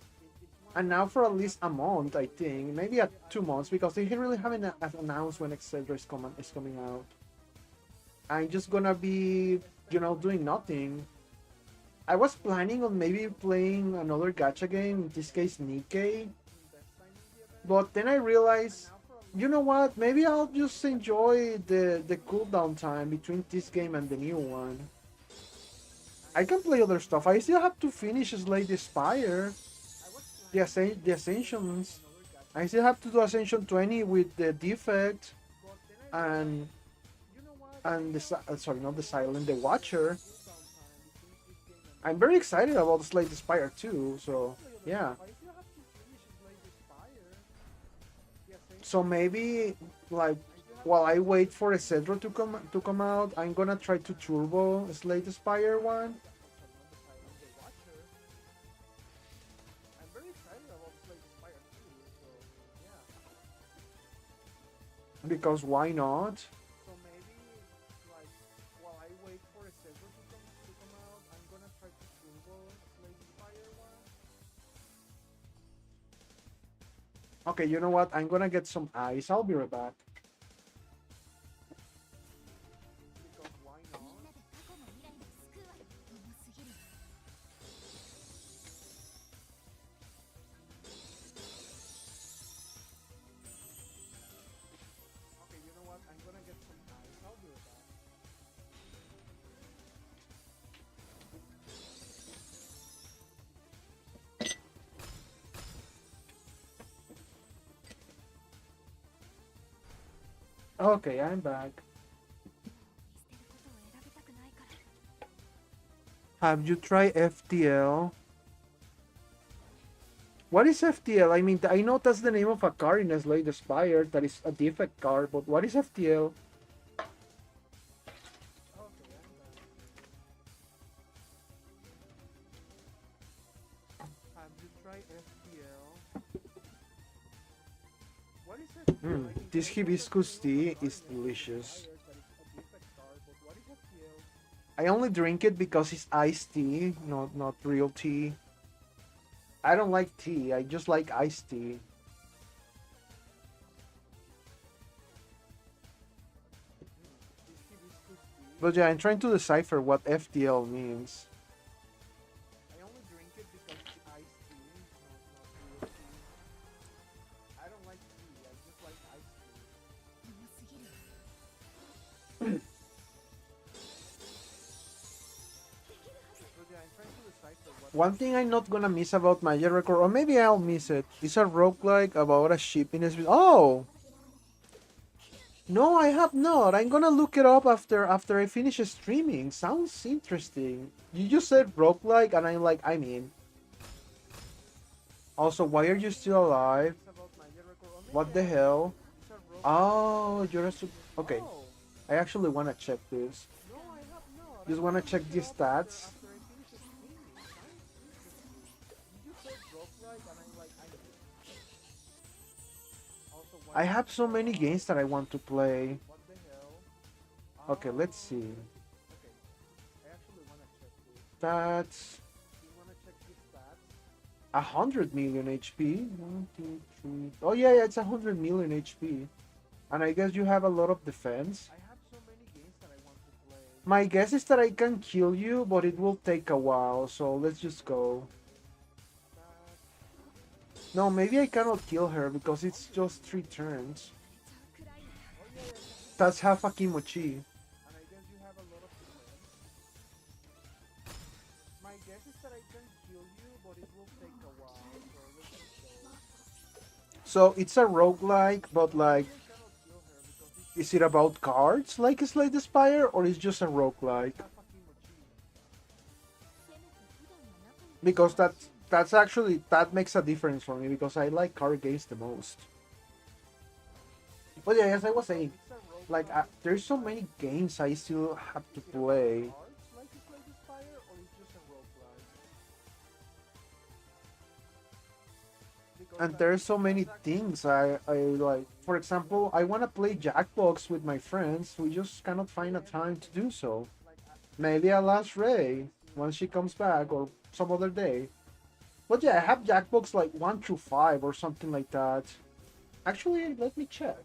Speaker 1: And now for at least a month, I think, maybe 2 months, because they really haven't announced when Etc. is coming out. I'm just gonna be, doing nothing. I was planning on maybe playing another gacha game, in this case Nikkei, but then I realized, you know what? Maybe I'll just enjoy the cooldown time between this game and the new one. I can play other stuff. I still have to finish Slay the Spire, the Ascensions. I still have to do Ascension 20 with the defect and sorry, not the Silent, the Watcher. I'm very excited about Slay the Spire too. So yeah. So maybe like while I wait for a Cedro to come out, I'm gonna try to turbo Slay the Spire one. Because why not? So maybe like while I wait for a Cedro to come out, I'm gonna try to turbo Slay the Spire one. Okay, you know what? I'm gonna get some ice. I'll be right back. Because why not? Okay, you know what? I'm gonna get some ice. I'll be right back. Okay, I'm back. Have you tried FTL? What is FTL? I mean, I know that's the name of a car in Slay the Spire that is a defect car, but what is FTL? Have you tried FTL? What is FTL? This hibiscus tea is delicious. I only drink it because it's iced tea, not real tea. I don't like tea. I just like iced tea. But yeah, I'm trying to decipher what FTL means. I only drink it because it's iced tea, not real tea. I don't like tea. I just like iced tea. But yeah, I'm trying to decipher what. One thing I'm not gonna miss about Magia Record, or maybe I'll miss it, is a roguelike about a ship in a. Oh! No, I have not. I'm gonna look it up after I finish streaming. Sounds interesting. You just said roguelike, and I'm like, I mean. Also, why are you still alive? What the hell? Oh, you're a okay. I actually wanna check this. Just wanna check the stats. I have so many games that I want to play. Okay, let's see. That's 100 million HP. 1, 2, 3. Oh yeah, it's 100 million HP. And I guess you have a lot of defense. My guess is that I can kill you, but it will take a while. So let's just go. No, maybe I cannot kill her because it's just 3 turns. That's half a Kimochi. My guess is that I can kill you, but it will take a while. So it's a roguelike, but like, is it about cards like Slay the Spire, or is just a roguelike? Because that's actually, that makes a difference for me because I like card games the most. But yeah, as I was saying, like there's so many games I still have to play. And there's so many things I like. For example, I want to play Jackbox with my friends. We just cannot find a time to do so. Maybe I'll ask Ray once she comes back or some other day. But yeah, I have Jackbox like 1 through 5 or something like that. Actually, let me check.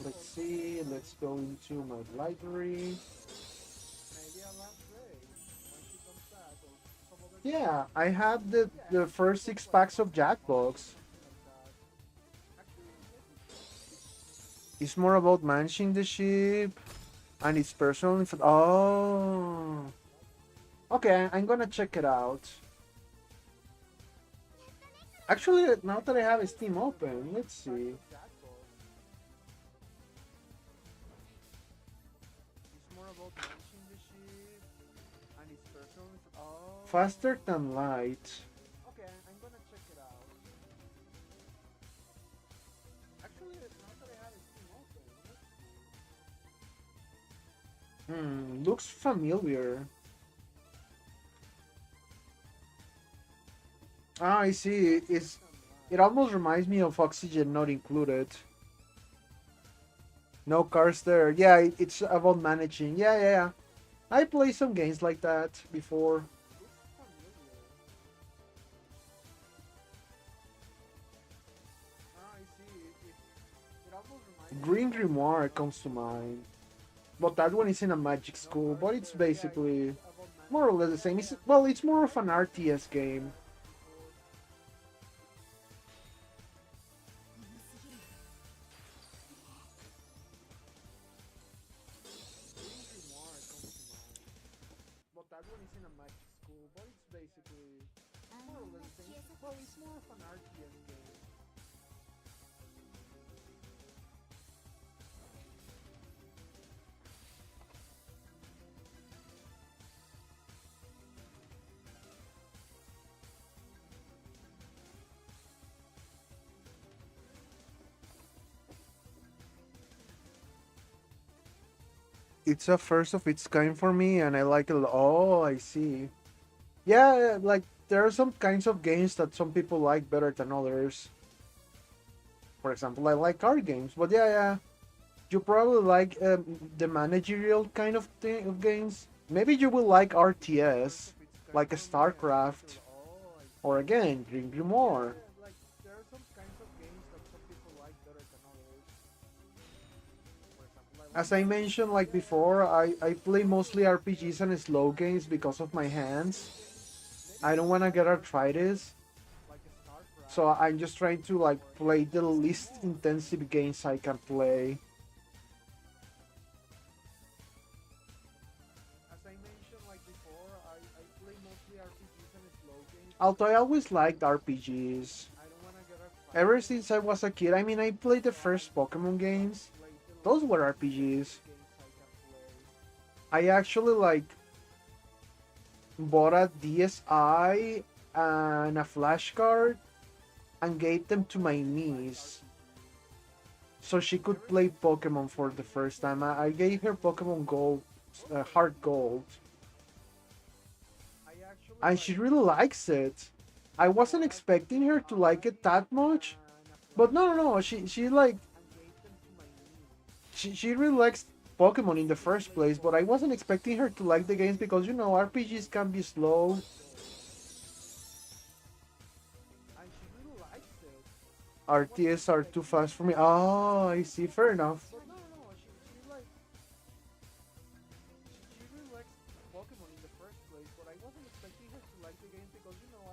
Speaker 1: Let's see. Let's go into my library. Yeah, I have the first 6 packs of Jackbox. It's more about managing the ship and its personal Oh, okay. I'm gonna check it out. Actually, now that I have Steam open, let's see. Faster than light. Okay, I'm gonna check it out. Actually, now that I have Steam open, let's see. Looks familiar. Ah, I see. It almost reminds me of Oxygen Not Included. No cars there. Yeah, it's about managing. Yeah, yeah, yeah. I played some games like that before. Green Grimoire comes to mind. But that one is in a magic school, but it's basically more or less the same. Well, it's more of an RTS game. But that one is in a magic school, but it's basically more or less the same. Well, it's more of an RTS game. It's a first of its kind for me, and I like it. Oh, I see. Yeah, like there are some kinds of games that some people like better than others. For example, I like card games, but yeah, yeah, you probably like the managerial kind of thing of games. Maybe you will like RTS, like a StarCraft, or again, Green Grimoire. As I mentioned like before, I play mostly RPGs and slow games because of my hands. I don't want to get arthritis. So I'm just trying to like play the least intensive games I can play. Although I always liked RPGs. Ever since I was a kid, I mean, I played the first Pokemon games. Those were RPGs. I actually like bought a DSi and a flashcard and gave them to my niece so she could play Pokemon for the first time. I gave her Pokemon Gold, Heart Gold, and she really likes it. I wasn't expecting her to like it that much, but no, no, no. She like she really likes Pokemon in the first place. But I wasn't expecting her to like the games because you know RPGs can be slow. RTS are too fast for me. Oh, I see. Fair enough.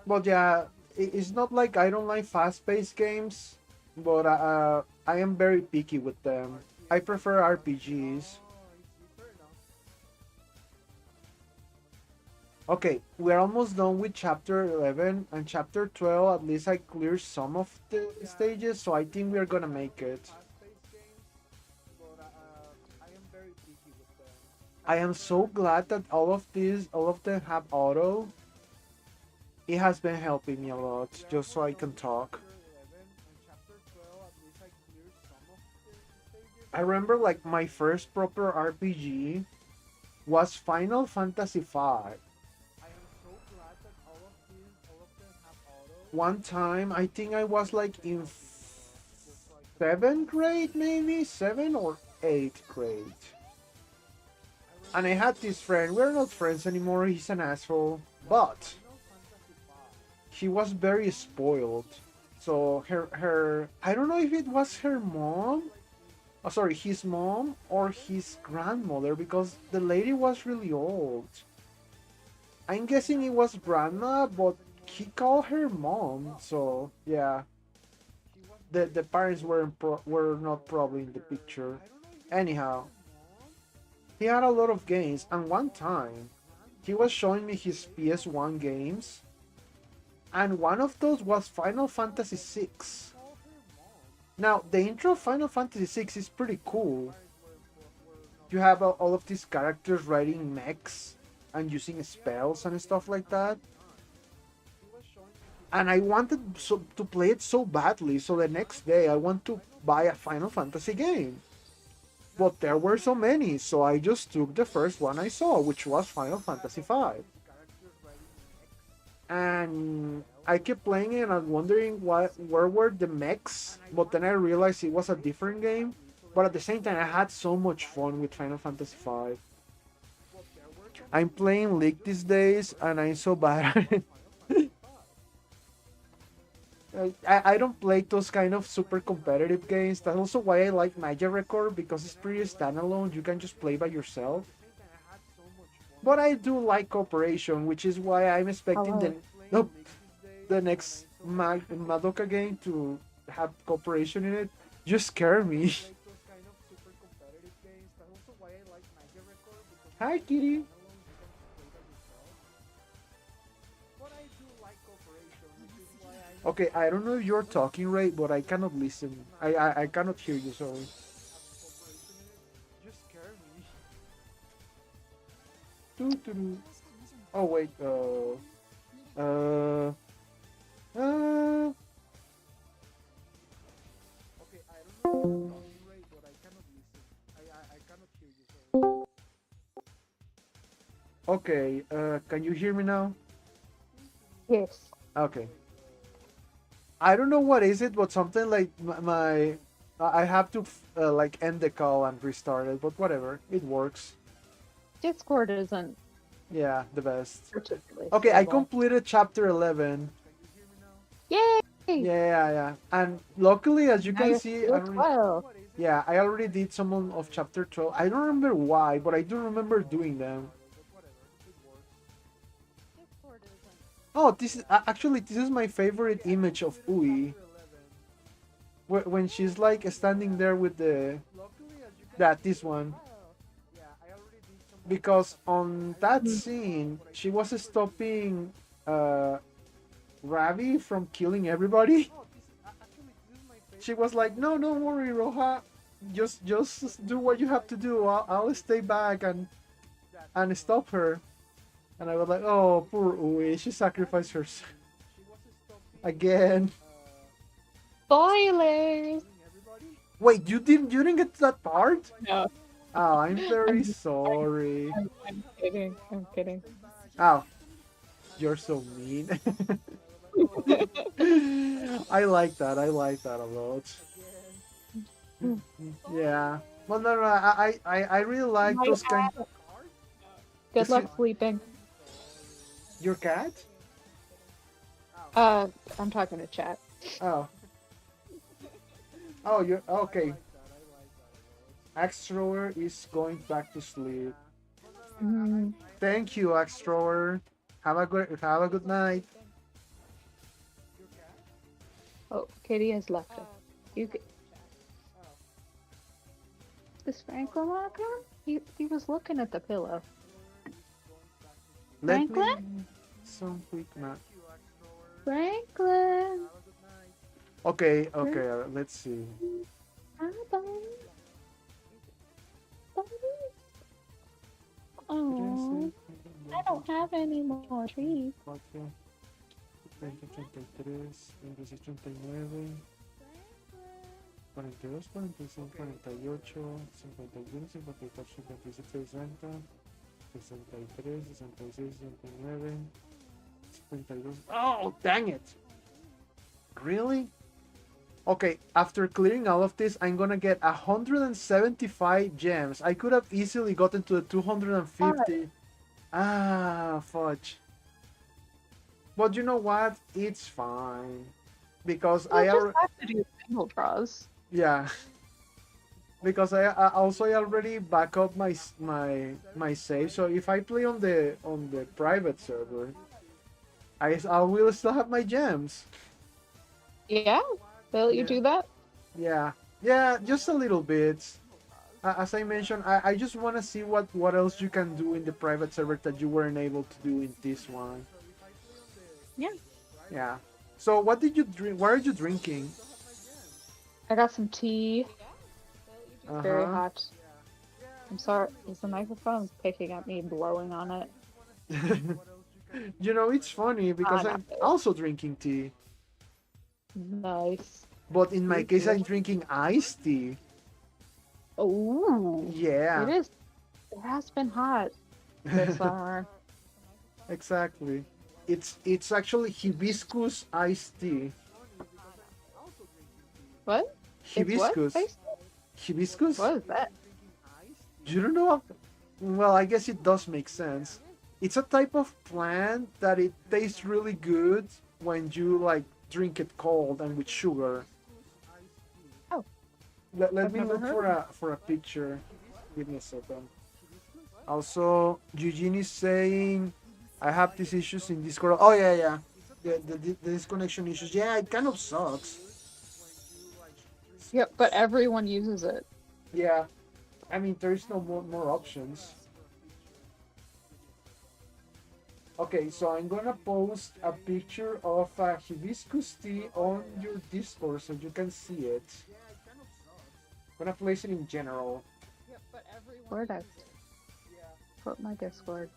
Speaker 1: But yeah, it's not like I don't like fast-paced games, but I am very picky with them. I prefer RPGs. Okay, we're almost done with chapter 11 and chapter 12. At least I cleared some of the stages, so I think we're gonna make it. I am so glad that all of them have auto. It has been helping me a lot, just so I can talk. I remember like my first proper RPG was Final Fantasy V. One time, I think I was like in seventh grade, maybe seventh or eighth grade. And I had this friend. We're not friends anymore. He's an asshole, but he was very spoiled. So her I don't know if it was her mom Oh, sorry, his mom or his grandmother because the lady was really old. I'm guessing it was grandma, but he called her mom. So yeah, the parents were not probably in the picture. Anyhow, he had a lot of games, and one time he was showing me his PS1 games, and one of those was Final Fantasy VI. Now, the intro of Final Fantasy VI is pretty cool. You have all of these characters riding mechs and using spells and stuff like that. And I wanted to play it so badly, so the next day I want to buy a Final Fantasy game. But there were so many, so I just took the first one I saw, which was Final Fantasy V. And I kept playing it and I was wondering where were the mechs, but then I realized it was a different game. But at the same time, I had so much fun with Final Fantasy V. I'm playing League these days, and I'm so bad at it. I don't play those kind of super competitive games. That's also why I like Magia Record because it's pretty standalone. You can just play by yourself. But I do like cooperation, which is why I'm expecting
Speaker 2: Hello.
Speaker 1: no, the next Madoka game to have cooperation in it. Just scare me. Hi, kitty. Okay, I don't know if you're talking right, but I cannot listen. I cannot hear you. Sorry. Doo-doo-doo. Oh wait. Uh. Uh. Okay. Can you hear me now?
Speaker 2: Yes.
Speaker 1: Okay. I don't know what is it, but something like I have to like end the call and restart it, but whatever, it works.
Speaker 2: Discord isn't
Speaker 1: Yeah, the best.
Speaker 2: particularly
Speaker 1: Okay, I
Speaker 2: stable.
Speaker 1: completed chapter 11.
Speaker 2: Yay!
Speaker 1: Yeah. And luckily, as you
Speaker 2: Now
Speaker 1: can
Speaker 2: you're
Speaker 1: see,
Speaker 2: still 12.
Speaker 1: yeah, I already did some of chapter 12. I don't remember why, but I do remember doing them. Oh, this is actually this is my favorite image of Ui. When she's like standing there with this one, because on that
Speaker 2: Mhm.
Speaker 1: scene she was stopping Ravi from killing everybody. She was like, "No, don't worry, Roja. Just do what you have to do. I'll stay back and stop her." And I was like, "Oh, poor Ui. She sacrificed herself again."
Speaker 2: Spoilers!
Speaker 1: Wait, you didn't get to that part?
Speaker 2: No,
Speaker 1: Oh, I'm very
Speaker 2: I'm,
Speaker 1: sorry.
Speaker 2: I'm kidding. I'm kidding.
Speaker 1: Oh, you're so mean. I like that. I like that a lot. Yeah. Well, no, I really like
Speaker 2: My
Speaker 1: those kind.
Speaker 2: Good
Speaker 1: Excuse,
Speaker 2: luck sleeping.
Speaker 1: your cat?
Speaker 2: Uh, I'm talking to chat.
Speaker 1: Oh, oh, you're okay. Axe thrower is going back to sleep.
Speaker 2: Mm.
Speaker 1: Thank you, Axe thrower. Have a good night.
Speaker 2: Oh, Kitty has left us. You could. Is Franklin walking? He was looking at the pillow.
Speaker 1: Let me
Speaker 2: Franklin?
Speaker 1: some quick map.
Speaker 2: Franklin!
Speaker 1: Okay, let's see.
Speaker 2: Hi, buddy. Buddy. Oh, I don't have any more trees.
Speaker 1: 20, 33, 26, 39, 42, 45, 48, 51, 54, 57, 60, 63, 66, 69, 72. Oh, dang it! Really? Okay, after clearing all of this, I'm gonna get 175 gems. I could have easily gotten to the 250. Ah, fudge. But you know what? It's fine. Because
Speaker 2: We'll
Speaker 1: I
Speaker 2: just
Speaker 1: already.
Speaker 2: have to do single draws.
Speaker 1: Yeah. because I already back up my save. So if I play on the private server, I will still have my gems.
Speaker 2: Yeah, they let you
Speaker 1: Yeah,
Speaker 2: do that.
Speaker 1: yeah, yeah. Just a little bit. As I mentioned, I just want to see what else you can do in the private server that you weren't able to do in this one.
Speaker 2: Yeah,
Speaker 1: Yeah. So what did you drink? What are you drinking?
Speaker 2: I got some tea.
Speaker 1: Uh
Speaker 2: Very
Speaker 1: huh.
Speaker 2: hot. I'm sorry, is the microphone picking at me blowing on it?
Speaker 1: You know, it's funny
Speaker 2: Ah,
Speaker 1: because
Speaker 2: not
Speaker 1: I'm
Speaker 2: really.
Speaker 1: also drinking tea,
Speaker 2: Nice.
Speaker 1: but in my
Speaker 2: Ooh,
Speaker 1: case, I'm
Speaker 2: delicious.
Speaker 1: drinking iced tea.
Speaker 2: Ooh, it
Speaker 1: Yeah,
Speaker 2: is. It has been hot this summer.
Speaker 1: exactly. It's actually hibiscus iced tea.
Speaker 2: What? It's what?
Speaker 1: Hibiscus. Hibiscus?
Speaker 2: What is that?
Speaker 1: You don't know? Well, I guess it does make sense. It's a type of plant that it tastes really good when you like drink it cold and with sugar.
Speaker 2: Oh,
Speaker 1: Let
Speaker 2: I've
Speaker 1: me
Speaker 2: never
Speaker 1: look
Speaker 2: heard of it.
Speaker 1: for a picture. Give me a second. Also, Eugene is saying I have these issues in Discord. Oh yeah, yeah. The disconnection issues. Yeah, it kind of sucks.
Speaker 2: Yep, but everyone uses it.
Speaker 1: Yeah, I mean there's no more options. Okay, so I'm gonna post a picture of a hibiscus tea on your Discord so you can see it. I'm gonna place it in general.
Speaker 2: Where'd I put my Discord?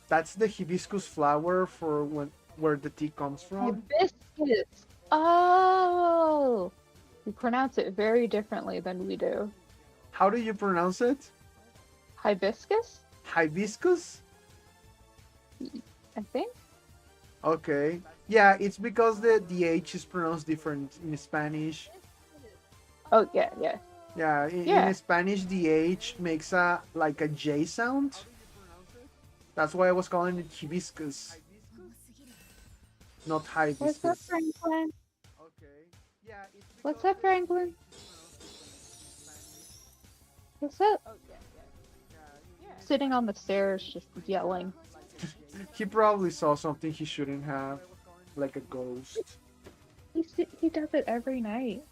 Speaker 1: That's the hibiscus flower for when where the tea comes from.
Speaker 2: Hibiscus. Oh, you pronounce it very differently than we do.
Speaker 1: How do you pronounce it?
Speaker 2: Hibiscus,
Speaker 1: Hibiscus?
Speaker 2: I think.
Speaker 1: Okay. Yeah, it's because the H is pronounced different in Spanish.
Speaker 2: Oh yeah, yeah,
Speaker 1: Yeah, in
Speaker 2: yeah.
Speaker 1: Spanish the H makes a like a J sound. That's why I was calling it hibiscus, not
Speaker 2: What's up,
Speaker 1: hibiscus.
Speaker 2: Franklin?
Speaker 1: Okay. Yeah, it's
Speaker 2: What's
Speaker 1: because
Speaker 2: up, Franklin? What's up? Sitting on the stairs, just yelling.
Speaker 1: he probably saw something he shouldn't have, like a ghost.
Speaker 2: He does it every night.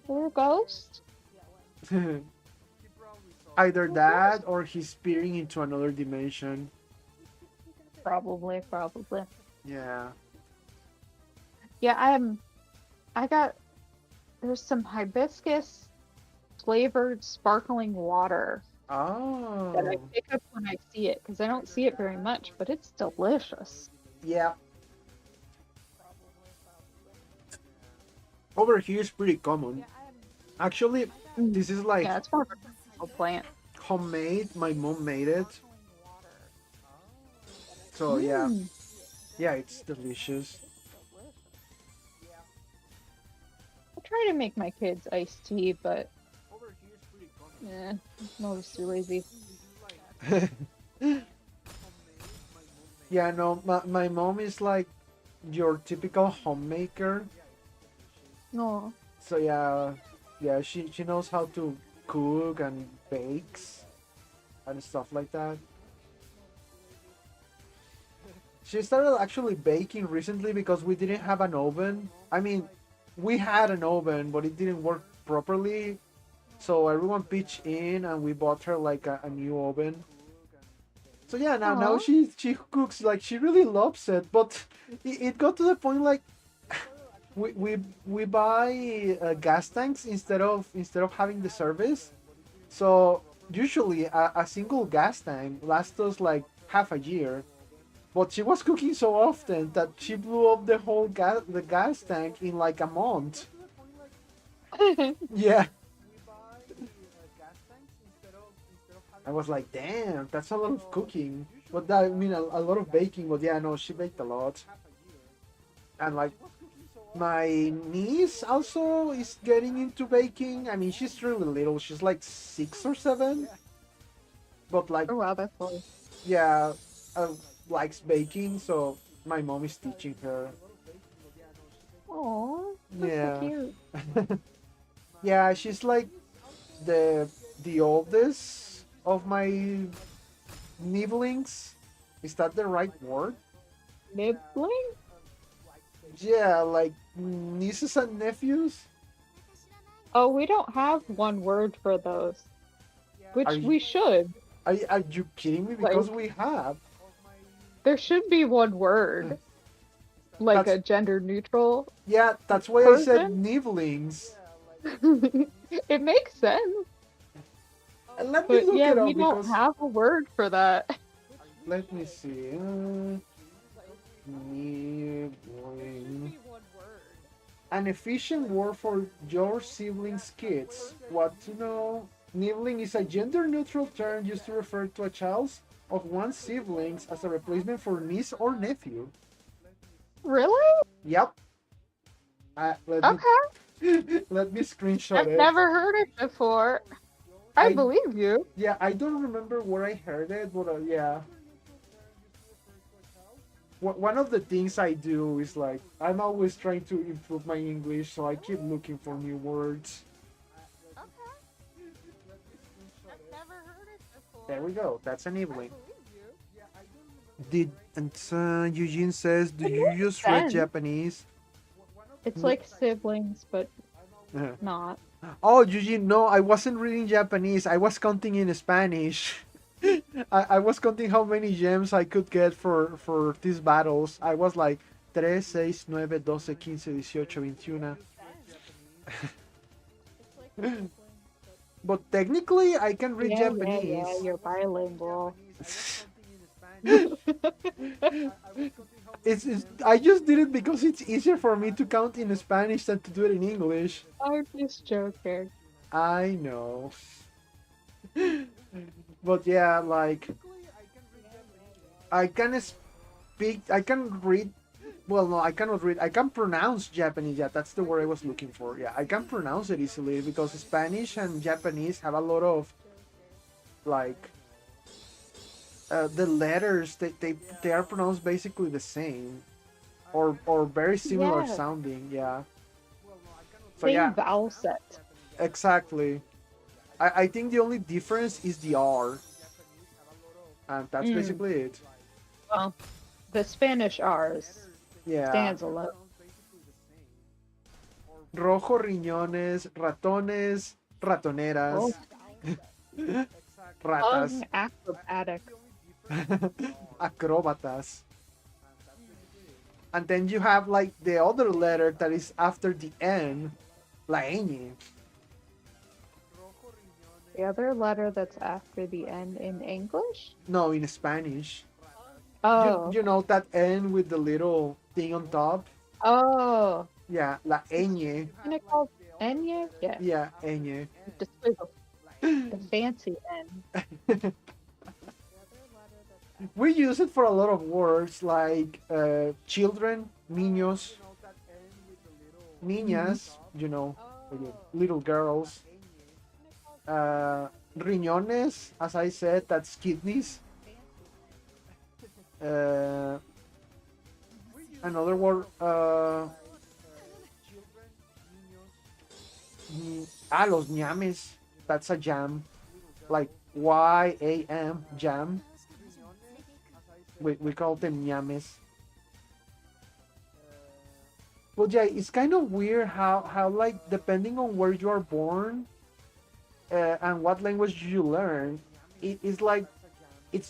Speaker 2: Or a ghost?
Speaker 1: Either
Speaker 2: Or a
Speaker 1: that
Speaker 2: ghost?
Speaker 1: or he's peering into another dimension.
Speaker 2: Probably, probably.
Speaker 1: Yeah.
Speaker 2: Yeah, I got there's some hibiscus flavored sparkling water that I
Speaker 1: Oh.
Speaker 2: pick up when I see it because I don't see it very much, but it's delicious.
Speaker 1: Yeah. Over here is pretty common. Actually,
Speaker 2: Mm.
Speaker 1: this is like
Speaker 2: Yeah, it's more of a medicinal plant.
Speaker 1: homemade. My mom made it. So yeah,
Speaker 2: Mm.
Speaker 1: yeah, it's delicious.
Speaker 2: I try to make my kids iced tea, but I'm always too lazy.
Speaker 1: Yeah, no, my mom is like your typical homemaker.
Speaker 2: No.
Speaker 1: So yeah, yeah, she knows how to cook and bakes and stuff like that. She started actually baking recently because we didn't have an oven. I mean, we had an oven, but it didn't work properly. So everyone pitched in, and we bought her like a new oven. So yeah, now
Speaker 2: Aw.
Speaker 1: she cooks like she really loves it. But it got to the point like we buy gas tanks instead of having the service. So usually a single gas tank lasts us like half a year. But she was cooking so often that she blew up the gas tank in like a month. Yeah. I was like, damn, that's a lot of cooking. But that, I mean, a lot of baking. But yeah, no, she baked a lot. And like, my niece also is getting into baking. I mean, she's really little. She's like 6 or 7. but like,
Speaker 2: Oh wow, that's cool.
Speaker 1: yeah, likes baking, so my mom is teaching her.
Speaker 2: Oh, that's so
Speaker 1: Yeah.
Speaker 2: cute.
Speaker 1: Yeah, she's like the the oldest of my nibblings. Is that the right word?
Speaker 2: Nibbling?
Speaker 1: Yeah, like nieces and nephews.
Speaker 2: Oh, we don't have one word for those,
Speaker 1: Are
Speaker 2: which
Speaker 1: you,
Speaker 2: we should.
Speaker 1: are you kidding me? Because
Speaker 2: Like,
Speaker 1: we have.
Speaker 2: there should be one word, like
Speaker 1: That's
Speaker 2: a gender neutral
Speaker 1: yeah. That's why I said
Speaker 2: person.
Speaker 1: nibblings.
Speaker 2: It makes sense,
Speaker 1: And let me
Speaker 2: but
Speaker 1: look
Speaker 2: yeah,
Speaker 1: it
Speaker 2: we
Speaker 1: up
Speaker 2: don't
Speaker 1: because
Speaker 2: have a word for that.
Speaker 1: let me see. Nibbling. An efficient word for your siblings' kids. What to know? Nibbling is a gender neutral term used to refer to a child of one's siblings as a replacement for niece or nephew.
Speaker 2: Really?
Speaker 1: Yep. Let me
Speaker 2: Okay.
Speaker 1: let me screenshot
Speaker 2: I've
Speaker 1: it.
Speaker 2: never heard it before. I
Speaker 1: I
Speaker 2: believe you.
Speaker 1: yeah, I don't remember where I heard it, but yeah. One of the things I do is like I'm always trying to improve my English, so I keep looking for new words. There we go. That's enabling. Did and Eugene says, "Do
Speaker 2: It
Speaker 1: you
Speaker 2: makes
Speaker 1: just read
Speaker 2: sense.
Speaker 1: Japanese?"
Speaker 2: It's like siblings, but
Speaker 1: Uh,
Speaker 2: not.
Speaker 1: oh, Eugene, no, I wasn't reading Japanese. I was counting in Spanish. I was counting how many gems I could get for these battles. I was like 3, 6, 9, 12, 15, 18, 21. But technically, I can read
Speaker 2: Yeah.
Speaker 1: Japanese.
Speaker 2: You're bilingual.
Speaker 1: It's I just did it because it's easier for me to count in Spanish than to do it in English.
Speaker 2: I'm just joking.
Speaker 1: I know. But yeah, like I can speak, I can read. Well, no, I cannot read. I can pronounce Japanese. Yeah, that's the word I was looking for. Yeah, I can pronounce it easily because Spanish and Japanese have a lot of like the letters. They are pronounced basically the same or very similar
Speaker 2: Yeah,
Speaker 1: sounding. Yeah. So
Speaker 2: same
Speaker 1: yeah,
Speaker 2: vowel set.
Speaker 1: exactly. I think the only difference is the R, and that's
Speaker 2: Mm.
Speaker 1: basically it.
Speaker 2: Well, the Spanish R's
Speaker 1: Yeah.
Speaker 2: stands alone.
Speaker 1: Rojo, riñones, ratones,
Speaker 2: Oh,
Speaker 1: ratoneras, ratas,
Speaker 2: acrobatic.
Speaker 1: acróbatas. And then you have like the other letter that is after the N, la ñ.
Speaker 2: The other letter that's after the N in English?
Speaker 1: No, in Spanish.
Speaker 2: Oh,
Speaker 1: You know that N with the little thing on top?
Speaker 2: oh.
Speaker 1: Yeah, la ñ.
Speaker 2: Isn't it called Enya? Yeah,
Speaker 1: Yeah, ñ.
Speaker 2: the squiggle, the fancy N.
Speaker 1: We use it for a lot of words like children, niños,
Speaker 2: Mhm.
Speaker 1: niñas, little girls. Riñones, as I said, that's kidneys. Uh, Another word, los ñames, that's a jam, like YAM, jam. We call them ñames. But yeah, it's kind of weird how like depending on where you are born and what language you learn, it is like it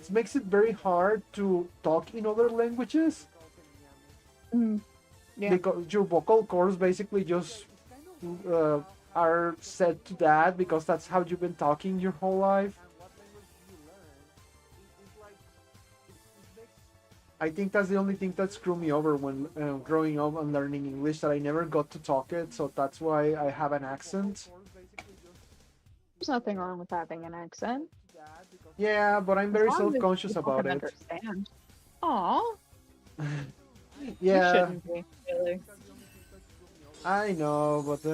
Speaker 1: makes it very hard to talk in other languages
Speaker 2: Mm, yeah.
Speaker 1: because your vocal cords basically just uh, are set to that because that's how you've been talking your whole life. I think that's the only thing that screwed me over when growing up and learning English, that I never got to talk it, so that's why I have an accent.
Speaker 2: There's nothing wrong with having an accent,
Speaker 1: Yeah, but I'm
Speaker 2: as
Speaker 1: very
Speaker 2: long as
Speaker 1: self-conscious
Speaker 2: people
Speaker 1: about
Speaker 2: can
Speaker 1: it.
Speaker 2: understand. Aw, you
Speaker 1: Yeah,
Speaker 2: shouldn't be, really.
Speaker 1: I know, but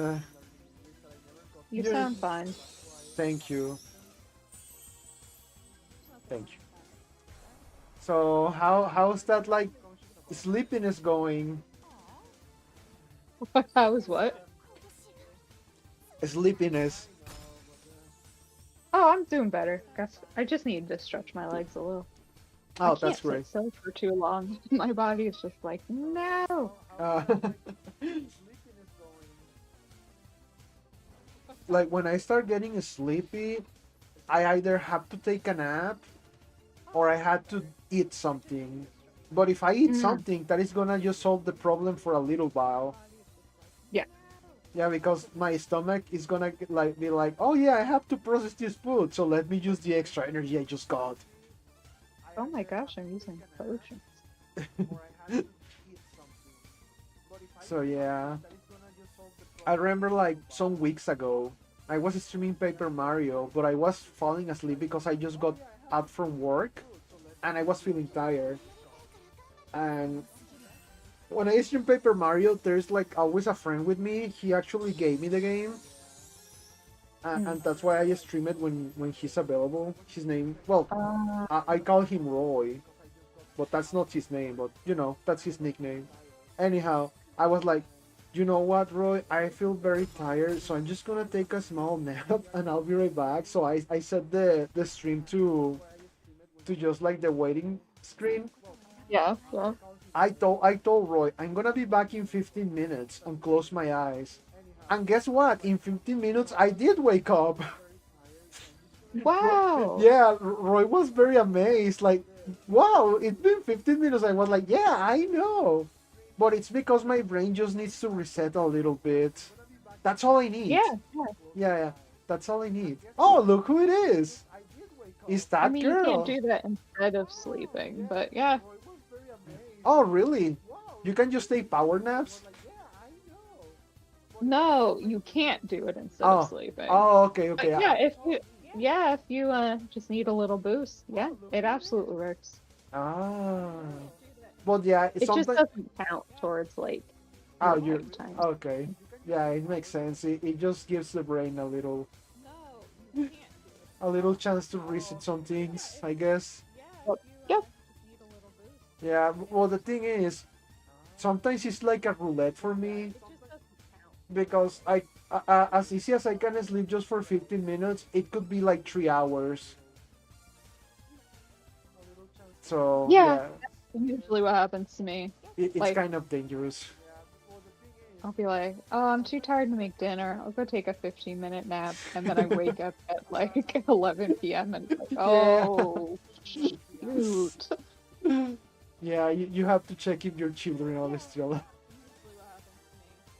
Speaker 2: You
Speaker 1: yeah,
Speaker 2: sound fine.
Speaker 1: thank you. Thank you. So how's that like sleepiness going?
Speaker 2: How was what?
Speaker 1: Sleepiness.
Speaker 2: Oh, I'm doing better. Guess I just need to stretch my legs a little. I
Speaker 1: Oh, that's
Speaker 2: can't
Speaker 1: great.
Speaker 2: sit still for too long. My body is just like, no.
Speaker 1: Uh, like when I start getting sleepy, I either have to take a nap or I had to eat something. But if I eat
Speaker 2: Mm,
Speaker 1: something, that is gonna just solve the problem for a little while.
Speaker 2: yeah.
Speaker 1: Yeah, because my stomach is gonna like be like, oh yeah, I have to process this food, so let me use the extra energy I just got.
Speaker 2: Oh my gosh, I'm using potions.
Speaker 1: So yeah, I remember like some weeks ago, I was streaming Paper Mario, but I was falling asleep because I just got up from work and I was feeling tired. And when I stream Paper Mario, there's like always a friend with me. He actually gave me the game,
Speaker 2: Mm.
Speaker 1: and that's why I stream it when he's available. His name, well,
Speaker 2: Uh,
Speaker 1: I call him Roy, but that's not his name. But you know, that's his nickname. Anyhow, I was like, you know what, Roy? I feel very tired, so I'm just gonna take a small nap, and I'll be right back. So I set the stream to just like the waiting screen.
Speaker 2: yeah, yeah.
Speaker 1: I told Roy I'm gonna be back in 15 minutes and close my eyes. And guess what? In 15 minutes I did wake up.
Speaker 2: Wow.
Speaker 1: Yeah, Roy was very amazed. Like, wow, it's been 15 minutes. I was like, yeah, I know. But it's because my brain just needs to reset a little bit. That's all I need.
Speaker 2: Yeah, yeah.
Speaker 1: Yeah, yeah. That's all I need. Oh, look who it is. It's
Speaker 2: I
Speaker 1: that
Speaker 2: mean, you can't
Speaker 1: girl.
Speaker 2: do that instead of sleeping, but yeah.
Speaker 1: Oh, really? You can just take power naps?
Speaker 2: No, you can't do it instead of
Speaker 1: Oh,
Speaker 2: sleeping.
Speaker 1: oh, okay,
Speaker 2: But
Speaker 1: okay.
Speaker 2: yeah, if you just need a little boost, yeah, it absolutely works.
Speaker 1: Ah, but yeah, it's
Speaker 2: It just
Speaker 1: sometimes.
Speaker 2: doesn't count towards like
Speaker 1: Oh,
Speaker 2: your
Speaker 1: you're
Speaker 2: nighttime.
Speaker 1: okay. Yeah, it makes sense. It just gives the brain a little chance to reset some things, I guess.
Speaker 2: But, yep.
Speaker 1: Yeah. Well, the thing is, sometimes it's like a roulette for me because as easy as I can sleep just for 15 minutes, it could be like 3 hours. So
Speaker 2: Yeah,
Speaker 1: yeah,
Speaker 2: that's usually what happens to me.
Speaker 1: it's
Speaker 2: Like,
Speaker 1: kind of dangerous.
Speaker 2: I'll be like, oh, I'm too tired to make dinner. I'll go take a 15-minute nap. And then I wake up at like 11 p.m. and it's like,
Speaker 1: Yeah.
Speaker 2: oh, shoot.
Speaker 1: Yeah, you have to check if your children are still.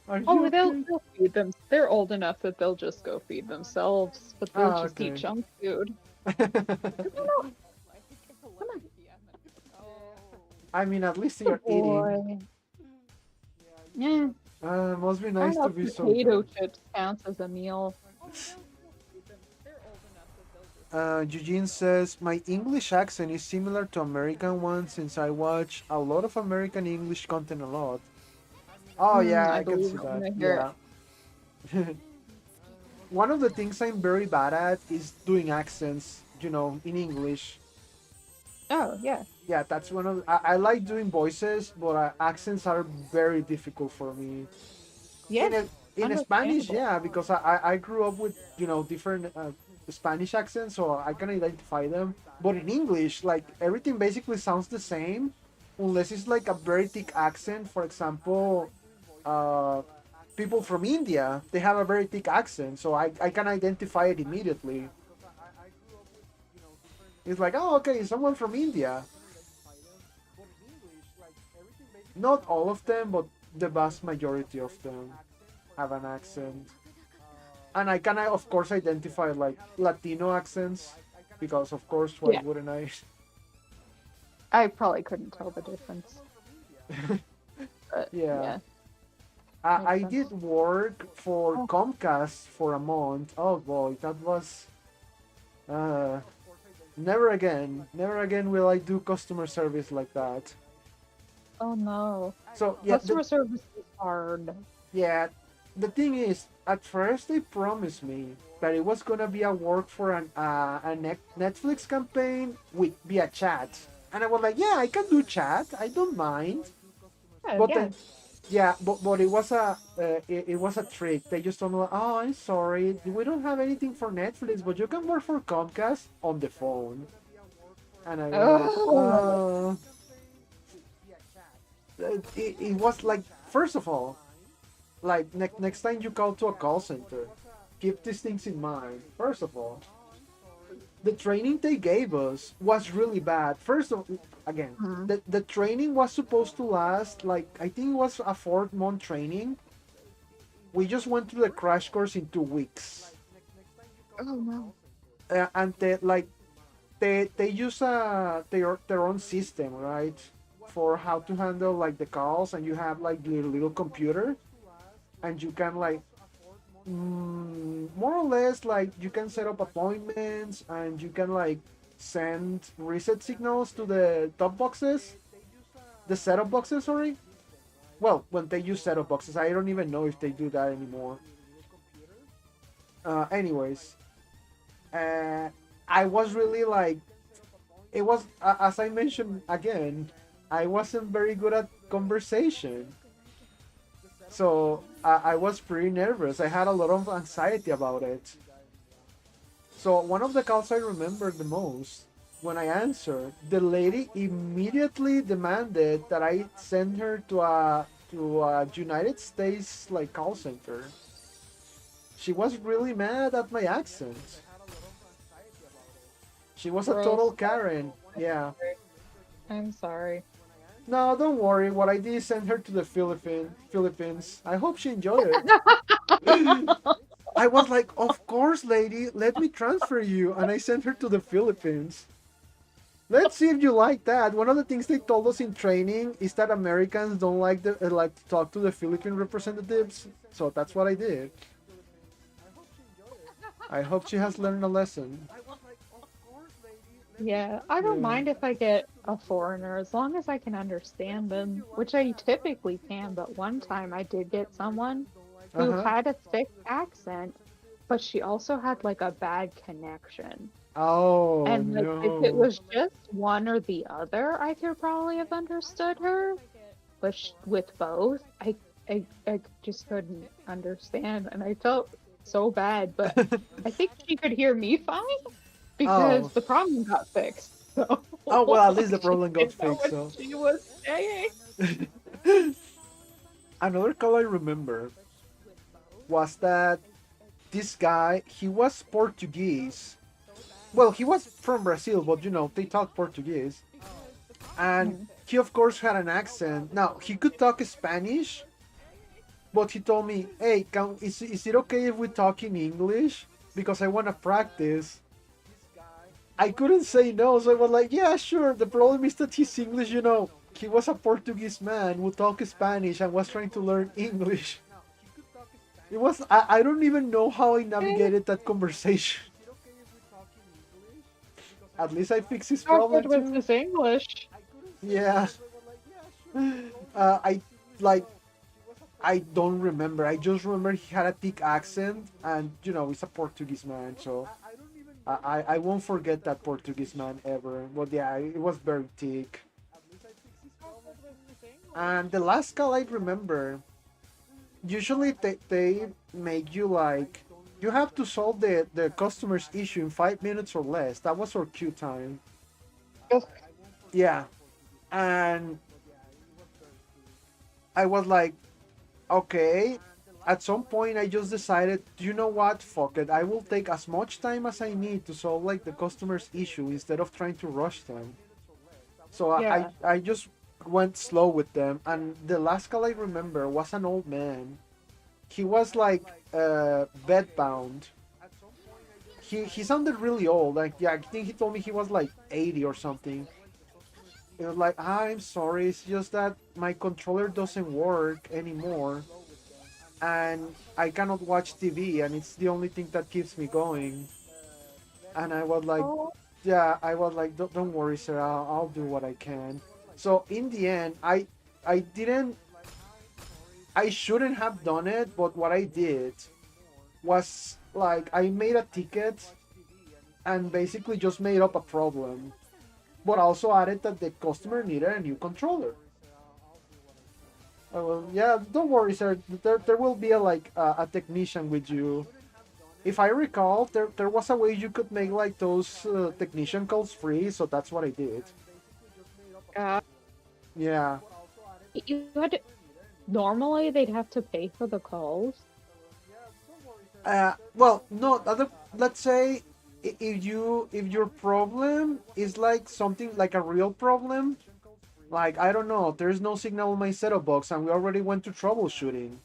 Speaker 1: Are you
Speaker 2: Oh,
Speaker 1: okay?
Speaker 2: they'll feed them. They're old enough that they'll just go feed themselves, but they'll
Speaker 1: Ah,
Speaker 2: just eat
Speaker 1: okay.
Speaker 2: junk food. Come on, come on.
Speaker 1: I mean, at least
Speaker 2: Good
Speaker 1: you're eating.
Speaker 2: boy. Yeah,
Speaker 1: Must be
Speaker 2: I don't
Speaker 1: nice
Speaker 2: know
Speaker 1: to
Speaker 2: if
Speaker 1: be so
Speaker 2: potato
Speaker 1: good.
Speaker 2: chips counts as a meal.
Speaker 1: Eugene says, my English accent is similar to American one since I watch a lot of American English content a lot. Oh, yeah,
Speaker 2: I
Speaker 1: I can
Speaker 2: believe
Speaker 1: see
Speaker 2: it
Speaker 1: that.
Speaker 2: when I hear it.
Speaker 1: Yeah. One of the things I'm very bad at is doing accents, in English.
Speaker 2: Oh, yeah.
Speaker 1: Yeah, that's one of. I like doing voices, but accents are very difficult for me.
Speaker 2: Yeah,
Speaker 1: In Spanish,
Speaker 2: understandable.
Speaker 1: yeah, because I grew up with different Spanish accents, so I can identify them. But in English, like everything basically sounds the same, unless it's like a very thick accent. For example, uh, people from India, they have a very thick accent, so I can identify it immediately. It's like, oh, okay, someone from India. Not all of them, but the vast majority of them have an accent. And I can, of course, identify like Latino accents because, of course, why
Speaker 2: Yeah,
Speaker 1: wouldn't I?
Speaker 2: I probably couldn't tell the difference, but
Speaker 1: Yeah,
Speaker 2: yeah, makes
Speaker 1: I
Speaker 2: sense.
Speaker 1: did work for
Speaker 2: Oh,
Speaker 1: Comcast for a month. Oh boy, that was uh, never again. Never again will I do customer service like that.
Speaker 2: oh no.
Speaker 1: So yeah,
Speaker 2: Customer service is hard.
Speaker 1: yeah, the thing is, at first they promised me that it was gonna be a work for Netflix campaign with via chat, and I was like, yeah, I can do chat, I don't mind.
Speaker 2: Oh,
Speaker 1: But
Speaker 2: yeah.
Speaker 1: then, yeah, but it was a trick. They just told me, oh, I'm sorry, we don't have anything for Netflix, but you can work for Comcast on the phone. And I was like,
Speaker 2: Oh,
Speaker 1: it was like, first of all, like next time you call to a call center, keep these things in mind. First of all, the training they gave us was really bad. First of again,
Speaker 2: mhm.
Speaker 1: the training was supposed to last like I think it was a 4 month training. We just went through the crash course in 2 weeks,
Speaker 2: Oh no.
Speaker 1: and they use their own system, right, for how to handle like the calls, and you have like your little computer, and you can like more or less like you can set up appointments, and you can like send reset signals to the top boxes, the setup boxes, sorry. Well, when they use setup boxes, I don't even know if they do that anymore. Anyways, uh, I was really like, it was as I mentioned again, I wasn't very good at conversation, so I was pretty nervous. I had a lot of anxiety about it. So one of the calls I remember the most, when I answered, the lady immediately demanded that I send her to a United States like call center. She was really mad at my accent. She was a total
Speaker 2: Gross.
Speaker 1: Karen. Yeah.
Speaker 2: I'm sorry.
Speaker 1: No, don't worry. What I did is send her to the Philippines. I hope she enjoyed it. I was like, of course, lady, let me transfer you. And I sent her to the Philippines. Let's see if you like that. One of the things they told us in training is that Americans don't like to talk to the Philippine representatives. So that's what I did. I hope she has learned a lesson.
Speaker 2: Yeah, I don't
Speaker 1: Yeah.
Speaker 2: mind if I get a foreigner as long as I can understand them, which I typically can. But one time I did get someone
Speaker 1: Uh
Speaker 2: who
Speaker 1: huh.
Speaker 2: had a thick accent, but she also had like a bad connection.
Speaker 1: Oh
Speaker 2: And like if it
Speaker 1: no.
Speaker 2: was just one or the other, I could probably have understood her. But with both, I just couldn't understand, and I felt so bad. But I think she could hear me fine because
Speaker 1: Oh.
Speaker 2: the problem got fixed. So
Speaker 1: Oh well, at least
Speaker 2: like
Speaker 1: the
Speaker 2: she
Speaker 1: problem got
Speaker 2: didn't know
Speaker 1: fixed.
Speaker 2: what
Speaker 1: So
Speaker 2: she was saying.
Speaker 1: another call I remember was that this guy, he was Portuguese. Well, he was from Brazil, but they talk Portuguese. And
Speaker 2: Mm.
Speaker 1: he, of course, had an accent. Now, he could talk Spanish, but he told me, hey, is it okay if we talk in English? Because I want to practice. I couldn't say no, so I was like, yeah, sure. The problem is that his English, he was a Portuguese man who talked Spanish and was trying to learn English. I don't even know how I
Speaker 2: Eh,
Speaker 1: navigated that conversation. At least I fixed his
Speaker 2: how
Speaker 1: problem
Speaker 2: good was
Speaker 1: too.
Speaker 2: his English?
Speaker 1: Yeah. I like I don't remember. I just remember he had a thick accent, and he's a Portuguese man, so I won't forget that Portuguese man ever. But yeah, it was very thick. And the last call I remember, usually they make you like you have to solve the customer's issue in 5 minutes or less. That was our queue time.
Speaker 2: Ugh.
Speaker 1: Yeah, and I was like, okay. At some point, I just decided, you know what? Fuck it. I will take as much time as I need to solve like the customer's issue instead of trying to rush them. So
Speaker 2: Yeah.
Speaker 1: I just went slow with them. And the last call I remember was an old man. He was like bedbound. He sounded really old. Like yeah, I think he told me he was like 80 or something. It was like, I'm sorry, it's just that my controller doesn't work anymore, and I cannot watch TV, and it's the only thing that keeps me going. And I was like,
Speaker 2: Oh,
Speaker 1: yeah, I was like, don't worry, sir, I'll do what I can. So in the end, I shouldn't have done it, but what I did was like I made a ticket and basically just made up a problem, but also added that the customer needed a new controller. Well, yeah, don't worry, sir. There will be a technician with you. If I recall, there was a way you could make like those technician calls free, so that's what I did.
Speaker 2: Uh,
Speaker 1: Yeah.
Speaker 2: you had to, normally they'd have to pay for the calls.
Speaker 1: Well, no. Let's say if your problem is like something like a real problem, like I don't know, there's no signal on my setup box, and we already went to troubleshooting.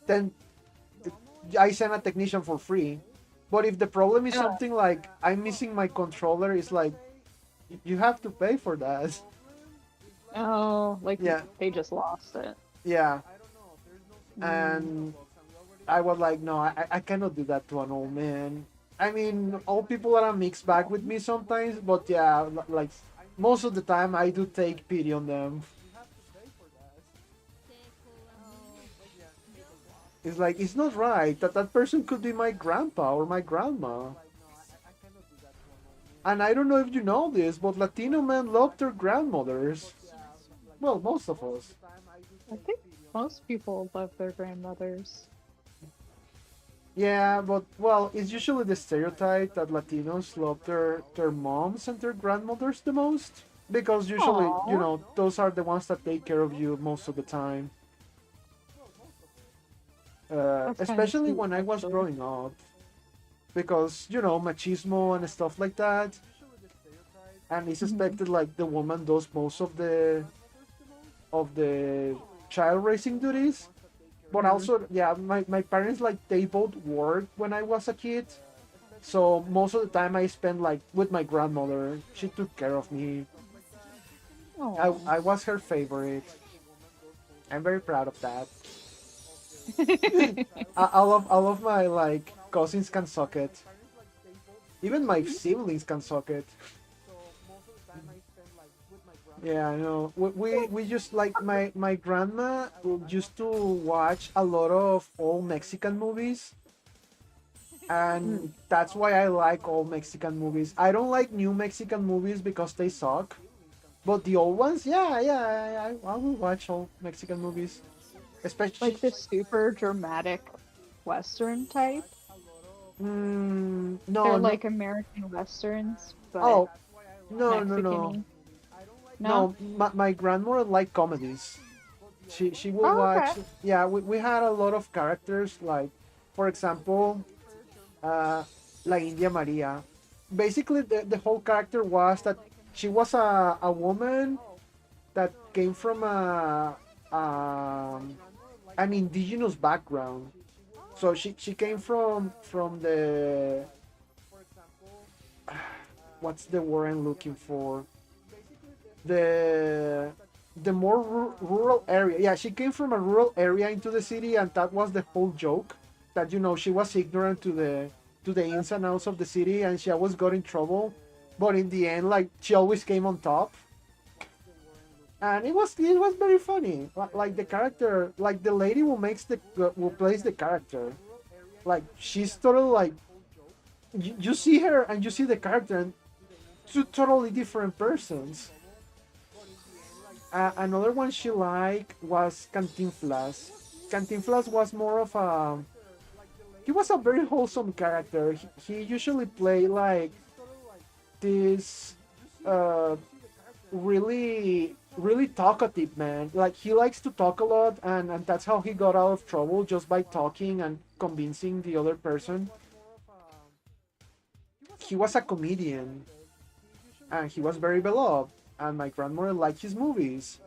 Speaker 1: Then I send a technician for free. But if the problem is
Speaker 2: Uh,
Speaker 1: something like I'm missing my controller, it's like you have to pay for that.
Speaker 2: oh, like
Speaker 1: Yeah,
Speaker 2: they just lost it.
Speaker 1: yeah.
Speaker 2: Mm.
Speaker 1: And I was like, no, I cannot do that to an old man. I mean, old people are a mixed bag with me sometimes, but yeah, like most of the time I do take pity on them. It's like it's not right that that person could be my grandpa or my grandma. And I don't know if you know this, but Latino men love their grandmothers. Well, most of us.
Speaker 2: I think most people love their grandmothers.
Speaker 1: Yeah, but well, it's usually the stereotype that Latinos love their moms and their grandmothers the most because usually, you
Speaker 2: Aww.
Speaker 1: know, those are the ones that take care of you most of the time.
Speaker 2: That's kind of
Speaker 1: Especially
Speaker 2: sweet,
Speaker 1: when I was
Speaker 2: actually.
Speaker 1: growing up, because you know machismo and stuff like that, and it's
Speaker 2: Mhm.
Speaker 1: expected like the woman does most of the child raising duties. But
Speaker 2: Mhm.
Speaker 1: also, yeah, my parents like they both worked when I was a kid. So most of the time I spent like with my grandmother. She took care of me.
Speaker 2: Aw.
Speaker 1: I was her favorite. I'm very proud of that. All of my like cousins can suck it. Even my siblings can suck it. Yeah, I know. We just like my grandma used to watch a lot of old Mexican movies,
Speaker 2: Mm.
Speaker 1: and that's why I like old Mexican movies. I don't like new Mexican movies because they suck. But the old ones, yeah, I will watch old Mexican movies, especially.
Speaker 2: Like the super dramatic Western type.
Speaker 1: No,
Speaker 2: They're
Speaker 1: no.
Speaker 2: like American Westerns, but
Speaker 1: Oh, no.
Speaker 2: Mexican-y. No?
Speaker 1: No, my grandmother liked comedies. She would
Speaker 2: Oh, okay.
Speaker 1: watch. Yeah, we had a lot of characters like, for example, uh, La India Maria. Basically, the whole character was that she was a woman that came from um, an indigenous background. So she came from the what's the word I'm looking for? The the more rural area. Yeah, she came from a rural area into the city, and that was the whole joke. That you know she was ignorant to the ins and outs of the city, and she always got in trouble. But in the end, like she always came on top, and it was very funny. Like the character, like the lady who makes the who plays the character, like she's totally like you see her and you see the character, and two totally different persons. Another one she liked was Cantinflas. Cantinflas was more of a. He was a very wholesome character. He usually played like this uh, really talkative man. Like he likes to talk a lot, and that's how he got out of trouble just by talking and convincing the other person. He was a comedian, and he was very beloved. And my grandmother liked his movies.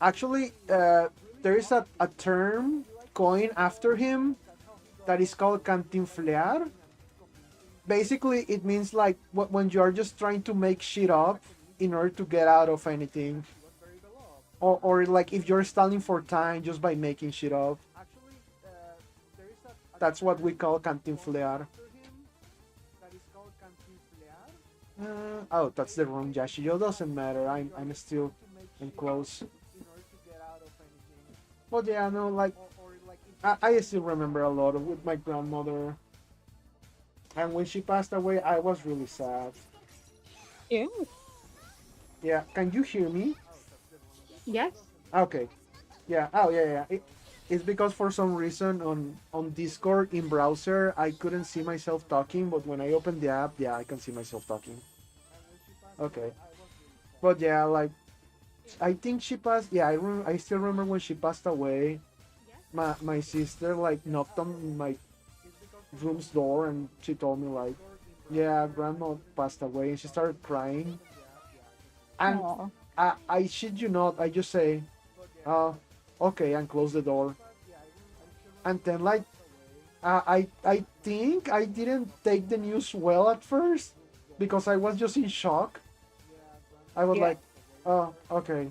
Speaker 1: Actually, there is a term coined after him that is called cantinflear. Basically, it means like when you are just trying to make shit up in order to get out of anything, or like if you're stalling for time just by making shit up. That's what we call cantinflear. Oh, that's the wrong Yashiyo. Doesn't matter. I'm still in close. But yeah, no, like I still remember a lot with my grandmother, and when she passed away, I was really sad.
Speaker 2: Yeah.
Speaker 1: Yeah, can you hear me?
Speaker 2: Yes.
Speaker 1: Okay. Yeah. Oh, yeah, yeah. It's because for some reason on Discord in browser I couldn't see myself talking, but when I open the app, yeah, I can see myself talking. Okay. But yeah, like I think she passed. Yeah, I still remember when she passed away. My sister like knocked on my room's door and she told me like, yeah, grandma passed away, and she started crying. And
Speaker 2: Oh.
Speaker 1: I shit you not, I just say, uh, okay, and close the door. And then like I think I didn't take the news well at first because I was just in shock. I was
Speaker 2: Yeah.
Speaker 1: like, oh, okay.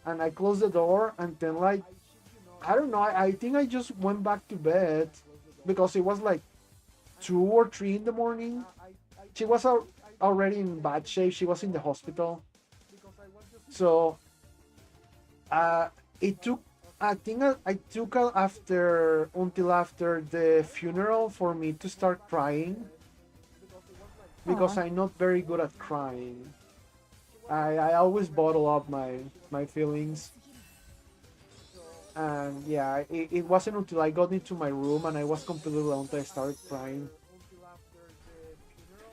Speaker 1: And I closed the door, and then like I don't know, I think I just went back to bed because it was like 2 or 3 in the morning. She was already in bad shape. She was in the hospital. So uh, it took. I think I took after until after the funeral for me to start crying because
Speaker 2: Oh.
Speaker 1: I'm not very good at crying. I always bottle up my feelings. And yeah, it wasn't until I got into my room and I was completely alone that I started crying.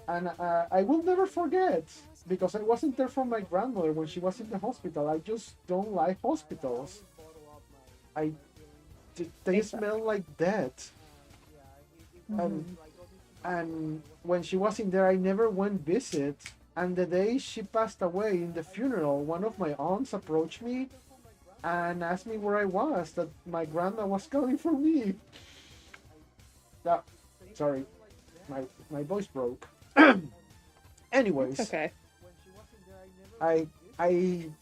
Speaker 1: And I will never forget because I wasn't there for my grandmother when she was in the hospital. I just don't like hospitals. I they
Speaker 2: They suck.
Speaker 1: smell like death. And
Speaker 2: Hmm.
Speaker 1: when she was in there, I never went visit. And the day she passed away in the funeral, one of my aunts approached me and asked me where I was. That my grandma was calling for me. That, sorry, my voice broke.
Speaker 2: That's
Speaker 1: Anyways,
Speaker 2: okay.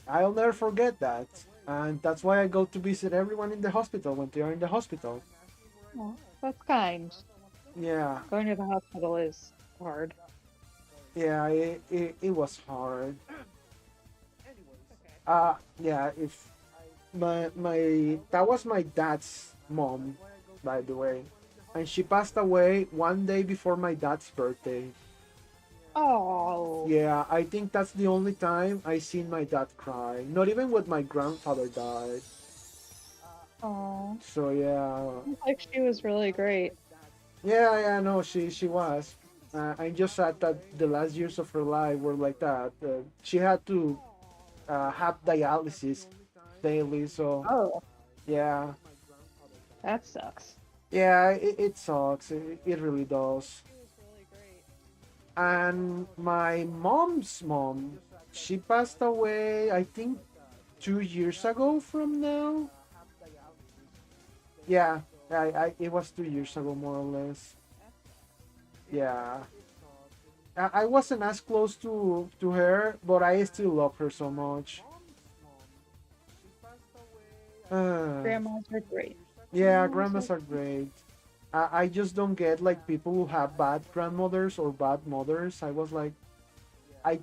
Speaker 1: I'll never forget that, and that's why I go to visit everyone in the hospital when they are in the hospital.
Speaker 2: Oh, that's kind.
Speaker 1: Yeah,
Speaker 2: Going to the hospital is hard.
Speaker 1: yeah, it was hard. Yeah, if my that was my dad's mom, by the way, and she passed away 1 day before my dad's birthday.
Speaker 2: Oh.
Speaker 1: Yeah, I think that's the only time I seen my dad cry. Not even when my grandfather died.
Speaker 2: Oh.
Speaker 1: So yeah,
Speaker 2: Like she was really great.
Speaker 1: yeah, yeah. No, she was. I'm just sad that the last years of her life were like that. She had to have dialysis daily. So
Speaker 2: Oh,
Speaker 1: yeah,
Speaker 2: that sucks.
Speaker 1: yeah, it sucks. It really does. And my mom's mom, she passed away. I think 2 years ago from now. Yeah, it was 2 years ago, more or less. Yeah, I wasn't as close to her, but I still love her so much. Uh,
Speaker 2: Grandmas are great.
Speaker 1: yeah,
Speaker 2: Grandmas are
Speaker 1: grandmas are great. I just don't get like people who have bad grandmothers or bad mothers. I was like, I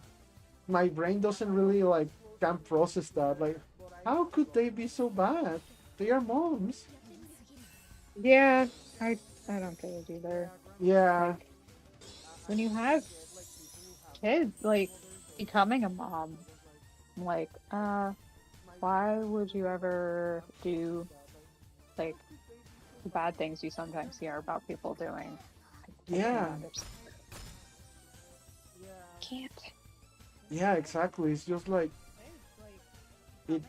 Speaker 1: my brain doesn't really like can process that. Like, how could they be so bad? They are moms.
Speaker 2: Yeah, I don't get it either.
Speaker 1: Yeah,
Speaker 2: Like when you have kids, like becoming a mom, I'm like, why would you ever do like the bad things you sometimes hear about people doing? I can't
Speaker 1: yeah,
Speaker 2: understand. Can't.
Speaker 1: yeah. Exactly. It's just like it.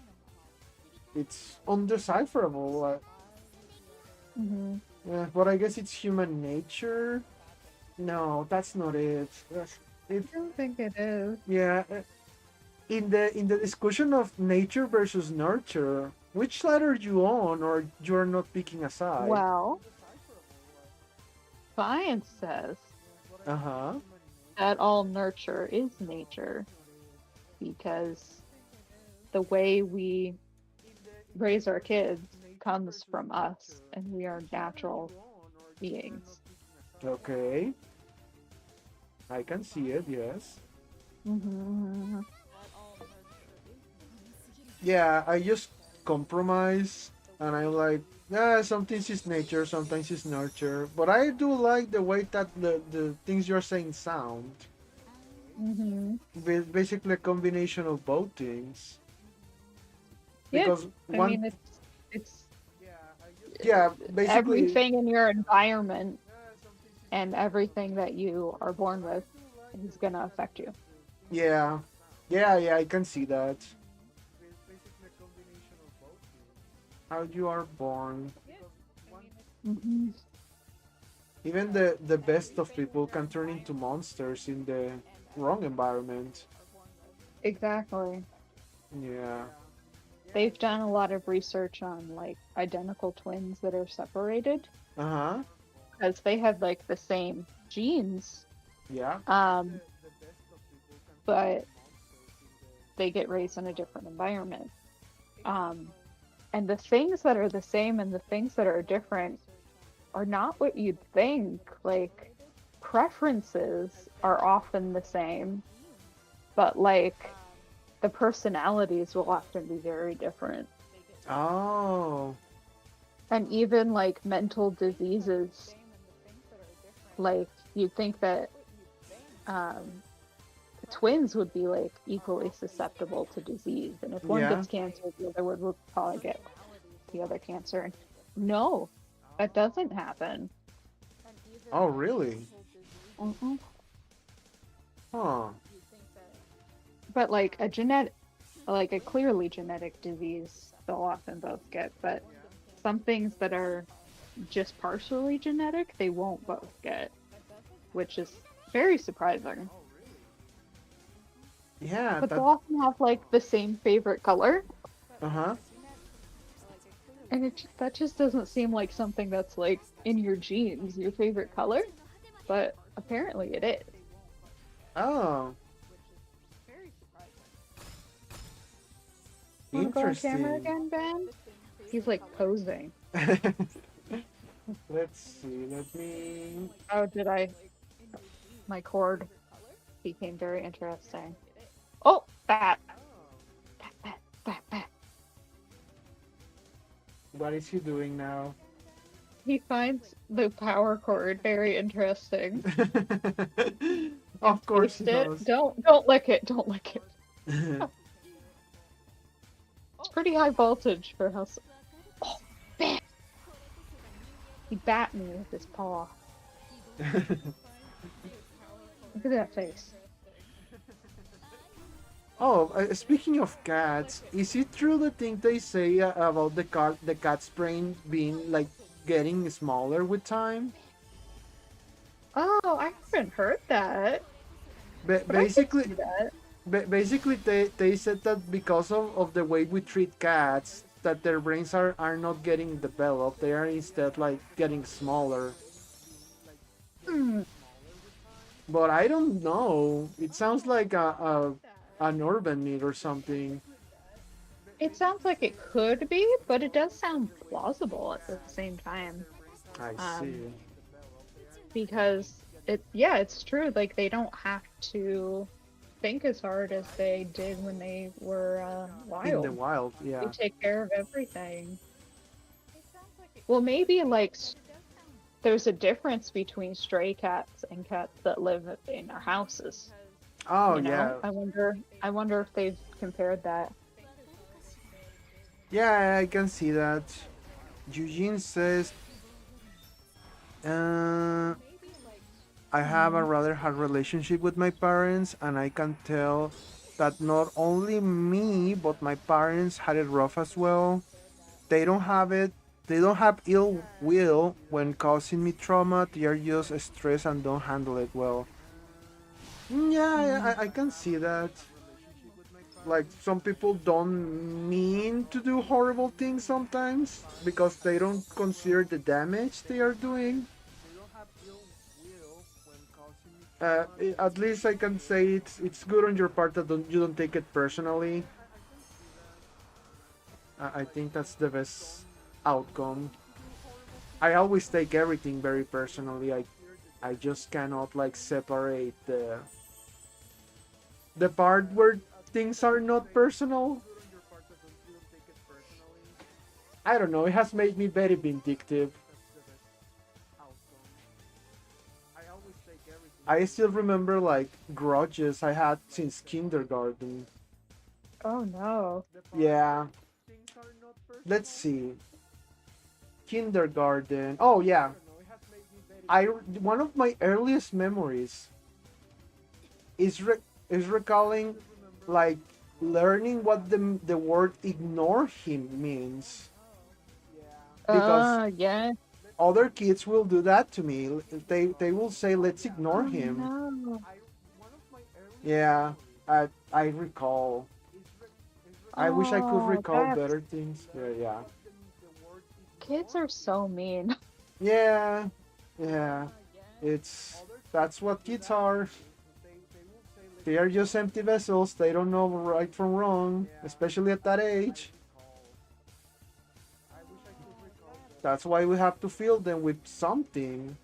Speaker 1: It's undecipherable.
Speaker 2: Hmm.
Speaker 1: Yeah, but I guess it's human nature. No, that's not it. It
Speaker 2: I don't think it is.
Speaker 1: yeah. In the discussion of nature versus nurture, which side are you on, or you're not picking a side?
Speaker 2: Well, science says
Speaker 1: Uh huh.
Speaker 2: that all nurture is nature because the way we raise our kids comes from us and we are natural beings.
Speaker 1: Okay, I can see it. Yes.
Speaker 2: Hmm.
Speaker 1: Yeah, I just compromise. and I'm like, yeah, sometimes it's nature, sometimes it's nurture. But I do like the way that the things you're saying sound.
Speaker 2: Hmm.
Speaker 1: Basically a combination of both things.
Speaker 2: Yeah,
Speaker 1: Because
Speaker 2: I
Speaker 1: one,
Speaker 2: mean it's
Speaker 1: yeah, basically,
Speaker 2: everything in your environment and everything that you are born with is gonna affect you.
Speaker 1: yeah, yeah, I can see that. How you are born.
Speaker 2: Hmm.
Speaker 1: Even the best of people can turn into monsters in the wrong environment.
Speaker 2: Exactly.
Speaker 1: Yeah.
Speaker 2: They've done a lot of research on like identical twins that are separated
Speaker 1: Uh huh.
Speaker 2: because they have like the same genes,
Speaker 1: Yeah.
Speaker 2: um, but they get raised in a different environment. Um, and the things that are the same and the things that are different are not what you'd think. Like preferences are often the same, but like the personalities will often be very different.
Speaker 1: Oh.
Speaker 2: And even like mental diseases, like you'd think that um, twins would be like equally susceptible to disease. And if one
Speaker 1: Yeah.
Speaker 2: gets cancer, the other would probably get the other cancer. And no, that doesn't happen.
Speaker 1: Oh, really?
Speaker 2: Mm-mm.
Speaker 1: Huh.
Speaker 2: But like a clearly genetic disease, they'll often both get. But some things that are just partially genetic, they won't both get, which is very surprising.
Speaker 1: Yeah.
Speaker 2: But
Speaker 1: That.
Speaker 2: they'll often have like the same favorite color,
Speaker 1: Uh huh.
Speaker 2: and that just doesn't seem like something that's like in your genes, your favorite color. But apparently it is.
Speaker 1: Oh.
Speaker 2: Want to go on camera
Speaker 1: Interesting.
Speaker 2: again, Ben? He's like posing.
Speaker 1: Let's see. Let me.
Speaker 2: Oh, did I? My cord became very interesting. Oh, bat, bat, bat, bat, bat.
Speaker 1: What is he doing now?
Speaker 2: He finds the power cord very interesting and
Speaker 1: Of course he
Speaker 2: placed it.
Speaker 1: does.
Speaker 2: Don't lick it. Don't lick it. It's pretty high voltage for how. Oh, bat! He bat me with his paw. Look at that face.
Speaker 1: Oh, speaking of cats, is it true the thing they say about the cat's brain being like getting smaller with time?
Speaker 2: Oh, I haven't heard that, but I can
Speaker 1: Basically,
Speaker 2: see that.
Speaker 1: basically they said that because of the way we treat cats, that their brains are not getting developed. They are instead like getting smaller.
Speaker 2: Hmm.
Speaker 1: But I don't know. It sounds like a an urban myth or something.
Speaker 2: It sounds like it could be, but it does sound plausible at the same time.
Speaker 1: I
Speaker 2: Um,
Speaker 1: see.
Speaker 2: because yeah, it's true. Like they don't have to think as hard as they did when they were
Speaker 1: In the
Speaker 2: wild.
Speaker 1: wild,
Speaker 2: They
Speaker 1: yeah.
Speaker 2: take care of everything. Well, maybe like there's a difference between stray cats and cats that live in our houses.
Speaker 1: Oh
Speaker 2: You know,
Speaker 1: yeah.
Speaker 2: I wonder if they've compared that.
Speaker 1: Yeah, I can see that. Eugene says, uh, I have a
Speaker 2: Mm.
Speaker 1: rather hard relationship with my parents, and I can tell that not only me, but my parents had it rough as well. They don't have it. They don't have ill will when causing me trauma. They are just stressed and don't handle it well. Yeah,
Speaker 2: Mm.
Speaker 1: I can see that. Like some people don't mean to do horrible things sometimes because they don't consider the damage they are doing. At least I can say it's good on your part that you don't take it personally. I think that's the best outcome. I always take everything very personally. I just cannot like separate the part where things are not personal. I don't know. It has made me very vindictive. I still remember like grudges I had since kindergarten.
Speaker 2: Oh no.
Speaker 1: Yeah. Let's see. Kindergarten. Oh yeah. I one of my earliest memories is is recalling like learning what the word ignore him means because
Speaker 2: Yeah.
Speaker 1: other kids will do that to me. They will say let's ignore
Speaker 2: Oh
Speaker 1: him.
Speaker 2: no.
Speaker 1: Yeah, I recall. I wish I could
Speaker 2: Oh,
Speaker 1: recall
Speaker 2: that's
Speaker 1: better things. Yeah, yeah.
Speaker 2: kids are so mean.
Speaker 1: Yeah, yeah. It's that's what kids are. They are just empty vessels. They don't know right from wrong, especially at that age. That's why we have to fill them with something.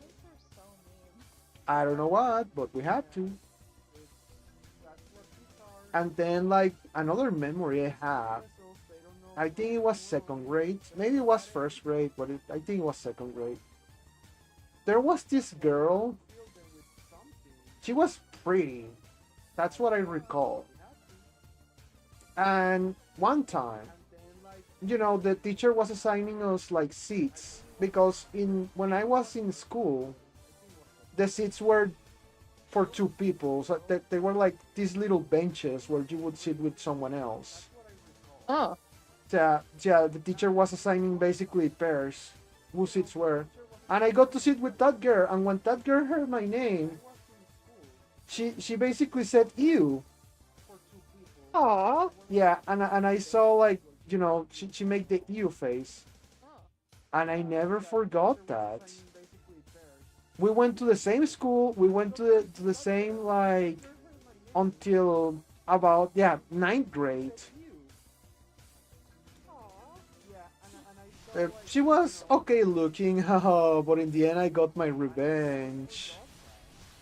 Speaker 1: I don't know what, but we have to. And then, like, another memory I have, I think it was second grade. Maybe it was first grade, but I think it was second grade. There was this girl. She was pretty. That's what I recall. And one time, the teacher was assigning us like seats because in when I was in school, the seats were for two people. So they were like these little benches where you would sit with someone else.
Speaker 2: Oh.
Speaker 1: Yeah, the teacher was assigning basically pairs whose seats were. And I got to sit with that girl, and when that girl heard my name, she basically said ew.
Speaker 2: Aw.
Speaker 1: Yeah, and I saw like, she made the ew face. And I never forgot that. We went to the same school, we went to the same like until about ninth grade. She was okay looking, but in the end I got my revenge.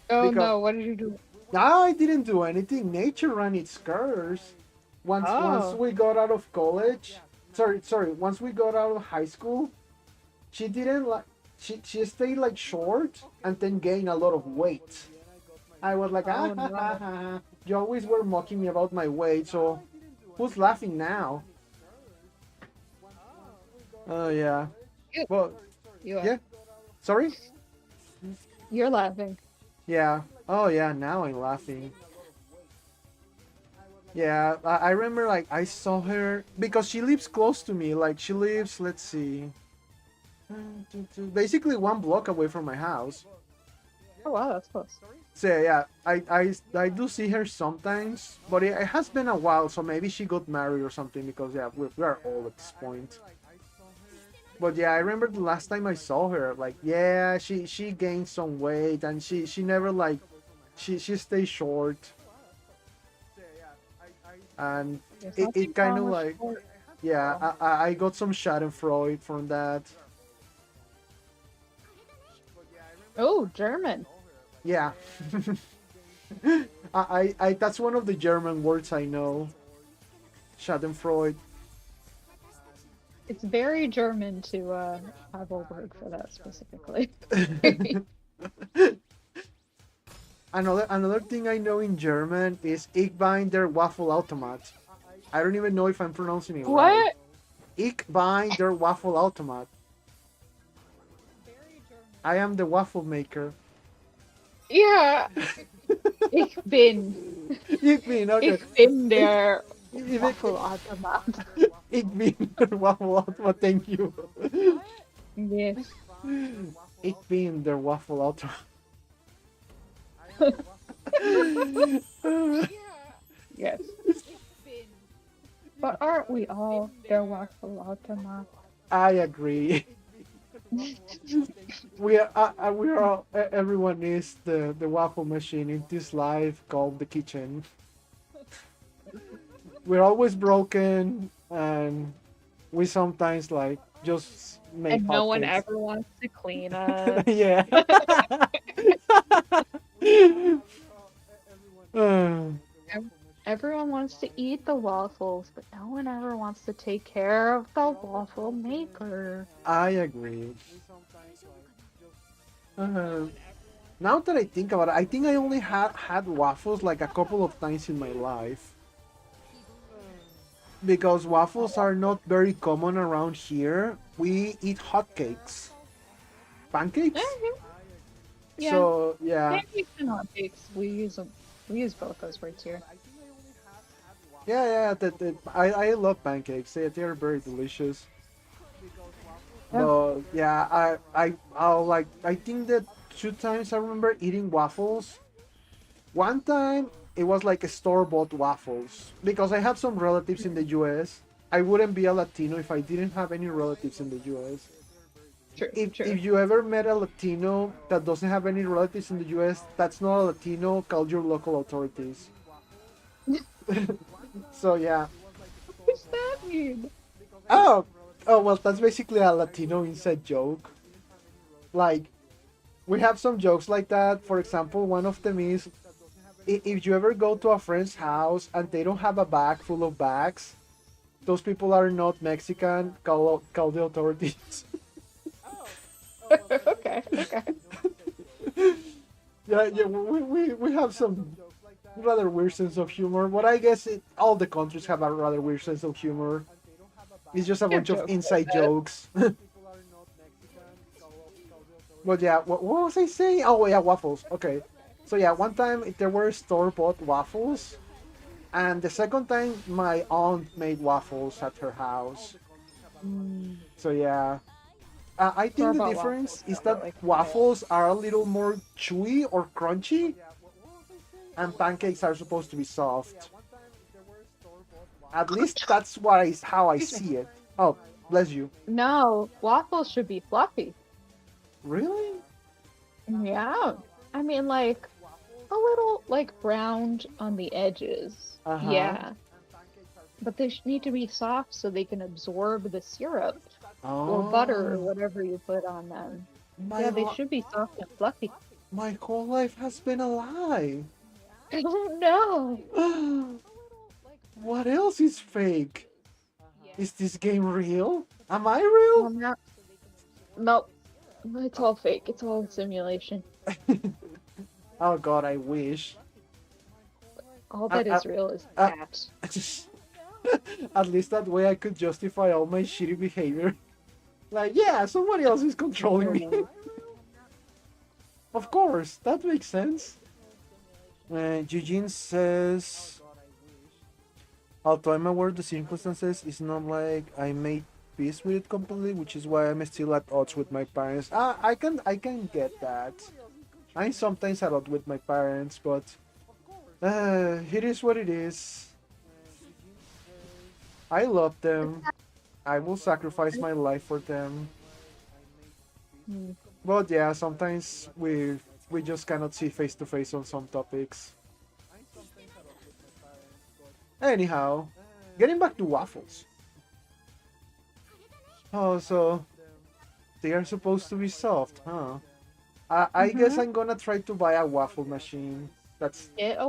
Speaker 2: Oh
Speaker 1: Because
Speaker 2: no, what did you do?
Speaker 1: I didn't do anything. Nature ran its course. Once
Speaker 2: Oh.
Speaker 1: we got out of college, sorry, once we got out of high school, she didn't like she stayed like short and then gained a lot of weight. I was like,
Speaker 2: Oh
Speaker 1: ha, ha,
Speaker 2: no.
Speaker 1: ha. You always were mocking me about my weight, so who's laughing now? Oh yeah.
Speaker 2: You,
Speaker 1: Well,
Speaker 2: you are.
Speaker 1: yeah. Sorry.
Speaker 2: You're laughing.
Speaker 1: Yeah. Oh yeah. Now I'm laughing. Yeah, I remember like I saw her because she lives close to me. Like she lives, let's see, basically one block away from my house.
Speaker 2: Oh wow, that's close.
Speaker 1: So yeah, I do see her sometimes, but it has been a while. So maybe she got married or something because yeah, we are old at this point. But yeah, I remember the last time I saw her. Like yeah, she gained some weight and she never like she stays short and
Speaker 2: There's
Speaker 1: it
Speaker 2: nothing
Speaker 1: kind of
Speaker 2: wrong with
Speaker 1: like
Speaker 2: sport.
Speaker 1: yeah,
Speaker 2: Oh.
Speaker 1: I got some Schadenfreude from that.
Speaker 2: Oh, German.
Speaker 1: Yeah. I that's one of the German words I know. Schadenfreude.
Speaker 2: It's very German to have a word for that specifically.
Speaker 1: Another thing I know in German is Ich bin der Waffelautomat. I don't even know if I'm pronouncing it right.
Speaker 2: What?
Speaker 1: Ich bin der Waffelautomat. I am the waffle maker.
Speaker 2: Yeah. Ich bin.
Speaker 1: Ich bin okay.
Speaker 2: Ich bin der
Speaker 1: Ich
Speaker 2: Waffelautomat.
Speaker 1: Ich bin der Waffelautomat. Thank you.
Speaker 2: Yes.
Speaker 1: Ich bin der Waffelautomat.
Speaker 2: Yes. But aren't we all der Waffelautomat?
Speaker 1: I agree. We are all, everyone is the waffle machine in this life called the kitchen. We're always broken and we sometimes like just make
Speaker 2: And no one
Speaker 1: hotcakes.
Speaker 2: ever wants to clean us.
Speaker 1: Yeah. Uh,
Speaker 2: Everyone wants wants to eat the waffles, but no one ever wants to take care of the waffle maker.
Speaker 1: I agree. Uh, Now that I think about it, I think I only had waffles like a couple of times in my life. Because waffles are not very common around here. We eat hotcakes. Pancakes?
Speaker 2: Mhm. Yeah,
Speaker 1: So, yeah.
Speaker 2: pancakes and hotcakes. We use them. We use both those words here.
Speaker 1: Yeah, yeah, I love pancakes. They're very delicious.
Speaker 2: Yeah.
Speaker 1: But yeah, I think that two times I remember eating waffles. One time it was like a store-bought waffles because I have some relatives in the US. I wouldn't be a Latino if I didn't have any relatives in the US.
Speaker 2: True,
Speaker 1: If
Speaker 2: true.
Speaker 1: if you ever met a Latino that doesn't have any relatives in the US, that's not a Latino. Call your local authorities. So yeah.
Speaker 2: What does that mean?
Speaker 1: Oh, oh well, that's basically a Latino inside joke. Like we have some jokes like that. For example, one of them is if you ever go to a friend's house and they don't have a bag full of bags, those people are not Mexican. Call the authorities.
Speaker 2: Okay, okay.
Speaker 1: Yeah, yeah, we have some rather weird sense of humor, but I guess all the countries have a rather weird sense of humor. It's just a
Speaker 2: We have
Speaker 1: bunch of
Speaker 2: jokes like
Speaker 1: inside
Speaker 2: that.
Speaker 1: jokes. But yeah, what was I saying? Oh yeah, waffles. Okay, so yeah, one time there were store-bought waffles, and the second time my aunt made waffles at her house.
Speaker 2: Mm,
Speaker 1: So yeah, I think the
Speaker 2: store-bought waffles
Speaker 1: difference is
Speaker 2: sound
Speaker 1: that
Speaker 2: like
Speaker 1: waffles are a little more chewy or crunchy, and pancakes are supposed to be soft. At least that's how I
Speaker 2: Excuse me.
Speaker 1: see it. Oh, bless you.
Speaker 2: No, waffles should be fluffy.
Speaker 1: Really?
Speaker 2: Yeah. I mean, like a little like browned on the edges.
Speaker 1: Uh huh.
Speaker 2: Yeah. But they need to be soft so they can absorb the syrup or butter or
Speaker 1: Oh,
Speaker 2: whatever you put on them.
Speaker 1: my
Speaker 2: Yeah, they
Speaker 1: lo-
Speaker 2: should be soft and fluffy.
Speaker 1: my whole life has been a lie.
Speaker 2: Oh no!
Speaker 1: What else is fake? Is this game real? Am I real?
Speaker 2: Well, no, nope. It's all fake. It's all a simulation.
Speaker 1: Oh God, I wish.
Speaker 2: All
Speaker 1: Uh,
Speaker 2: that
Speaker 1: uh,
Speaker 2: is real is
Speaker 1: uh,
Speaker 2: that.
Speaker 1: at least that way I could justify all my shitty behavior. Like, yeah, somebody else is controlling me. Of course, that makes sense. Eugene says, although I'm aware of the circumstances, it's not like I made peace with it completely, which is why I'm still at odds with my parents. I can get that. I'm sometimes at odds with my parents, but it is what it is. I love them. I will sacrifice my life for them.
Speaker 2: Hmm.
Speaker 1: But yeah, sometimes we just cannot see face to face on some topics. Anyhow, getting back to waffles. Oh, so they are supposed to be soft, huh? I guess
Speaker 2: Mm-hmm.
Speaker 1: I'm gonna try to buy a waffle machine. That's
Speaker 2: Get a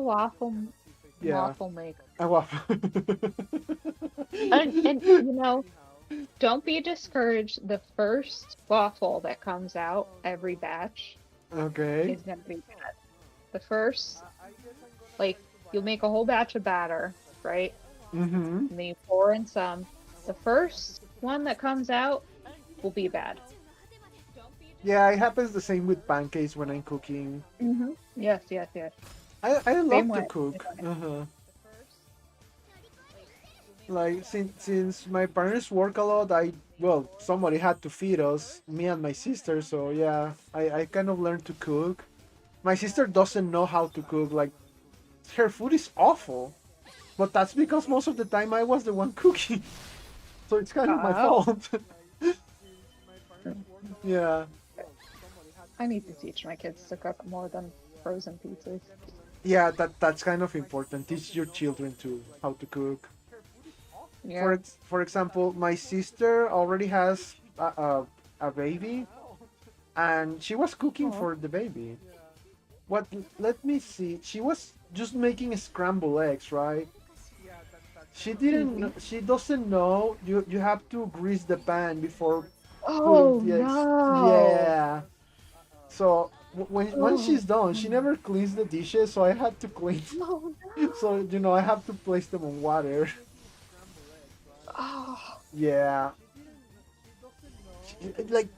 Speaker 1: yeah,
Speaker 2: waffle maker.
Speaker 1: a waffle.
Speaker 2: And don't be discouraged. The first waffle that comes out every batch
Speaker 1: Okay.
Speaker 2: is gonna be bad. The first, like, you'll make a whole batch of batter, right?
Speaker 1: Mm-hmm.
Speaker 2: And then you pour in some. The first one that comes out will be bad.
Speaker 1: Yeah, it happens the same with pancakes when I'm cooking.
Speaker 2: Mm-hmm. Yes, yes, yes.
Speaker 1: I
Speaker 2: Same
Speaker 1: love to
Speaker 2: way.
Speaker 1: cook. Uh-huh. Like since my parents work a lot, somebody had to feed us, me and my sister. So yeah, I kind of learned to cook. My sister doesn't know how to cook. Like her food is awful, but that's because most of the time I was the one cooking. So it's kind of my
Speaker 2: Oh,
Speaker 1: fault. Yeah,
Speaker 2: I need to teach my kids to cook more than frozen pizzas.
Speaker 1: yeah, that's kind of important. Teach your children to how to cook.
Speaker 2: Yeah.
Speaker 1: For example, my sister already has a baby, and she was cooking
Speaker 2: Oh.
Speaker 1: for the baby. What? Let me see. She was just making scrambled eggs, right? She didn't.
Speaker 2: Easy.
Speaker 1: She doesn't know. You have to grease the pan before putting
Speaker 2: Oh
Speaker 1: the eggs.
Speaker 2: no.
Speaker 1: Yeah. So when
Speaker 2: Oh,
Speaker 1: she's done, she
Speaker 2: no.
Speaker 1: never cleans the dishes. So I had to clean.
Speaker 2: Oh
Speaker 1: So
Speaker 2: no.
Speaker 1: I have to place them on water.
Speaker 2: Oh.
Speaker 1: Yeah. Like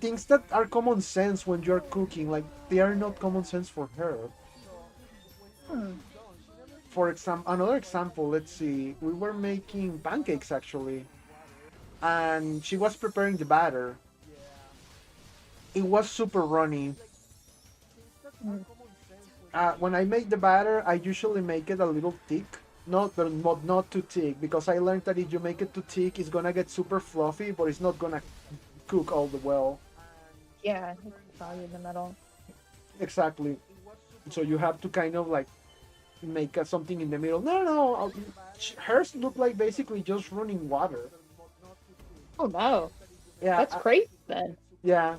Speaker 1: things that are common sense when you're cooking, like they are not common sense for her.
Speaker 2: Hmm.
Speaker 1: For example, another example. Let's see. We were making pancakes actually, and she was preparing the batter. It was super runny.
Speaker 2: Hmm.
Speaker 1: When I make the batter, I usually make it a little thick. Not too thick, because I learned that if you make it too thick, it's gonna get super fluffy, but it's not gonna cook all the well.
Speaker 2: Yeah, it's probably in the middle.
Speaker 1: Exactly. So you have to kind of like make something in the middle. No, no, hers look like basically just running water.
Speaker 2: Oh no.
Speaker 1: Yeah,
Speaker 2: That's crazy then.
Speaker 1: yeah.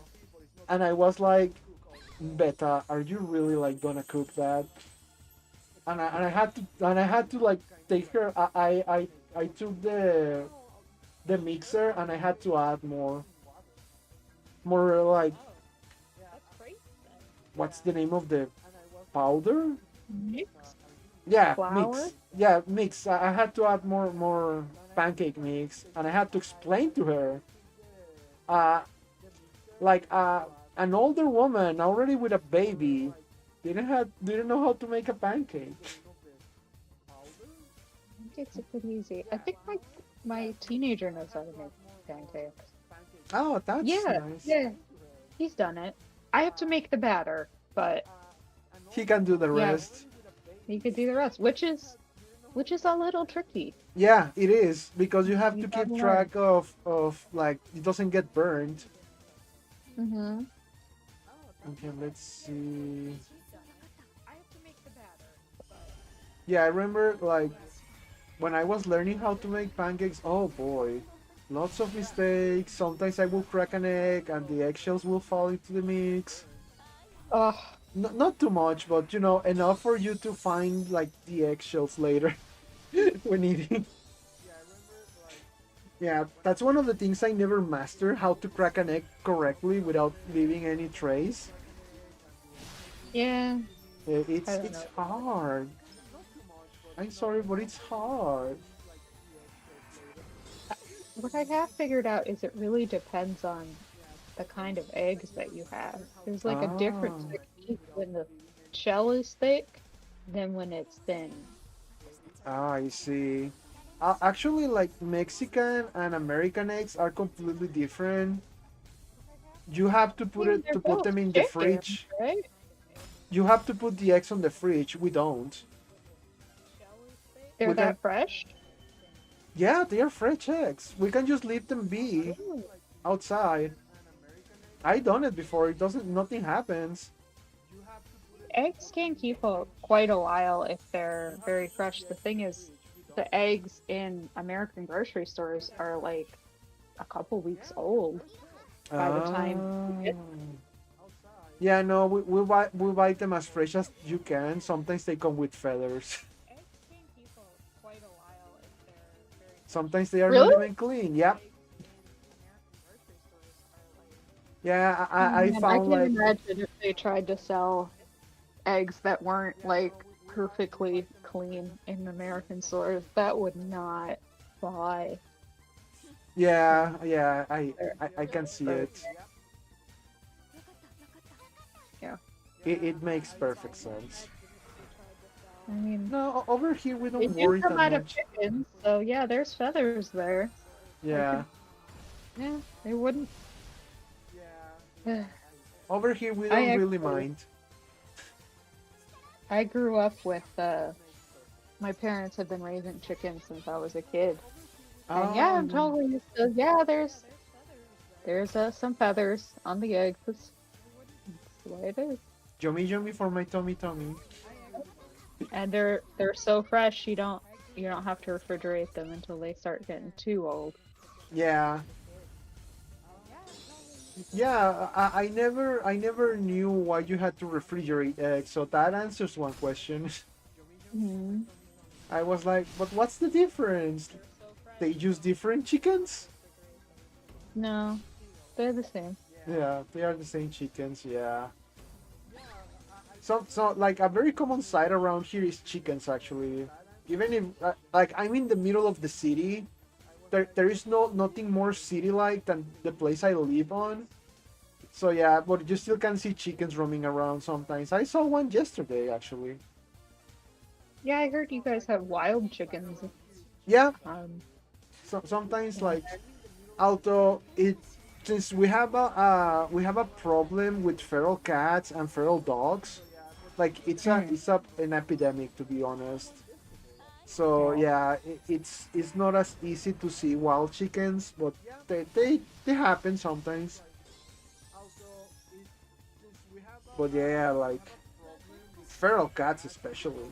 Speaker 1: And I was like, Beta, are you really like gonna cook that? And I had to like take her. I took the mixer and I had to add more like, what's the name of the powder?
Speaker 2: Mix
Speaker 1: Yeah,
Speaker 2: flour?
Speaker 1: mix. Yeah, mix. I had to add more pancake mix, and I had to explain to her, uh, like an older woman already with a baby didn't know how to make a pancake.
Speaker 2: Pancakes are pretty easy. I think my teenager knows how to make pancakes.
Speaker 1: Oh, that's
Speaker 2: Yeah,
Speaker 1: nice.
Speaker 2: yeah, he's done it. I have to make the batter, but
Speaker 1: He can do the
Speaker 2: yeah,
Speaker 1: rest.
Speaker 2: he could do the rest, which is a little tricky.
Speaker 1: Yeah, it is because you have
Speaker 2: You
Speaker 1: to
Speaker 2: gotta
Speaker 1: keep
Speaker 2: learn.
Speaker 1: track of like it doesn't get burned.
Speaker 2: Mm-hmm.
Speaker 1: Okay, let's see. Yeah, I remember like when I was learning how to make pancakes. Oh boy, lots of mistakes. Sometimes I will crack an egg and the eggshells will fall into the mix.
Speaker 2: Oh,
Speaker 1: Not too much, but enough for you to find like the eggshells later when eating. Yeah, that's one of the things I never mastered, how to crack an egg correctly without leaving any trace.
Speaker 2: yeah. I
Speaker 1: It's
Speaker 2: don't
Speaker 1: it's
Speaker 2: know.
Speaker 1: hard. I'm sorry, but it's hard.
Speaker 2: What I have figured out is it really depends on the kind of eggs that you have. There's like a
Speaker 1: Ah,
Speaker 2: difference technique when the shell is thick than when it's thin.
Speaker 1: I see. Actually, like Mexican and American eggs are completely different. You have to
Speaker 2: I
Speaker 1: put
Speaker 2: mean,
Speaker 1: it
Speaker 2: they're
Speaker 1: to put
Speaker 2: both
Speaker 1: them in the
Speaker 2: chicken,
Speaker 1: fridge.
Speaker 2: right?
Speaker 1: You have to put the eggs on the fridge. We don't.
Speaker 2: They're
Speaker 1: We can.
Speaker 2: that fresh.
Speaker 1: Yeah, they are fresh eggs. We can just leave them be
Speaker 2: Ooh.
Speaker 1: outside. I done it before. It doesn't. Nothing happens.
Speaker 2: Eggs can keep quite a while if they're very fresh. The thing is, the eggs in American grocery stores are like a couple weeks old by the time you
Speaker 1: Ah.
Speaker 2: get.
Speaker 1: Yeah, no, we buy them as fresh as you can. Sometimes they come with feathers. Sometimes they are not
Speaker 2: Really?
Speaker 1: even clean. Yep. Yeah,
Speaker 2: Oh
Speaker 1: I
Speaker 2: man, I
Speaker 1: found
Speaker 2: can't
Speaker 1: like,
Speaker 2: imagine if they tried to sell eggs that weren't like perfectly clean in American stores. That would not fly.
Speaker 1: yeah,
Speaker 2: No.
Speaker 1: yeah,
Speaker 2: They're-
Speaker 1: I can see
Speaker 2: they're-
Speaker 1: it.
Speaker 2: Yeah.
Speaker 1: It makes perfect sense.
Speaker 2: I mean,
Speaker 1: No, over here we
Speaker 2: they
Speaker 1: don't
Speaker 2: do
Speaker 1: worry
Speaker 2: come
Speaker 1: that
Speaker 2: out of
Speaker 1: much.
Speaker 2: chickens, so yeah, there's feathers there. I
Speaker 1: Yeah,
Speaker 2: could, yeah, they wouldn't.
Speaker 1: over here we
Speaker 2: I
Speaker 1: don't really
Speaker 2: actually,
Speaker 1: mind.
Speaker 2: I grew up with, my parents have been raising chickens since I was a kid. And yeah, I'm
Speaker 1: Um,
Speaker 2: totally used to, yeah, there's some feathers on the eggs. That's the way it is.
Speaker 1: yummy yummy for my tummy.
Speaker 2: And they're so fresh you don't have to refrigerate them until they start getting too old.
Speaker 1: Yeah, yeah. I never knew why you had to refrigerate eggs. So that answers one question.
Speaker 2: Hmm.
Speaker 1: I was like, but what's the difference? They use different chickens?
Speaker 2: No, they're the same.
Speaker 1: Yeah, they are the same chickens, yeah. So like a very common sight around here is chickens actually. Even if like I'm in the middle of the city, there is nothing more city-like than the place I live on. So yeah, but you still can see chickens roaming around sometimes. I saw one yesterday actually.
Speaker 2: Yeah, I heard you guys have wild chickens.
Speaker 1: Yeah,
Speaker 2: Um,
Speaker 1: sometimes
Speaker 2: in
Speaker 1: like
Speaker 2: there.
Speaker 1: although it since we have a problem with feral cats and feral dogs, like
Speaker 2: Mm,
Speaker 1: it's an epidemic to be honest. So
Speaker 2: yeah.
Speaker 1: yeah, it's not as easy to see wild chickens, but they happen sometimes. But yeah, like feral cats especially.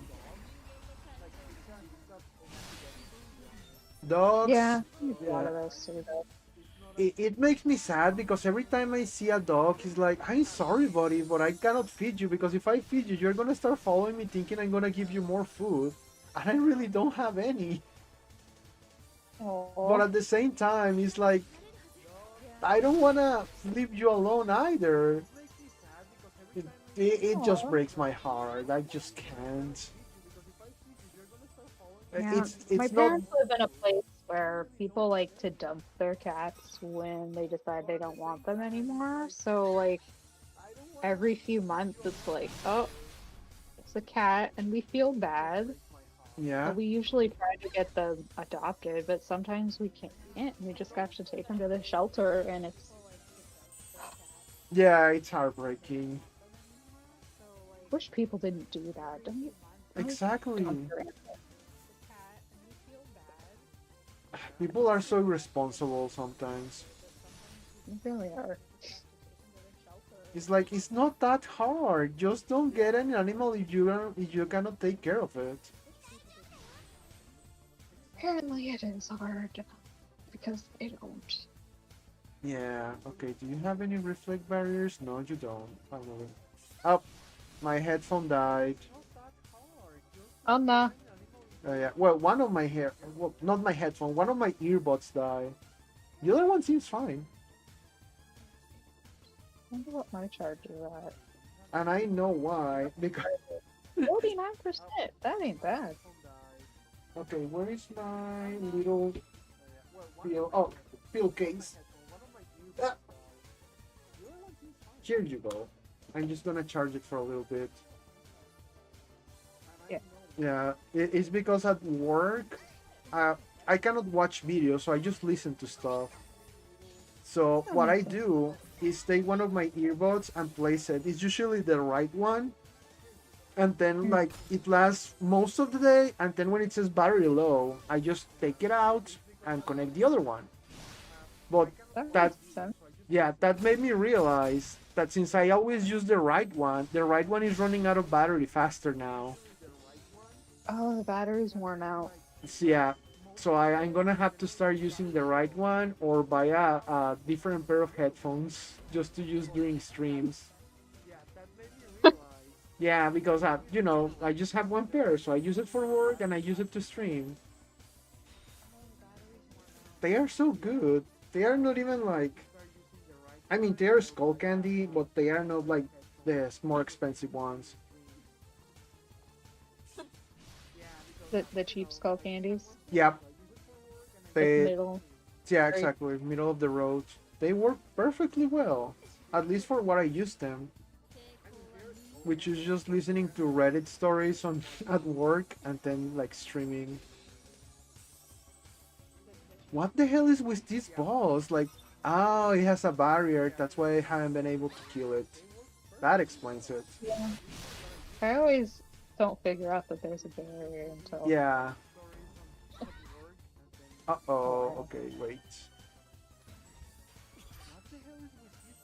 Speaker 1: Dogs,
Speaker 2: Yeah, there's a lot
Speaker 1: yeah.
Speaker 2: of those too, though.
Speaker 1: It makes me sad because every time I see a dog, he's like, I'm sorry, buddy, but I cannot feed you because if I feed you, you're gonna start following me thinking I'm gonna give you more food. And I really don't have any. But
Speaker 2: Oh,
Speaker 1: at the same time, it's like, I don't wanna leave you alone either. It, it just
Speaker 2: oh.
Speaker 1: breaks my heart. I just can't.
Speaker 2: Yeah, my
Speaker 1: It's not.
Speaker 2: parents live in a place where people like to dump their cats when they decide they don't want them anymore. So, like, every few months, it's like, oh, it's a cat, and we feel bad.
Speaker 1: Yeah.
Speaker 2: We usually try to get them adopted, but sometimes we can't. We just have to take them to the shelter, and it's
Speaker 1: Yeah, it's heartbreaking.
Speaker 2: wish people didn't do that. Don't dump
Speaker 1: Exactly.
Speaker 2: your animals.
Speaker 1: People are so irresponsible sometimes.
Speaker 2: They really are.
Speaker 1: It's like it's not that hard. Just don't get an animal if you cannot take care of it.
Speaker 2: Apparently, it is hard because they don't.
Speaker 1: Yeah. Okay. Do you have any reflect barriers? No, you don't. Finally. Oh, my headphone died.
Speaker 2: Oh no.
Speaker 1: Yeah. Well, one of my hair. Well, not my headphone. One of my earbuds died. The other one seems fine,
Speaker 2: I wonder what my charge is at.
Speaker 1: and I know why. Because
Speaker 2: 49%. That ain't bad.
Speaker 1: okay, where is my little pill? Oh, pill case. Ah, here you go. I'm just gonna charge it for a little bit.
Speaker 2: Yeah.
Speaker 1: Yeah, it's because at work, uh, I cannot watch videos, so I just listen to stuff. So
Speaker 2: That
Speaker 1: what I
Speaker 2: makes sense.
Speaker 1: do is take one of my earbuds and place it. It's usually the right one, and then
Speaker 2: Mm,
Speaker 1: like it lasts most of the day. And then when it says battery low, I just take it out and connect the other one. But
Speaker 2: that
Speaker 1: that
Speaker 2: makes sense.
Speaker 1: yeah, that made me realize that since I always use the right one is running out of battery faster now.
Speaker 2: Oh, the battery's worn out.
Speaker 1: So, yeah, so I'm gonna have to start using the right one or buy a different pair of headphones just to use during streams. Yeah, because I just have one pair, so I use it for work and I use it to stream. They are so good. They are not even like, I mean, they are skull candy, but they are not like the more expensive ones.
Speaker 2: The cheap skull candies.
Speaker 1: Yep,
Speaker 2: Like
Speaker 1: they
Speaker 2: middle.
Speaker 1: yeah,
Speaker 2: Right.
Speaker 1: exactly, middle of the road. They work perfectly well, at least for what I use them, which is just listening to Reddit stories on at work and then like streaming. What the hell is with this boss? Like, oh, it has a barrier. That's why I haven't been able to kill it. That explains it.
Speaker 2: Yeah. I always don't figure out that there's a barrier until.
Speaker 1: Yeah.
Speaker 2: Oh,
Speaker 1: Uh-oh.
Speaker 2: well.
Speaker 1: Okay, wait.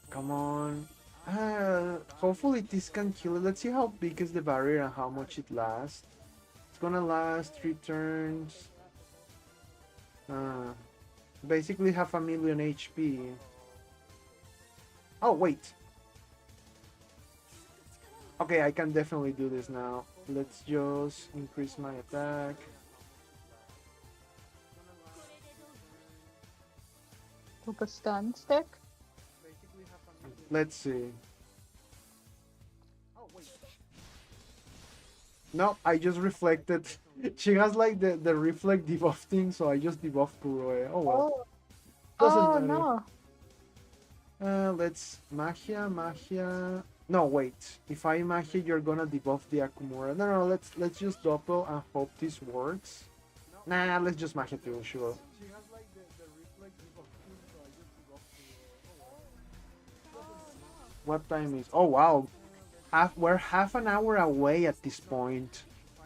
Speaker 1: Come on. Hopefully this can kill it. Let's see how big is the barrier and how much it lasts. It's gonna last 3 turns. Uh, basically half a million HP. Oh, wait. Okay, I can definitely do this now. Let's just increase my attack.
Speaker 2: with a stun stick?
Speaker 1: Let's see. No, I just reflected. She has like the reflect debuff thing, so I just debuffed Kuroe. Oh well.
Speaker 2: Oh,
Speaker 1: Doesn't
Speaker 2: oh
Speaker 1: matter.
Speaker 2: no.
Speaker 1: Let's Magia. No, wait. If I Magia, you're gonna debuff the Akumura. No, let's just doppel and hope this works. Nah, let's just Magia too, sure. What time is? Oh wow, we're half an hour away at this point.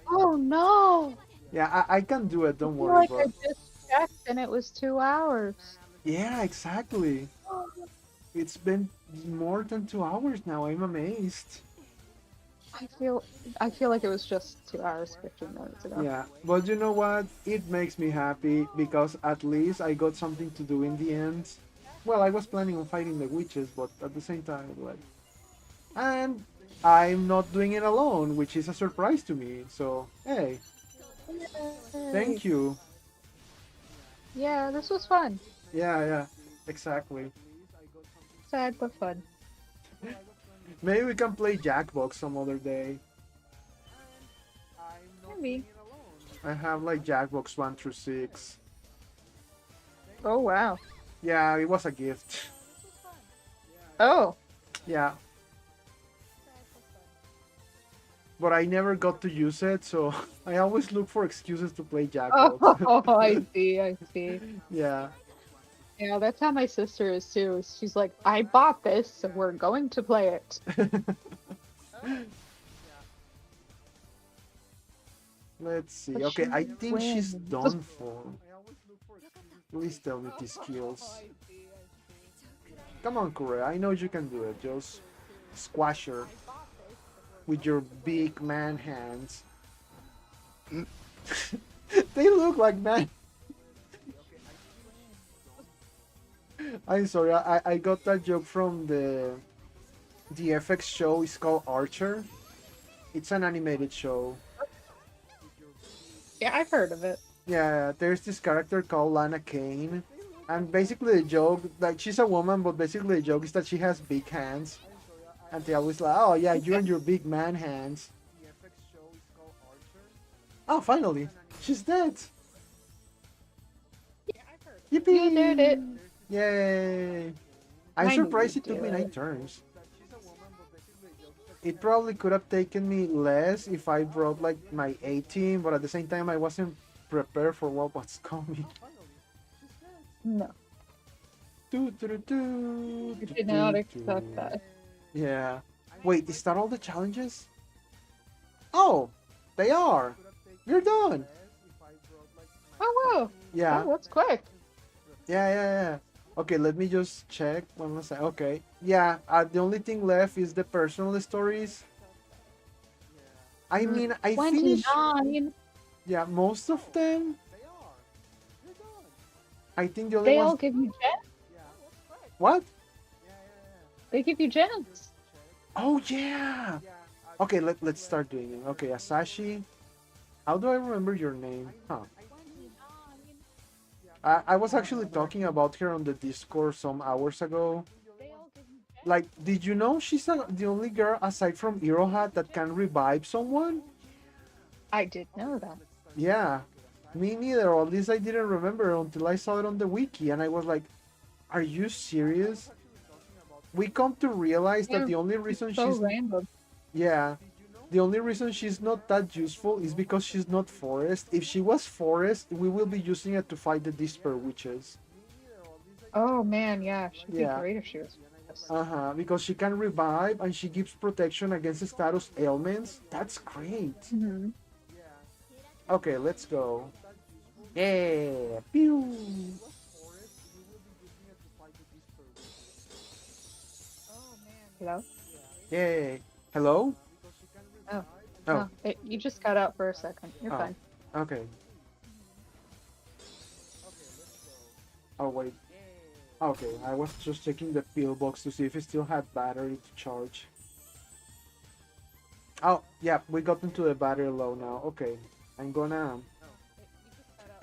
Speaker 2: Oh no.
Speaker 1: Yeah, I can do it.
Speaker 2: I
Speaker 1: Don't
Speaker 2: feel
Speaker 1: worry,
Speaker 2: like I
Speaker 1: but
Speaker 2: just checked and it was 2 hours.
Speaker 1: yeah, exactly. It's been more than 2 hours now. I'm amazed.
Speaker 2: I feel I feel like it was just 2 hours, 15 minutes ago.
Speaker 1: Yeah, but you know what? It makes me happy because at least I got something to do in the end. Well, I was planning on fighting the witches, but at the same time, like, and I'm not doing it alone, which is a surprise to me. So, hey,
Speaker 2: Yay.
Speaker 1: thank you.
Speaker 2: Yeah, this was fun.
Speaker 1: Yeah, exactly.
Speaker 2: Sad but fun.
Speaker 1: Maybe we can play Jackbox some other day.
Speaker 2: Maybe.
Speaker 1: I have like Jackbox 1 through 6.
Speaker 2: Oh wow.
Speaker 1: Yeah, it was a gift.
Speaker 2: Oh.
Speaker 1: Yeah. But I never got to use it, so I always look for excuses to play Jackbox.
Speaker 2: Oh, I see, I see.
Speaker 1: Yeah.
Speaker 2: Yeah, that's how my sister is too. She's like, I bought this, so we're going to play it.
Speaker 1: Let's see.
Speaker 2: But
Speaker 1: Okay, I
Speaker 2: she
Speaker 1: think she's
Speaker 2: wins.
Speaker 1: done for. Please tell me these skills. Come on, Kure. I know you can do it. Just squash her with your big man hands. They look like man. I'm sorry. I got that joke from the FX show. It's called Archer. It's an animated show.
Speaker 2: Yeah, I've heard of it.
Speaker 1: Yeah, there's this character called Lana Kane, and basically the joke, like she's a woman, but basically the joke is that she has big hands, and they always like, oh yeah, you and your big man hands. Oh, finally, she's dead. Yippee!
Speaker 2: You did it.
Speaker 1: Yay! I'm
Speaker 2: I knew
Speaker 1: surprised
Speaker 2: you'd
Speaker 1: it took
Speaker 2: do
Speaker 1: me 9
Speaker 2: it.
Speaker 1: turns. It probably could have taken me less if I brought like my A team, but at the same time I wasn't prepared for what was coming.
Speaker 2: No,
Speaker 1: Do, do, do, do,
Speaker 2: I
Speaker 1: do,
Speaker 2: did not
Speaker 1: do,
Speaker 2: expect
Speaker 1: do.
Speaker 2: that.
Speaker 1: Yeah. Wait, is that all the challenges? Oh, they are. You're done.
Speaker 2: Oh wow.
Speaker 1: Yeah.
Speaker 2: Oh, that's quick.
Speaker 1: Yeah. Okay, let me just check one more second. Okay. Yeah, the only thing left is the personal stories. I mean, I finished
Speaker 2: 29.
Speaker 1: yeah, most of them. I think the only
Speaker 2: They
Speaker 1: ones.
Speaker 2: all give you gems.
Speaker 1: What?
Speaker 2: They give you gems.
Speaker 1: Oh yeah. Okay, let's start doing it. Okay, Asashi. How do I remember your name? Huh. I was actually talking about her on the Discord some hours ago. Like, did you know she's the only girl aside from Iroha that can revive someone?
Speaker 2: I did know that.
Speaker 1: Yeah, me neither. Or at least I didn't remember until I saw it on the wiki, and I was like, "Are you serious?" We come to realize that
Speaker 2: Yeah,
Speaker 1: the only reason
Speaker 2: So
Speaker 1: she's
Speaker 2: random.
Speaker 1: yeah, the only reason she's not that useful is because she's not forest. If she was forest, we will be using it to fight the Disper witches.
Speaker 2: Oh man, yeah, she'd be
Speaker 1: Yeah.
Speaker 2: great if she was.
Speaker 1: Because she can revive and she gives protection against status ailments. That's great.
Speaker 2: Mm-hmm.
Speaker 1: Okay, let's go. Yeah. Pew.
Speaker 2: Hello?
Speaker 1: Yay. Hello?
Speaker 2: Oh.
Speaker 1: Oh.
Speaker 2: No, you just cut out for a second. You're
Speaker 1: Oh.
Speaker 2: fine.
Speaker 1: Okay. Oh, wait. Okay, I was just checking the pillbox to see if it still had battery to charge. Oh, yeah, we got into the battery low now. Okay, I'm gonna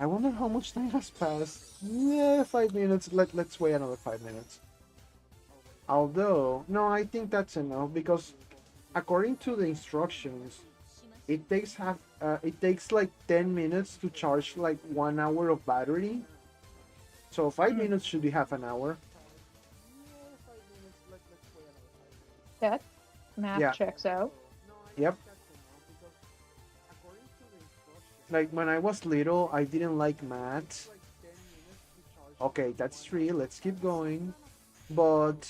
Speaker 1: I wonder how much time has passed. Yeah, 5 minutes. Let's wait another 5 minutes. Although, no, I think that's enough because according to the instructions, it takes like 10 minutes to charge like 1 hour of battery. So 5 minutes should be half an hour.
Speaker 2: That math
Speaker 1: Yeah.
Speaker 2: checks out.
Speaker 1: Yep. Like when I was little, I didn't like math. Okay, that's 3. Let's keep going. But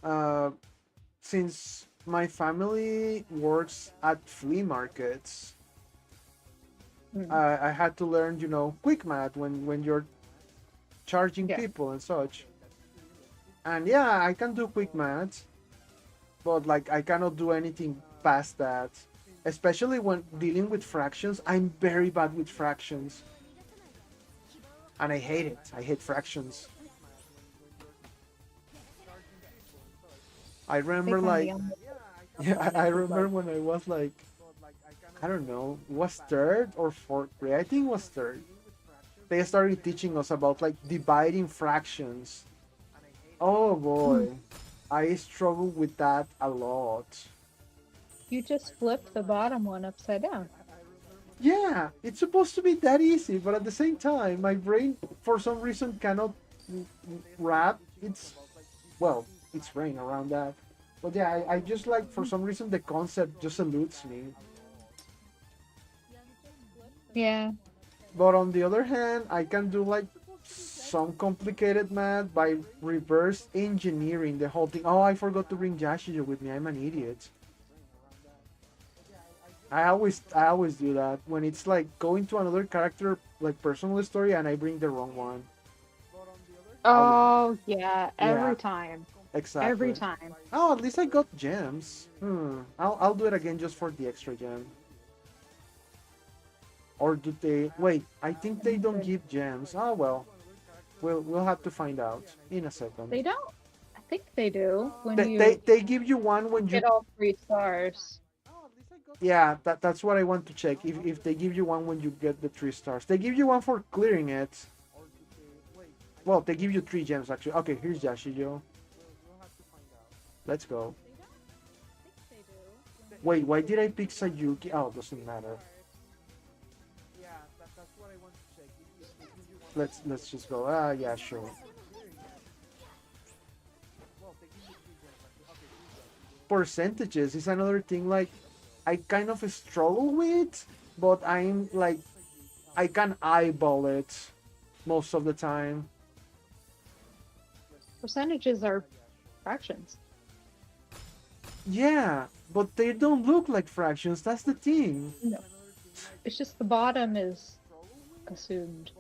Speaker 1: uh, since my family works at flea markets,
Speaker 2: Mm.
Speaker 1: I had to learn, quick math when you're charging
Speaker 2: Yeah.
Speaker 1: people and such. And yeah, I can do quick math, but like I cannot do anything past that. Especially when dealing with fractions, I'm very bad with fractions, and I hate it. I hate fractions. I
Speaker 2: They
Speaker 1: remember
Speaker 2: can be
Speaker 1: like,
Speaker 2: on
Speaker 1: yeah, I remember when I was like, I don't know, was third or fourth grade? I think it was third. They started teaching us about like dividing fractions. Oh boy, I struggled with that a lot.
Speaker 2: You just flip the bottom one upside down.
Speaker 1: Yeah, it's supposed to be that easy, but at the same time, my brain, for some reason, cannot wrap its brain around that. But yeah, I just like, for some reason, the concept just eludes me.
Speaker 2: Yeah.
Speaker 1: But on the other hand, I can do like some complicated math by reverse engineering the whole thing. Oh, I forgot to bring Yashijo with me. I'm an idiot. I always do that when it's like going to another character like personal story and I bring the wrong one.
Speaker 2: Oh, yeah.
Speaker 1: Yeah,
Speaker 2: Every time. Every
Speaker 1: exactly.
Speaker 2: time.
Speaker 1: Oh, at least I got gems. I'll do it again just for the extra gem. Or do they? Wait, I think they don't give gems. Oh well, we'll have to find out in a second.
Speaker 2: They don't. I think they do when
Speaker 1: They give you one when you.
Speaker 2: get all 3 stars.
Speaker 1: Yeah, that's what I want to check. If they give you one when you get the 3 stars, they give you one for clearing it. Well, they give you 3 gems actually. Okay, here's Yashijo. Let's go. Wait, why did I pick Sayuki? Oh, doesn't matter. Let's just go. Ah, yeah, sure. Percentages is another thing. Like, I kind of struggle with, but I'm like, I can eyeball it most of the time.
Speaker 2: Percentages are fractions.
Speaker 1: Yeah, but they don't look like fractions. That's the thing.
Speaker 2: No. It's just the bottom is assumed.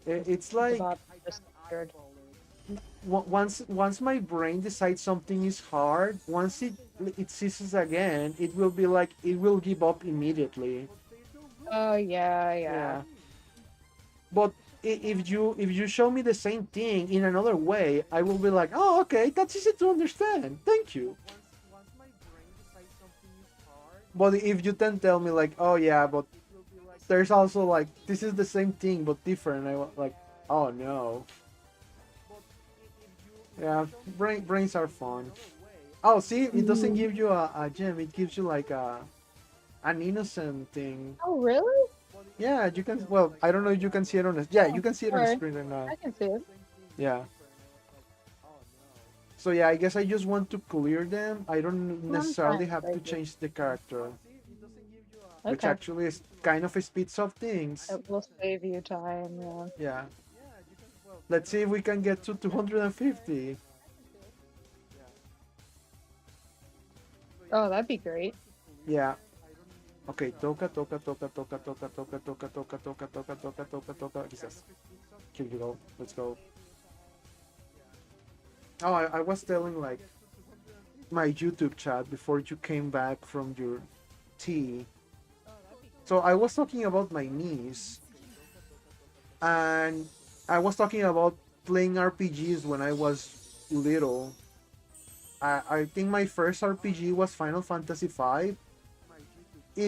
Speaker 1: It's
Speaker 2: The
Speaker 1: like
Speaker 2: bottom is just standard.
Speaker 1: once my brain decides something is hard, once it ceases again, it will be like it will give up immediately.
Speaker 2: Oh, yeah, yeah.
Speaker 1: Yeah. But if you show me the same thing in another way, I will be like, oh, okay, that's easy to understand. Thank you. But if you then tell me like, oh yeah, but there's also like this is the same thing but different, I was like, oh no. Yeah, brains are fun. Oh, see, it doesn't give you a gem. It gives you like an innocent thing.
Speaker 2: Oh, really?
Speaker 1: Yeah, you can. Well, I don't know if you can see it on the. Yeah, you can see it on the
Speaker 2: Sorry.
Speaker 1: screen right now.
Speaker 2: I can see it.
Speaker 1: Yeah. So yeah, I guess I just want to clear them. I don't necessarily have to change the character, which
Speaker 2: Okay.
Speaker 1: actually is kind of speeds up things.
Speaker 2: It will save you time, yeah.
Speaker 1: Yeah. Let's see if we can get to 250.
Speaker 2: Oh, that'd be great.
Speaker 1: Yeah. Okay, toca, toca, toca, toca, toca, toca, toca, toca, toca, toca, toca, toca, toca. Jesus. Here you go. Let's go. Oh, I was telling like my YouTube chat before you came back from your tea. So I was talking about my niece, and I was talking about playing RPGs when I was little. I think my first RPG was Final Fantasy V.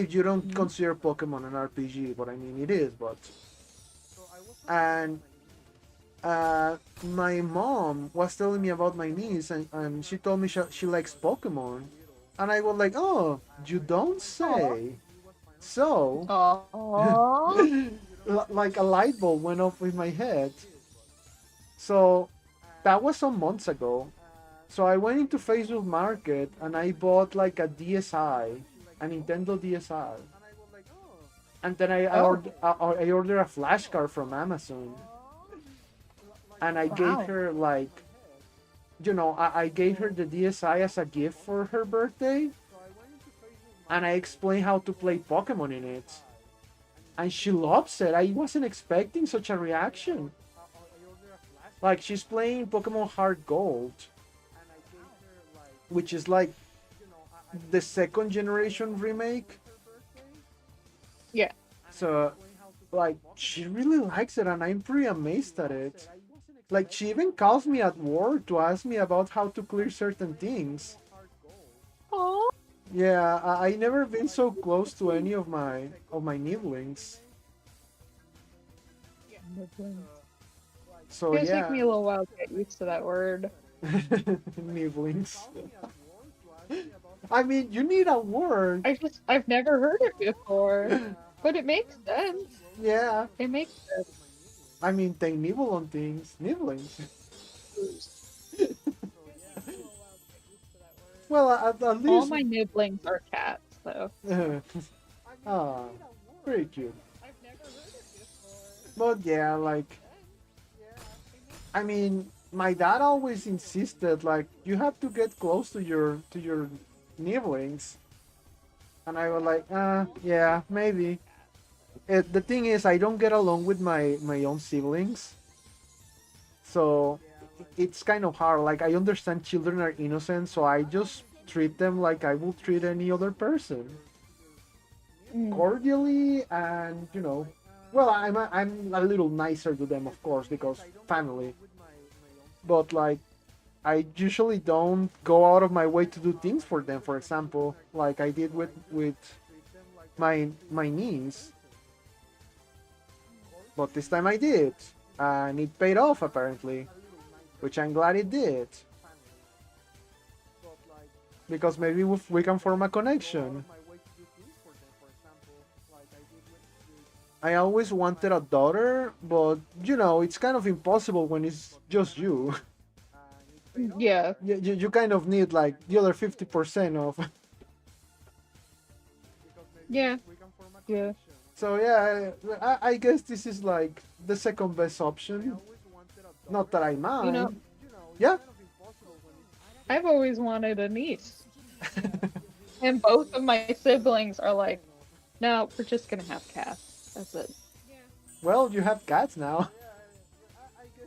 Speaker 1: if you don't
Speaker 2: Mhm.
Speaker 1: consider Pokemon an RPG, but I mean it is. But and my mom was telling me about my niece, and she told me she likes Pokemon, and I was like, oh, you don't
Speaker 2: Aw.
Speaker 1: say. So,
Speaker 2: Aw.
Speaker 1: like a light bulb went off in my head. So that was some months ago. So I went into Facebook Market and I bought like a DSi, a Nintendo DSi. And then
Speaker 2: Oh,
Speaker 1: I ordered a flash card from Amazon. And I gave
Speaker 2: wow.
Speaker 1: her like, I gave her the DSi as a gift for her birthday. And I explained how to play Pokemon in it. And she loves it. I wasn't expecting such a reaction. Like she's playing Pokemon Heart Gold, which is like the second generation remake.
Speaker 2: Yeah.
Speaker 1: So like she really likes it and I'm pretty amazed at it. Like she even calls me at work to ask me about how to clear certain things.
Speaker 2: Aw.
Speaker 1: Yeah, I never been so close to any of my nibblings.
Speaker 2: Nibblings.
Speaker 1: So
Speaker 2: It's gonna take
Speaker 1: yeah,
Speaker 2: me a little while to get used to that word.
Speaker 1: nibblings. I mean, you need a word.
Speaker 2: I've never heard it before, but it makes sense.
Speaker 1: Yeah,
Speaker 2: It makes
Speaker 1: I mean, they nibble on things. Nibblings.
Speaker 2: sense.
Speaker 1: Well, at
Speaker 2: All
Speaker 1: least.
Speaker 2: my nibblings are cats, though.
Speaker 1: Ah, very cute. But yeah, like, I mean, my dad always insisted like you have to get close to your nibblings, and I was like, yeah, maybe. The thing is, I don't get along with my own siblings, so it's kind of hard. Like, I understand children are innocent, so I just treat them like I would treat any other person,
Speaker 2: Mm.
Speaker 1: cordially, and well, I'm a little nicer to them, of course, because family. But like, I usually don't go out of my way to do things for them. For example, like I did with my niece, but this time I did, and it paid off apparently, which I'm glad it did, because maybe we can form a connection. I always wanted a daughter, but it's kind of impossible when it's just you.
Speaker 2: Yeah.
Speaker 1: You kind of need like the other 50% of.
Speaker 2: Yeah. Yeah.
Speaker 1: So yeah, I guess this is like the second best option. Not that I
Speaker 2: You know,
Speaker 1: mind. Yeah.
Speaker 2: I've always wanted a niece, and both of my siblings are like, no, we're just gonna have cats. That's it.
Speaker 1: Well, you have cats now.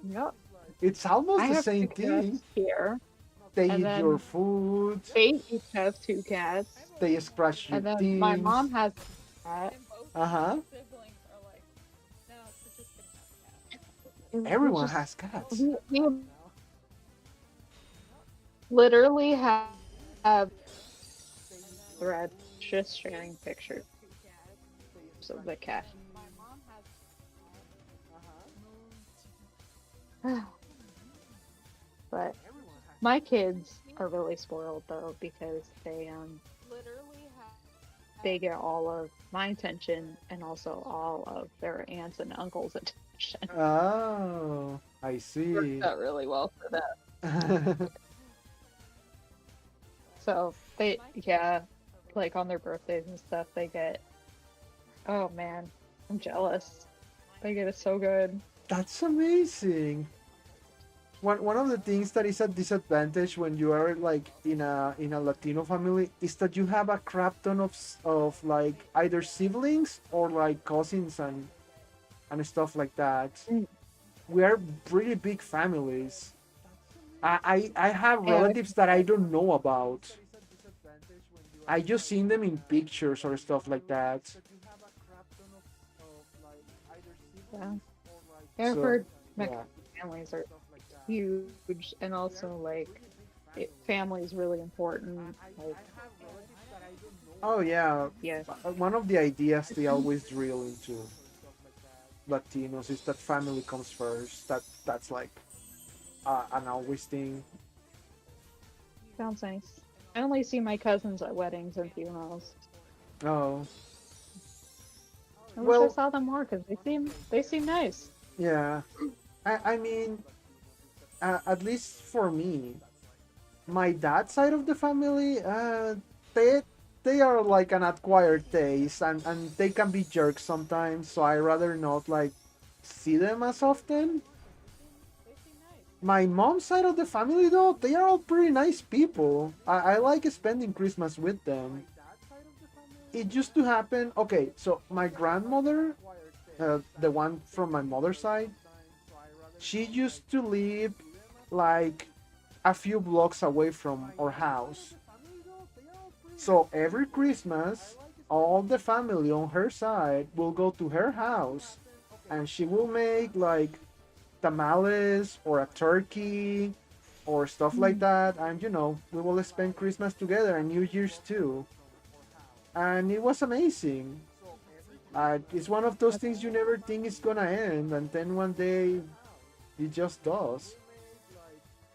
Speaker 2: Yep.
Speaker 1: It's
Speaker 2: I
Speaker 1: almost the
Speaker 2: have two
Speaker 1: same thing.
Speaker 2: cats here,
Speaker 1: They
Speaker 2: and
Speaker 1: eat your
Speaker 2: then
Speaker 1: food.
Speaker 2: they each have two cats,
Speaker 1: They scratch your
Speaker 2: and then my
Speaker 1: things.
Speaker 2: mom has a cat.
Speaker 1: Uh huh.
Speaker 2: We
Speaker 1: Everyone
Speaker 2: just
Speaker 1: has cats.
Speaker 2: we literally have thread just sharing pictures of the cat. But my kids are really spoiled though because they get all of my attention and also all of their aunts and uncles' attention.
Speaker 1: Oh, I
Speaker 2: Works
Speaker 1: see.
Speaker 2: out really well for them. So they, yeah, like on their birthdays and stuff, they get, oh man, I'm jealous. They get it so good.
Speaker 1: That's amazing. One of the things that is a disadvantage when you are like in a Latino family is that you have a crap ton of like either siblings or like cousins and stuff like that.
Speaker 2: Mm.
Speaker 1: We are pretty big families. I have
Speaker 2: Yeah,
Speaker 1: relatives that I don't know about. I just seen them in pictures or stuff like that.
Speaker 2: yeah. Yeah, I've
Speaker 1: So
Speaker 2: heard
Speaker 1: yeah.
Speaker 2: Mexican families are huge, and also like family is really important. Like,
Speaker 1: Oh yeah,
Speaker 2: Yeah.
Speaker 1: one of the ideas they always drill into Latinos is that family comes first. That's like an always thing.
Speaker 2: Sounds nice. I only see my cousins at weddings and funerals.
Speaker 1: Oh
Speaker 2: I wish I
Speaker 1: well,
Speaker 2: saw them more because they seem nice.
Speaker 1: yeah. I mean, at least for me, my dad's side of the family, they they are like an acquired taste, and they can be jerks sometimes. So I rather not like see them as often. My mom's side of the family, though, they are all pretty nice people. I like spending Christmas with them. It used to happen. Okay, so my grandmother, the one from my mother's side, she used to live like a few blocks away from our house. So every Christmas, all the family on her side will go to her house and she will make like tamales or a turkey or stuff like
Speaker 2: Mm.
Speaker 1: that. And we will spend Christmas together and New Year's too. And it was amazing. It's one of those things you never think is gonna end, and then one day it just does.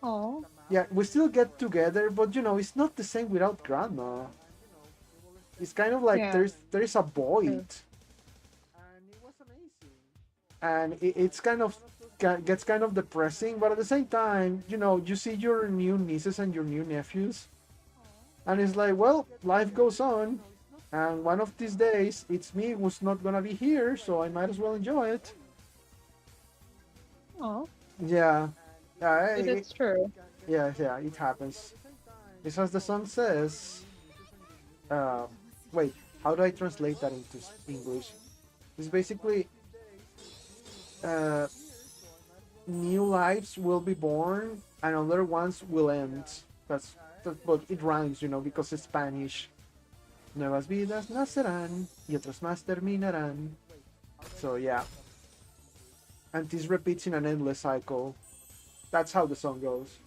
Speaker 2: Oh,
Speaker 1: Yeah, we still get together, but it's not the same without grandma. It's kind of like
Speaker 2: yeah.
Speaker 1: there's a void,
Speaker 2: True.
Speaker 1: and it's kind of gets kind of depressing. But at the same time, you see your new nieces and your new nephews, and it's like, well, life goes on, and one of these days, it's me who's not gonna be here, so I might as well enjoy it.
Speaker 2: Oh,
Speaker 1: Yeah, yeah,
Speaker 2: it is true.
Speaker 1: yeah, it happens. It's as the song says. Uh, wait, how do I translate that into English? It's basically uh, new lives will be born and other ones will end. But it rhymes, because it's Spanish. Nuevas vidas nacerán y otras más terminarán. So yeah, and this repeats in an endless cycle. That's how the song goes.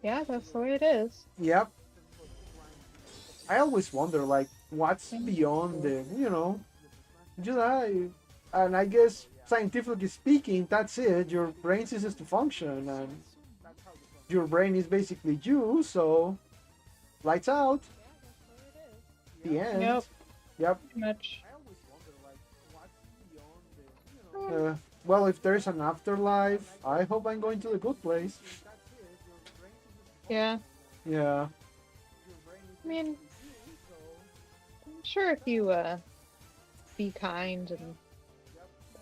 Speaker 2: Yeah, that's the way it is.
Speaker 1: Yep. I always wonder, like, what's
Speaker 2: Thank
Speaker 1: beyond
Speaker 2: you.
Speaker 1: July, and I guess scientifically speaking, that's it. Your brain ceases to function, and your brain is basically you. So, lights out. The end.
Speaker 2: Yep,
Speaker 1: Yep.
Speaker 2: pretty much.
Speaker 1: Uh, well, if there's an afterlife, I hope I'm going to the good place.
Speaker 2: Yeah.
Speaker 1: Yeah.
Speaker 2: I mean, I'm sure if you be kind and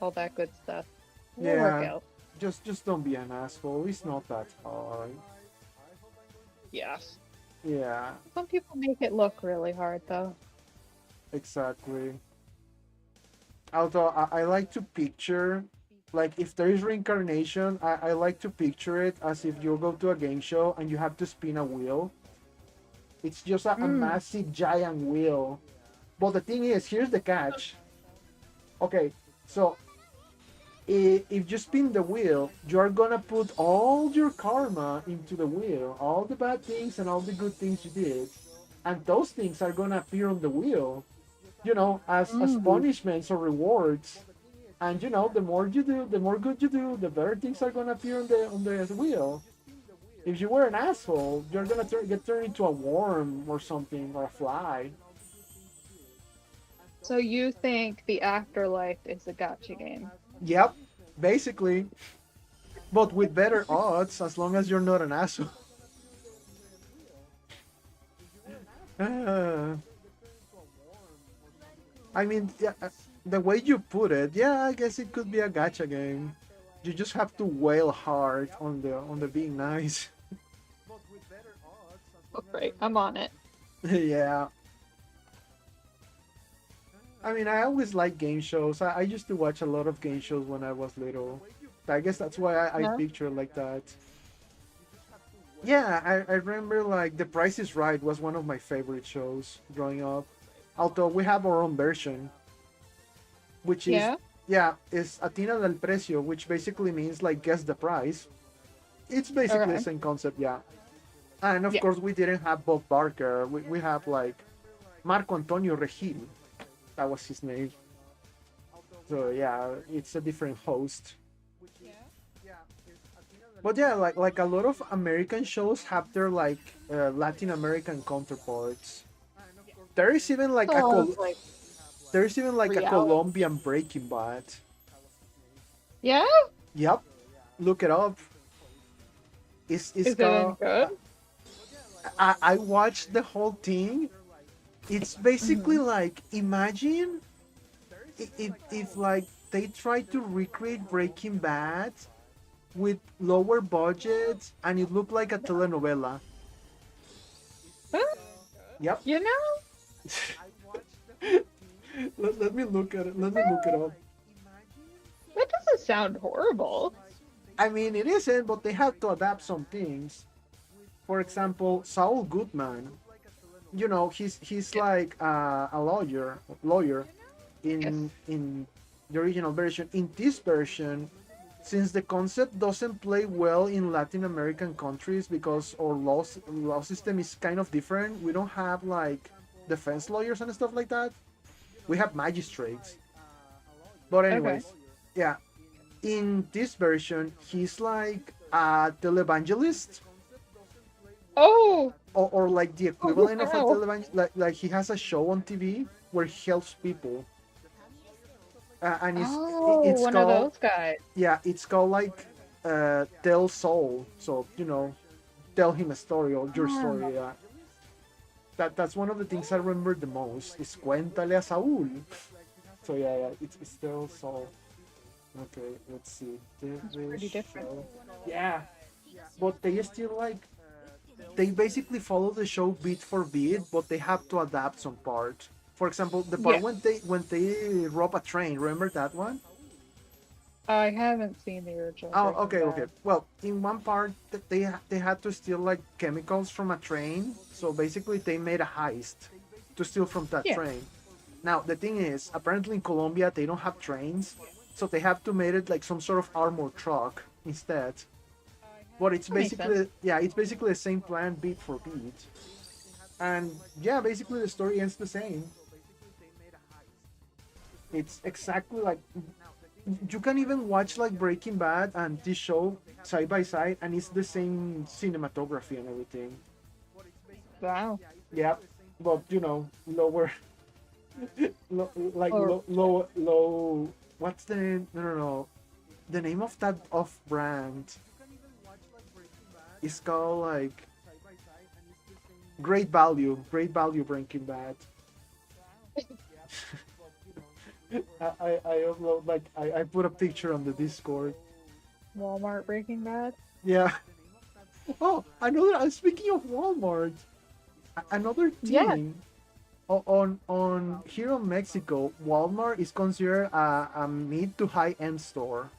Speaker 2: all that good stuff, it'll work
Speaker 1: Yeah.
Speaker 2: out.
Speaker 1: Just don't be an asshole. It's not that hard.
Speaker 2: Yes.
Speaker 1: Yeah.
Speaker 2: Some people make it look really hard, though.
Speaker 1: Exactly. Although I like to picture, like, if there is reincarnation, I like to picture it as if you go to a game show and you have to spin a wheel. It's just a
Speaker 2: Mm.
Speaker 1: massive giant wheel. But the thing is, here's the catch. Okay, so if you spin the wheel, you're gonna put all your karma into the wheel, all the bad things and all the good things you did, and those things are gonna appear on the wheel, as
Speaker 2: Mm.
Speaker 1: punishments or rewards. And the more you do, the more good you do, the better things are gonna appear on the wheel. If you were an asshole, you're gonna get turned into a worm or something, or a fly.
Speaker 2: So you think the afterlife is a gotcha game?
Speaker 1: Yep, basically, but with better odds, as long as you're not an asshole. Uh, I mean, yeah, the way you put it, yeah, I guess it could be a gacha game. You just have to wail hard on the being nice.
Speaker 2: Right, I'm on it.
Speaker 1: Yeah. I mean, I always like game shows. I used to watch a lot of game shows when I was little. I guess that's why I
Speaker 2: Yeah.
Speaker 1: picture it like that. Yeah, I remember like The Price is Right was one of my favorite shows growing up. Although we have our own version, which is,
Speaker 2: Yeah.
Speaker 1: yeah, is Atina del Precio, which basically means like guess the price. It's basically the
Speaker 2: Okay.
Speaker 1: same concept, yeah. And of
Speaker 2: Yeah.
Speaker 1: course, we didn't have Bob Barker. We have like Marco Antonio Regil. That was his name. So yeah, it's a different host. But yeah, like a lot of American shows have their like Latin American counterparts. There is even
Speaker 2: It's a
Speaker 1: like a
Speaker 2: lot of like
Speaker 1: there is even like a
Speaker 2: reality.
Speaker 1: Colombian Breaking Bad.
Speaker 2: Yeah?
Speaker 1: Yep, look it up. It's
Speaker 2: Is it any
Speaker 1: called.
Speaker 2: good?
Speaker 1: I watched the whole thing. It's basically
Speaker 2: Hmm.
Speaker 1: like imagine if like they try to recreate Breaking Bad with lower budgets and it looked like a telenovela. Yep.
Speaker 2: You know,
Speaker 1: Let me look at it. Let me look it up.
Speaker 2: that doesn't sound horrible.
Speaker 1: I mean, it isn't, but they have to adapt some things. For example, Saul Goodman. You know, he's
Speaker 2: Yeah.
Speaker 1: like a lawyer
Speaker 2: Yes.
Speaker 1: in the original version. In this version, since the concept doesn't play well in Latin American countries because our law system is kind of different, we don't have like defense lawyers and stuff like that. We have magistrates. But
Speaker 2: Okay.
Speaker 1: anyways, yeah. In this version, he's like a televangelist,
Speaker 2: Oh,
Speaker 1: or like the
Speaker 2: oh
Speaker 1: equivalent of a
Speaker 2: wow.
Speaker 1: televangelist. Like he has a show on TV where he helps people, and
Speaker 2: Oh,
Speaker 1: it's
Speaker 2: one of
Speaker 1: called,
Speaker 2: those guys.
Speaker 1: yeah, it's called like Tell Soul. So you know, tell him a story or your
Speaker 2: Ah,
Speaker 1: story. That's one of the things I remember the most. Is Cuéntale a Saúl. So yeah, it's Tell Soul. Okay, let's see.
Speaker 2: it's
Speaker 1: TV
Speaker 2: pretty different.
Speaker 1: show. Yeah, but they still like they basically follow the show beat for beat, but they have to adapt some part. For example, the part
Speaker 2: Yeah.
Speaker 1: when they rob a train. Remember that one?
Speaker 2: I haven't seen the original
Speaker 1: Oh,
Speaker 2: Breaking
Speaker 1: okay, okay.
Speaker 2: Bad.
Speaker 1: Well, in one part, they had to steal like chemicals from a train. So basically, they made a heist to steal from that
Speaker 2: Yeah,
Speaker 1: train. Now the thing is, apparently in Colombia they don't have trains, so they have to make it like some sort of armored truck instead. But it's
Speaker 2: that makes sense.
Speaker 1: basically, yeah, it's basically the same plan beat for beat. And yeah, basically the story ends the same. It's exactly like you can even watch like Breaking Bad and this show side by side, and it's the same cinematography and everything.
Speaker 2: Wow.
Speaker 1: Yeah, but you know, lower, like
Speaker 2: Or
Speaker 1: low. What's the name? No, no, no. The name of that off brand is called like Great Value Breaking Bad. I upload like I put a picture on the Discord.
Speaker 2: Walmart Breaking Bad.
Speaker 1: Yeah. Oh, another. Speaking of Walmart, another
Speaker 2: Yeah.
Speaker 1: thing on here in Mexico, Walmart is considered a mid to high end store.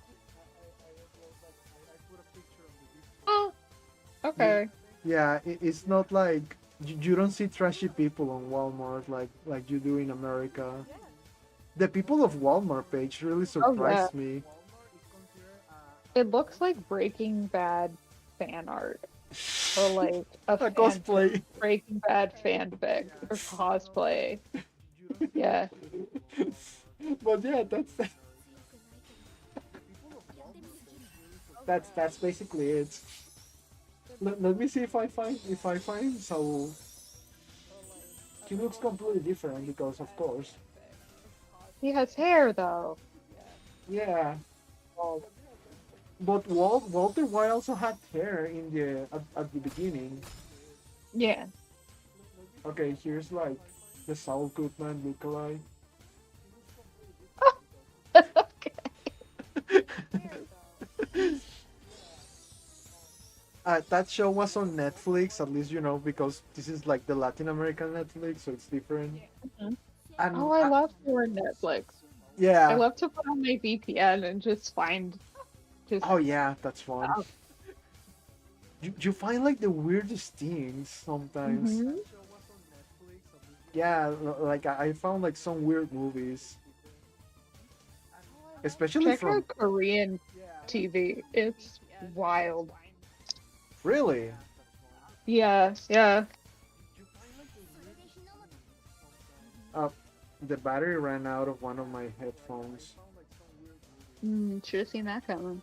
Speaker 2: Oh,
Speaker 1: Y-
Speaker 2: okay.
Speaker 1: Yeah, it's not like you don't see trashy people on Walmart like you do in America. The people of Walmart page really
Speaker 2: Oh yeah.
Speaker 1: surprised me.
Speaker 2: It looks like Breaking Bad fan art or like a
Speaker 1: A
Speaker 2: fanfic,
Speaker 1: cosplay.
Speaker 2: Breaking Bad fanfic or cosplay. Yeah.
Speaker 1: But yeah, that's basically it. Let me see if I find so he looks completely different because of course.
Speaker 2: He has hair though.
Speaker 1: Yeah.
Speaker 2: Oh,
Speaker 1: But Walter White also had hair in the at the beginning.
Speaker 2: yeah.
Speaker 1: Okay, here's like the Saul Goodman lookalike. That show was on Netflix, at least you know, because this is like the Latin American Netflix, so it's different.
Speaker 2: Mhm.
Speaker 1: And
Speaker 2: Oh, I love for Netflix. I
Speaker 1: yeah,
Speaker 2: love to put on my VPN and just find just
Speaker 1: oh yeah, that's fun.
Speaker 2: stuff.
Speaker 1: You find like the weirdest things sometimes.
Speaker 2: Hmm.
Speaker 1: Yeah, like I found like some weird movies, especially
Speaker 2: Check
Speaker 1: from
Speaker 2: out Korean TV. It's wild.
Speaker 1: really.
Speaker 2: Yeah, yeah.
Speaker 1: Uh, the battery ran out of one of my headphones.
Speaker 2: Should have seen that coming.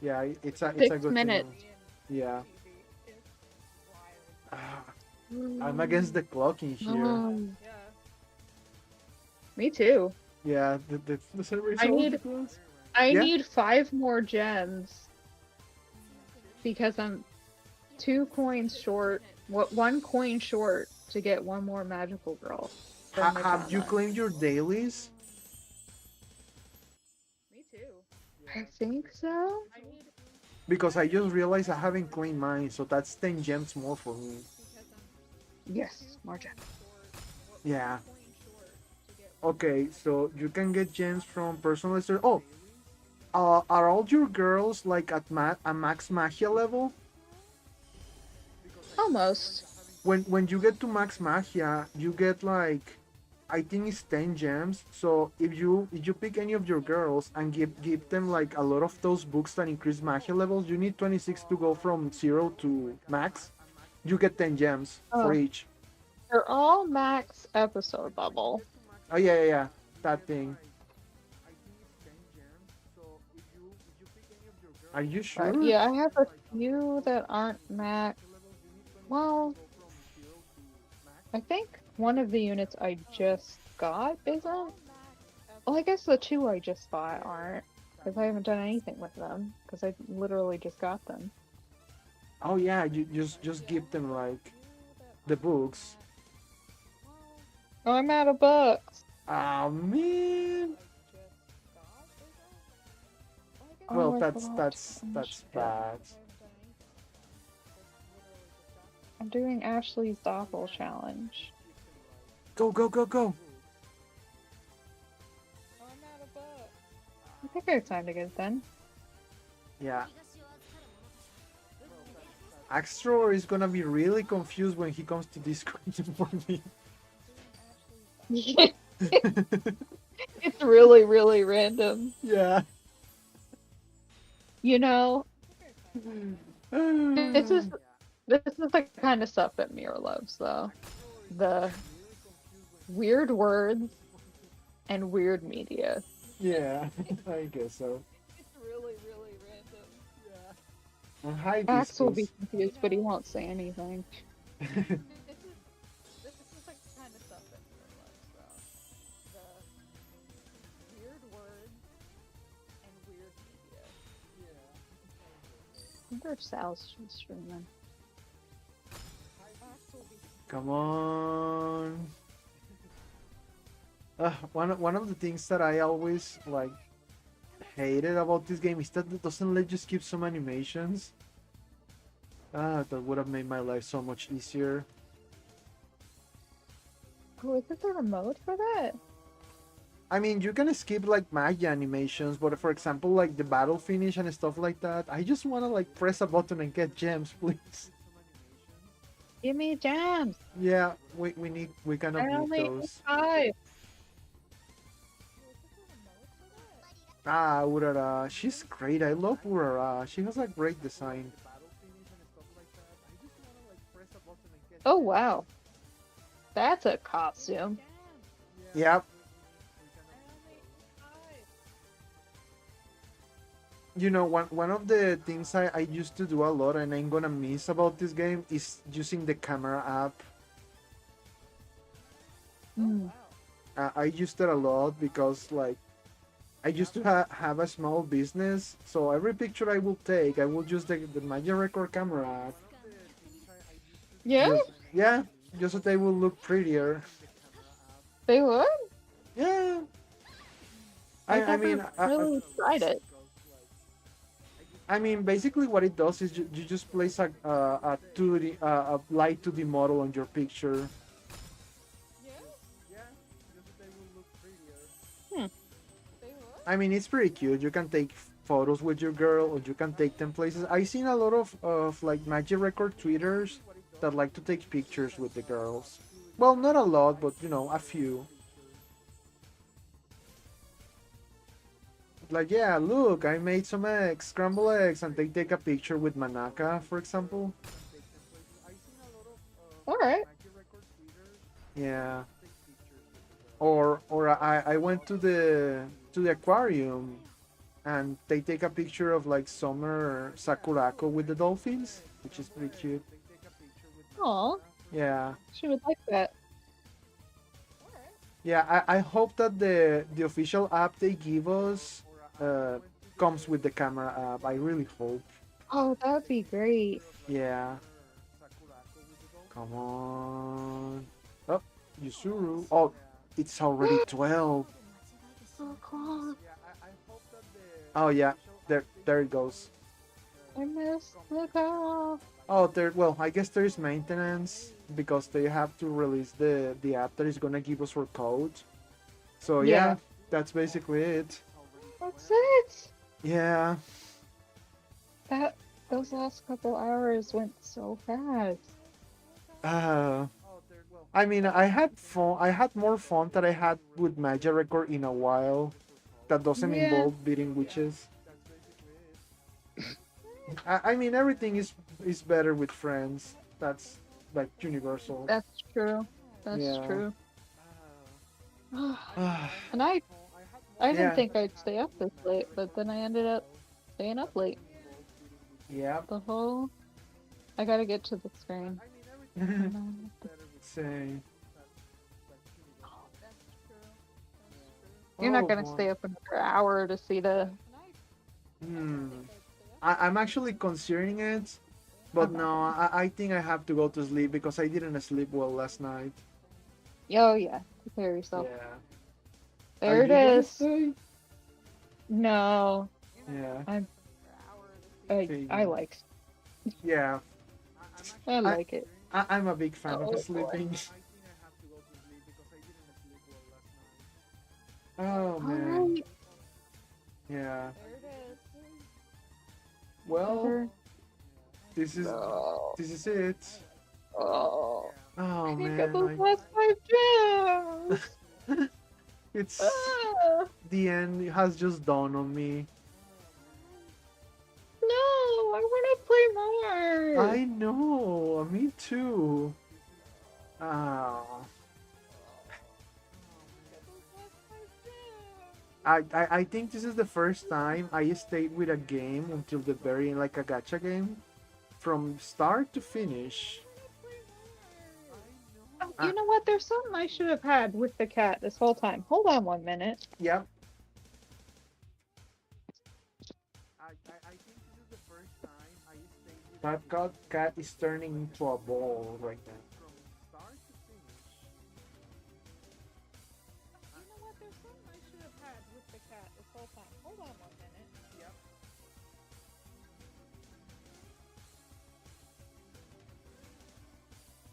Speaker 1: Yeah, it's a
Speaker 2: Six
Speaker 1: good thing.
Speaker 2: minutes.
Speaker 1: Yeah. Ah, I'm against the clock in here.
Speaker 2: Oh, me too.
Speaker 1: Yeah, the server is
Speaker 2: I
Speaker 1: almost
Speaker 2: need
Speaker 1: close.
Speaker 2: I
Speaker 1: Yeah.
Speaker 2: need 5 more gems because I'm 2 coins short. What 1 coin short to get one more magical girl from the
Speaker 1: Have you
Speaker 2: tournament.
Speaker 1: claimed your dailies?
Speaker 2: Me too. I think so.
Speaker 1: Because I just realized I haven't claimed mine, so that's 10 gems more for me.
Speaker 2: Yes, more gems.
Speaker 1: Yeah. Okay, so you can get gems from personalized. Oh, are all your girls like at a max magia level?
Speaker 2: Almost.
Speaker 1: When you get to max magia, you get like I think it's 10 gems. So if you pick any of your girls and give them like a lot of those books that increase magia levels, you need 26 to go from 0 to max. You get 10 gems for
Speaker 2: Oh,
Speaker 1: each.
Speaker 2: they're all max episode level.
Speaker 1: Oh yeah. That thing. Are you
Speaker 2: But
Speaker 1: sure?
Speaker 2: yeah, I have a few that aren't max. Well, I think one of the units I just got isn't. Well, I guess the 2 I just bought aren't, because I haven't done anything with them, because I literally just got them.
Speaker 1: Oh yeah, you just give them like the books.
Speaker 2: Oh, I'm out of books.
Speaker 1: Oh man. Well,
Speaker 2: Oh, I
Speaker 1: that's
Speaker 2: forgot to
Speaker 1: that's
Speaker 2: finish
Speaker 1: that's
Speaker 2: it.
Speaker 1: bad.
Speaker 2: I'm doing Ashley's Doppel challenge.
Speaker 1: Go go go go.
Speaker 2: I think I have time to get it done.
Speaker 1: Yeah. Axtror is gonna be really confused when he comes to this question for me.
Speaker 2: It's really, really random.
Speaker 1: Yeah.
Speaker 2: You know, this is this is the kind of stuff that Mira loves, though. The weird words and weird media.
Speaker 1: Yeah, I guess so.
Speaker 2: It's really, really random.
Speaker 1: And hi,
Speaker 2: Max will be
Speaker 1: Viscous.
Speaker 2: confused, but he won't say anything. This is the kind of stuff that Mira loves, though. The weird words and weird media. I wonder if Sal's streaming.
Speaker 1: Come on. One of the things that I always like hated about this game is that it doesn't let you skip some animations. That would have made my life so much easier.
Speaker 2: Oh, is there a mode for that?
Speaker 1: I mean, you can skip like Magia animations, but for example, like the battle finish and stuff like that, I just wanna like press a button and get gems, please.
Speaker 2: Give me gems.
Speaker 1: Yeah, we kind of
Speaker 2: I
Speaker 1: need
Speaker 2: only need
Speaker 1: those.
Speaker 2: 5.
Speaker 1: Urara, she's great. I love Urara. She has a great design.
Speaker 2: Oh wow, that's a costume.
Speaker 1: Yep. You know, one of the things I used to do a lot and I'm gonna miss about this game is using the camera app. I used it a lot because like I used to have a small business, so every picture I will take, I will use the Magia Record camera app.
Speaker 2: Yeah,
Speaker 1: Yeah, just so they will look prettier.
Speaker 2: they would.
Speaker 1: Yeah.
Speaker 2: I've
Speaker 1: I
Speaker 2: never
Speaker 1: mean,
Speaker 2: really tried it.
Speaker 1: I mean, basically what it does is you just place a 2D, a light 2D model on your picture.
Speaker 2: Hmm.
Speaker 1: I mean, it's pretty cute. You can take photos with your girl, or you can take them places. I've seen a lot of like Magic Record tweeters that like to take pictures with the girls. Well, not a lot, but you know, a few. Like, yeah, look, I made some eggs, scrambled eggs, and they take a picture with Manaka, for example.
Speaker 2: All right.
Speaker 1: Yeah. Or I went to the aquarium and they take a picture of like summer Sakurako with the dolphins, which is pretty cute.
Speaker 2: Oh,
Speaker 1: Yeah.
Speaker 2: she would like that.
Speaker 1: Yeah, I hope that the official app they give us uh, comes with the camera app. I really hope.
Speaker 2: Oh, that would be great.
Speaker 1: Yeah. Come on. Oh, Yusuru. Oh, it's already 12.
Speaker 2: So close.
Speaker 1: Oh yeah, there it goes.
Speaker 2: I miss the girl.
Speaker 1: Oh, there. Well, I guess there is maintenance because they have to release the app that is gonna give us our code. So yeah,
Speaker 2: Yeah,
Speaker 1: that's basically it.
Speaker 2: that's it.
Speaker 1: Yeah.
Speaker 2: That those last couple hours went so fast.
Speaker 1: Uh, I mean, I had fun. I had more fun that I had with Magia Record in a while. That doesn't
Speaker 2: Yeah,
Speaker 1: involve beating witches. I mean, everything is better with friends. That's like universal.
Speaker 2: that's true. That's
Speaker 1: Yeah.
Speaker 2: true. And I didn't
Speaker 1: Yeah.
Speaker 2: think I'd stay up this late, but then I ended up staying up late.
Speaker 1: Yeah.
Speaker 2: The whole I gotta get to the screen.
Speaker 1: Say.
Speaker 2: You're not
Speaker 1: Oh
Speaker 2: gonna
Speaker 1: boy.
Speaker 2: stay up another hour to see the.
Speaker 1: Hmm. I'm actually considering it, but
Speaker 2: Okay.
Speaker 1: no, I think I have to go to sleep because I didn't sleep well last night.
Speaker 2: Oh yeah, take care of yourself.
Speaker 1: Yeah. Are
Speaker 2: There it
Speaker 1: you gonna
Speaker 2: is.
Speaker 1: stay?
Speaker 2: No,
Speaker 1: Yeah.
Speaker 2: I
Speaker 1: Okay.
Speaker 2: I like
Speaker 1: Yeah.
Speaker 2: I
Speaker 1: I,
Speaker 2: like it.
Speaker 1: I'm a big fan of
Speaker 2: Oh boy.
Speaker 1: sleeping. Oh
Speaker 2: All
Speaker 1: man.
Speaker 2: right.
Speaker 1: Yeah.
Speaker 2: There it
Speaker 1: Well,
Speaker 2: is.
Speaker 1: this is
Speaker 2: Oh,
Speaker 1: this is it.
Speaker 2: oh.
Speaker 1: Oh
Speaker 2: I didn't get those
Speaker 1: man,
Speaker 2: last 5 gems.
Speaker 1: it's
Speaker 2: Ah,
Speaker 1: the end has just dawned on me.
Speaker 2: no, I want to play more.
Speaker 1: I know, me too. Oh, I think this is the first time I stayed with a game until the very end, like a gacha game, from start to finish.
Speaker 2: Oh,
Speaker 1: Uh,
Speaker 2: you know what? There's something I should have had with the cat this whole time. Hold on 1 minute.
Speaker 1: yep. I think this is the first time I stayed with that cat is turning into a ball right now. From start to finish.
Speaker 2: You know what? There's something I should have had with the cat this whole time. Hold on 1 minute.
Speaker 1: Yep.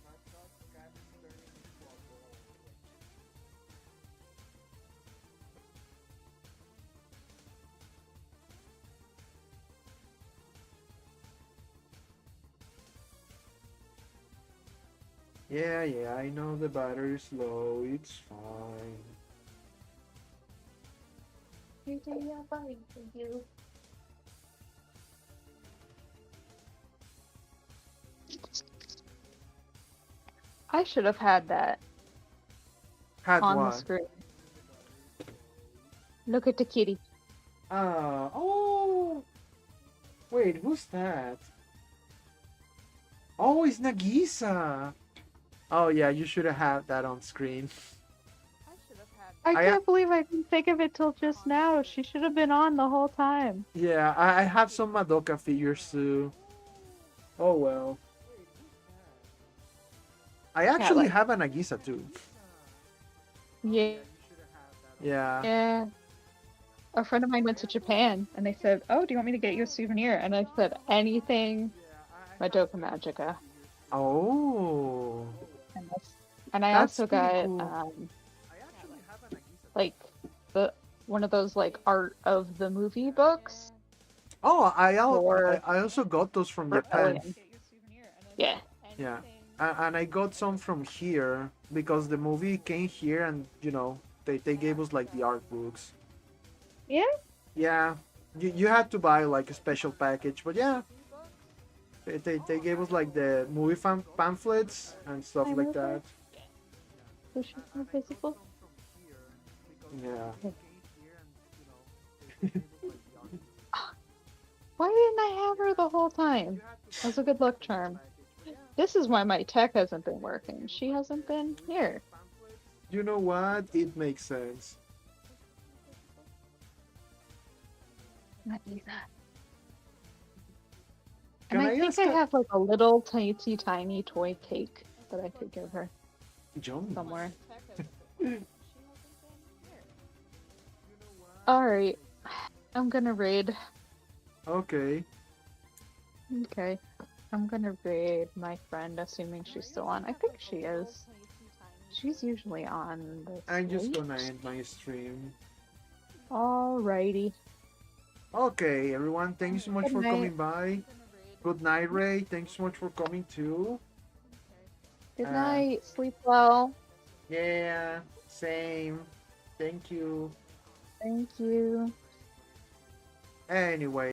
Speaker 1: That cat is turning into a ball. Yeah, yeah, I know the battery's low. It's fine.
Speaker 2: You do your body for you. I should have had that
Speaker 1: Had
Speaker 2: on the
Speaker 1: one.
Speaker 2: screen. Look at the kitty.
Speaker 1: Oh, wait, who's that? Oh, it's Nagisa. Oh yeah, you should have had that on screen.
Speaker 2: I
Speaker 1: I
Speaker 2: can't believe I didn't think of it till just now. She should have been on the whole time.
Speaker 1: yeah, I have some Madoka figures too. Oh well. I
Speaker 2: Yeah,
Speaker 1: actually
Speaker 2: like
Speaker 1: have a Nagisa too.
Speaker 2: yeah,
Speaker 1: Yeah.
Speaker 2: yeah. A friend of mine went to Japan and they said, "Oh, do you want me to get you a souvenir?" And I said, "Anything Madoka Magica."
Speaker 1: Oh,
Speaker 2: And, and I
Speaker 1: that's
Speaker 2: also
Speaker 1: pretty
Speaker 2: got
Speaker 1: cool.
Speaker 2: like the one of those like art of the movie books
Speaker 1: Oh,
Speaker 2: for
Speaker 1: I also got those from Japan.
Speaker 2: Alien. Yeah.
Speaker 1: Yeah. And I got some from here because the movie came here and, they gave us like the art books.
Speaker 2: Yeah.
Speaker 1: Yeah. You had to buy like a special package, but yeah. They gave us like the movie pamphlets and stuff
Speaker 2: I
Speaker 1: like
Speaker 2: move her?
Speaker 1: that.
Speaker 2: So she's more visible.
Speaker 1: Yeah.
Speaker 2: Why didn't I have her the whole time? That's a good luck charm. This is why my tech hasn't been working. She hasn't been here.
Speaker 1: You know what? It makes sense.
Speaker 2: Not Lisa.
Speaker 1: Can
Speaker 2: And I
Speaker 1: I
Speaker 2: think
Speaker 1: ask
Speaker 2: I
Speaker 1: a
Speaker 2: have like a little tiny toy cake that I could give her
Speaker 1: John?
Speaker 2: somewhere. Alright. I'm gonna raid.
Speaker 1: Okay.
Speaker 2: Okay. I'm gonna raid my friend, assuming she's still on. I think she is. She's usually on this
Speaker 1: I'm just
Speaker 2: late.
Speaker 1: gonna end my stream.
Speaker 2: Alrighty.
Speaker 1: Okay, everyone, thanks so much
Speaker 2: Good
Speaker 1: for
Speaker 2: night.
Speaker 1: coming by. Good night, Ray. Thanks so much for coming too.
Speaker 2: Good night. Sleep well.
Speaker 1: Yeah, same. Thank you.
Speaker 2: Thank you.
Speaker 1: Anyway.